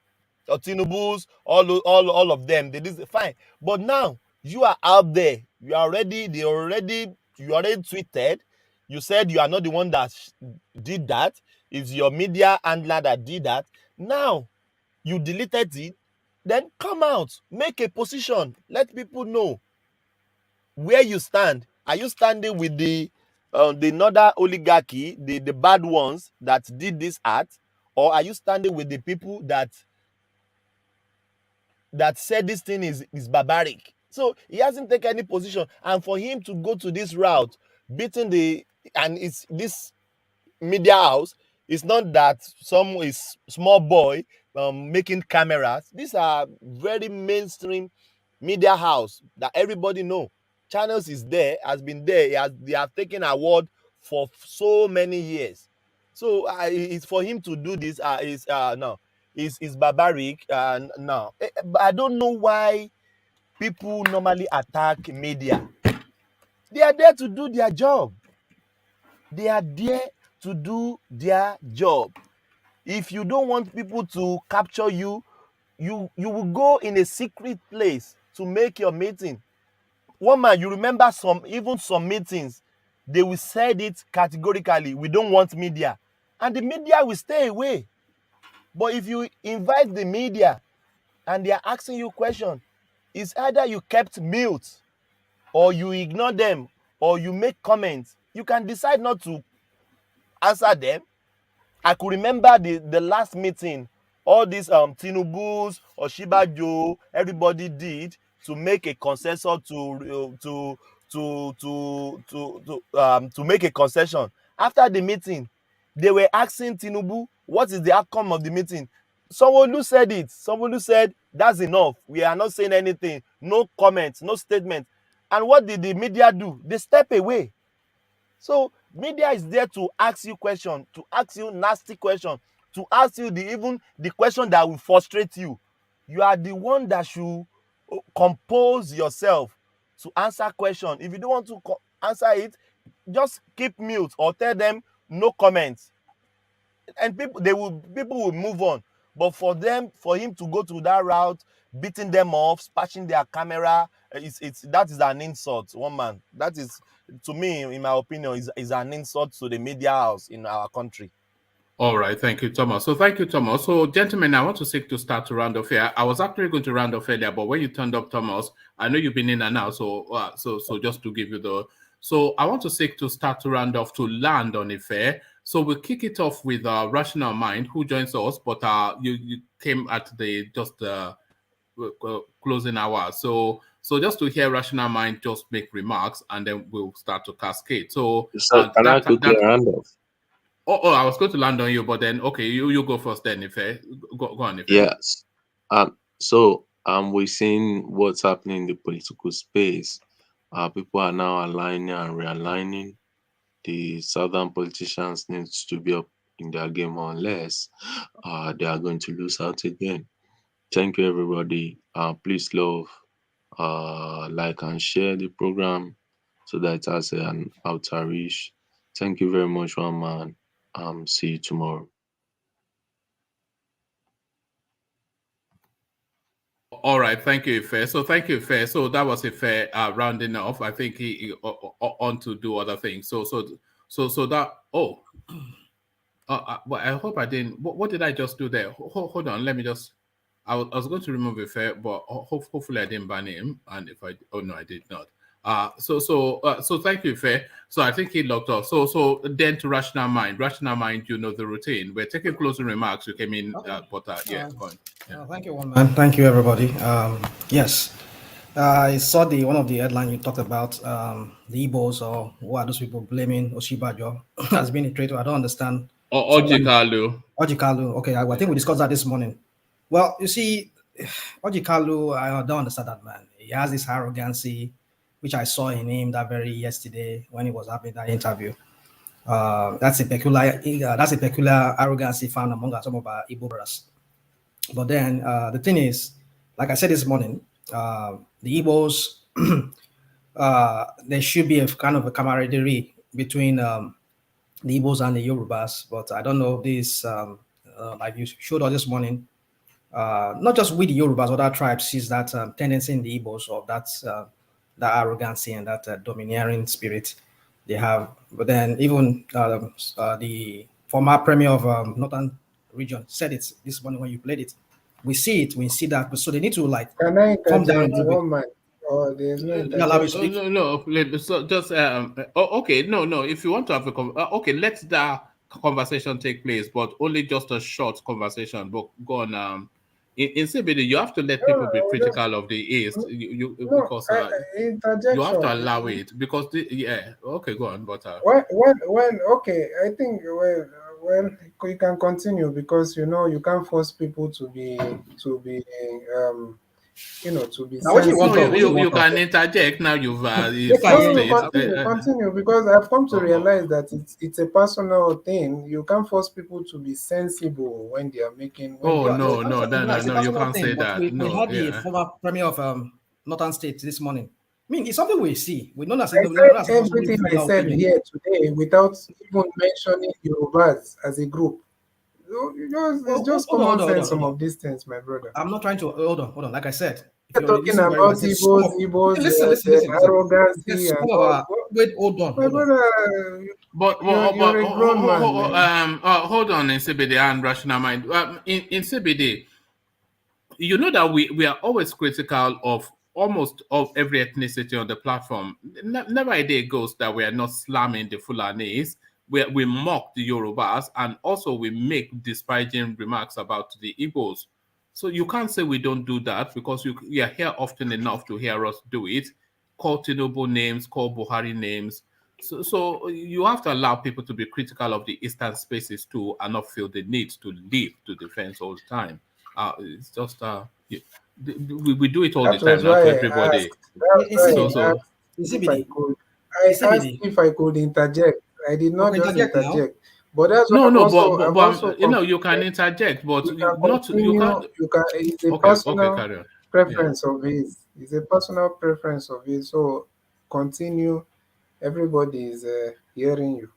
Or Tinubu's, all of them, they did fine. But now you are out there. You already tweeted. You said you are not the one that did that. It's your media handler that did that. Now you deleted it. Then come out, make a position, let people know where you stand. Are you standing with the northern oligarchy, the bad ones that did this act, or are you standing with the people that said this thing is barbaric? So he hasn't taken any position, and for him to go to this route, beating it's this media house, it's not that some is small boy making cameras. These are very mainstream media house that everybody know. Channels is there, has been there. They have taken award for so many years. So it's for him to do this. Is barbaric. No, I don't know why people normally attack media. They are there to do their job. They are there to do their job. If you don't want people to capture you, you will go in a secret place to make your meeting. One man, you remember some meetings, they will said it categorically, we don't want media, and the media will stay away. But if you invite the media and they are asking you questions, it's either you kept mute, or you ignore them, or you make comments. You can decide not to answer them. I could remember the last meeting, all these Tinubu's, Osinbajo, everybody did to make a consensus to make a concession. After the meeting, they were asking Tinubu, what is the outcome of the meeting? Someone who said it. Someone who said, that's enough. We are not saying anything. No comments, no statement. And what did the media do? They step away. So Media is there to ask you questions, to ask you nasty questions, to ask you even the question that will frustrate you. You are the one that should compose yourself to answer question. If you don't want to answer it, just keep mute or tell them no comments, and people will move on. But for him to go to that route, beating them off, smashing their camera, that is an insult. One man, that is, to me, in my opinion, is an insult to the media house in our country. All right, thank you, Thomas. So thank you, Thomas. So, gentlemen, I want to seek to start to round off here. I was actually going to round off earlier, but when you turned up, Thomas, I know you've been in and out. So just to give you so I want to seek to start to round off to land on Ife. So we'll kick it off with Rational Mind, who joins us, but you came at the closing hour. So just to hear Rational Mind just make remarks, and then we'll start to cascade. So can I quickly round off? Oh, I was going to land on you, but then okay, you go first then, Ife. Go on, Ife. Yes. So we're seeing what's happening in the political space. People are now aligning and realigning. The southern politicians need to be up in their game, unless they are going to lose out again. Thank you, everybody. Please love, like and share the program so that it has an outer reach. Thank you very much, one man. See you tomorrow. All right, thank you, Ife. So thank you, Ife. So that was Ife rounding off. I think he on to do other things. So that but I hope I didn't. What did I just do there? Hold on, let me just. I was going to remove Ife, but hopefully I didn't ban him. And if I no, I did not. So thank you, Fair. So I think he locked off. So then to Rational Mind. Rational Mind, you know the routine. We're taking closing remarks. You came in, but yeah, go on. Yeah. Thank you, one man. Thank you, everybody. Yes, I saw one of the headlines you talked about the Igbos, or what are those people blaming Osinbajo as being a traitor? I don't understand. Ojikalu. Okay, I think we discussed that this morning. Well, you see, Ojikalu, I don't understand that man. He has this arrogancy, which I saw in him that very yesterday when he was having that interview. That's a peculiar arrogancy found among some of our Igbo brothers. But then the thing is, like I said this morning, the Igbos, there should be a kind of a camaraderie between the Igbos and the Yorubas. But I don't know this, like you showed us this morning. Not just with the Yorubas, other tribes sees that tendency in the Igbos of that arrogancy and that domineering spirit they have. But then even the former premier of Northern region said it this morning when you played it. We see it, we see that. So they need to like calm down a little bit. Or there's no no. So just okay. No. If you want to have a okay, let that conversation take place, but only just a short conversation. But go on. In CBD, you have to let people be critical of the East. Because you have to allow it because okay, go on. But when okay, I think well, you can continue because you can't force people to be to be you can interject now. Continue because I've come to realize that it's a personal thing. You can't force people to be sensible when they are making. No, you can't say that. We had the former premier of Northern State this morning. I mean, it's something we see. We don't necessarily everything I said here today without even mentioning Yorubas as a group. It's just common sense. Some of these things, my brother. I'm not trying to hold on. Like I said, you're talking about Igbos, listen, arrogancy. Wait, hold on. But hold on, in CBD and Rational Mind. In CBD, you know that we are always critical of almost of every ethnicity on the platform. Never a day goes that we are not slamming the Fulanis. We mock the Yorubas, and also we make disparaging remarks about the Igbos. So you can't say we don't do that because you are here often enough to hear us do it. Call Tinubu names, call Buhari names. So you have to allow people to be critical of the Eastern spaces too, and not feel the need to leave to defense all the time. It's just we do it all the time now to everybody. I asked if I could interject I did not just interject now. interject. But that's No, why I'm no, also, but, I'm but also you know, you can interject, but you you can not you continue. can't. You can. It's a Okay, okay, personal carry on. Yeah. preference of his. It's a personal preference of his. So continue. Everybody is hearing you.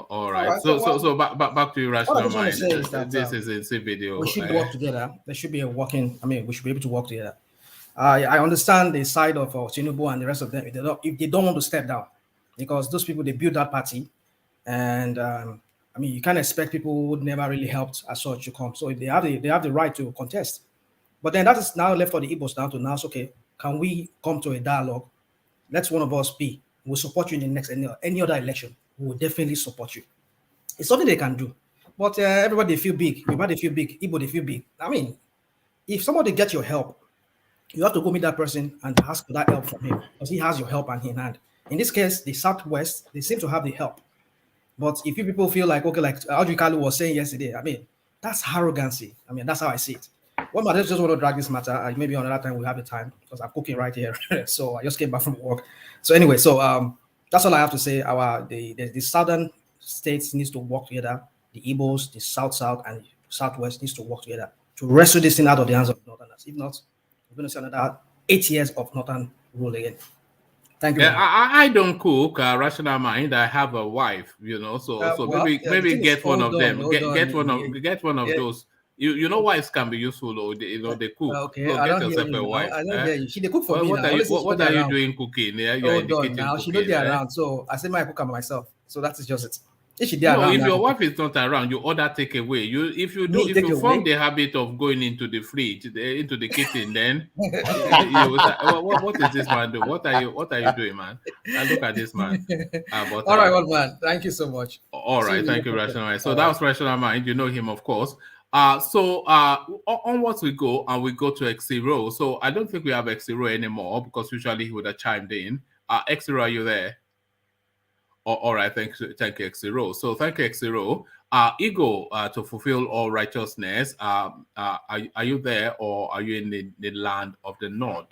All right. So back to your What I rational just want to mind. say is that This is a video. we should work together. There should be a working. I mean, we should be able to work together. I understand the side of Tinubu and the rest of them. If they don't want to step down, because those people they build that party, and I mean you can't expect people who would never really helped as such to come. So they have the right to contest. But then that is now left for the Igbos now to ask, okay, can we come to a dialogue? Let's one of us be. We'll support you in the next any other election. We will definitely support you. It's something they can do. But everybody feel big. Everybody feel big. Igbo they feel big. I mean, if somebody gets your help, you have to go meet that person and ask for that help from him because he has your help in hand. In this case, the Southwest, they seem to have the help. But if you people feel like, okay, like Audrey Kalu was saying yesterday, I mean, that's arrogancy. I mean, that's how I see it. Well, I just want to drag this matter. Maybe another time we'll have the time because I'm cooking right here. So I just came back from work. So anyway, that's all I have to say. The southern states needs to work together. The Igbos, the South, and the Southwest needs to work together to wrestle this thing out of the hands of the Northerners. If not, we're going to see another 8 years of Northern rule again. Thank you. I don't cook rational mind. I have a wife, you know, so maybe get one of them. Get one of those. You know, wives can be useful, or they cook. Okay, so get yourself a wife. I don't hear you. She they cook for me what now. What are you doing cooking? Yeah, you are in the kitchen now. cooking. She don't get around, so I say my cook myself. So that is just it. If she no, if your wife is not around, you order takeaway. If you form the habit of going into the fridge, into the kitchen, then what is this man doing? What are you doing, man? And look at this man. All right, old man. Thank you so much. All right, thank you, Rational Mind. So that was Rational Mind. You know him, of course. Onwards we go, and we go to Xero. So I don't think we have Xero anymore because usually he would have chimed in. Xero, are you there? All right, thank you, Xero. So thank you, Xero. Ego, to fulfill all righteousness. Are you there, or are you in the land of the North?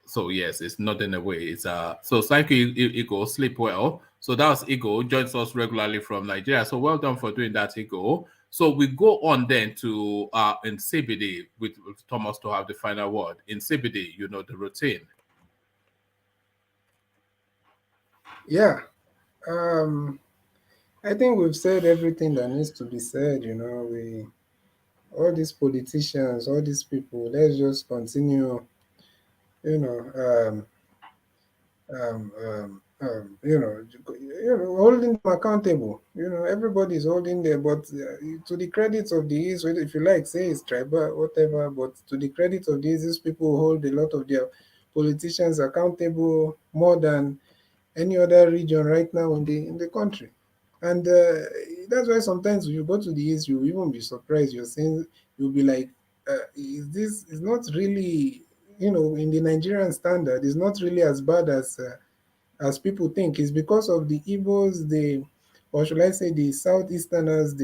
So yes, it's not in a way. It's so thank you, Ego. Sleep well. So that was Ego. Joins us regularly from Nigeria. So well done for doing that, Ego. So we go on then to in CBD with Thomas to have the final word. In CBD, you know the routine. Yeah. I think we've said everything that needs to be said. You know, all these politicians, all these people, let's just continue, you know, holding them accountable. You know, everybody's holding there, but to the credit of the East, if you like, say it's tribal, whatever, but to the credit of these people hold a lot of their politicians accountable more than any other region right now in the country. And that's why sometimes when you go to the East, you'll even be surprised. You'll be like, is not really, you know, in the Nigerian standard, it's not really as bad as people think. It's because of the Igbos, or should I say the Southeasterners,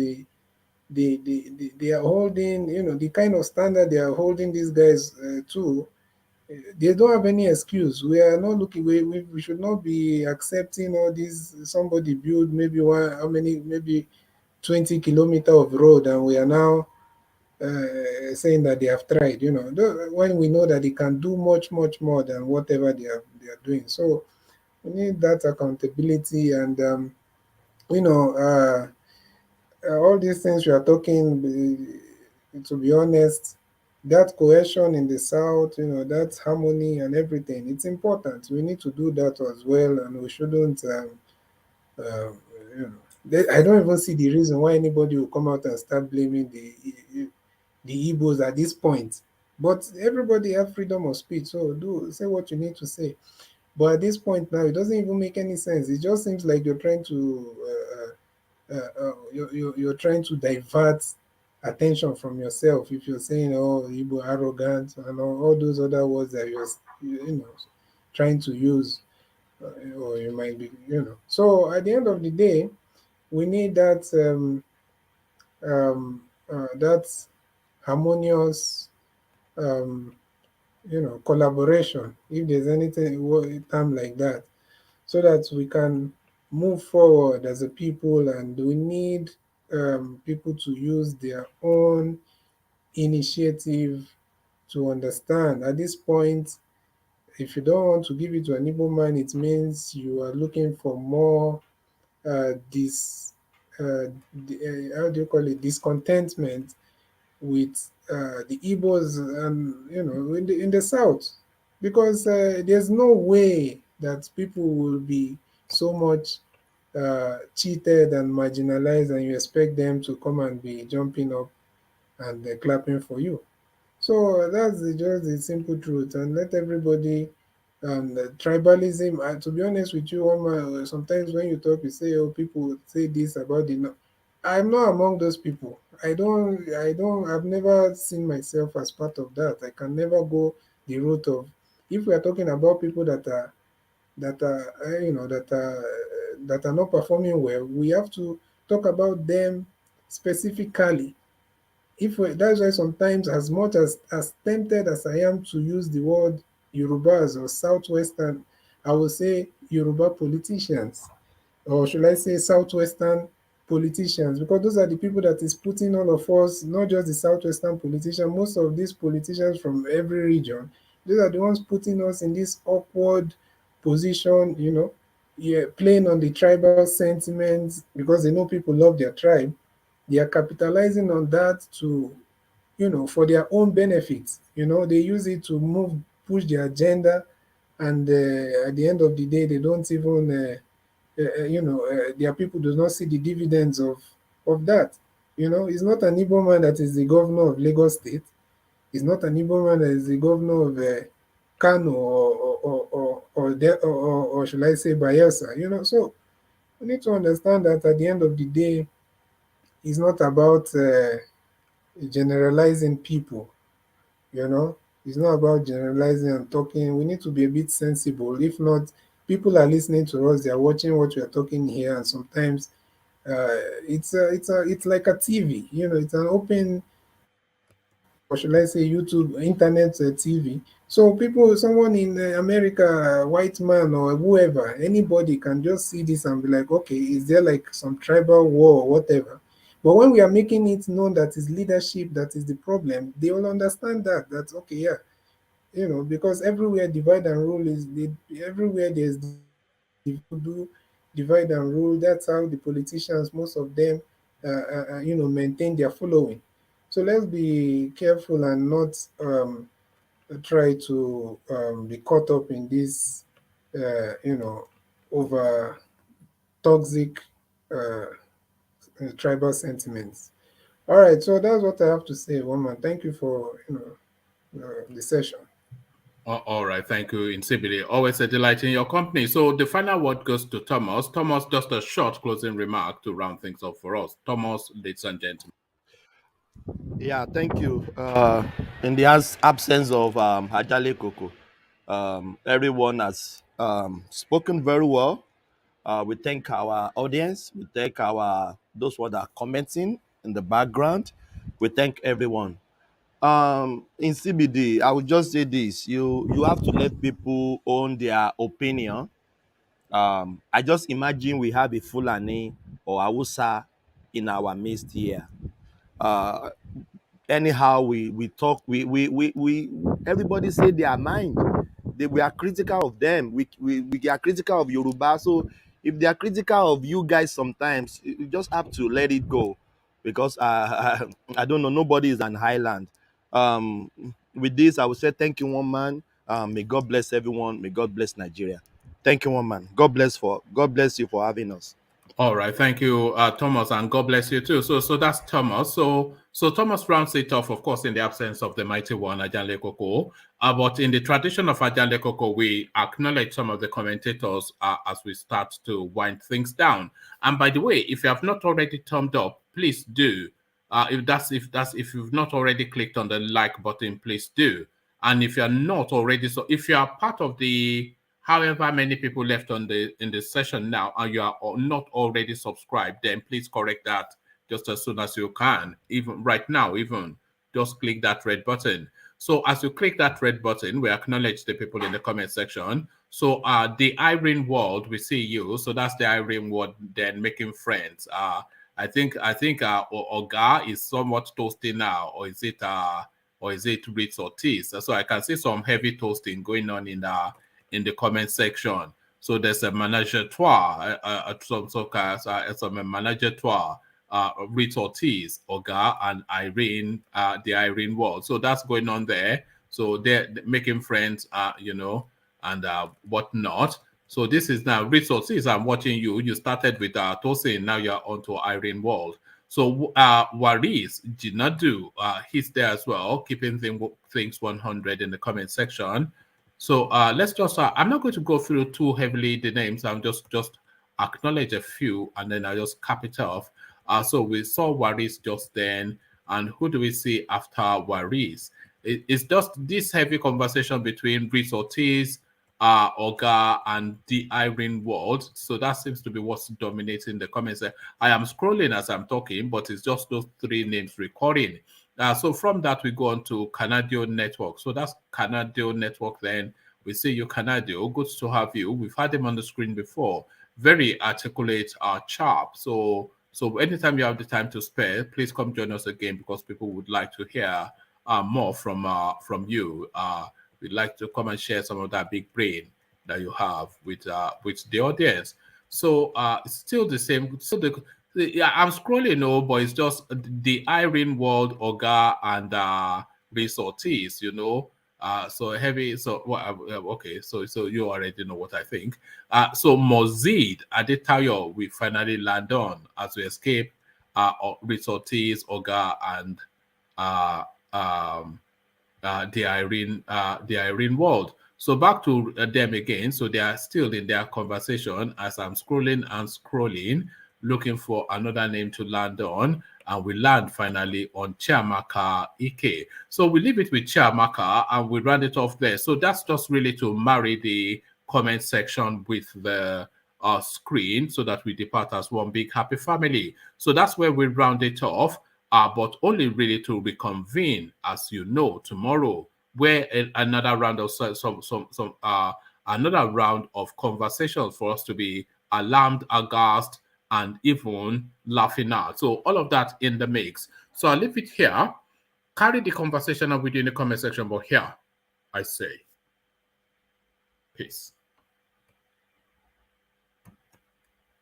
they are holding, you know, the kind of standard they are holding these guys to. They don't have any excuse. We are not looking. We should not be accepting all this. Somebody build maybe maybe 20 kilometers of road, and we are now saying that they have tried. You know, when we know that they can do much more than whatever they are doing. So we need that accountability, and you know, all these things we are talking. To be honest, that cohesion in the South, you know, that harmony and everything, it's important. We need to do that as well, and we shouldn't, you know, I don't even see the reason why anybody will come out and start blaming the Igbos at this point. But everybody have freedom of speech, so say what you need to say. But at this point now, it doesn't even make any sense. It just seems like you're trying to you're trying to divert attention from yourself. If you're saying, oh, Igbo arrogant and all those other words that you're you know, trying to use, or you might be, you know. So at the end of the day, we need that that harmonious you know, collaboration, if there's anything term like that, so that we can move forward as a people, and we need people to use their own initiative to understand. At this point, if you don't want to give it to an Igbo man, it means you are looking for more how do you call it, discontentment with the Igbos, and in the south, because there's no way that people will be so much cheated and marginalized, and you expect them to come and be jumping up and clapping for you. So that's just the simple truth, and let everybody. Tribalism. To be honest with you, Omar, sometimes when you talk, you say, "Oh, people say this about the." I'm not among those people. I don't. I don't. I've never seen myself as part of that. I can never go the route of. If we are talking about people that are not performing well, we have to talk about them specifically. That's why sometimes, as much as tempted as I am to use the word Yorubas or Southwestern, I will say Yoruba politicians, or should I say Southwestern politicians, because those are the people that is putting all of us, not just the Southwestern politicians, most of these politicians from every region, those are the ones putting us in this awkward position, yeah, playing on the tribal sentiments because they know people love their tribe. They are capitalizing on that to, for their own benefit. They use it to push their agenda, and at the end of the day, they don't even, their people do not see the dividends of that. It's not an Igbo man that is the governor of Lagos State. It's not an Igbo man that is the governor of Kano or should I say Bayelsa. So we need to understand that at the end of the day, it's not about generalizing people. It's not about generalizing and talking. We need to be a bit sensible. If not, people are listening to us, they are watching what we are talking here, and sometimes it's like a TV. It's an open, or should I say, YouTube, internet TV. So someone in America, white man or whoever, anybody can just see this and be like, okay, is there like some tribal war or whatever? But when we are making it known that it's leadership that is the problem, they will understand that's okay, yeah. Because everywhere divide and rule everywhere there's do divide and rule. That's how the politicians, most of them, maintain their following. So let's be careful and not try to be caught up in this, over toxic tribal sentiments. All right, so that's what I have to say, woman. Thank you for the session. All right, thank you, Insibidi. Always a delight in your company. So the final word goes to Thomas. Thomas, just a short closing remark to round things up for us. Thomas, ladies and gentlemen. Yeah, thank you. In the absence of Hajale Koko, everyone has spoken very well. We thank our audience. We thank those who are commenting in the background. We thank everyone. In CBD, I would just say this: you have to let people own their opinion. I just imagine we have a Fulani or Hausa in our midst here. Anyhow we talk, we everybody say their mind. We are critical of them. We are critical of Yoruba. So if they are critical of you guys, sometimes you just have to let it go, because I don't know, nobody is an island. With this, I will say thank you, one man. May God bless everyone. May God bless Nigeria. Thank you, one man. God bless you for having us. All right, thank you, Thomas, and God bless you too. So that's Thomas. So Thomas rounds it off, of course, in the absence of the mighty one, Ajanle Koko. But in the tradition of Ajanle Koko, we acknowledge some of the commentators as we start to wind things down. And by the way, if you have not already thumbed up, please do. If you've not already clicked on the like button, please do. And if you're not already, so if you are part of the however many people left in the session now and you are not already subscribed, then please correct that just as soon as you can. Even right now, even just click that red button. So as you click that red button, we acknowledge the people in the comment section. So the Irene World, we see you. So that's the Irene World, then making friends. I think Oga is somewhat toasty now, or is it Ritz Ortiz? So I can see some heavy toasting going on in the comment section. So there's a manager trois, some manager trois, Ritz Ortiz, Oga, and Irene, the Irene World. So that's going on there. So they're making friends, you know, and whatnot. So this is now Ritz Ortiz. I'm watching you. You started with Tosin. Now you're onto Irene World. So Waris Jinadu, he's there as well, keeping things 100 in the comment section. So let's just, I'm not going to go through too heavily the names. I'm just acknowledge a few, and then I just cap it off. So we saw Waris just then, and who do we see after Waris? It's just this heavy conversation between Ritz Ortiz, Oga, and the Irene World. So that seems to be what's dominating the comments. I am scrolling as I'm talking, but it's just those three names recording. So from that, we go on to Canadian Network. So that's Canadian Network. Then we see you, Canadio. Good to have you. We've had him on the screen before. Very articulate chap. So anytime you have the time to spare, please come join us again, because people would like to hear more from you. We'd like to come and share some of that big brain that you have with the audience. So it's still the same. So I'm scrolling, but it's just the Irene World, Oga, and Ritz Ortiz, you know. So heavy. So okay. So you already know what I think. So Mozid Adetayo, we finally land on as we escape Ritz Ortiz, Oga, and the Irene World. So back to them again. So they are still in their conversation as I'm scrolling and scrolling, looking for another name to land on, and we land finally on Chiamaka Ike. So we leave it with Chiamaka and we round it off there. So that's just really to marry the comment section with the screen, so that we depart as one big happy family. So that's where we round it off. But only really to reconvene, as you know, tomorrow, where another round of another round of conversations for us to be alarmed, aghast, and even laughing at. So all of that in the mix. So I'll leave it here. Carry the conversation on within the comment section, but here I say peace.